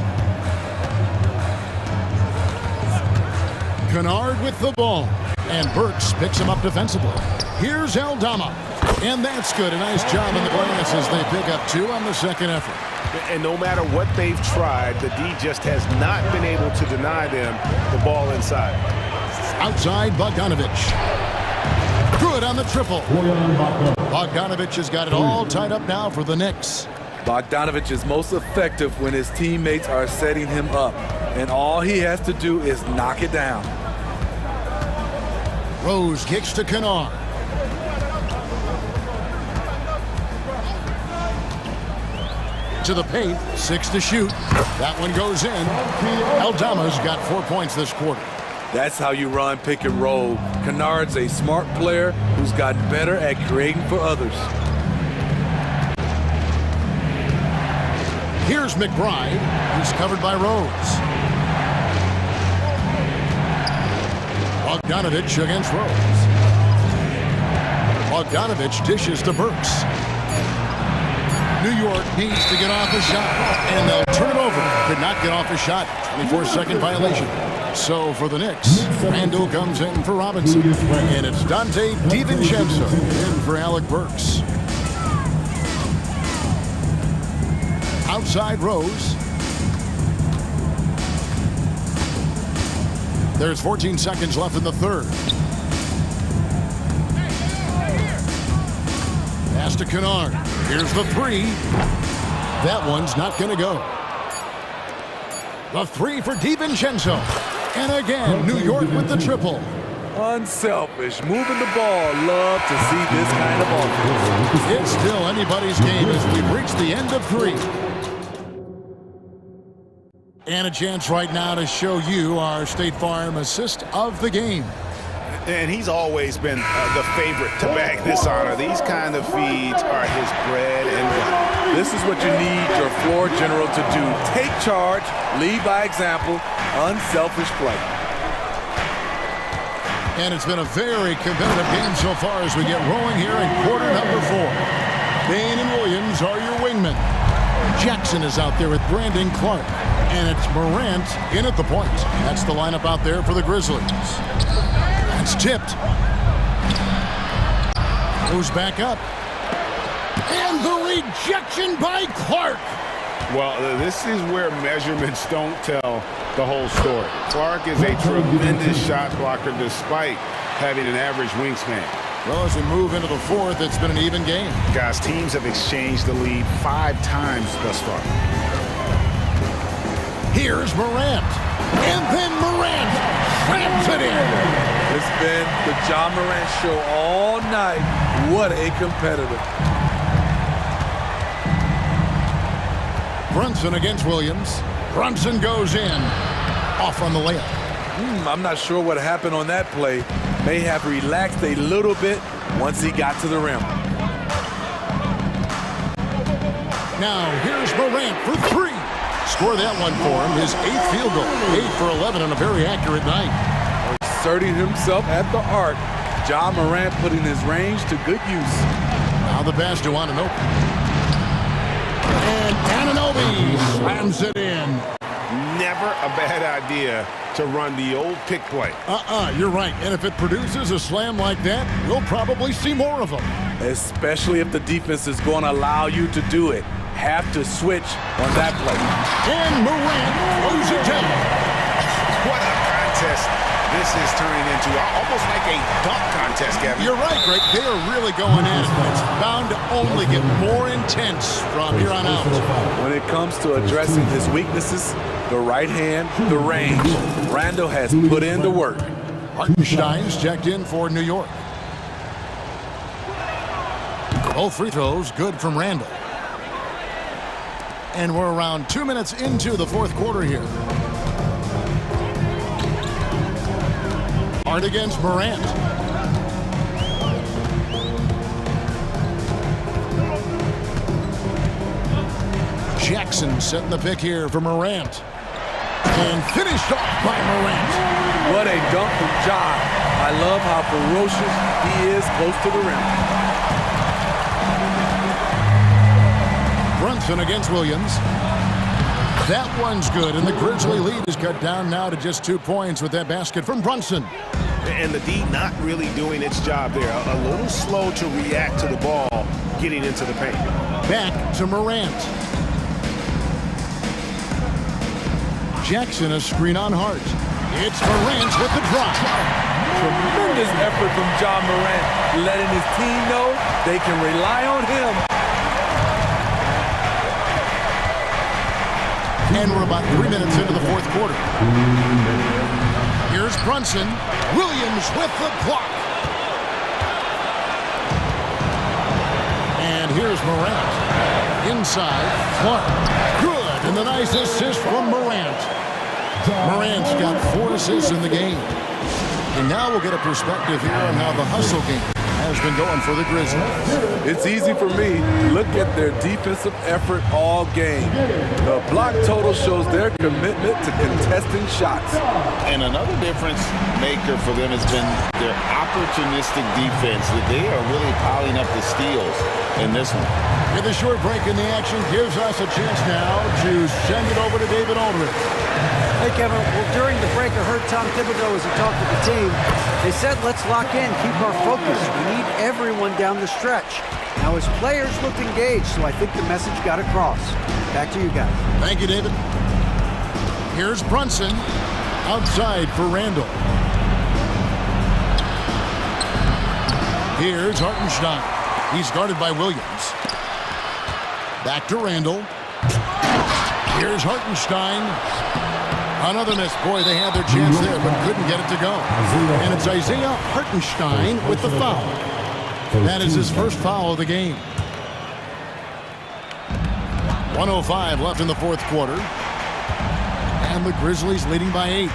Kennard with the ball. And Burks picks him up defensively. Here's Aldama. And that's good. A nice job in the glass as they pick up 2 on the second effort. And no matter what they've tried, the D just has not been able to deny them the ball inside. Outside, Bogdanovich. Good on the triple. Bogdanovich has got it all tied up now for the Knicks. Bogdanovich is most effective when his teammates are setting him up, and all he has to do is knock it down. Rose kicks to Kennard. To the paint, 6 to shoot. That one goes in. Aldama's got 4 points this quarter. That's how you run pick and roll. Kennard's a smart player who's gotten better at creating for others. Here's McBride. He's covered by Rose. Bogdanovich against Rose. Bogdanovich dishes to Burks. New York needs to get off a shot, and they'll turn it over. Could not get off a shot. 24-second violation. So for the Knicks, Randall comes in for Robinson. And it's Dante DiVincenzo in for Alec Burks. Outside Rose. There's 14 seconds left in the third. Pass to Kennard. Here's the 3. That one's not going to go. The 3 for DiVincenzo. And again, New York with the triple. Unselfish, moving the ball. Love to see this kind of offense. It's still anybody's game as we've reached the end of 3. And a chance right now to show you our State Farm assist of the game. And he's always been the favorite to bag this honor. These kind of feeds are his bread and butter. This is what you need your floor general to do. Take charge, lead by example, unselfish play. And it's been a very competitive game so far as we get rolling here in quarter number 4. Bain and Williams are your wingmen. Jackson is out there with Brandon Clark. And it's Morant in at the point. That's the lineup out there for the Grizzlies. It's tipped. Goes back up. And the rejection by Clark. Well, this is where measurements don't tell the whole story. Clark is a tremendous shot blocker despite having an average wingspan. Well, as we move into the fourth, it's been an even game. Guys, teams have exchanged the lead 5 times thus far. Here's Morant. And then Morant slams it in. It's been the Ja Morant show all night. What a competitor. Brunson against Williams. Brunson goes in. Off on the layup. I'm not sure what happened on that play. May have relaxed a little bit once he got to the rim. Now, here's Morant for 3. Score that one for him. His 8th field goal. 8 for 11 on a very accurate night. Asserting himself at the arc. Ja Morant putting his range to good use. Now the pass to Anunoby. And Anunoby slams it in. Never a bad idea to run the old pick play. You're right. And if it produces a slam like that, we'll probably see more of them. Especially if the defense is going to allow you to do it. Have to switch on that play. And Morant throws it down. What a contest this is turning into. Almost like a dunk contest, Kevin. You're right, Greg. They are really going at it. It's bound to only get more intense from here on out. When it comes to addressing his weaknesses, the right hand, the range, Randall has put in the work. Hartenstein's checked in for New York. Both free throws good from Randall. And we're around 2 minutes into the fourth quarter here. Hard against Morant. Jackson setting the pick here for Morant. And finished off by Morant. What a dunk from Ja. I love how ferocious he is close to the rim. Brunson against Williams. That one's good, and the Grizzly lead is cut down now to just 2 points with that basket from Brunson. And the D not really doing its job there. A little slow to react to the ball getting into the paint. Back to Morant. Jackson a screen on Hart. It's Morant with the drop. Tremendous effort from Ja Morant, letting his team know they can rely on him. And we're about 3 minutes into the fourth quarter. Here's Brunson. Williams with the block. And here's Morant. Inside, Clark. Good, and the nice assist from Morant. Morant's got 4 assists in the game. And now we'll get a perspective here on how the hustle game has been going for the Grizzlies. It's easy for me. Look at their defensive effort all game. The block total shows their commitment to contesting shots. And another difference maker for them has been their opportunistic defense. They are really piling up the steals in this one. With a short break in the action gives us a chance now to send it over to David Aldridge. Hey, Kevin. Well, during the break, I heard Tom Thibodeau as he talked to the team. They said, let's lock in, keep our focus. We need everyone down the stretch. Now, his players looked engaged, so I think the message got across. Back to you guys. Thank you, David. Here's Brunson outside for Randall. Here's Hartenstein. He's guarded by Williams. Back to Randall. Here's Hartenstein. Another miss. Boy, they had their chance there, but couldn't get it to go. And it's Isaiah Hartenstein with the foul. That is his first foul of the game. 1:05 left in the fourth quarter. And the Grizzlies leading by 8.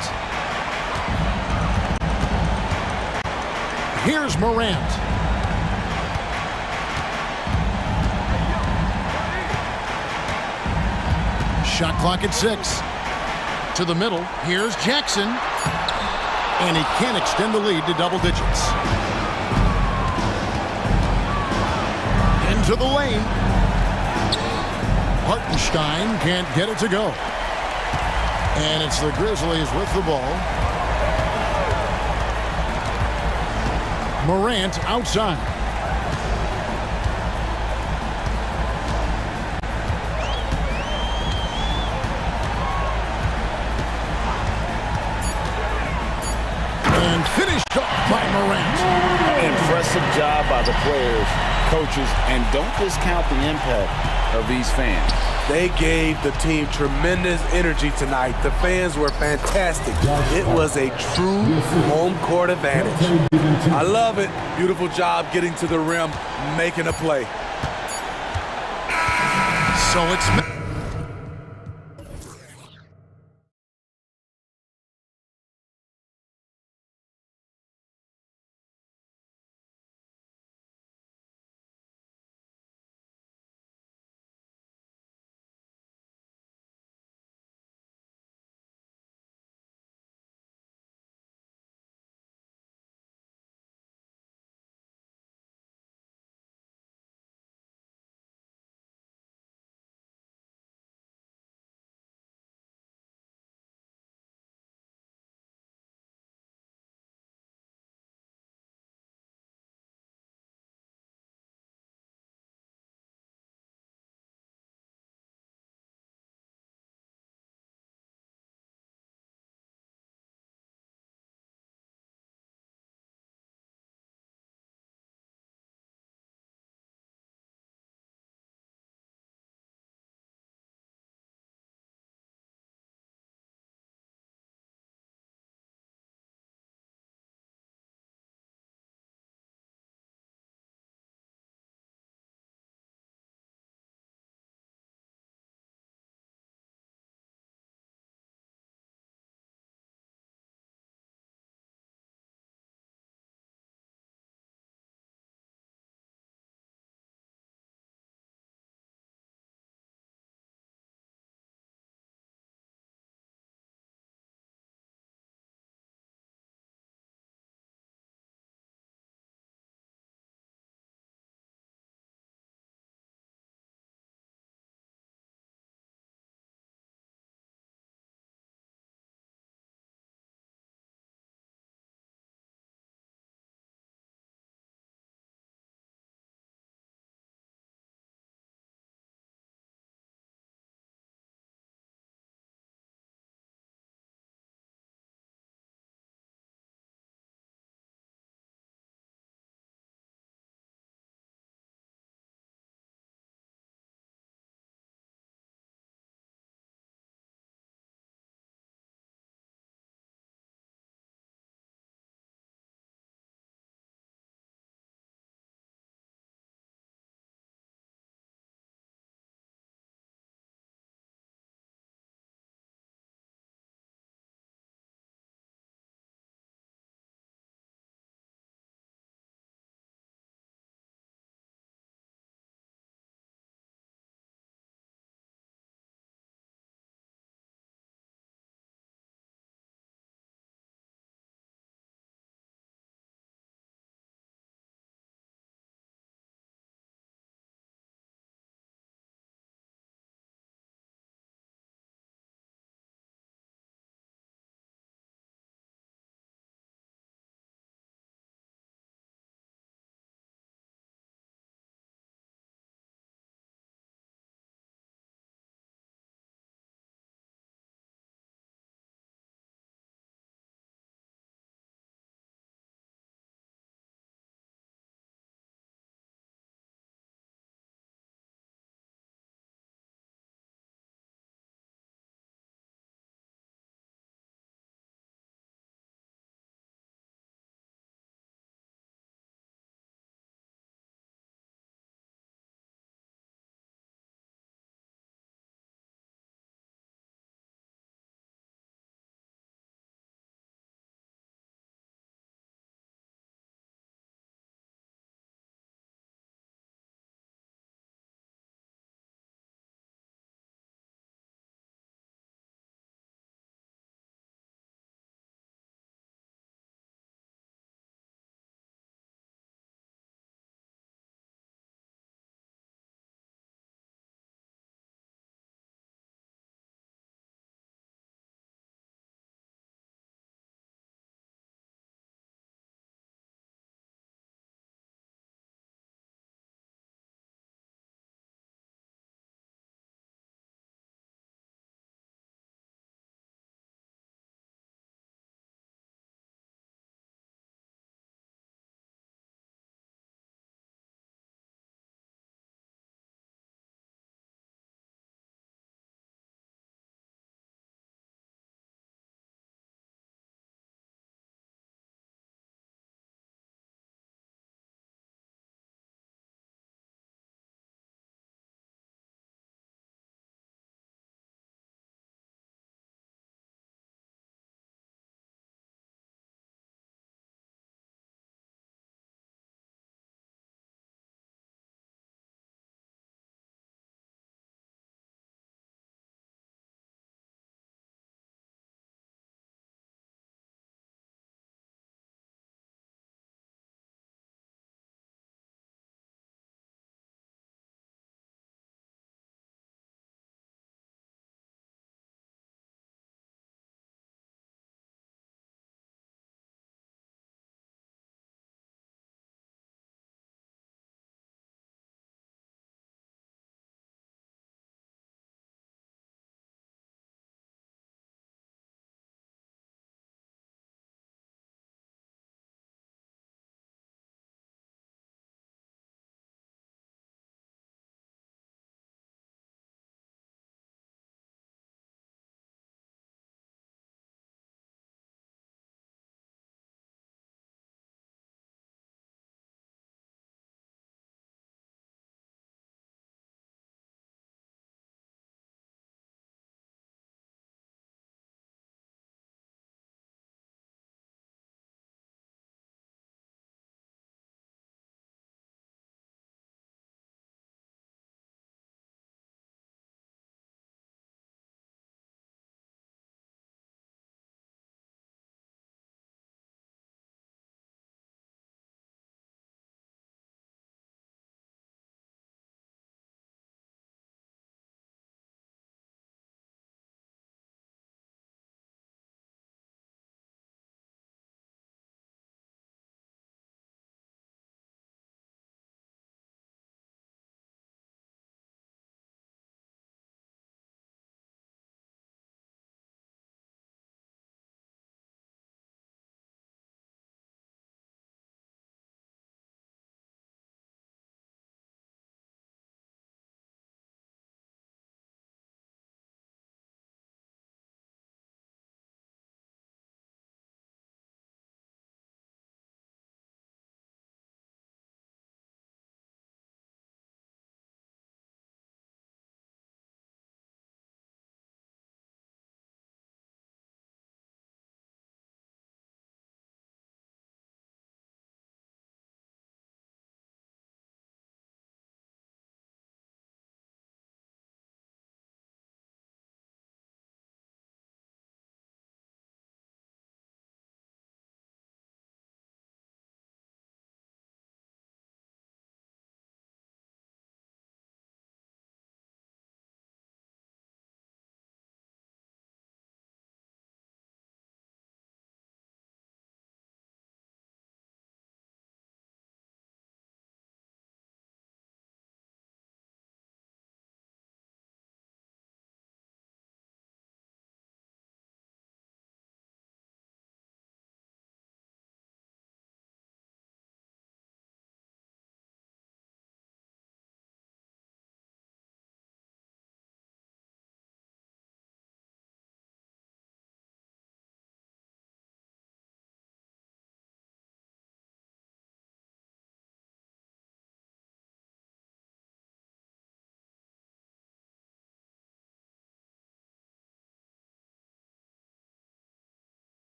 Here's Morant. Shot clock at 6. To the middle. Here's Jackson. And he can't extend the lead to double digits. Into the lane. Hartenstein can't get it to go. And it's the Grizzlies with the ball. Morant outside. players, coaches, and don't discount the impact of these fans. They gave the team tremendous energy tonight. The fans were fantastic. It was a true home court advantage. I love it. Beautiful job getting to the rim, making a play. So it's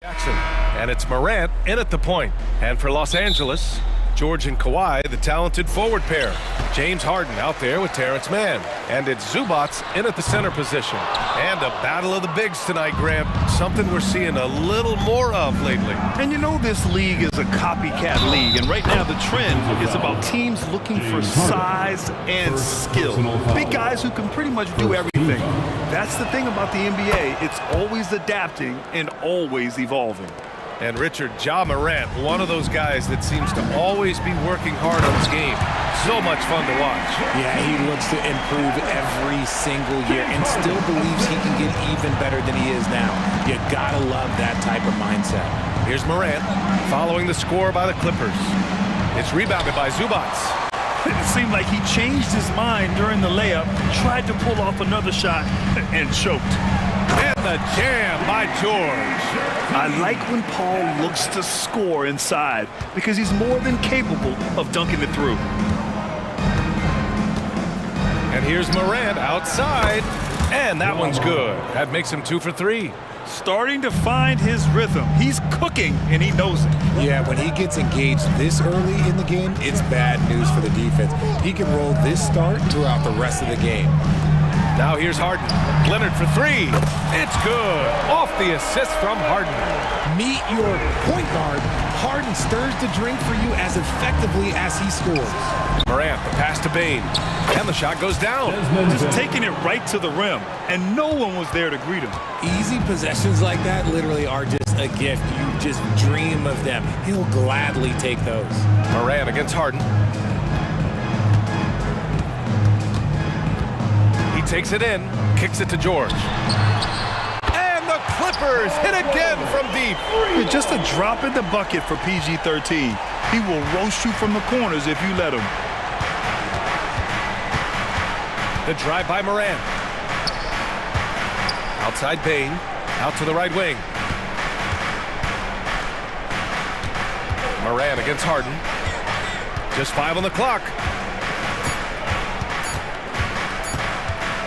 Jackson, and it's Morant in at the point. And for Los Angeles, George and Kawhi, the talented forward pair. James Harden out there with Terrence Mann. And it's Zubats in at the center position. And a battle of the bigs tonight, Graham. Something we're seeing a little more of lately. And you know this league is a copycat league. And right now the trend is about teams looking for size and skill. Big guys who can pretty much do everything. That's the thing about the NBA. It's always adapting and always evolving. And Richard, Ja Morant, one of those guys that seems to always be working hard on his game. So much fun to watch. Yeah, he looks to improve every single year and still believes he can get even better than he is now. You gotta love that type of mindset. Here's Morant following the score by the Clippers. It's rebounded by Zubats. It seemed like he changed his mind during the layup, tried to pull off another shot, and choked. And the jam by George. I like when Paul looks to score inside because he's more than capable of dunking it through. And here's Morant outside, and that one's good. That makes him 2 for 3. Starting to find his rhythm. He's cooking, and he knows it. Yeah, when he gets engaged this early in the game, it's bad news for the defense. He can roll this start throughout the rest of the game. Now here's Harden. Leonard for 3. It's good. Off the assist from Harden. Meet your point guard. Harden stirs the drink for you as effectively as he scores. Morant, the pass to Bane. And the shot goes down. Just taking it right to the rim. And no one was there to greet him. Easy possessions like that literally are just a gift. You just dream of them. He'll gladly take those. Morant against Harden. Takes it in, kicks it to George. And the Clippers hit again from deep. Just a drop in the bucket for PG-13. He will roast you from the corners if you let him. The drive by Morant. Outside Bane, out to the right wing. Morant against Harden. Just 5 on the clock.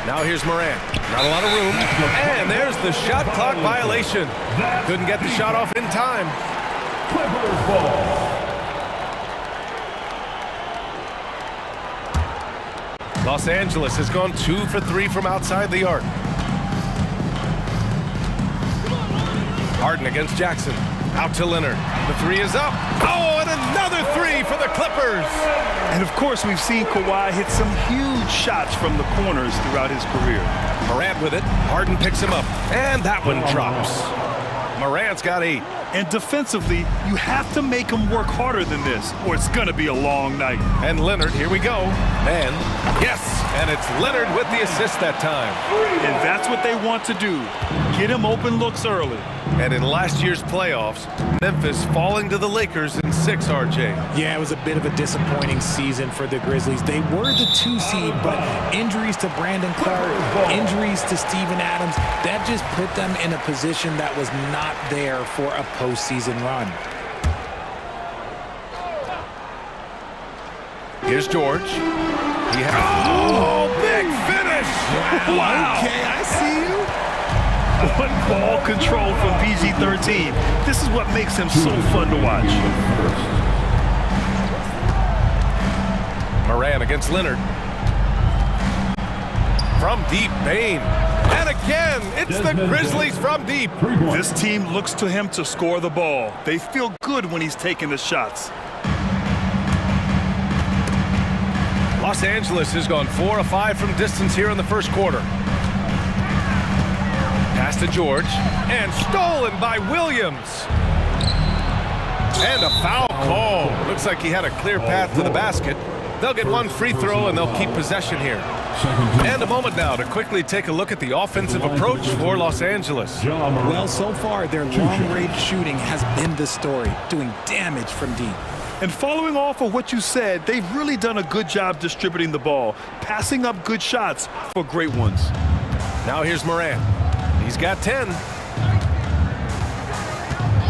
Now here's Morant. Not a lot of room. And there's the shot clock violation. Couldn't get the shot off in time. Clippers ball. Los Angeles has gone 2 for 3 from outside the arc. Harden against Jackson. Out to Leonard. The 3 is up. Oh, and another 3 for the Clippers. And of course, we've seen Kawhi hit some huge shots from the corners throughout his career. Morant with it. Harden picks him up. And that one drops. Morant's got 8. And defensively, you have to make him work harder than this, or it's going to be a long night. And Leonard, here we go. And yes, and it's Leonard with the assist that time. And that's what they want to do. Get him open looks early. And in last year's playoffs, Memphis falling to the Lakers in 6, RJ. Yeah, it was a bit of a disappointing season for the Grizzlies. They were the 2 seed, but injuries to Brandon Clark, injuries to Steven Adams, that just put them in a position that was not there for a postseason run. Here's George. He has big finish! Wow. Okay, I see you. What ball control from PG-13. This is what makes him so fun to watch. Morant against Leonard. From deep, Bane. And again, it's the Grizzlies from deep. This team looks to him to score the ball. They feel good when he's taking the shots. Los Angeles has gone 4 of 5 from distance here in the first quarter. Pass to George, and stolen by Williams. And a foul call. Looks like he had a clear path to the basket. They'll get 1 free throw, and they'll keep possession here. And a moment now to quickly take a look at the offensive approach for Los Angeles. Well, so far, their long-range shooting has been the story, doing damage from deep. And following off of what you said, they've really done a good job distributing the ball, passing up good shots for great ones. Now here's Morant. He's got 10.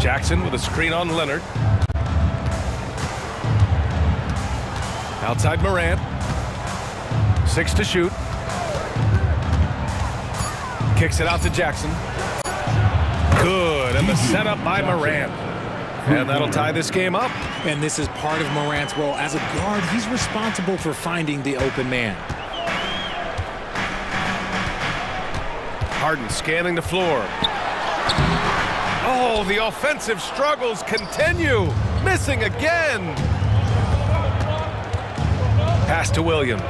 Jackson with a screen on Leonard. Outside Morant. 6 to shoot. Kicks it out to Jackson. Good. And the setup by Morant. And that'll tie this game up. And this is part of Morant's role. As a guard, he's responsible for finding the open man. Harden scanning the floor. Oh, the offensive struggles continue. Missing again. Pass to Williams.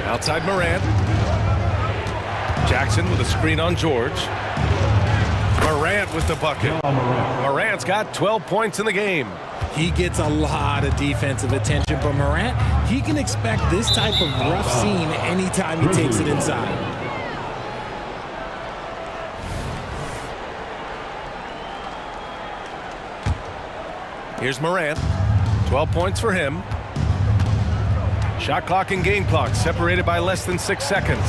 Outside Morant. Jackson with a screen on George. Morant with the bucket. Morant's got 12 points in the game. He gets a lot of defensive attention, but Morant, he can expect this type of rough scene anytime he takes it inside. Here's Morant. 12 points for him. Shot clock and game clock separated by less than 6 seconds.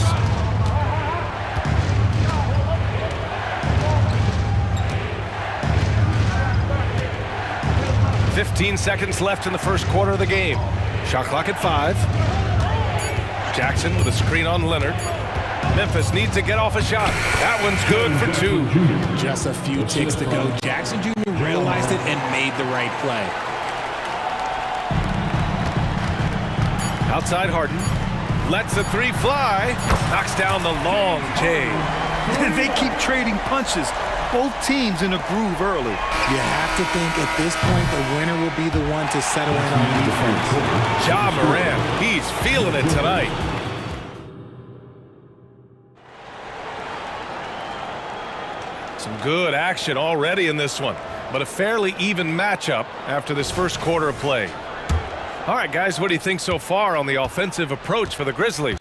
"15 seconds left in the first quarter of the game. Shot clock at 5. Jackson with a screen on Leonard. Memphis needs to get off a shot. That one's good for 2. Just a few ticks to go. Jackson Jr. realized it and made the right play. Outside Harden. Lets the 3 fly. Knocks down the long J. They keep trading punches. Both teams in a groove early. You have to think at this point the winner will be the one to settle in on defense. Ja Morant, he's feeling it tonight. Some good action already in this one, but a fairly even matchup after this first quarter of play. All right, guys, what do you think so far on the offensive approach for the Grizzlies?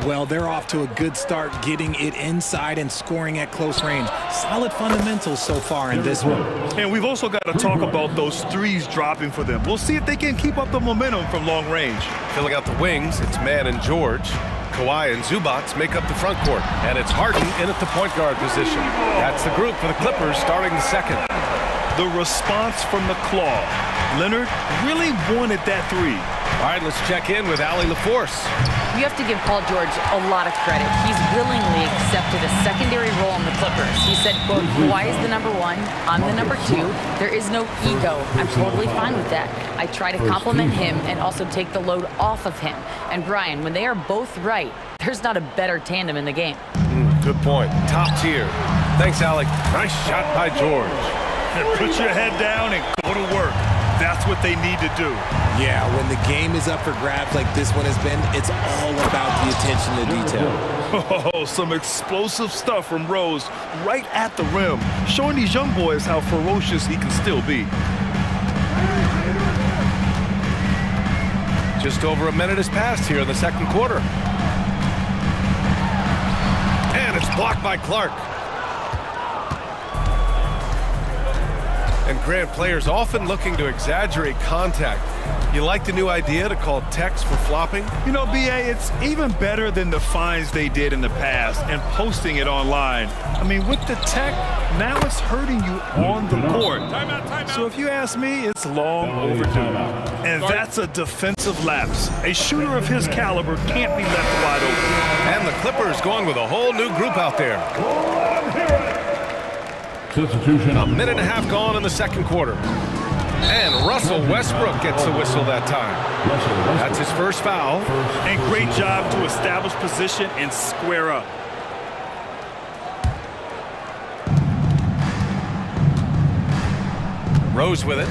Well, they're off to a good start getting it inside and scoring at close range. Solid fundamentals so far in this one. And we've also got to talk about those threes dropping for them. We'll see if they can keep up the momentum from long range. Filling out the wings, it's Mann and George. Kawhi and Zubats make up the front court. And it's Harden in at the point guard position. That's the group for the Clippers starting the second. The response from the claw. Leonard really wanted that 3. All right, let's check in with Allie LaForce. You have to give Paul George a lot of credit. He's willingly accepted a secondary role in the Clippers. He said, quote, Kawhi is the number 1, I'm the number 2. There is no ego. I'm totally fine with that. I try to compliment him and also take the load off of him. And Brian, when they are both right, there's not a better tandem in the game. Good point. Top tier. Thanks, Alec. Nice shot by George. And put your head down and go to work. That's what they need to do. Yeah, when the game is up for grabs like this one has been, it's all about the attention to detail. Oh, some explosive stuff from Rose right at the rim, showing these young boys how ferocious he can still be. Just over a minute has passed here in the second quarter. And it's blocked by Clark. And Grant, players often looking to exaggerate contact. You like the new idea to call techs for flopping? You know, BA, it's even better than the fines they did in the past and posting it online. I mean, with the tech, now it's hurting you on the court. So if you ask me, it's long overdue. And that's a defensive lapse. A shooter of his caliber can't be left wide open. And the Clippers going with a whole new group out there. Substitution. A minute and a half gone in the second quarter. And Russell Westbrook gets the whistle that time. That's his first foul. And great job to establish position and square up. Rose with it.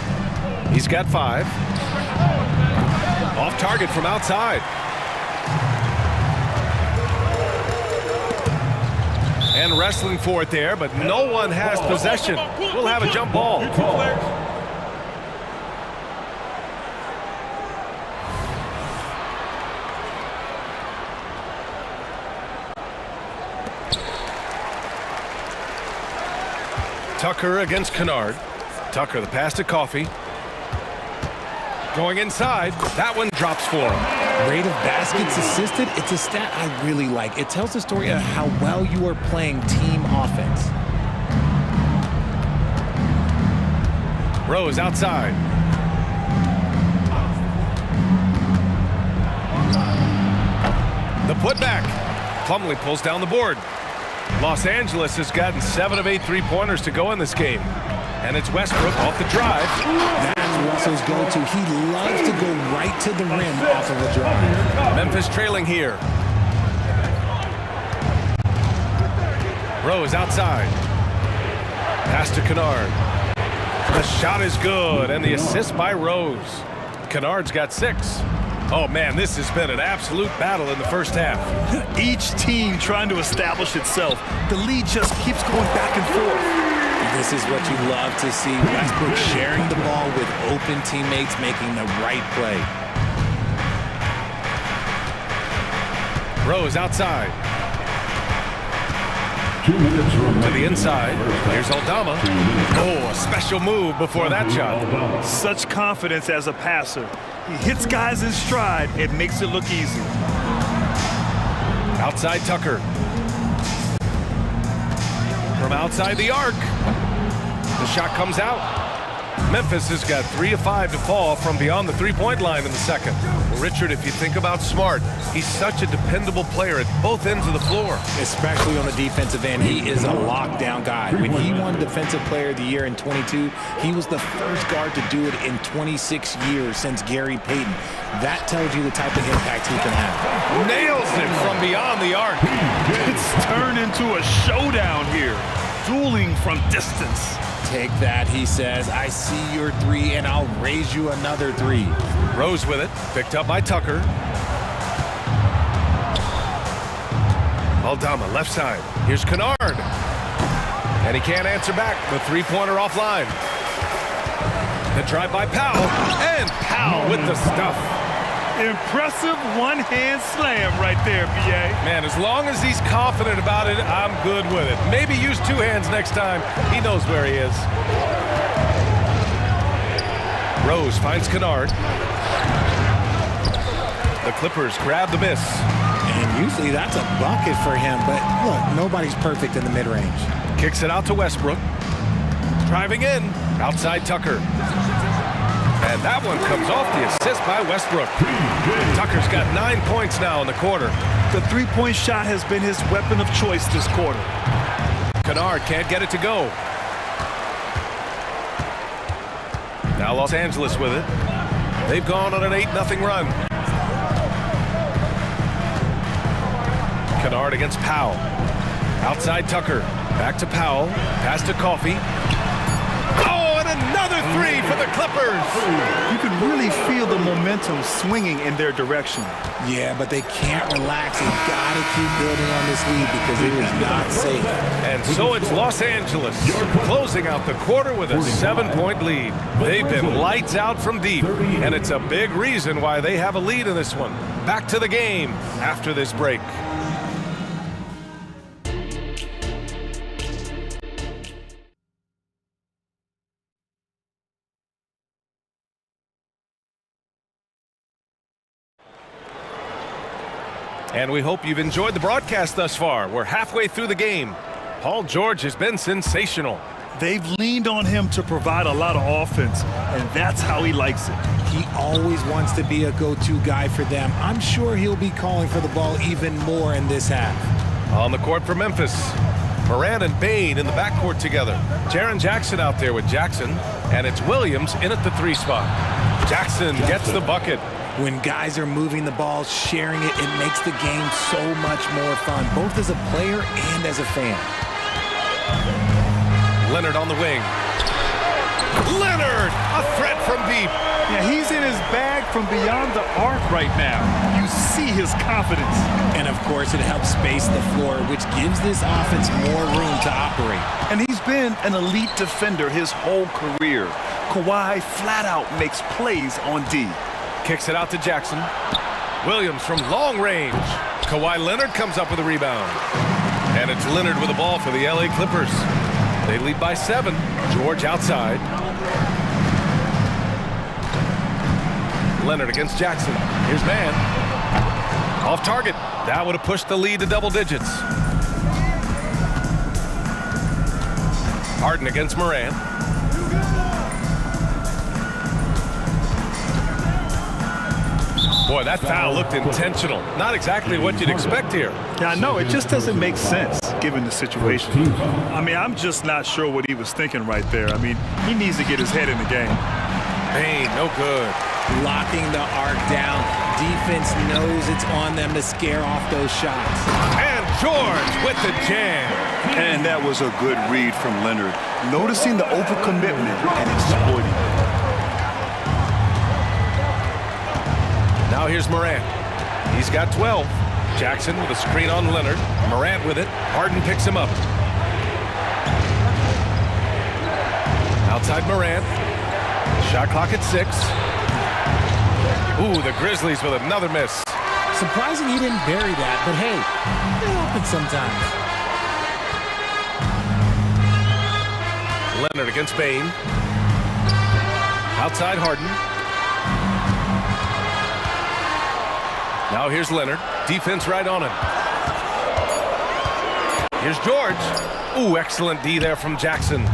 He's got 5. Off target from outside. And wrestling for it there, but no one has possession. We'll have a jump ball. Tucker against Kennard. Tucker, the pass to Coffey. Going inside. That one drops for him. Rate of baskets assisted, it's a stat I really like. It tells the story of how well you are playing team offense. Rose outside. The putback. Plumlee pulls down the board. Los Angeles has gotten 7 of 8 3-pointers to go in this game. And it's Westbrook off the drive. That's Russell's go-to. He loves to go right to the rim off of a drive. Memphis trailing here. Rose outside. Pass to Kennard. The shot is good, and the assist by Rose. Kennard's got 6. Oh, man, this has been an absolute battle in the first half. Each team trying to establish itself. The lead just keeps going back and forth. This is what you love to see. Westbrook sharing the ball with open teammates, making the right play. Rose outside. 2 minutes remaining. To the inside. Here's Aldama. Oh, a special move before that shot. Such confidence as a passer. He hits guys in stride. It makes it look easy. Outside Tucker. From outside the arc. The shot comes out. Memphis has got 3 of 5 to fall from beyond the 3-point line in the second. Well, Richard, if you think about Smart, he's such a dependable player at both ends of the floor. Especially on the defensive end, he is a lockdown guy. When he won Defensive Player of the Year in 22, he was the first guard to do it in 26 years since Gary Payton. That tells you the type of impact he can have. Nails it from beyond the arc. It's turned into a showdown here. Dueling from distance. Take that, he says. I see your 3, and I'll raise you another 3. Rose with it. Picked up by Tucker. Aldama, left side. Here's Kennard. And he can't answer back. The 3-pointer offline. The drive by Powell. And Powell with the stuff. Impressive one-hand slam right there, B.A. Man, as long as he's confident about it, I'm good with it. Maybe use 2 hands next time. He knows where he is. Rose finds Kennard. The Clippers grab the miss. And usually that's a bucket for him, but look, nobody's perfect in the mid-range. Kicks it out to Westbrook. Driving in. Outside Tucker. And that one comes off the assist by Westbrook. Tucker's got 9 points now in the quarter. The 3-point shot has been his weapon of choice this quarter. Kennard can't get it to go. Now Los Angeles with it. They've gone on an 8-0 run. Kennard against Powell. Outside Tucker. Back to Powell. Pass to Coffey. Another 3 for the Clippers. You can really feel the momentum swinging in their direction. Yeah, but they can't relax. They've got to keep building on this lead because it is not safe. And so it's Los Angeles closing out the quarter with a 7-point lead. They've been lights out from deep, and it's a big reason why they have a lead in this one. Back to the game after this break. And we hope you've enjoyed the broadcast thus far. We're halfway through the game. Paul George has been sensational. They've leaned on him to provide a lot of offense, and that's how he likes it. He always wants to be a go-to guy for them. I'm sure he'll be calling for the ball even more in this half. On the court for Memphis, Moran and Bain in the backcourt together. Jaren Jackson out there with Jackson, and it's Williams in at the 3 spot. Jackson gets the bucket. When guys are moving the ball, sharing it, it makes the game so much more fun, both as a player and as a fan. Leonard on the wing. Leonard, a threat from deep. Yeah, he's in his bag from beyond the arc right now. You see his confidence. And of course, it helps space the floor, which gives this offense more room to operate. And he's been an elite defender his whole career. Kawhi flat out makes plays on D. Kicks it out to Jackson. Williams from long range. Kawhi Leonard comes up with a rebound. And it's Leonard with the ball for the LA Clippers. They lead by 7. George outside. Leonard against Jackson. Here's man. Off target. That would have pushed the lead to double digits. Harden against Moran. Boy, that foul looked intentional. Not exactly what you'd expect here. Yeah, I know. It just doesn't make sense. given the situation. I mean, I'm just not sure what he was thinking right there. I mean, he needs to get his head in the game. Payne, no good. Locking the arc down. Defense knows it's on them to scare off those shots. And George with the jam. And that was a good read from Leonard. Noticing the overcommitment and exploiting it. Now here's Morant. He's got 12. Jackson with a screen on Leonard. Morant with it. Harden picks him up. Outside Morant. Shot clock at 6. Ooh, the Grizzlies with another miss. Surprising he didn't bury that, but hey, it happens sometimes. Leonard against Bane. Outside Harden. Now here's Leonard. Defense right on him. Here's George. Ooh, excellent D there from Jackson.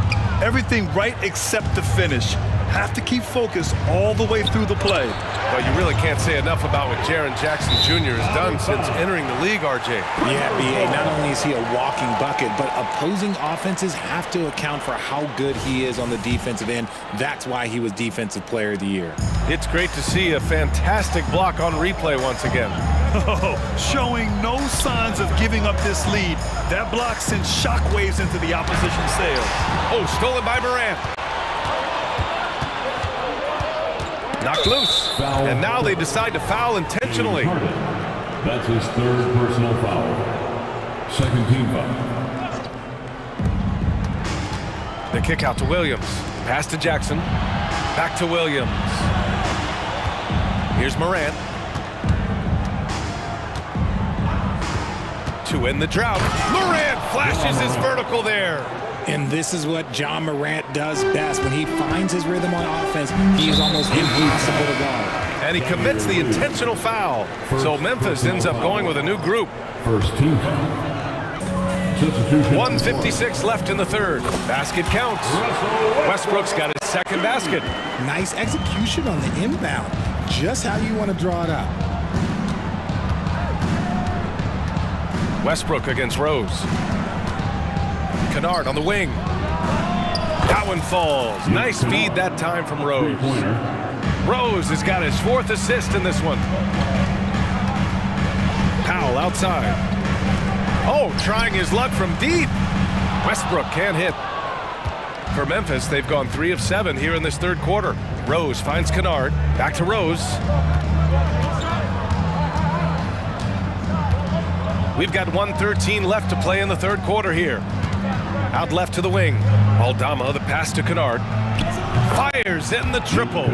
Everything right except the finish. Have to keep focused all the way through the play. Well, you really can't say enough about what Jaren Jackson Jr. has done since entering the league, RJ. Yeah, B.A., not only is he a walking bucket, but opposing offenses have to account for how good he is on the defensive end. That's why he was Defensive Player of the Year. It's great to see a fantastic block on replay once again. Oh, showing no signs of giving up this lead. That block sends shockwaves into the opposition's sails. Oh, stolen by Morant. Knocked loose. Foul. And now they decide to foul intentionally. That's his third personal foul. Second team foul. The kick out to Williams. Pass to Jackson. Back to Williams. Here's Morant. To end the drought. Morant flashes his vertical there. And this is what John Morant does best. When he finds his rhythm on offense, he is almost impossible to guard. And he commits the intentional foul. So Memphis ends up going with a new group. First team foul. 1:56 left in the third. Basket counts. Westbrook's got his second basket. Nice execution on the inbound. Just how you want to draw it up. Westbrook against Rose. Kennard on the wing. That one falls. Nice feed that time from Rose. Rose has got his fourth assist in this one. Powell outside. Oh, trying his luck from deep. Westbrook can't hit. For Memphis, they've gone 3 of 7 here in this third quarter. Rose finds Kennard. Back to Rose. We've got 1:13 left to play in the third quarter here. Out left to the wing. Aldama, the pass to Kennard. Fires in the triple.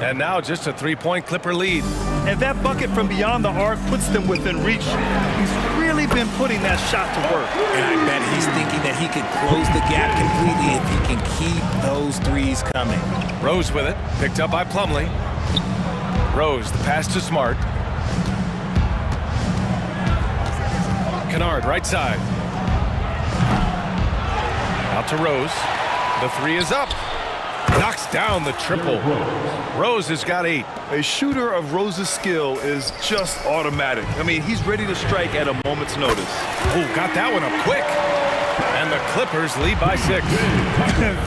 And now just a 3-point Clipper lead. And that bucket from beyond the arc puts them within reach. He's really been putting that shot to work. And I bet he's thinking that he could close the gap completely if he can keep those threes coming. Rose with it. Picked up by Plumlee. Rose, the pass to Smart. Kennard, right side. Out to Rose. The 3 is up. Knocks down the triple. Rose has got 8. A shooter of Rose's skill is just automatic. I mean, he's ready to strike at a moment's notice. Oh, got that one up quick. And the Clippers lead by 6.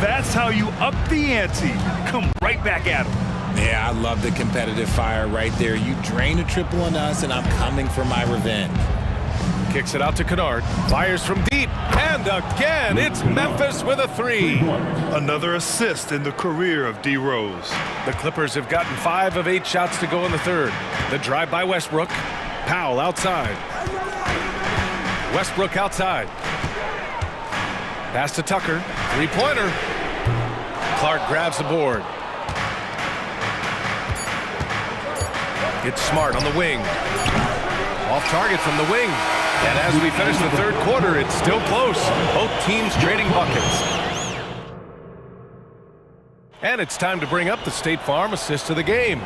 That's how you up the ante. Come right back at him. Yeah, I love the competitive fire right there. You drain a triple on us, and I'm coming for my revenge. Kicks it out to Kennard. Fires from deep. And again, it's Memphis with a 3. Another assist in the career of D. Rose. The Clippers have gotten 5 of 8 shots to go in the third. The drive by Westbrook. Powell outside. Westbrook outside. Pass to Tucker. 3-pointer. Clark grabs the board. It's Smart on the wing. Off target from the wing. And as we finish the third quarter, it's still close. Both teams trading buckets. And it's time to bring up the State Farm assist of the game.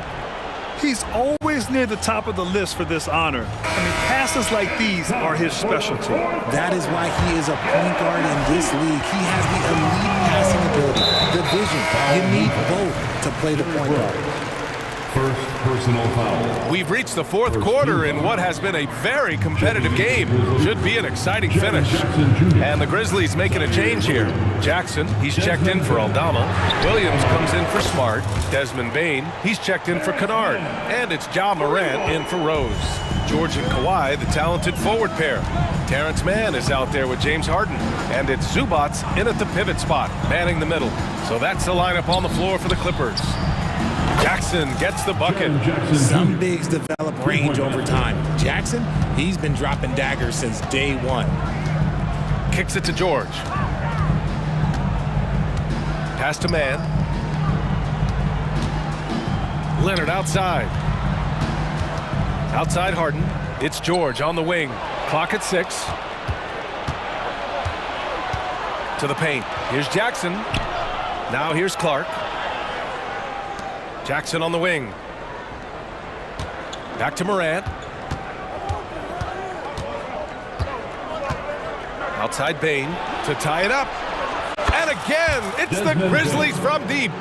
He's always near the top of the list for this honor. I mean, passes like these are his specialty. That is why he is a point guard in this league. He has the elite passing ability, the vision. You need both to play the point guard. First personal foul. We've reached the fourth quarter in what has been a very competitive game. Should be an exciting finish. And the Grizzlies making a change here. Jackson, he's checked in for Aldama. Williams comes in for Smart. Desmond Bain, he's checked in for Kennard. And it's Ja Morant in for Rose. George and Kawhi, the talented forward pair. Terrence Mann is out there with James Harden. And it's Zubats in at the pivot spot, manning the middle. So that's the lineup on the floor for the Clippers. Jackson gets the bucket. Some bigs develop range over time. Jackson, he's been dropping daggers since day one. Kicks it to George. Pass to Mann. Leonard outside. Outside Harden. It's George on the wing. Clock at 6. To the paint. Here's Jackson. Now here's Clark. Jackson on the wing. Back to Morant. Outside Bain to tie it up. And again, it's the Grizzlies from deep.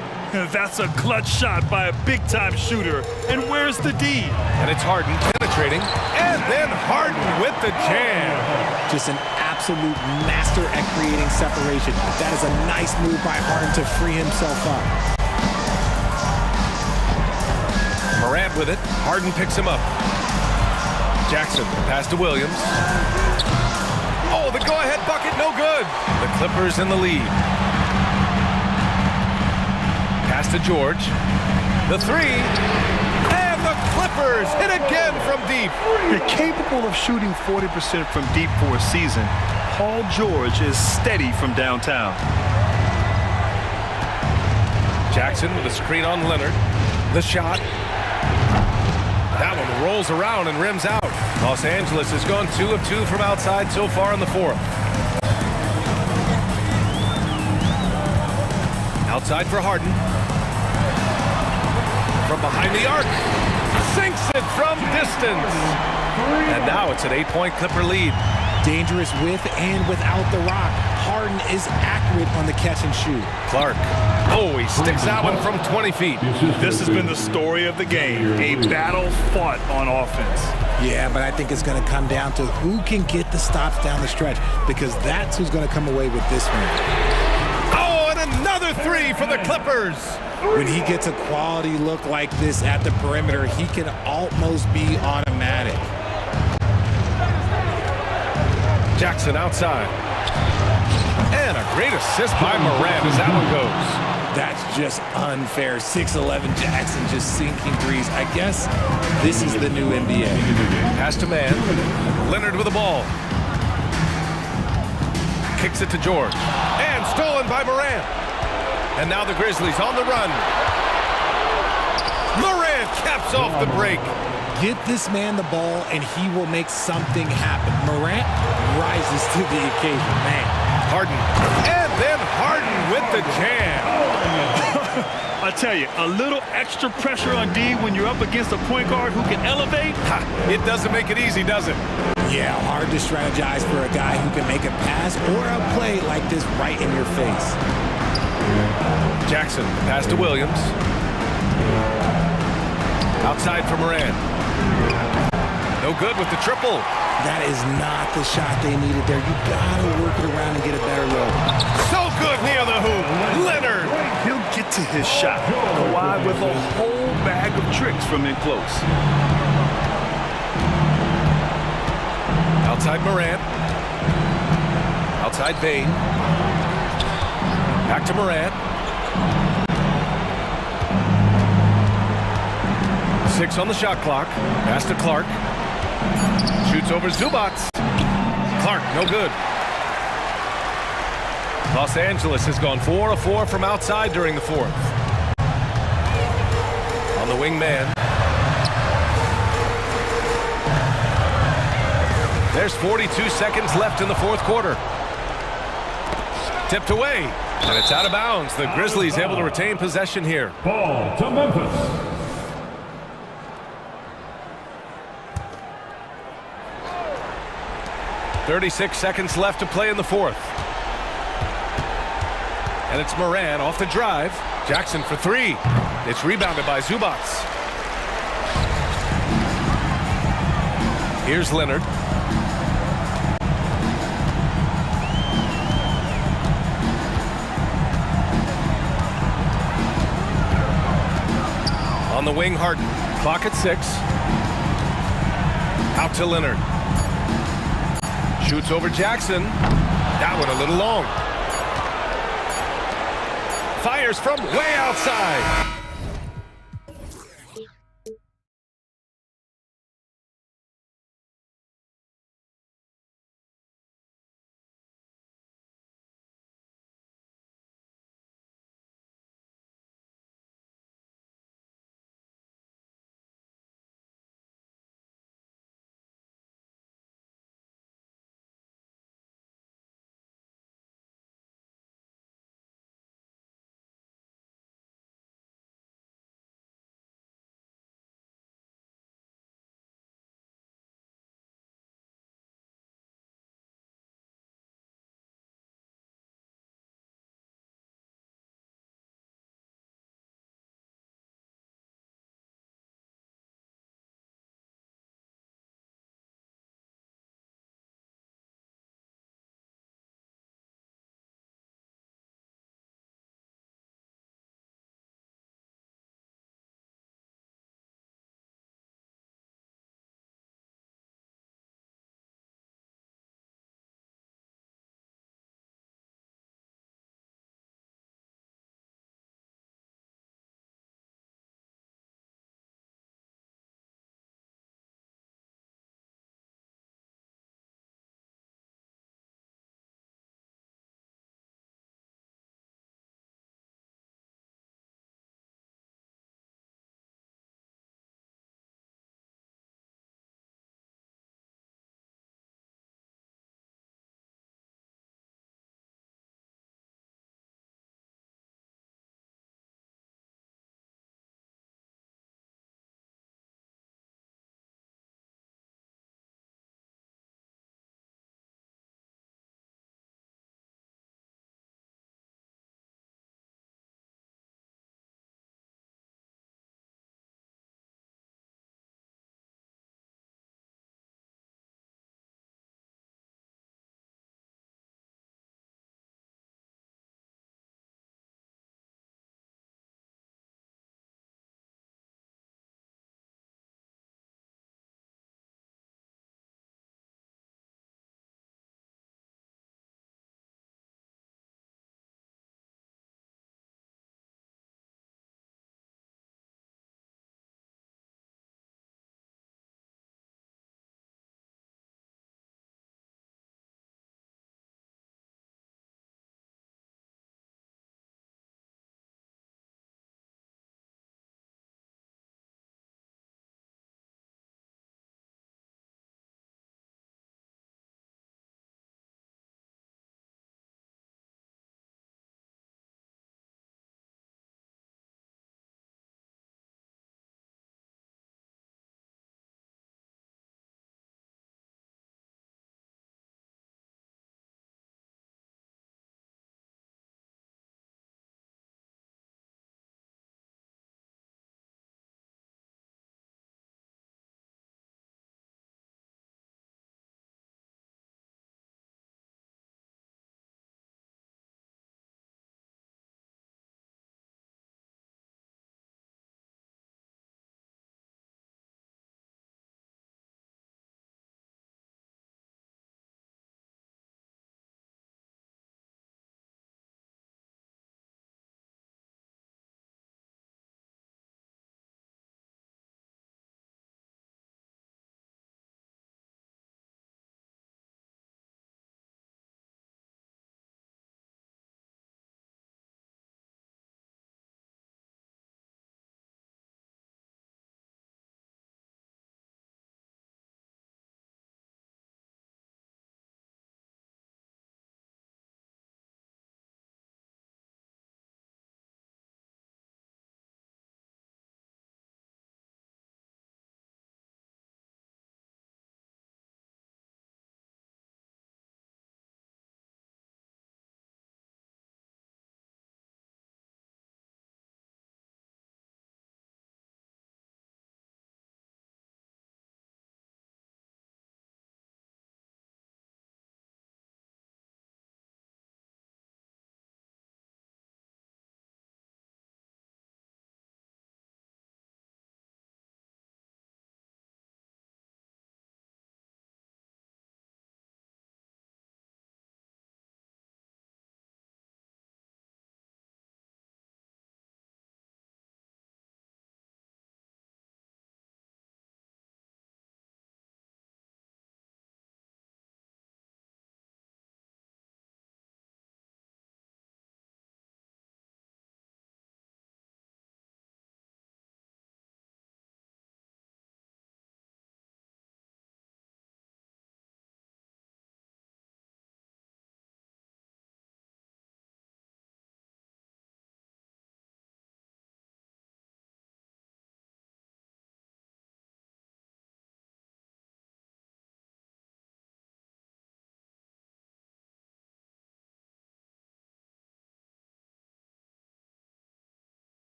That's a clutch shot by a big-time shooter. And where's the D? And it's Harden penetrating. And then Harden with the jam. Just an absolute master at creating separation. That is a nice move by Harden to free himself up. Morant with it. Harden picks him up. Jackson, pass to Williams. Oh, the go-ahead bucket, no good. The Clippers in the lead. Pass to George. The three. And the Clippers hit again from deep. They're capable of shooting 40% from deep for a season. Paul George is steady from downtown. Jackson with a screen on Leonard. The shot. That one rolls around and rims out. Los Angeles has gone 2 of 2 from outside so far in the fourth. Outside for Harden. From behind the arc. Sinks it from distance. And now it's an 8-point Clipper lead. Dangerous with and without the rock. Harden is accurate on the catch and shoot. Clark. Oh, he sticks that one from 20 feet. This has been the story of the game. A battle fought on offense. Yeah, but I think it's going to come down to who can get the stops down the stretch, because that's who's going to come away with this one. Oh, and another three for the Clippers. When he gets a quality look like this at the perimeter, he can almost be automatic. Jackson outside. And a great assist by Morant as that one goes. That's just unfair. 6'11" Jackson just sinking threes. I guess this is the new NBA. Pass to Mann. Leonard with the ball. Kicks it to George. And stolen by Morant. And now the Grizzlies on the run. Morant caps off the break. Get this man the ball and he will make something happen. Morant rises to the occasion, man. Harden. And then Harden with the jam. I tell you, a little extra pressure on D when you're up against a point guard who can elevate. It doesn't make it easy, does it? Yeah, hard to strategize for a guy who can make a pass or a play like this right in your face. Jackson, pass to Williams. Outside for Morant. No good with the triple. That is not the shot they needed there. You gotta work it around and get a better look. So good near the hoop. Leonard. He'll get to his shot. Kawhi with a whole bag of tricks from in close. Outside Morant. Outside Bain. Back to Morant. 6 on the shot clock. Pass to Clark. Shoots over Zubats. Clark, no good. Los Angeles has gone 4 of 4 from outside during the fourth. On the wing man. There's 42 seconds left in the fourth quarter. Tipped away, and it's out of bounds. The Grizzlies able to retain possession here. Ball to Memphis. 36 seconds left to play in the fourth. And it's Morant off the drive. Jackson for 3. It's rebounded by Zubats. Here's Leonard. On the wing, Harden. Clock at 6. Out to Leonard. Shoots over Jackson. That one a little long. Fires from way outside.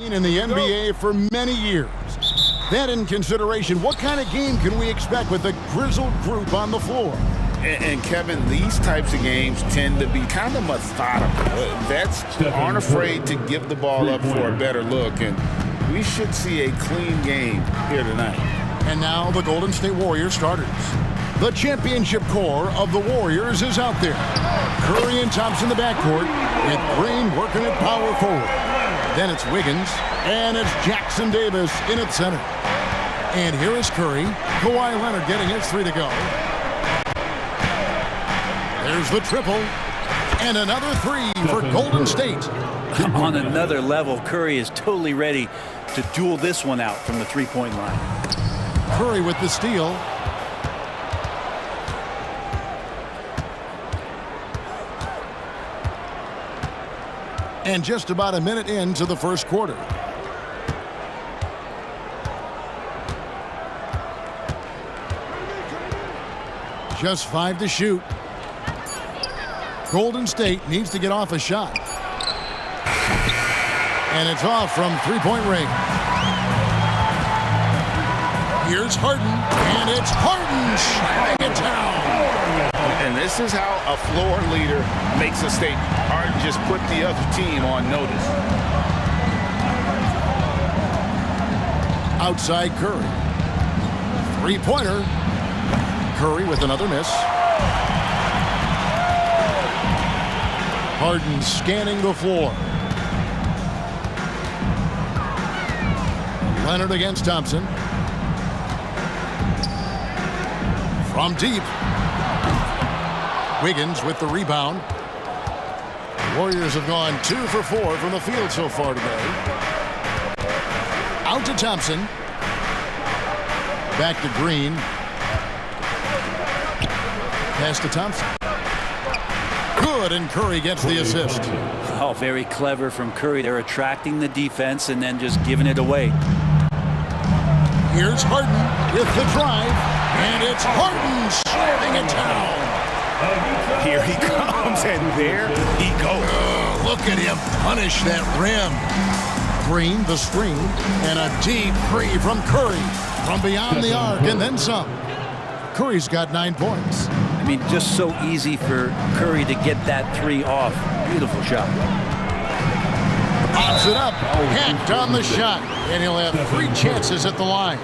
In the NBA for many years. That in consideration, what kind of game can we expect with the grizzled group on the floor? And Kevin, these types of games tend to be kind of methodical. Vets aren't afraid to give the ball up for a better look, and we should see a clean game here tonight. And now the Golden State Warriors starters. The championship core of the Warriors is out there. Curry and Thompson in the backcourt, with Green working at power forward. Then it's Wiggins, and it's Jackson Davis in at center. And here is Curry. Kawhi Leonard getting his three to go. There's the triple, and another three for Golden State. On another level, Curry is totally ready to duel this one out from the three-point line. Curry with the steal. And just about a minute into the first quarter. Just 5 to shoot. Golden State needs to get off a shot. And it's off from three-point range. Here's Harden, and it's Harden shutting it down. And this is how a floor leader makes a statement. Harden just put the other team on notice. Outside Curry. Three-pointer. Curry with another miss. Harden scanning the floor. Leonard against Thompson. From deep. Wiggins with the rebound. Warriors have gone 2 for 4 from the field so far today. Out to Thompson. Back to Green. Pass to Thompson. Good, and Curry gets the assist. Oh, very clever from Curry. They're attracting the defense and then just giving it away. Here's Harden with the drive, and it's Harden shutting it down. Here he comes, and there he goes. Look at him punish that rim. Green, the screen, and a deep three from Curry from beyond the arc, and then some. Curry's got 9 points. I mean, just so easy for Curry to get that three off. Beautiful shot. Pops it up, hacked on the shot, and he'll have 3 chances at the line.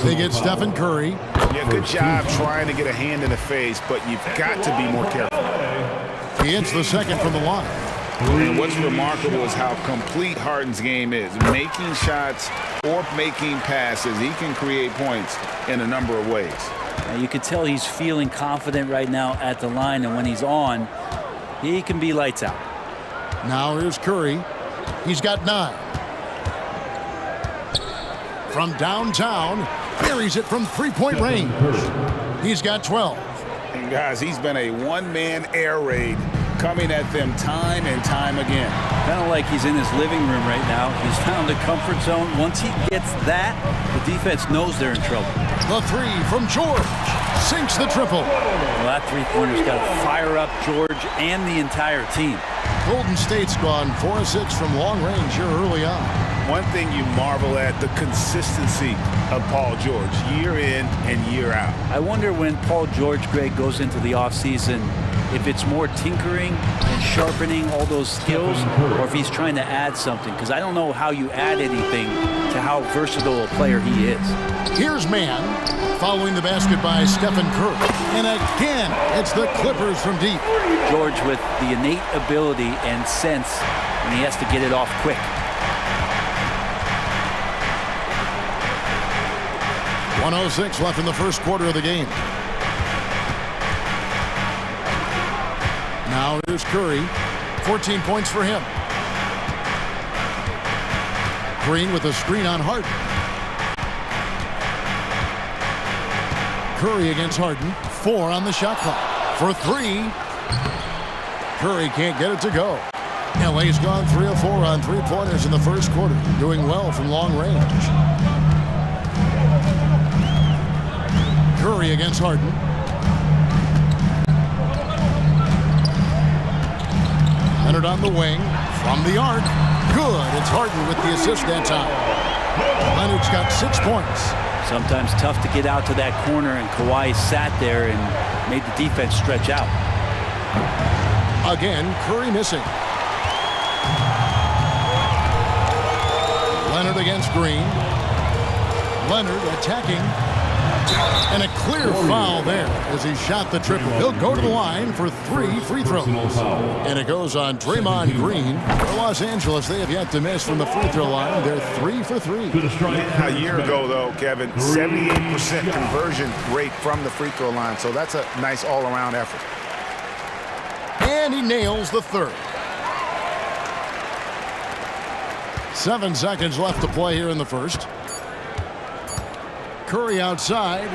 They get Stephen Curry. Yeah, good job trying to get a hand in the face, but you've got to be more careful. He hits the second from the line. And what's remarkable is how complete Harden's game is. Making shots or making passes, he can create points in a number of ways. You can tell he's feeling confident right now at the line, and when he's on, he can be lights out. Now here's Curry. He's got 9. From downtown, buries it from three-point range. He's got 12. And guys, he's been a one-man air raid coming at them time and time again. Kind of like he's in his living room right now. He's found a comfort zone. Once he gets that, the defense knows they're in trouble. The three from George sinks the triple. Well, that three-pointer's got to fire up George and the entire team. Golden State's gone 4 of 6 from long range here early on. One thing you marvel at, the consistency of Paul George, year in and year out. I wonder when Paul George, Greg, goes into the offseason, if it's more tinkering and sharpening all those skills, or if he's trying to add something, because I don't know how you add anything to how versatile a player he is. Here's man following the basket by Stephen Curry. And again, it's the Clippers from deep. George with the innate ability and sense when he has to get it off quick. 1:06 left in the first quarter of the game. Now here's Curry. 14 points for him. Green with a screen on Harden. Curry against Harden. 4 on the shot clock. For 3. Curry can't get it to go. LA's gone 3 of 4 on three-pointers in the first quarter. Doing well from long range. Curry against Harden. Leonard on the wing. From the arc. good. It's Harden with the assist that time. Leonard's got 6 points. Sometimes tough to get out to that corner, and Kawhi sat there and made the defense stretch out. Again, Curry missing. Leonard against Green. Leonard attacking. And a clear foul there as he shot the triple. He'll go to the line for 3 free throws. And it goes on Draymond Green. For Los Angeles, they have yet to miss from the free throw line. They're 3 for 3. A year ago, though, Kevin, 78% conversion rate from the free throw line. So that's a nice all-around effort. And he nails the third. 7 seconds left to play here in the first. Curry outside.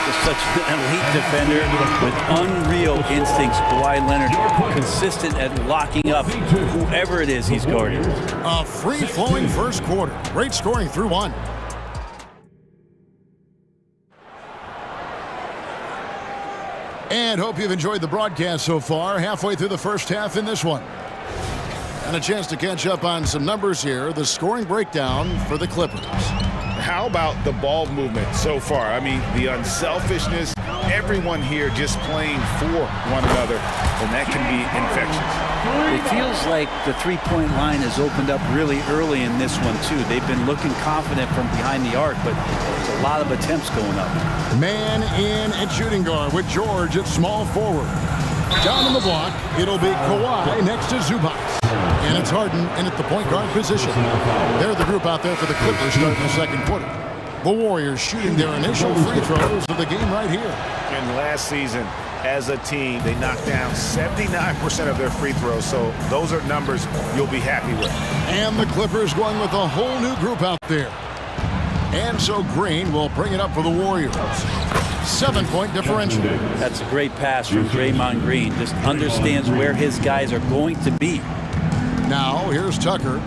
Just such an elite defender with unreal instincts. Kawhi Leonard consistent at locking up whoever it is he's guarding. A free-flowing first quarter. Great scoring through 1. And hope you've enjoyed the broadcast so far. Halfway through the first half in this one. And a chance to catch up on some numbers here. The scoring breakdown for the Clippers. How about the ball movement so far? I mean, the unselfishness, everyone here just playing for one another, and that can be infectious. It feels like the three-point line has opened up really early in this one, too. They've been looking confident from behind the arc, but there's a lot of attempts going up. Man in at shooting guard with George at small forward. Down on the block, it'll be Kawhi next to Zubac. And it's Harden in at the point guard position. They're the group out there for the Clippers starting the second quarter. The Warriors shooting their initial free throws of the game right here. And last season, as a team, they knocked down 79% of their free throws. So those are numbers you'll be happy with. And the Clippers going with a whole new group out there. And so Green will bring it up for the Warriors. 7-point differential. That's a great pass from Draymond Green. Just understands where his guys are going to be. Now, here's Tucker.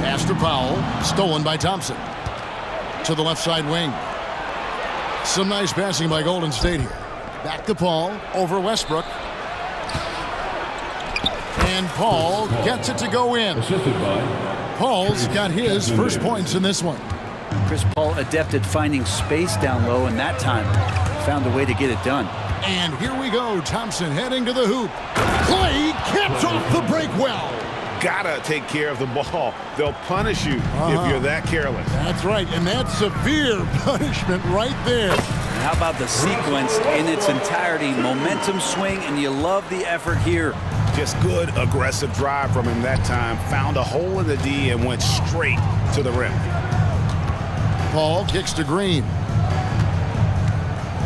Pass to Powell. Stolen by Thompson. To the left side wing. Some nice passing by Golden State here. Back to Paul. Over Westbrook. And Paul gets it to go in. Paul's got his first points in this one. Chris Paul adept at finding space down low, and that time found a way to get it done. And here we go. Thompson heading to the hoop. Clay caps off the break well. Gotta take care of the ball. They'll punish you if you're that careless. That's right, and that's severe punishment right there. And how about the sequence in its entirety? Momentum swing, and you love the effort here. Just good, aggressive drive from him that time. Found a hole in the D and went straight to the rim. Paul kicks to Green.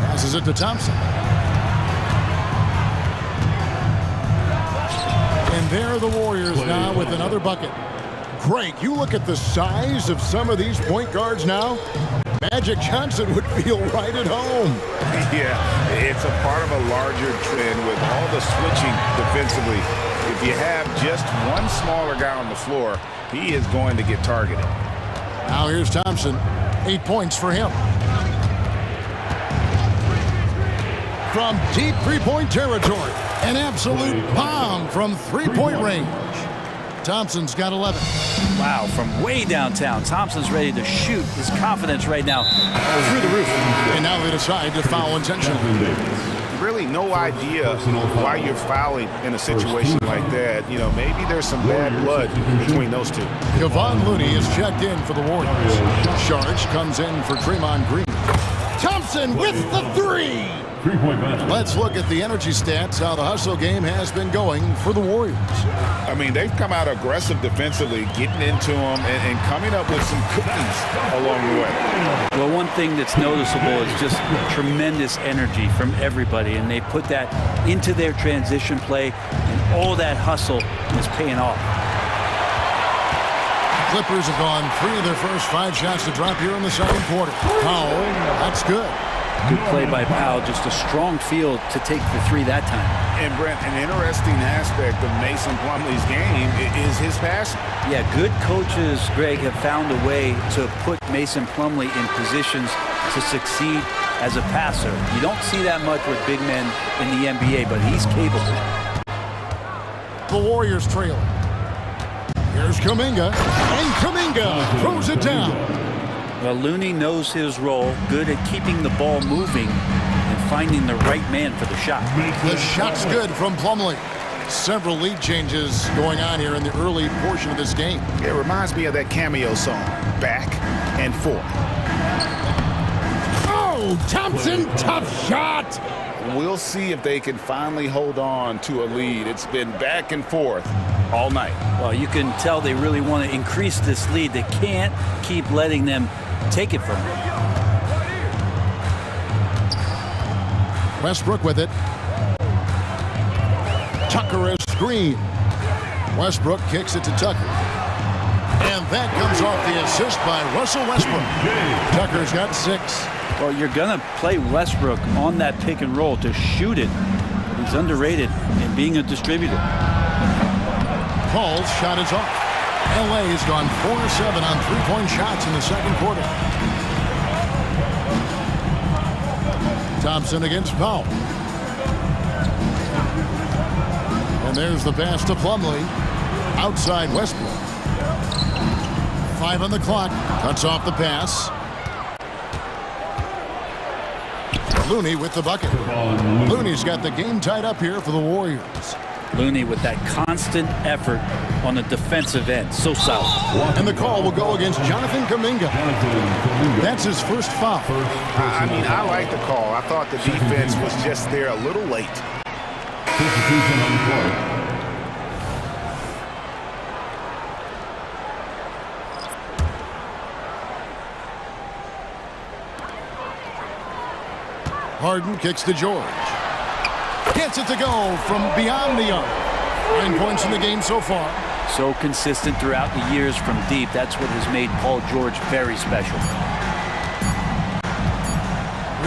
Passes it to Thompson. And there are the Warriors now with another bucket. Greg, you look at the size of some of these point guards now. Magic Johnson would feel right at home. Yeah, it's a part of a larger trend with all the switching defensively. If you have just one smaller guy on the floor, he is going to get targeted. Now here's Thompson. 8 points for him. From deep three-point territory, an absolute bomb from three-point range. Thompson's got 11. Wow, from way downtown, Thompson's ready to shoot. His confidence right now through the roof. And now they decide to foul intentionally. Really no idea why you're fouling in a situation like that. You know, maybe there's some bad blood between those two. Kevon Looney is checked in for the Warriors. Sharge comes in for Draymond Green. Thompson with the three. Let's look at the energy stats, how the hustle game has been going for the Warriors. I mean, they've come out aggressive defensively, getting into them and coming up with some cookies along the way. Well, one thing that's noticeable is just tremendous energy from everybody, and they put that into their transition play, and all that hustle is paying off. Clippers have gone 3 of their first 5 shots to drop here in the second quarter. Powell, that's good. Good play by Powell, just a strong field to take the three that time. And Brent, an interesting aspect of Mason Plumlee's game is his passing. Yeah, good coaches, Greg, have found a way to put Mason Plumlee in positions to succeed as a passer. You don't see that much with big men in the NBA, but he's capable. The Warriors trailing. Here's Kuminga, and Kuminga throws it down. Well, Looney knows his role, good at keeping the ball moving and finding the right man for the shot. The shot's good from Plumlee. Several lead changes going on here in the early portion of this game. It reminds me of that cameo song, Back and Forth. Oh, Thompson, tough shot. We'll see if they can finally hold on to a lead. It's been back and forth all night. Well, you can tell they really want to increase this lead. They can't keep letting them take it from them. Westbrook with it. Tucker as screen. Westbrook kicks it to Tucker. And that comes off the assist by Russell Westbrook. Tucker's got 6. Well, you're going to play Westbrook on that pick and roll to shoot it. He's underrated in being a distributor. Paul's shot is off. LA has gone 4-7 on three-point shots in the second quarter. Thompson against Powell. And there's the pass to Plumlee. Outside Westbrook. 5 on the clock. Cuts off the pass. Looney with the bucket. Looney's got the game tied up here for the Warriors. Looney with that constant effort on the defensive end. So solid. And the call will go against Jonathan Kuminga. That's his first foul. I mean, I like the call. I thought the defense was just there a little late. Harden kicks to George. Gets it to go from beyond the arc. 9 points in the game so far. So consistent throughout the years from deep. That's what has made Paul George very special.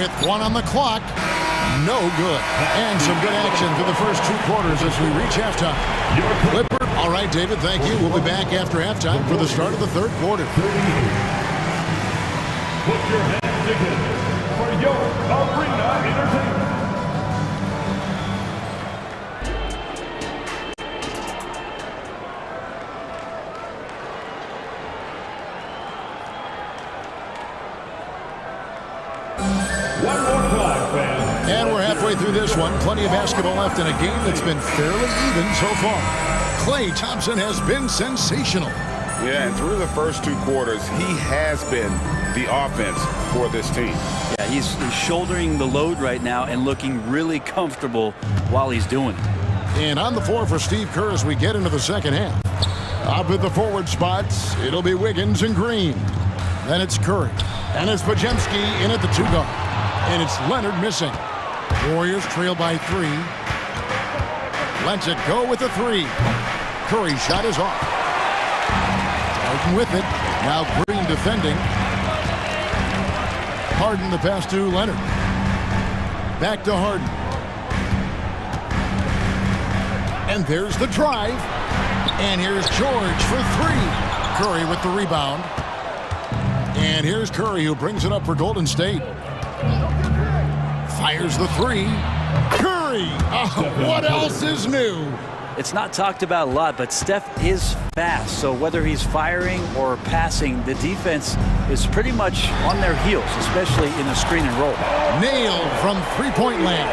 With 1 on the clock, no good. And some good action for the first 2 quarters as we reach halftime. Clipper. All right, David, thank you. We'll be back after halftime for the start of the third quarter. Put your hands together for your arena entertainment. And we're halfway through this one. Plenty of basketball left in a game that's been fairly even so far. Klay Thompson has been sensational. Yeah, and through the first 2 quarters, he has been the offense for this team. Yeah, he's shouldering the load right now and looking really comfortable while he's doing it. And on the floor for Steve Kerr as we get into the second half. Up at the forward spots, it'll be Wiggins and Green. Then it's Curry. And it's Podziemski in at the 2 guard. And it's Leonard missing. Warriors trail by 3. Lets it go with the 3. Curry's shot is off. Harden with it. Now Green defending. Harden the pass to Leonard. Back to Harden. And there's the drive. And here's George for 3. Curry with the rebound. And here's Curry who brings it up for Golden State. Fires the 3. Curry! Oh, what else is new? It's not talked about a lot, but Steph is fast. So whether he's firing or passing, the defense is pretty much on their heels, especially in the screen and roll. Nailed from three-point land.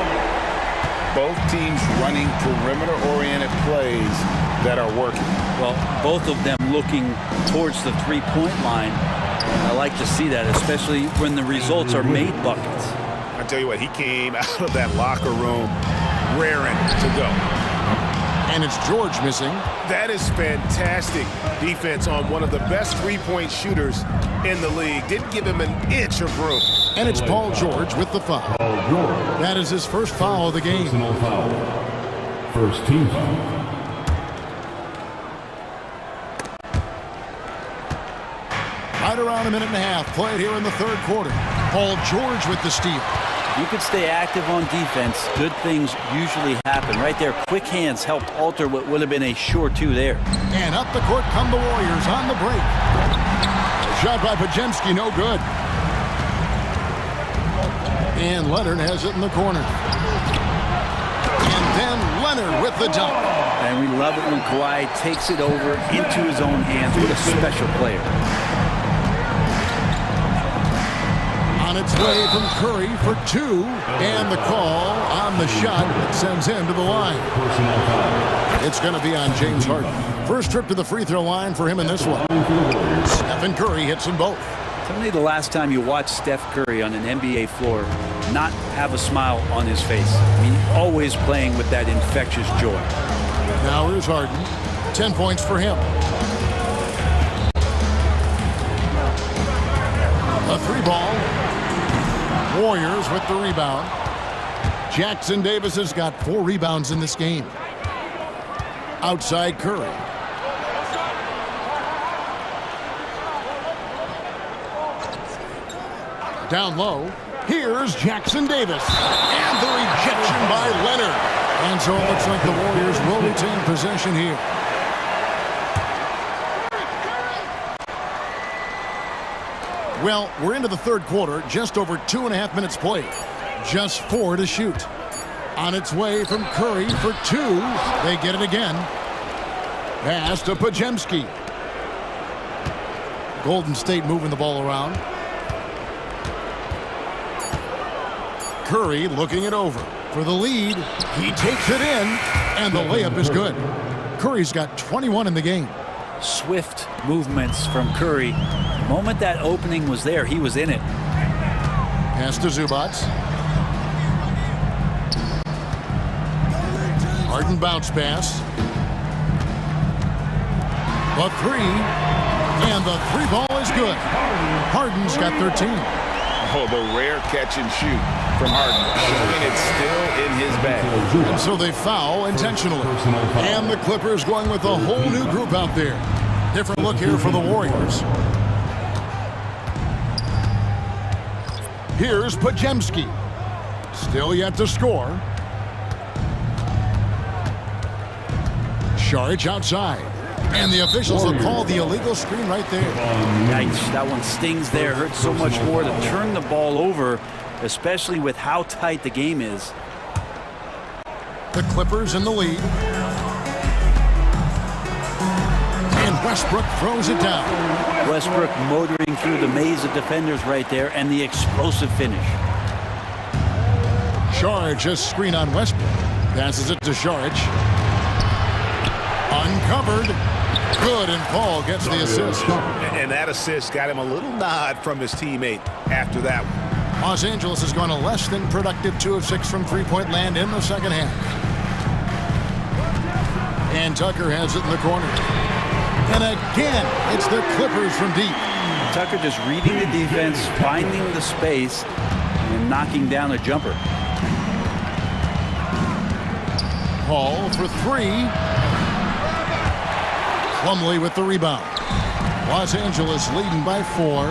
Both teams running perimeter-oriented plays that are working. Well, both of them looking towards the three-point line. I like to see that, especially when the results are made buckets. I tell you what, he came out of that locker room raring to go. And it's George missing. That is fantastic defense on one of the best three-point shooters in the league. Didn't give him an inch of room. And it's Paul George with the foul. That is his first foul of the game. Personal foul. First team foul. Right around a minute and a half played here in the third quarter. Paul George with the steal. You could stay active on defense. Good things usually happen. Right there, quick hands helped alter what would have been a sure 2 there. And up the court come the Warriors on the break. Shot by Podziemski, no good. And Leonard has it in the corner. And then Leonard with the dunk. And we love it when Kawhi takes it over into his own hands. What a special player. On its way from Curry for two, and the call on the shot that sends him to the line. It's going to be on James Harden. First trip to the free throw line for him in this one. Stephen Curry hits them both. Tell me the last time you watched Steph Curry on an NBA floor not have a smile on his face. I mean, always playing with that infectious joy. Now here's Harden. 10 points for him. A three ball. Warriors with the rebound. Jackson Davis has got 4 rebounds in this game. Outside Curry. Down low. Here's Jackson Davis. And the rejection by Leonard. And so it looks like the Warriors will retain possession here. Well, we're into the third quarter, just over 2.5 minutes played. Just 4 to shoot. On its way from Curry for 2. They get it again. Pass to Pajemski. Golden State moving the ball around. Curry looking it over for the lead. He takes it in, and the layup is good. Curry's got 21 in the game. Swift movements from Curry. The moment that opening was there, he was in it. Pass to Zubac. Harden bounce pass. The three, and the three ball is good. Harden's got 13. Oh, the rare catch and shoot from Harden, showing it's still in his bag. And so they foul intentionally. And the Clippers going with a whole new group out there. Different look here for the Warriors. Here's Pajemski. Still yet to score. Saric outside. And the officials will call the illegal screen right there. Yikes, that one stings there. Hurts so much more to turn the ball over, especially with how tight the game is. The Clippers in the lead. And Westbrook throws it down. Westbrook motoring through the maze of defenders right there, and the explosive finish. Saric just screen on Westbrook. Passes it to Saric. Uncovered. Good, and Paul gets the assist. And that assist got him a little nod from his teammate after that one. Los Angeles has gone a less than productive 2 of 6 from three-point land in the second half. And Tucker has it in the corner. And again, it's the Clippers from deep. Tucker just reading the defense, finding the space, and knocking down a jumper. Paul for 3. Plumlee with the rebound. Los Angeles leading by 4.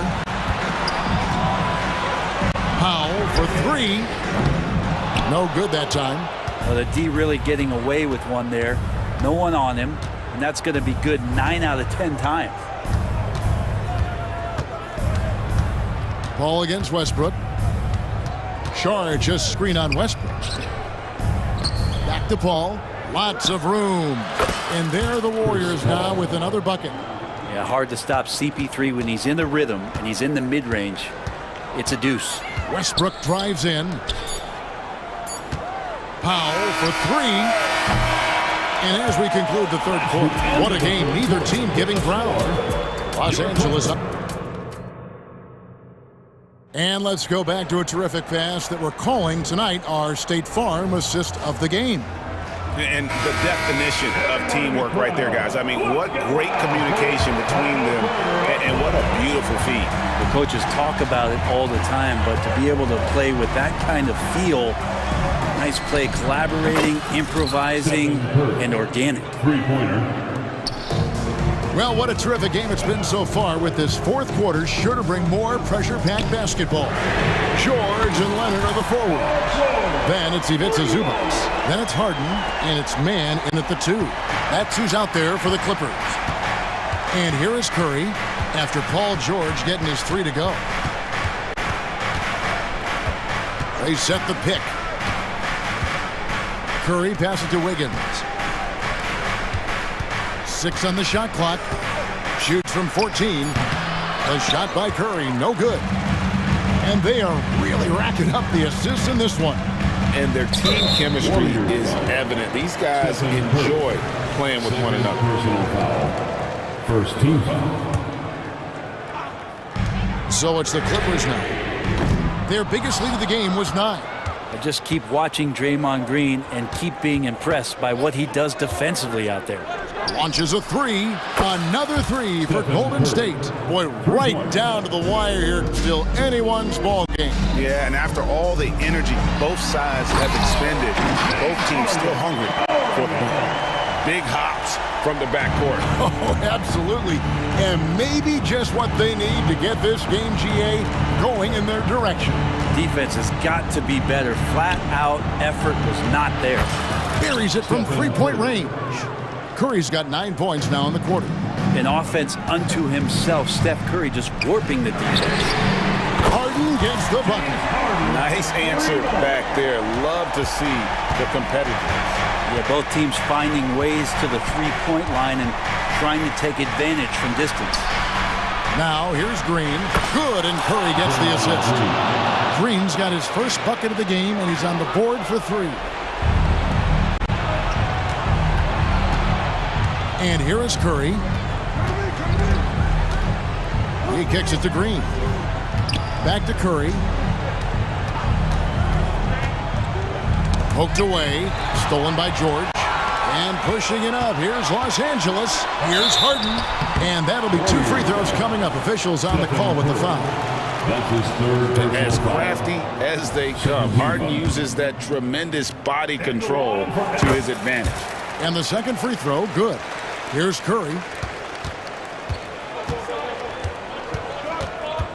Powell for 3. No good that time. Well, the D really getting away with one there. No one on him, and that's going to be good 9 out of 10 times. Paul against Westbrook. Saric just screen on Westbrook. Back to Paul. Lots of room. And there are the Warriors now with another bucket. Yeah, hard to stop CP3 when he's in the rhythm and he's in the mid-range. It's a deuce. Westbrook drives in. Powell for 3. And as we conclude the third quarter, what a game. Neither team giving ground. Los Angeles up. And let's go back to a terrific pass that we're calling tonight our State Farm assist of the game. And the definition of teamwork right there, guys. I mean, what great communication between them, and what a beautiful feed. The coaches talk about it all the time, but to be able to play with that kind of feel, nice play, collaborating, improvising, and organic. Three-pointer. Well, what a terrific game it's been so far, with this fourth quarter sure to bring more pressure-packed basketball. George and Leonard are the forwards. Then it's Ivica Zubac. Then it's Harden, and it's man in at the 2. That's who's out there for the Clippers. And here is Curry after Paul George getting his 3 to go. They set the pick. Curry passes to Wiggins. 6 on the shot clock. Shoots from 14. A shot by Curry, no good. And they are really racking up the assists in this one. And their team chemistry is evident. These guys enjoy playing with one another. Personal foul. First team foul. So it's the Clippers now. Their biggest lead of the game was 9. I just keep watching Draymond Green and keep being impressed by what he does defensively out there. Launches a 3. Another 3 for Golden State. Boy, right down to the wire here. Still anyone's ball game. Yeah, and after all the energy both sides have expended, both teams still hungry for the ball. Big hops from the backcourt. Oh, absolutely. And maybe just what they need to get this game, GA, going in their direction. Defense has got to be better. Flat out effort was not there. Buries it from three-point range. Curry's got 9 points now in the quarter. An offense unto himself. Steph Curry just warping the defense. Harden gets the bucket. Nice answer back there. Love to see the competitiveness. Yeah, both teams finding ways to the three-point line and trying to take advantage from distance. Now here's Green. Good, and Curry gets the assist. Green's got his first bucket of the game, and he's on the board for 3. And here is Curry. He kicks it to Green. Back to Curry. Poked away. Stolen by George. And pushing it up. Here's Los Angeles. Here's Harden. And that'll be 2 free throws coming up. Officials on the call with the foul. That's his third. As crafty as they come, Harden uses that tremendous body control to his advantage. And the second free throw, good. Here's Curry.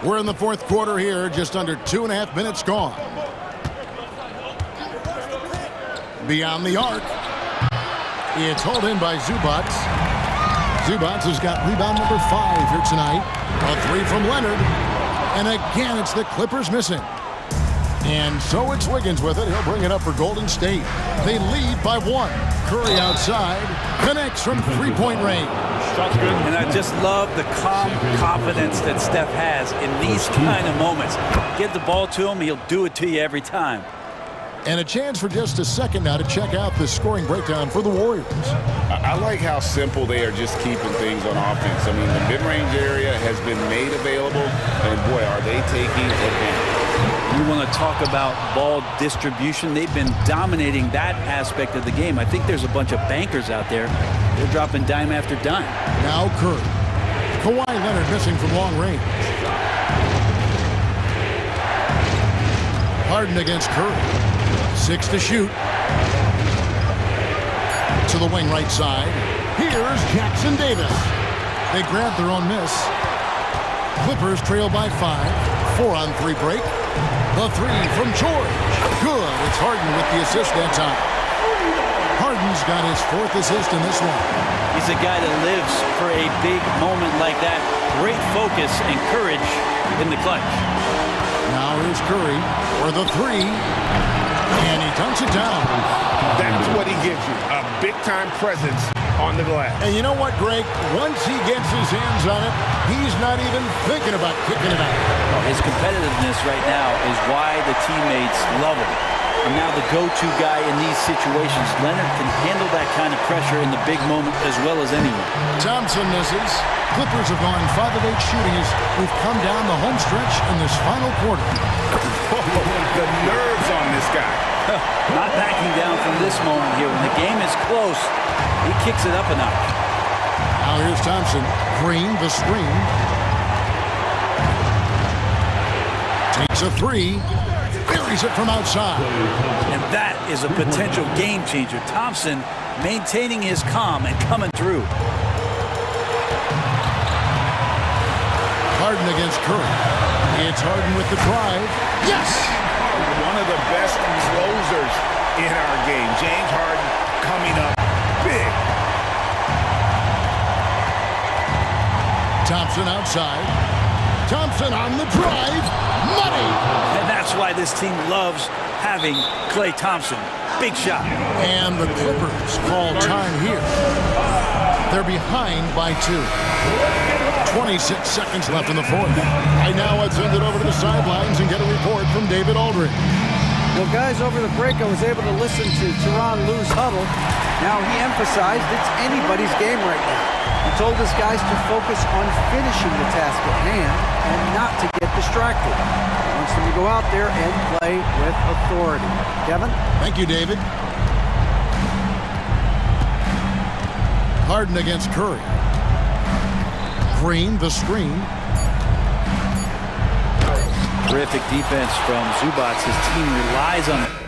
We're in the fourth quarter here, just under 2.5 minutes gone. Beyond the arc. It's hauled in by Zubac. Zubac has got rebound number 5 here tonight. A 3 from Leonard. And again, it's the Clippers missing. And so it's Wiggins with it. He'll bring it up for Golden State. They lead by 1. Curry outside. Connects from three-point range. And I just love the calm confidence that Steph has in these kind of moments. Get the ball to him, he'll do it to you every time. And a chance for just a second now to check out the scoring breakdown for the Warriors. I like how simple they are just keeping things on offense. I mean, the mid-range area has been made available, and boy, are they taking advantage. You want to talk about ball distribution. They've been dominating that aspect of the game. I think there's a bunch of bankers out there. They're dropping dime after dime. Now Curry. Kawhi Leonard missing from long range. Harden against Curry. 6 to shoot. To the wing right side. Here's Jackson Davis. They grab their own miss. Clippers trail by 5. 4-on-3 break. The 3 from George. Good. It's Harden with the assist that time. Harden's got his 4th assist in this one. He's a guy that lives for a big moment like that. Great focus and courage in the clutch. Now here's Curry for the 3. And he dunks it down. That's what he gives you. A big-time presence on the glass. And you know what, Greg? Once he gets his hands on it, he's not even thinking about kicking it out. Well, his competitiveness right now is why the teammates love him. And now the go-to guy in these situations. Leonard can handle that kind of pressure in the big moment as well as anyone. Thompson misses. Clippers have gone 5 of 8 shooting as we've come down the home stretch in this final quarter. The nerves on this guy. Not backing down from this moment here. When the game is close, he kicks it up a notch. Now here's Thompson. Green, the screen. Takes a 3. Buries it from outside. And that is a potential game changer. Thompson maintaining his calm and coming through. Harden against Curry. It's Harden with the drive. Yes! One of the best closers in our game. James Harden coming up big. Thompson outside. Thompson on the drive. Money! And that's why this team loves having Klay Thompson. Big shot. And the Clippers call time here. They're behind by 2. 26 seconds left in the fourth. Right now, I'd send it over to the sidelines and get a report from David Aldridge. Well, guys, over the break, I was able to listen to Tyronn Lue's huddle. Now, he emphasized it's anybody's game right now. He told his guys to focus on finishing the task at hand and not to get distracted. He wants them to go out there and play with authority. Kevin? Thank you, David. Harden against Curry. Green, the screen. Terrific defense from Zubac. His team relies on it.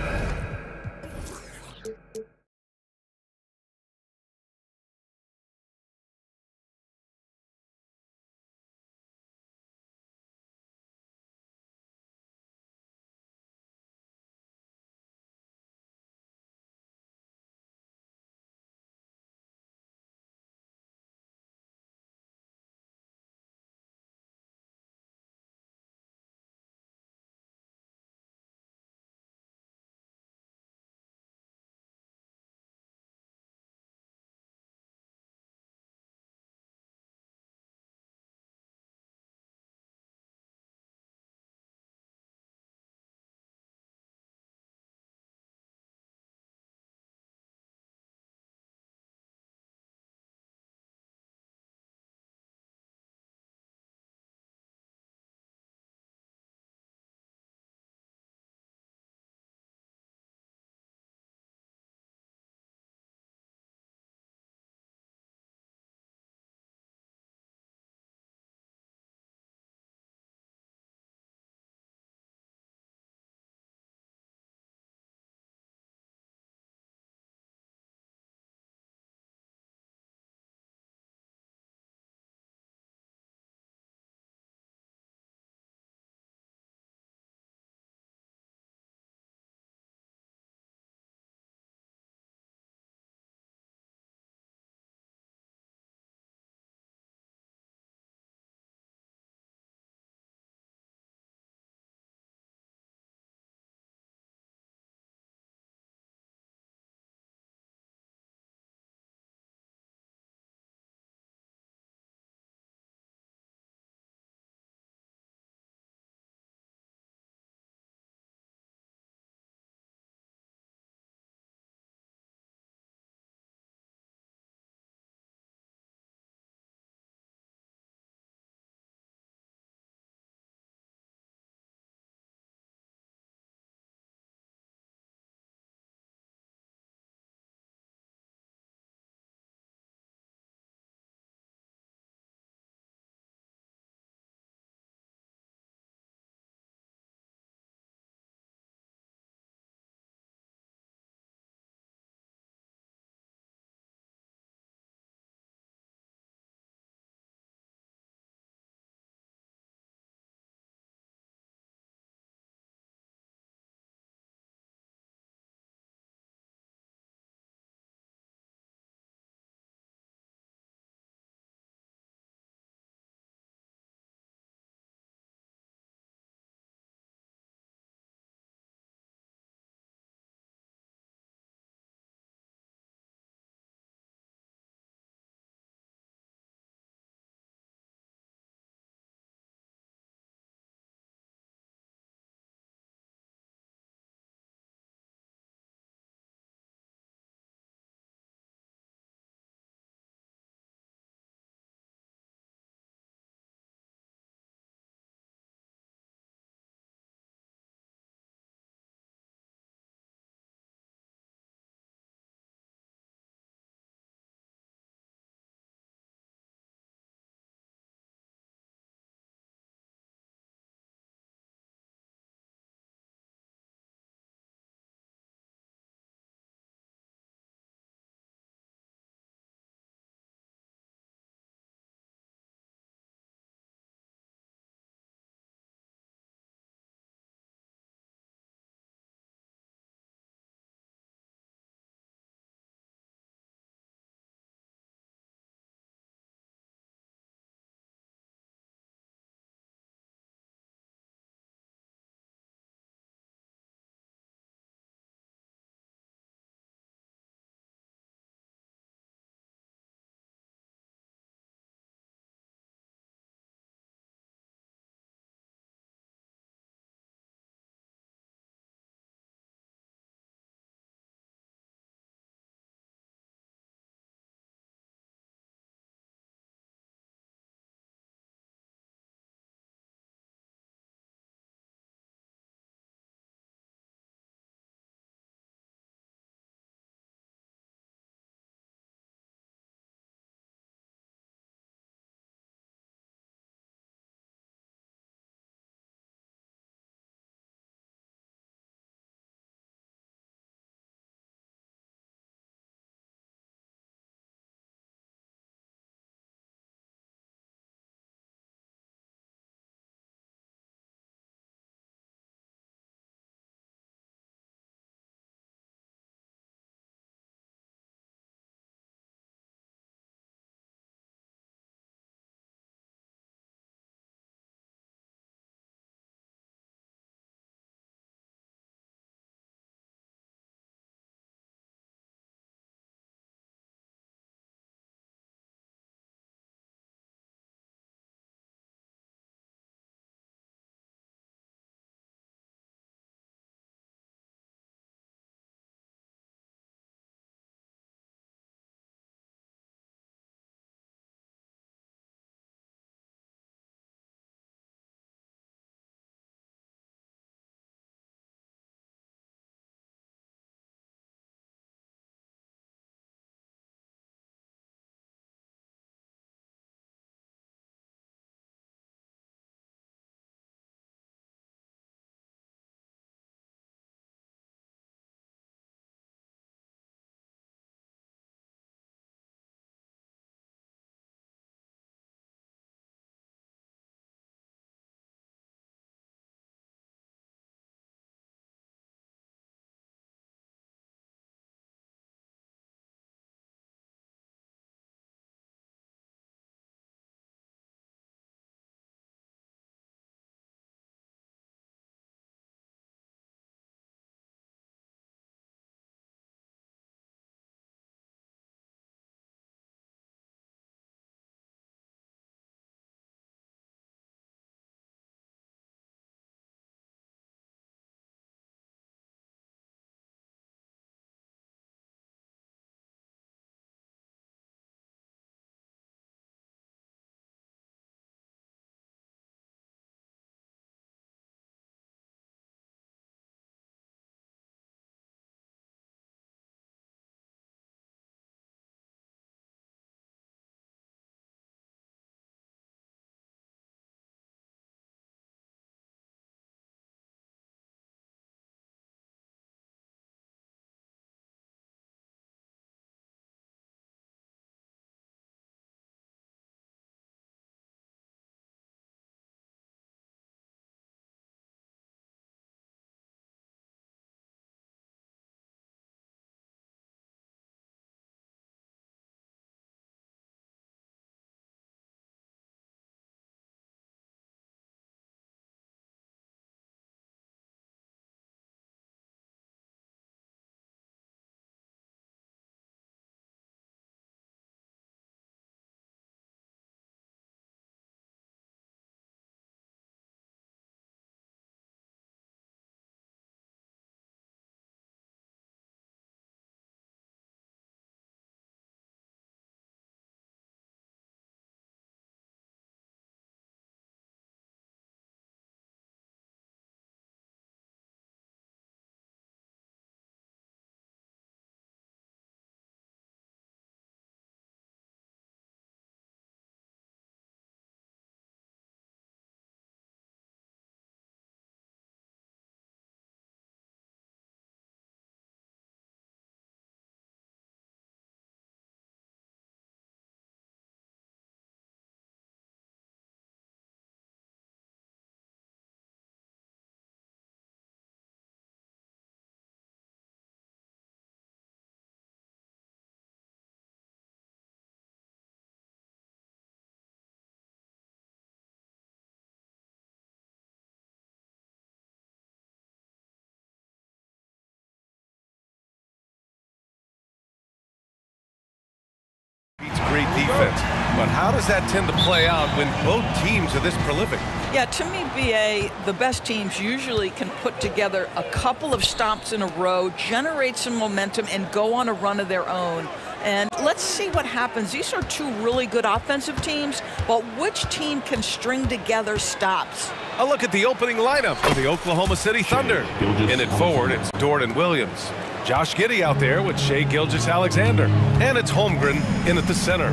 great defense. But how does that tend to play out when both teams are this prolific? Yeah, to me, BA, the best teams usually can put together a couple of stops in a row, generate some momentum, and go on a run of their own. And let's see what happens. These are two really good offensive teams, but which team can string together stops? A look at the opening lineup for the Oklahoma City Thunder. In it forward, it's Jordan Williams. Josh Giddey out there with Shai Gilgeous-Alexander. And it's Holmgren in at the center.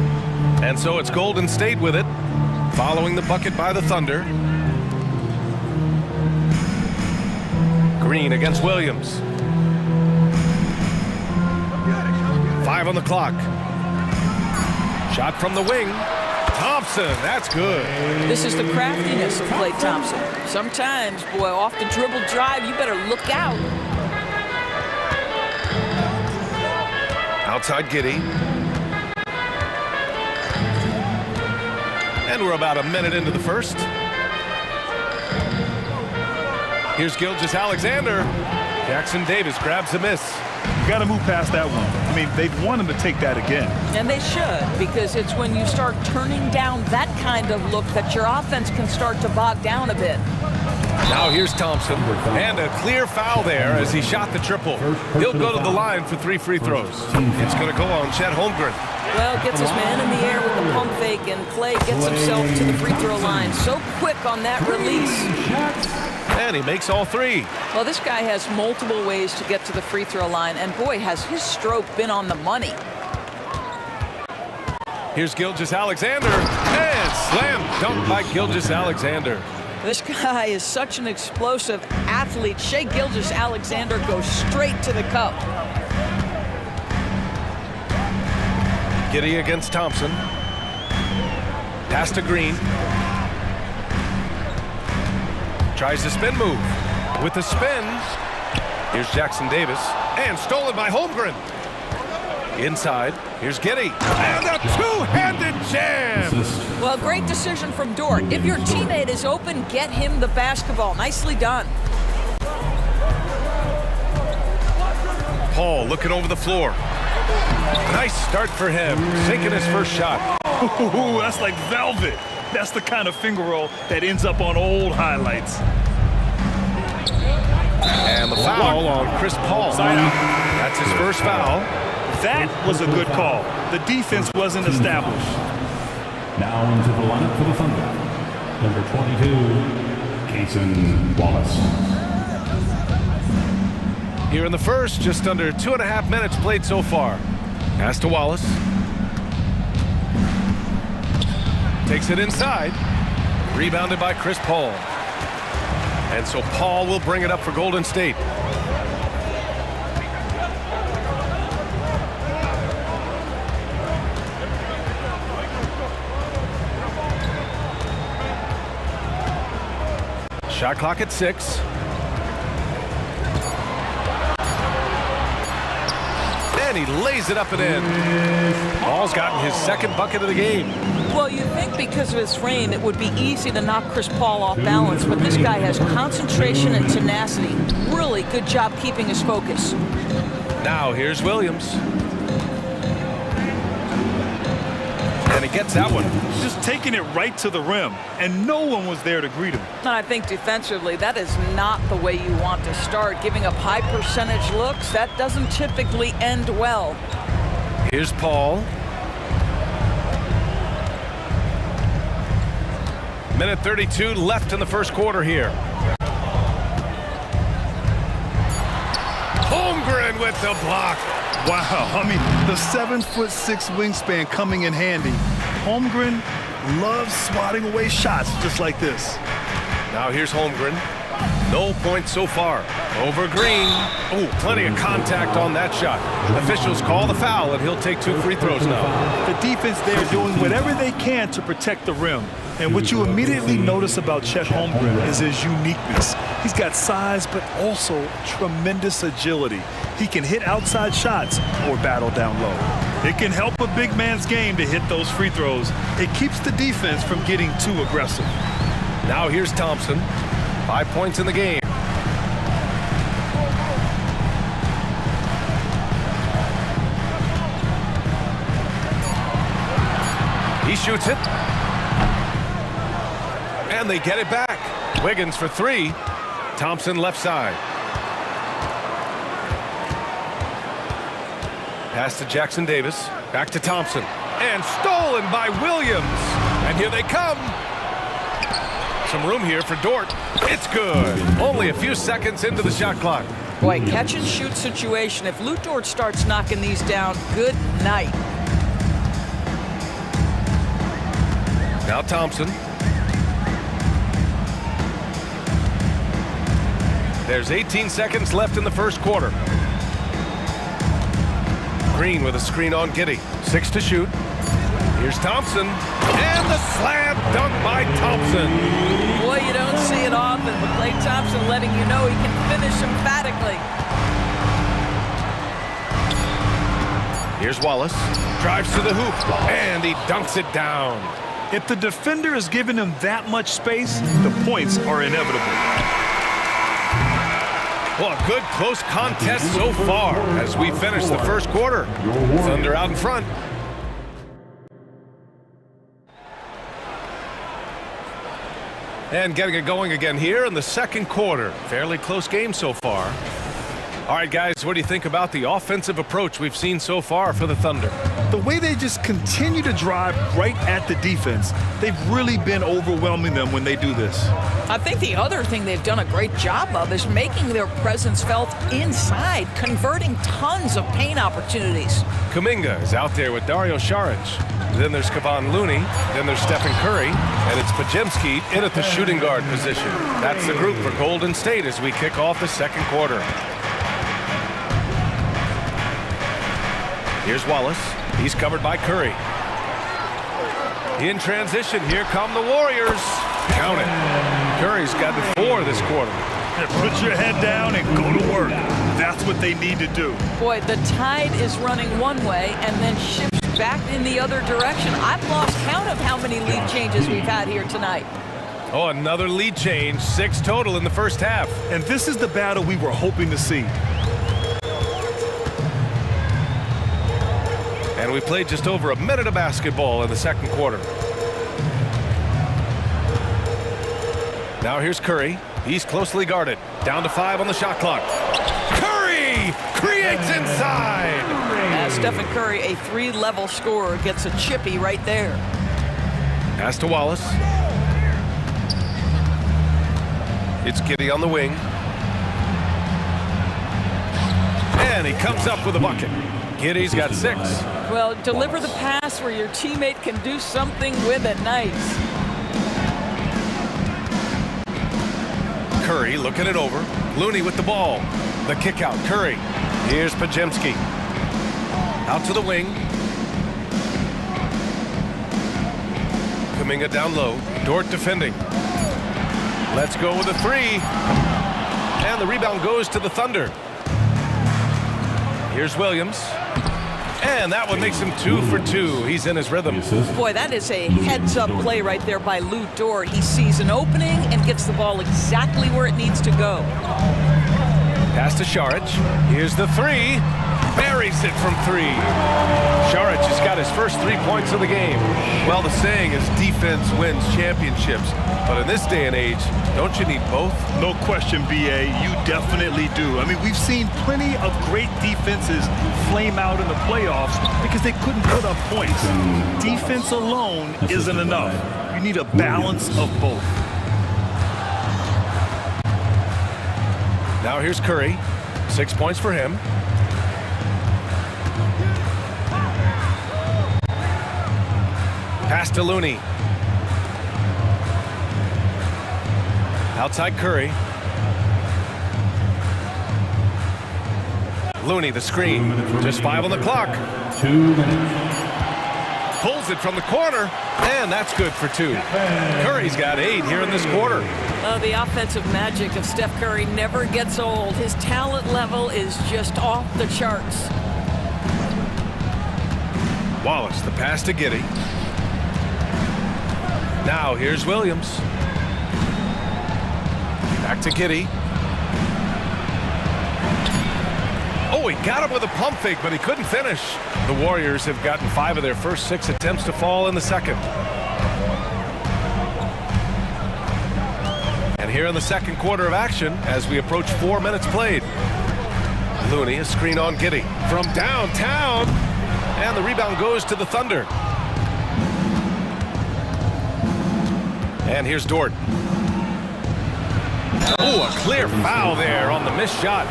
And so it's Golden State with it, following the bucket by the Thunder. Green against Williams. 5 on the clock. Shot from the wing. Thompson, that's good. This is the craftiness of Klay Thompson. Sometimes, boy, off the dribble drive, you better look out. Outside Giddey. And we're about a minute into the first. Here's Gilgeous-Alexander. Jackson Davis grabs a miss. You got to move past that one. I mean, they'd want him to take that again. And they should, because it's when you start turning down that kind of look that your offense can start to bog down a bit. Now here's Thompson, and a clear foul there as he shot the triple. He'll go to the line for 3 free throws. It's going to go on Chet Holmgren. Well, gets his man in the air with the pump fake, and Klay gets himself to the free throw line. So quick on that release. And he makes all 3. Well, this guy has multiple ways to get to the free throw line, and boy, has his stroke been on the money. Here's Gilgeous-Alexander, and slam dunk by Gilgeous-Alexander. This guy is such an explosive athlete. Shai Gilgeous-Alexander goes straight to the cup. Giddey against Thompson. Pass to Green. Tries the spin move. With the spin, here's Jackson Davis. And stolen by Holmgren. Inside, here's Giddey. And a two-handed jam! Well, great decision from Dort. If your teammate is open, get him the basketball. Nicely done. Paul looking over the floor. Nice start for him, sinking his first shot. Ooh, that's like velvet. That's the kind of finger roll that ends up on old highlights. And the foul on Chris Paul. That's his first foul. That was a good call. The defense wasn't established. Now into the lineup for the Thunder. Number 22, Cason Wallace. Here in the first, just under 2.5 minutes played so far. Pass to Wallace. Takes it inside. Rebounded by Chris Paul. And so Paul will bring it up for Golden State. Shot clock at 6. And he lays it up and in. Paul's gotten his second bucket of the game. Well, you'd think because of his frame, it would be easy to knock Chris Paul off balance, but this guy has concentration and tenacity. Really good job keeping his focus. Now here's Williams. And he gets that one. Just taking it right to the rim, and no one was there to greet him. And I think defensively, that is not the way you want to start. Giving up high percentage looks, that doesn't typically end well. Here's Paul. Minute 32 left in the first quarter here. Holmgren with the block. Wow, I mean, the 7'6" wingspan coming in handy. Holmgren loves swatting away shots just like this. Now here's Holmgren. No points so far. Over Green. Oh, plenty of contact on that shot. Officials call the foul, and he'll take 2 free throws now. The defense there doing whatever they can to protect the rim. And what you immediately notice about Chet Holmgren is his uniqueness. He's got size, but also tremendous agility. He can hit outside shots or battle down low. It can help a big man's game to hit those free throws. It keeps the defense from getting too aggressive. Now here's Thompson. 5 points in the game. shoots it. And they get it back. Wiggins for three. Thompson left side. Pass to Jackson Davis. Back to Thompson. And stolen by Williams. And here they come. Some room here for Dort. It's good. Only a few seconds into the shot clock. Boy, catch and shoot situation. If Lou Dort starts knocking these down, good night. Now Thompson. There's 18 seconds left in the first quarter. Green with a screen on Giddey. 6 to shoot. Here's Thompson. And the slam dunk by Thompson. Boy, you don't see it often, but Klay Thompson letting you know he can finish emphatically. Here's Wallace. Drives to the hoop. And he dunks it down. If the defender is giving him that much space, the points are inevitable. Well, a good close contest so far as we finish the first quarter. Thunder out in front. And getting it going again here in the second quarter. Fairly close game so far. All right, guys, what do you think about the offensive approach we've seen so far for the Thunder? The way they just continue to drive right at the defense, they've really been overwhelming them when they do this. I think the other thing they've done a great job of is making their presence felt inside, converting tons of paint opportunities. Kuminga is out there with Dario Saric. Then there's Kevon Looney. Then there's Stephen Curry. And it's Podziemski in at the shooting guard position. That's the group for Golden State as we kick off the second quarter. Here's Wallace. He's covered by Curry. In transition, here come the Warriors. Count it. Curry's gotten 4 this quarter. Put your head down and go to work. That's what they need to do. Boy, the tide is running one way and then shifts back in the other direction. I've lost count of how many lead changes we've had here tonight. Oh, another lead change. 6 total in the first half. And this is the battle we were hoping to see. And we played just over a minute of basketball in the second quarter. Now here's Curry. He's closely guarded. Down to 5 on the shot clock. Curry creates inside. Stephen Curry, a 3-level scorer, gets a chippy right there. Pass to Wallace. It's Giddey on the wing. And he comes up with a bucket. Giddey's got 6. Well, deliver the pass where your teammate can do something with it. Nice. Curry looking it over. Looney with the ball. The kick out. Curry. Here's Podziemski. Out to the wing. Kuminga down low. Dort defending. Let's go with a 3. And the rebound goes to the Thunder. Here's Williams. And that one makes him 2 for 2. He's in his rhythm. Boy, that is a heads-up play right there by Lou Dort. He sees an opening and gets the ball exactly where it needs to go. Pass to Saric. Here's the 3. Buries it from 3. Saric has got his first 3 points of the game. Well, the saying is defense wins championships. But in this day and age, don't you need both? No question, BA. You definitely do. I mean, we've seen plenty of great defenses flame out in the playoffs because they couldn't put up points. Defense alone isn't enough. You need a balance of both. Now here's Curry. 6 points for him. Pass to Looney. Outside Curry. Looney, the screen. Just 5 on the clock. 2 minutes. Pulls it from the corner, and that's good for 2. Curry's got 8 here in this quarter. Oh, the offensive magic of Steph Curry never gets old. His talent level is just off the charts. Wallace, the pass to Giddey. Now here's Williams. Back to Giddey. Oh, he got him with a pump fake, but he couldn't finish. The Warriors have gotten 5 of their first 6 attempts to fall in the second. And here in the second quarter of action, as we approach 4 minutes played. Looney, a screen on Giddey from downtown, and the rebound goes to the Thunder. And here's Dort. Oh, a clear foul there on the missed shot.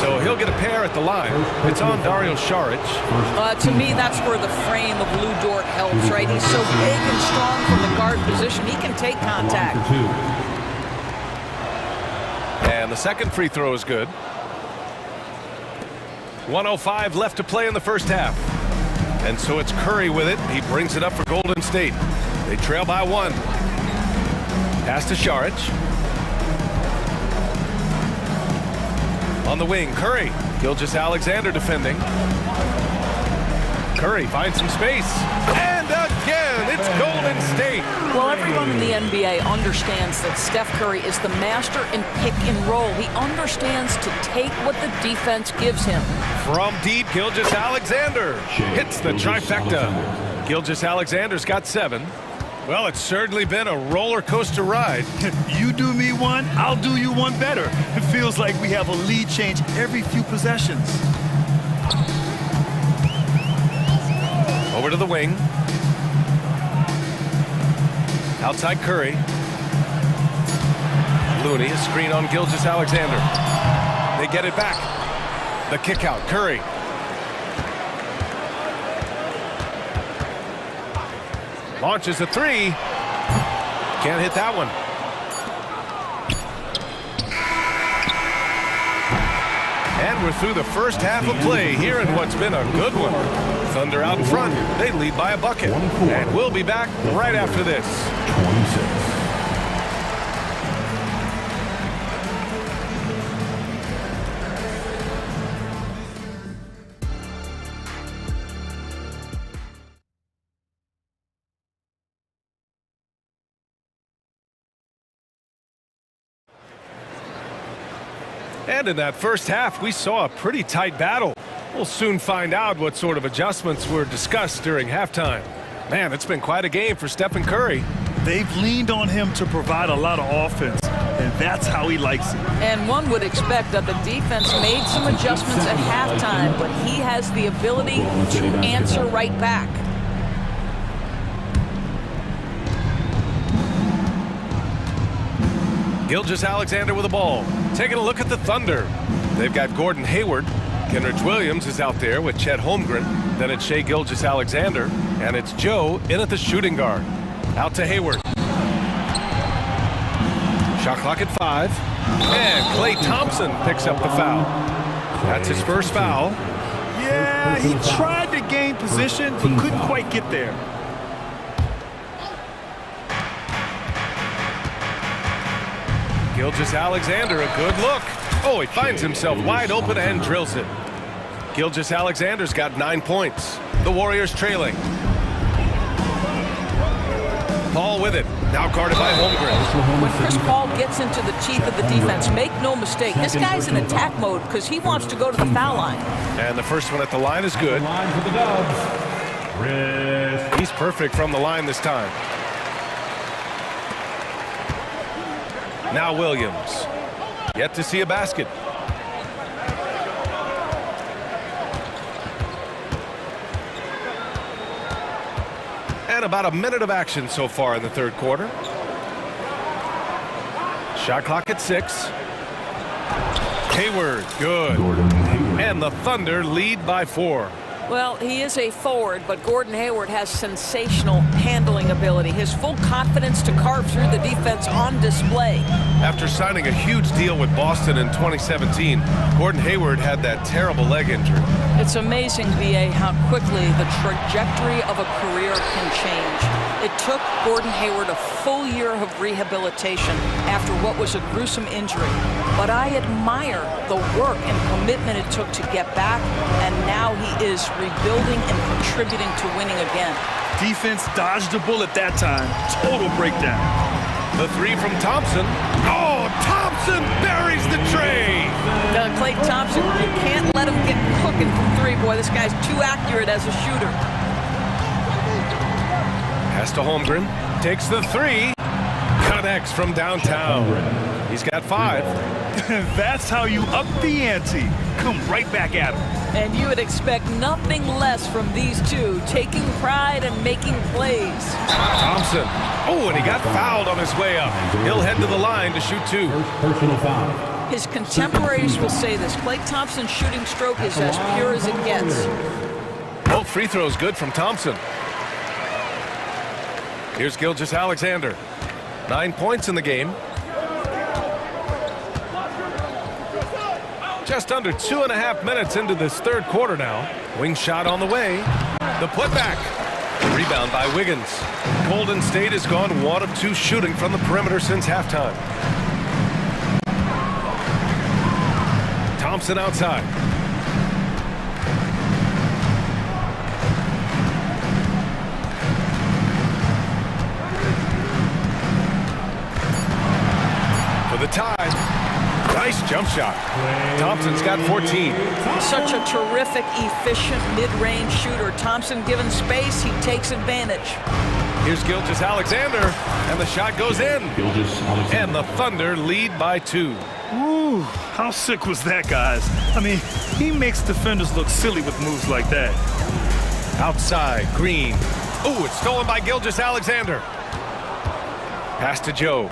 So he'll get a pair at the line. It's on Dario Saric. To me, that's where the frame of Lou Dort helps, right? He's so big and strong from the guard position. He can take contact. And the second free throw is good. 1:05 left to play in the first half. And so it's Curry with it. He brings it up for Golden State. They trail by 1. Pass to Saric. On the wing, Curry. Gilgeous-Alexander defending. Curry finds some space. And again, it's Golden State. Well, everyone in the NBA understands that Steph Curry is the master in pick and roll. He understands to take what the defense gives him. From deep, Gilgeous-Alexander hits the trifecta. Gilgeous-Alexander's got 7. Well, it's certainly been a roller coaster ride. You do me one, I'll do you one better. It feels like we have a lead change every few possessions. Over to the wing. Outside Curry. Looney, a screen on Gilgeous-Alexander. They get it back. The kick out, Curry. Launches a 3. Can't hit that one. And we're through the first half of play here in what's been a good one. Thunder out in front. They lead by a bucket. And we'll be back right after this. 26. And in that first half, we saw a pretty tight battle. We'll soon find out what sort of adjustments were discussed during halftime. Man, it's been quite a game for Stephen Curry. They've leaned on him to provide a lot of offense, and that's how he likes it. And one would expect that the defense made some adjustments at halftime, but he has the ability to answer right back. Gilgeous-Alexander with the ball. Taking a look at the Thunder. They've got Gordon Hayward. Kenrich Williams is out there with Chet Holmgren. Then it's Shai Gilgeous-Alexander. And it's Joe in at the shooting guard. Out to Hayward. Shot clock at 5. And Klay Thompson picks up the foul. That's his first foul. Yeah, he tried to gain position, but couldn't quite get there. Gilgeous-Alexander, a good look. Oh, he finds himself wide open and drills it. Gilgeous-Alexander's got 9 points. The Warriors trailing. Paul with it. Now guarded by Holmgren. When Chris Paul gets into the teeth of the defense, make no mistake, this guy's in attack mode because he wants to go to the foul line. And the first one at the line is good. He's perfect from the line this time. Now Williams. Yet to see a basket. And about a minute of action so far in the third quarter. Shot clock at 6. Hayward, good. And the Thunder lead by 4. Well, he is a forward, but Gordon Hayward has sensational handling ability. His full confidence to carve through the defense on display. After signing a huge deal with Boston in 2017, Gordon Hayward had that terrible leg injury. It's amazing, VA, how quickly the trajectory of a career can change. It took Gordon Hayward a full year of rehabilitation after what was a gruesome injury. But I admire the work and commitment it took to get back, and now he is rebuilding and contributing to winning again. Defense dodged a bullet that time. Total breakdown. The 3 from Thompson. Oh, Thompson buries the tray. Klay Thompson, you can't let him get cooking from 3, boy. Boy, this guy's too accurate as a shooter. Pass to Holmgren. Takes the three. Connects from downtown. He's got 5. That's how you up the ante. Come right back at him. And you would expect nothing less from these two, taking pride and making plays. Thompson. Oh, and he got fouled on his way up. He'll head to the line to shoot 2. Personal foul. His contemporaries will say this. Klay Thompson's shooting stroke is as pure as it gets. Both free throws good from Thompson. Here's Gilgeous-Alexander. 9 points in the game. Just under 2.5 minutes into this third quarter now. Wing shot on the way. The putback. Rebound by Wiggins. Golden State has gone 1 of 2 shooting from the perimeter since halftime. Thompson outside. For the tie. Nice jump shot. Thompson's got 14. Such a terrific, efficient mid-range shooter. Thompson given space, he takes advantage. Here's Gilgeous-Alexander, and the shot goes in. And the Thunder lead by 2. Ooh, how sick was that, guys? I mean, he makes defenders look silly with moves like that. Outside, Green. Ooh, it's stolen by Gilgeous-Alexander. Pass to Joe.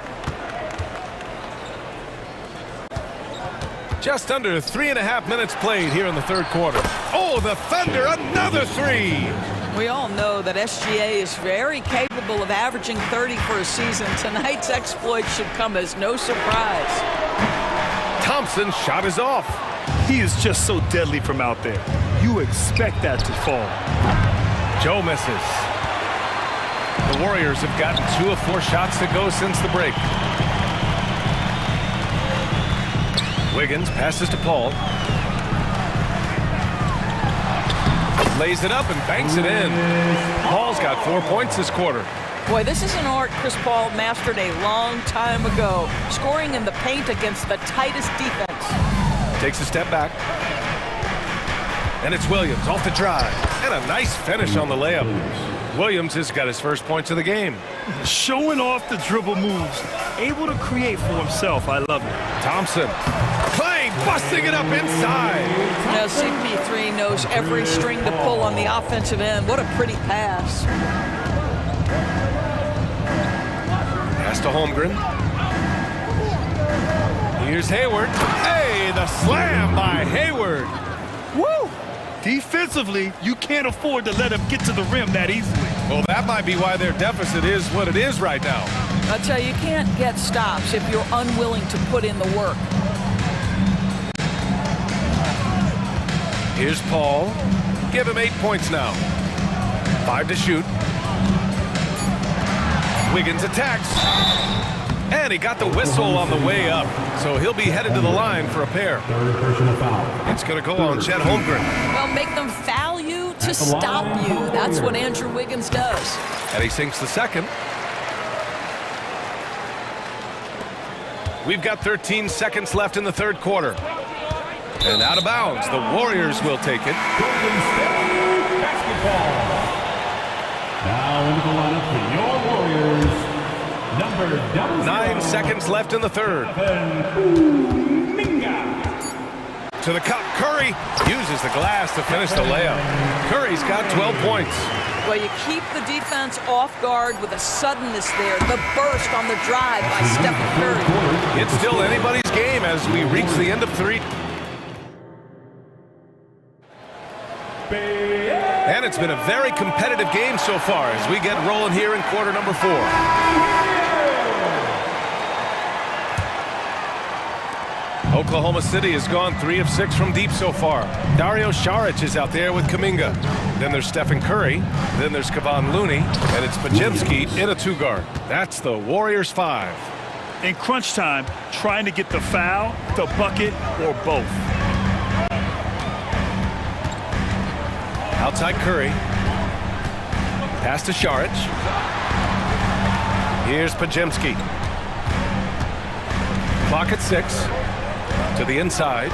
Just under 3.5 minutes played here in the third quarter. Oh, the Thunder, another 3. We all know that SGA is very capable of averaging 30 for a season. Tonight's exploit should come as no surprise. Thompson's shot is off. He is just so deadly from out there. You expect that to fall. Joe misses. The Warriors have gotten 2 of 4 shots to go since the break. Wiggins passes to Paul. Lays it up and banks it in. Paul's got 4 points this quarter. Boy, this is an art Chris Paul mastered a long time ago. Scoring in the paint against the tightest defense. Takes a step back. And it's Williams off the drive. And a nice finish on the layup. Williams has got his first points of the game. Showing off the dribble moves. Able to create for himself. I love it. Thompson. Clay busting it up inside. Now CP3 knows every string to pull on the offensive end. What a pretty pass. Pass to Holmgren. Here's Hayward. Hey, the slam by Hayward. Woo! Defensively, you can't afford to let him get to the rim that easily. Well, that might be why their deficit is what it is right now. I'll tell you, you can't get stops if you're unwilling to put in the work. Here's Paul. Give him 8 points now. 5 to shoot. Wiggins attacks. And he got the whistle on the way up. So he'll be headed to the line for a pair. Third personal foul. It's going to go on Chet Holmgren. Well, make them foul you to stop you. That's what Andrew Wiggins does. And he sinks the second. We've got 13 seconds left in the third quarter. And out of bounds, the Warriors will take it. Now into the lineup for your Warriors. Number 9 seconds left in the third. To the cup, Curry uses the glass to finish the layup. Curry's got 12 points. Well, you keep the defense off guard with a suddenness there. The burst on the drive by Stephen Curry. It's still anybody's game as we reach the end of 3. And it's been a very competitive game so far as we get rolling here in quarter number 4. Oklahoma City has gone 3 of 6 from deep so far. Dario Saric is out there with Kuminga. Then there's Stephen Curry. Then there's Kevon Looney. And it's Podziemski in a 2-guard. That's the Warriors 5. In crunch time, trying to get the foul, the bucket, or both. Outside Curry. Pass to Saric. Here's Podziemski. Clock at 6. To the inside.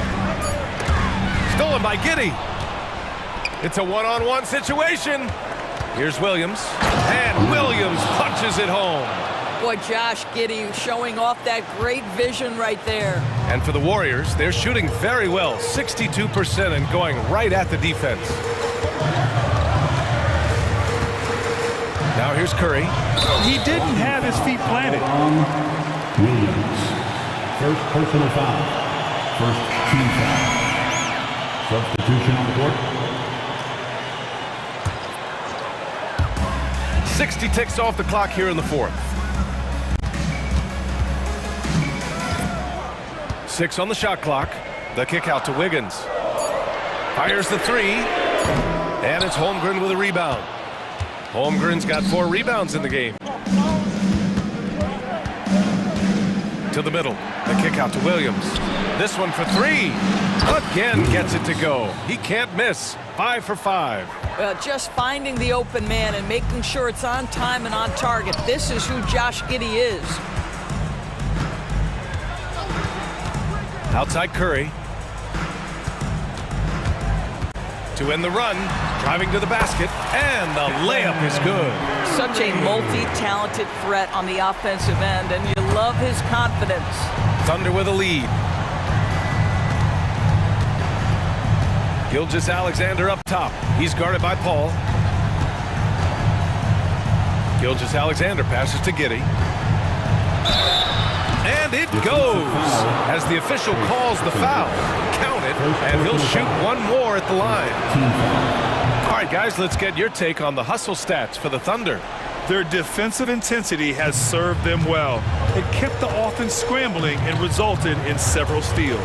Stolen by Giddey. It's a one-on-one situation. Here's Williams, and Williams punches it home. Boy, Josh Giddey showing off that great vision right there. And for the Warriors, they're shooting very well, 62% and going right at the defense. Now here's Curry. He didn't have his feet planted. Williams, first personal foul, first team foul. Substitution on the court. 60 ticks off the clock here in the fourth. 6 on the shot clock. The kick out to Wiggins. Fires the three, and it's Holmgren with a rebound. Holmgren's got 4 rebounds in the game. To the middle. The kick out to Williams. This one for 3. Again gets it to go. He can't miss. 5 for 5. Well, just finding the open man and making sure it's on time and on target. This is who Josh Giddey is. Outside Curry. To end the run. Driving to the basket. And the layup is good. Such a multi-talented threat on the offensive end, and you love his confidence. Thunder with a lead. Gilgeous-Alexander up top. He's guarded by Paul. Gilgeous-Alexander passes to Giddey. And it goes as the official calls the foul. Count it, and he'll shoot one more at the line. All right, guys, let's get your take on the hustle stats for the Thunder. Their defensive intensity has served them well. It kept the offense scrambling and resulted in several steals.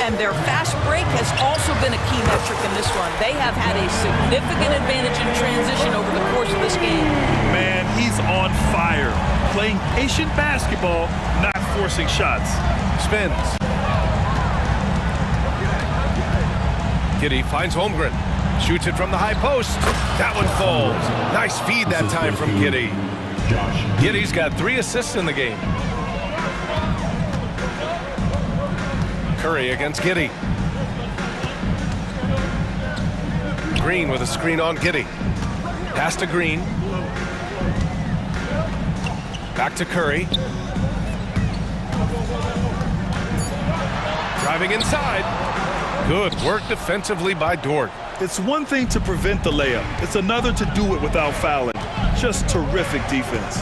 And their fast break has also been a key metric in this one. They have had a significant advantage in transition over the course of this game. Man, he's on fire. Playing patient basketball, not forcing shots. Spins. Giddey finds Holmgren. Shoots it from the high post. That one falls. Nice feed that time from Giddey. Giddey's got 3 assists in the game. Curry against Giddey. Green with a screen on Giddey. Pass to Green. Back to Curry. Driving inside. Good work defensively by Dort. It's one thing to prevent the layup. It's another to do it without fouling. Just terrific defense.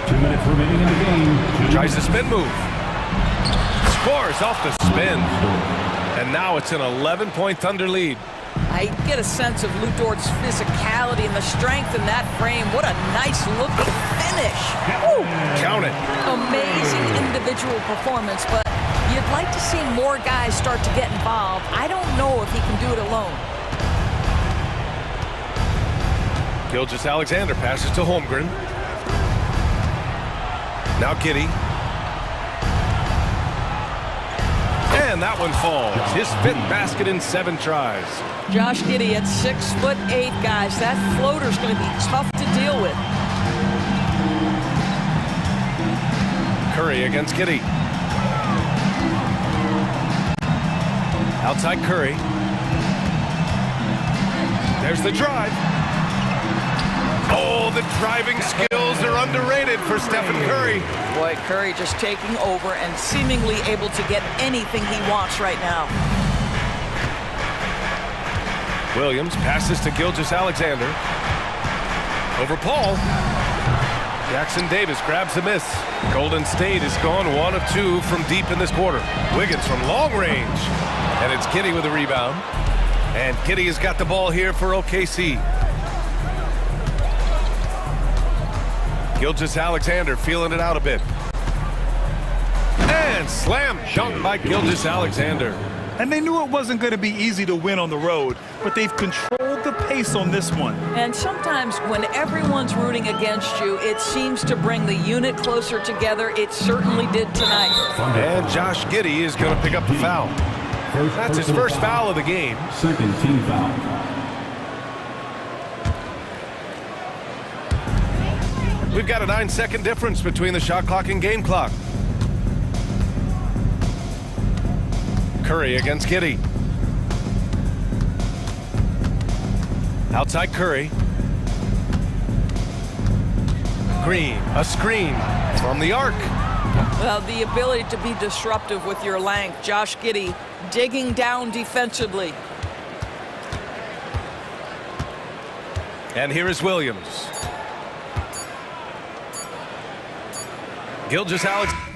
2 minutes remaining in the game. Tries the spin move. Scores off the spin. And now it's an 11-point Thunder lead. I get a sense of Lou Dort's physicality and the strength in that frame. What a nice looking finish. Woo. Count it. Amazing individual performance, but you'd like to see more guys start to get involved. I don't know if he can do it alone. Gilgeous-Alexander passes to Holmgren. Now Giddey. And that one falls. His 5th basket in 7 tries. Josh Giddey at 6'8", guys. That floater's going to be tough to deal with. Curry against Giddey. Outside Curry. There's the drive. Oh, the driving skills are underrated for Stephen Curry. Boy, Curry just taking over and seemingly able to get anything he wants right now. Williams passes to Gilgeous-Alexander. Over Paul. Jackson Davis grabs the miss. Golden State has gone 1 of 2 from deep in this quarter. Wiggins from long range. And it's Giddey with a rebound. And Giddey has got the ball here for OKC. Gilgeous-Alexander feeling it out a bit. And slam dunk by Gilgeous-Alexander. And they knew it wasn't going to be easy to win on the road, but they've controlled the pace on this one. And sometimes when everyone's rooting against you, it seems to bring the unit closer together. It certainly did tonight. And Josh Giddey is going to pick up the foul. That's his first foul of the game. 2nd team foul. We've got a 9-second difference between the shot clock and game clock. Curry against Giddey. Outside Curry. Green, a screen from the arc. Well, the ability to be disruptive with your length. Josh Giddey digging down defensively. And here is Williams. Gilgeous Alex.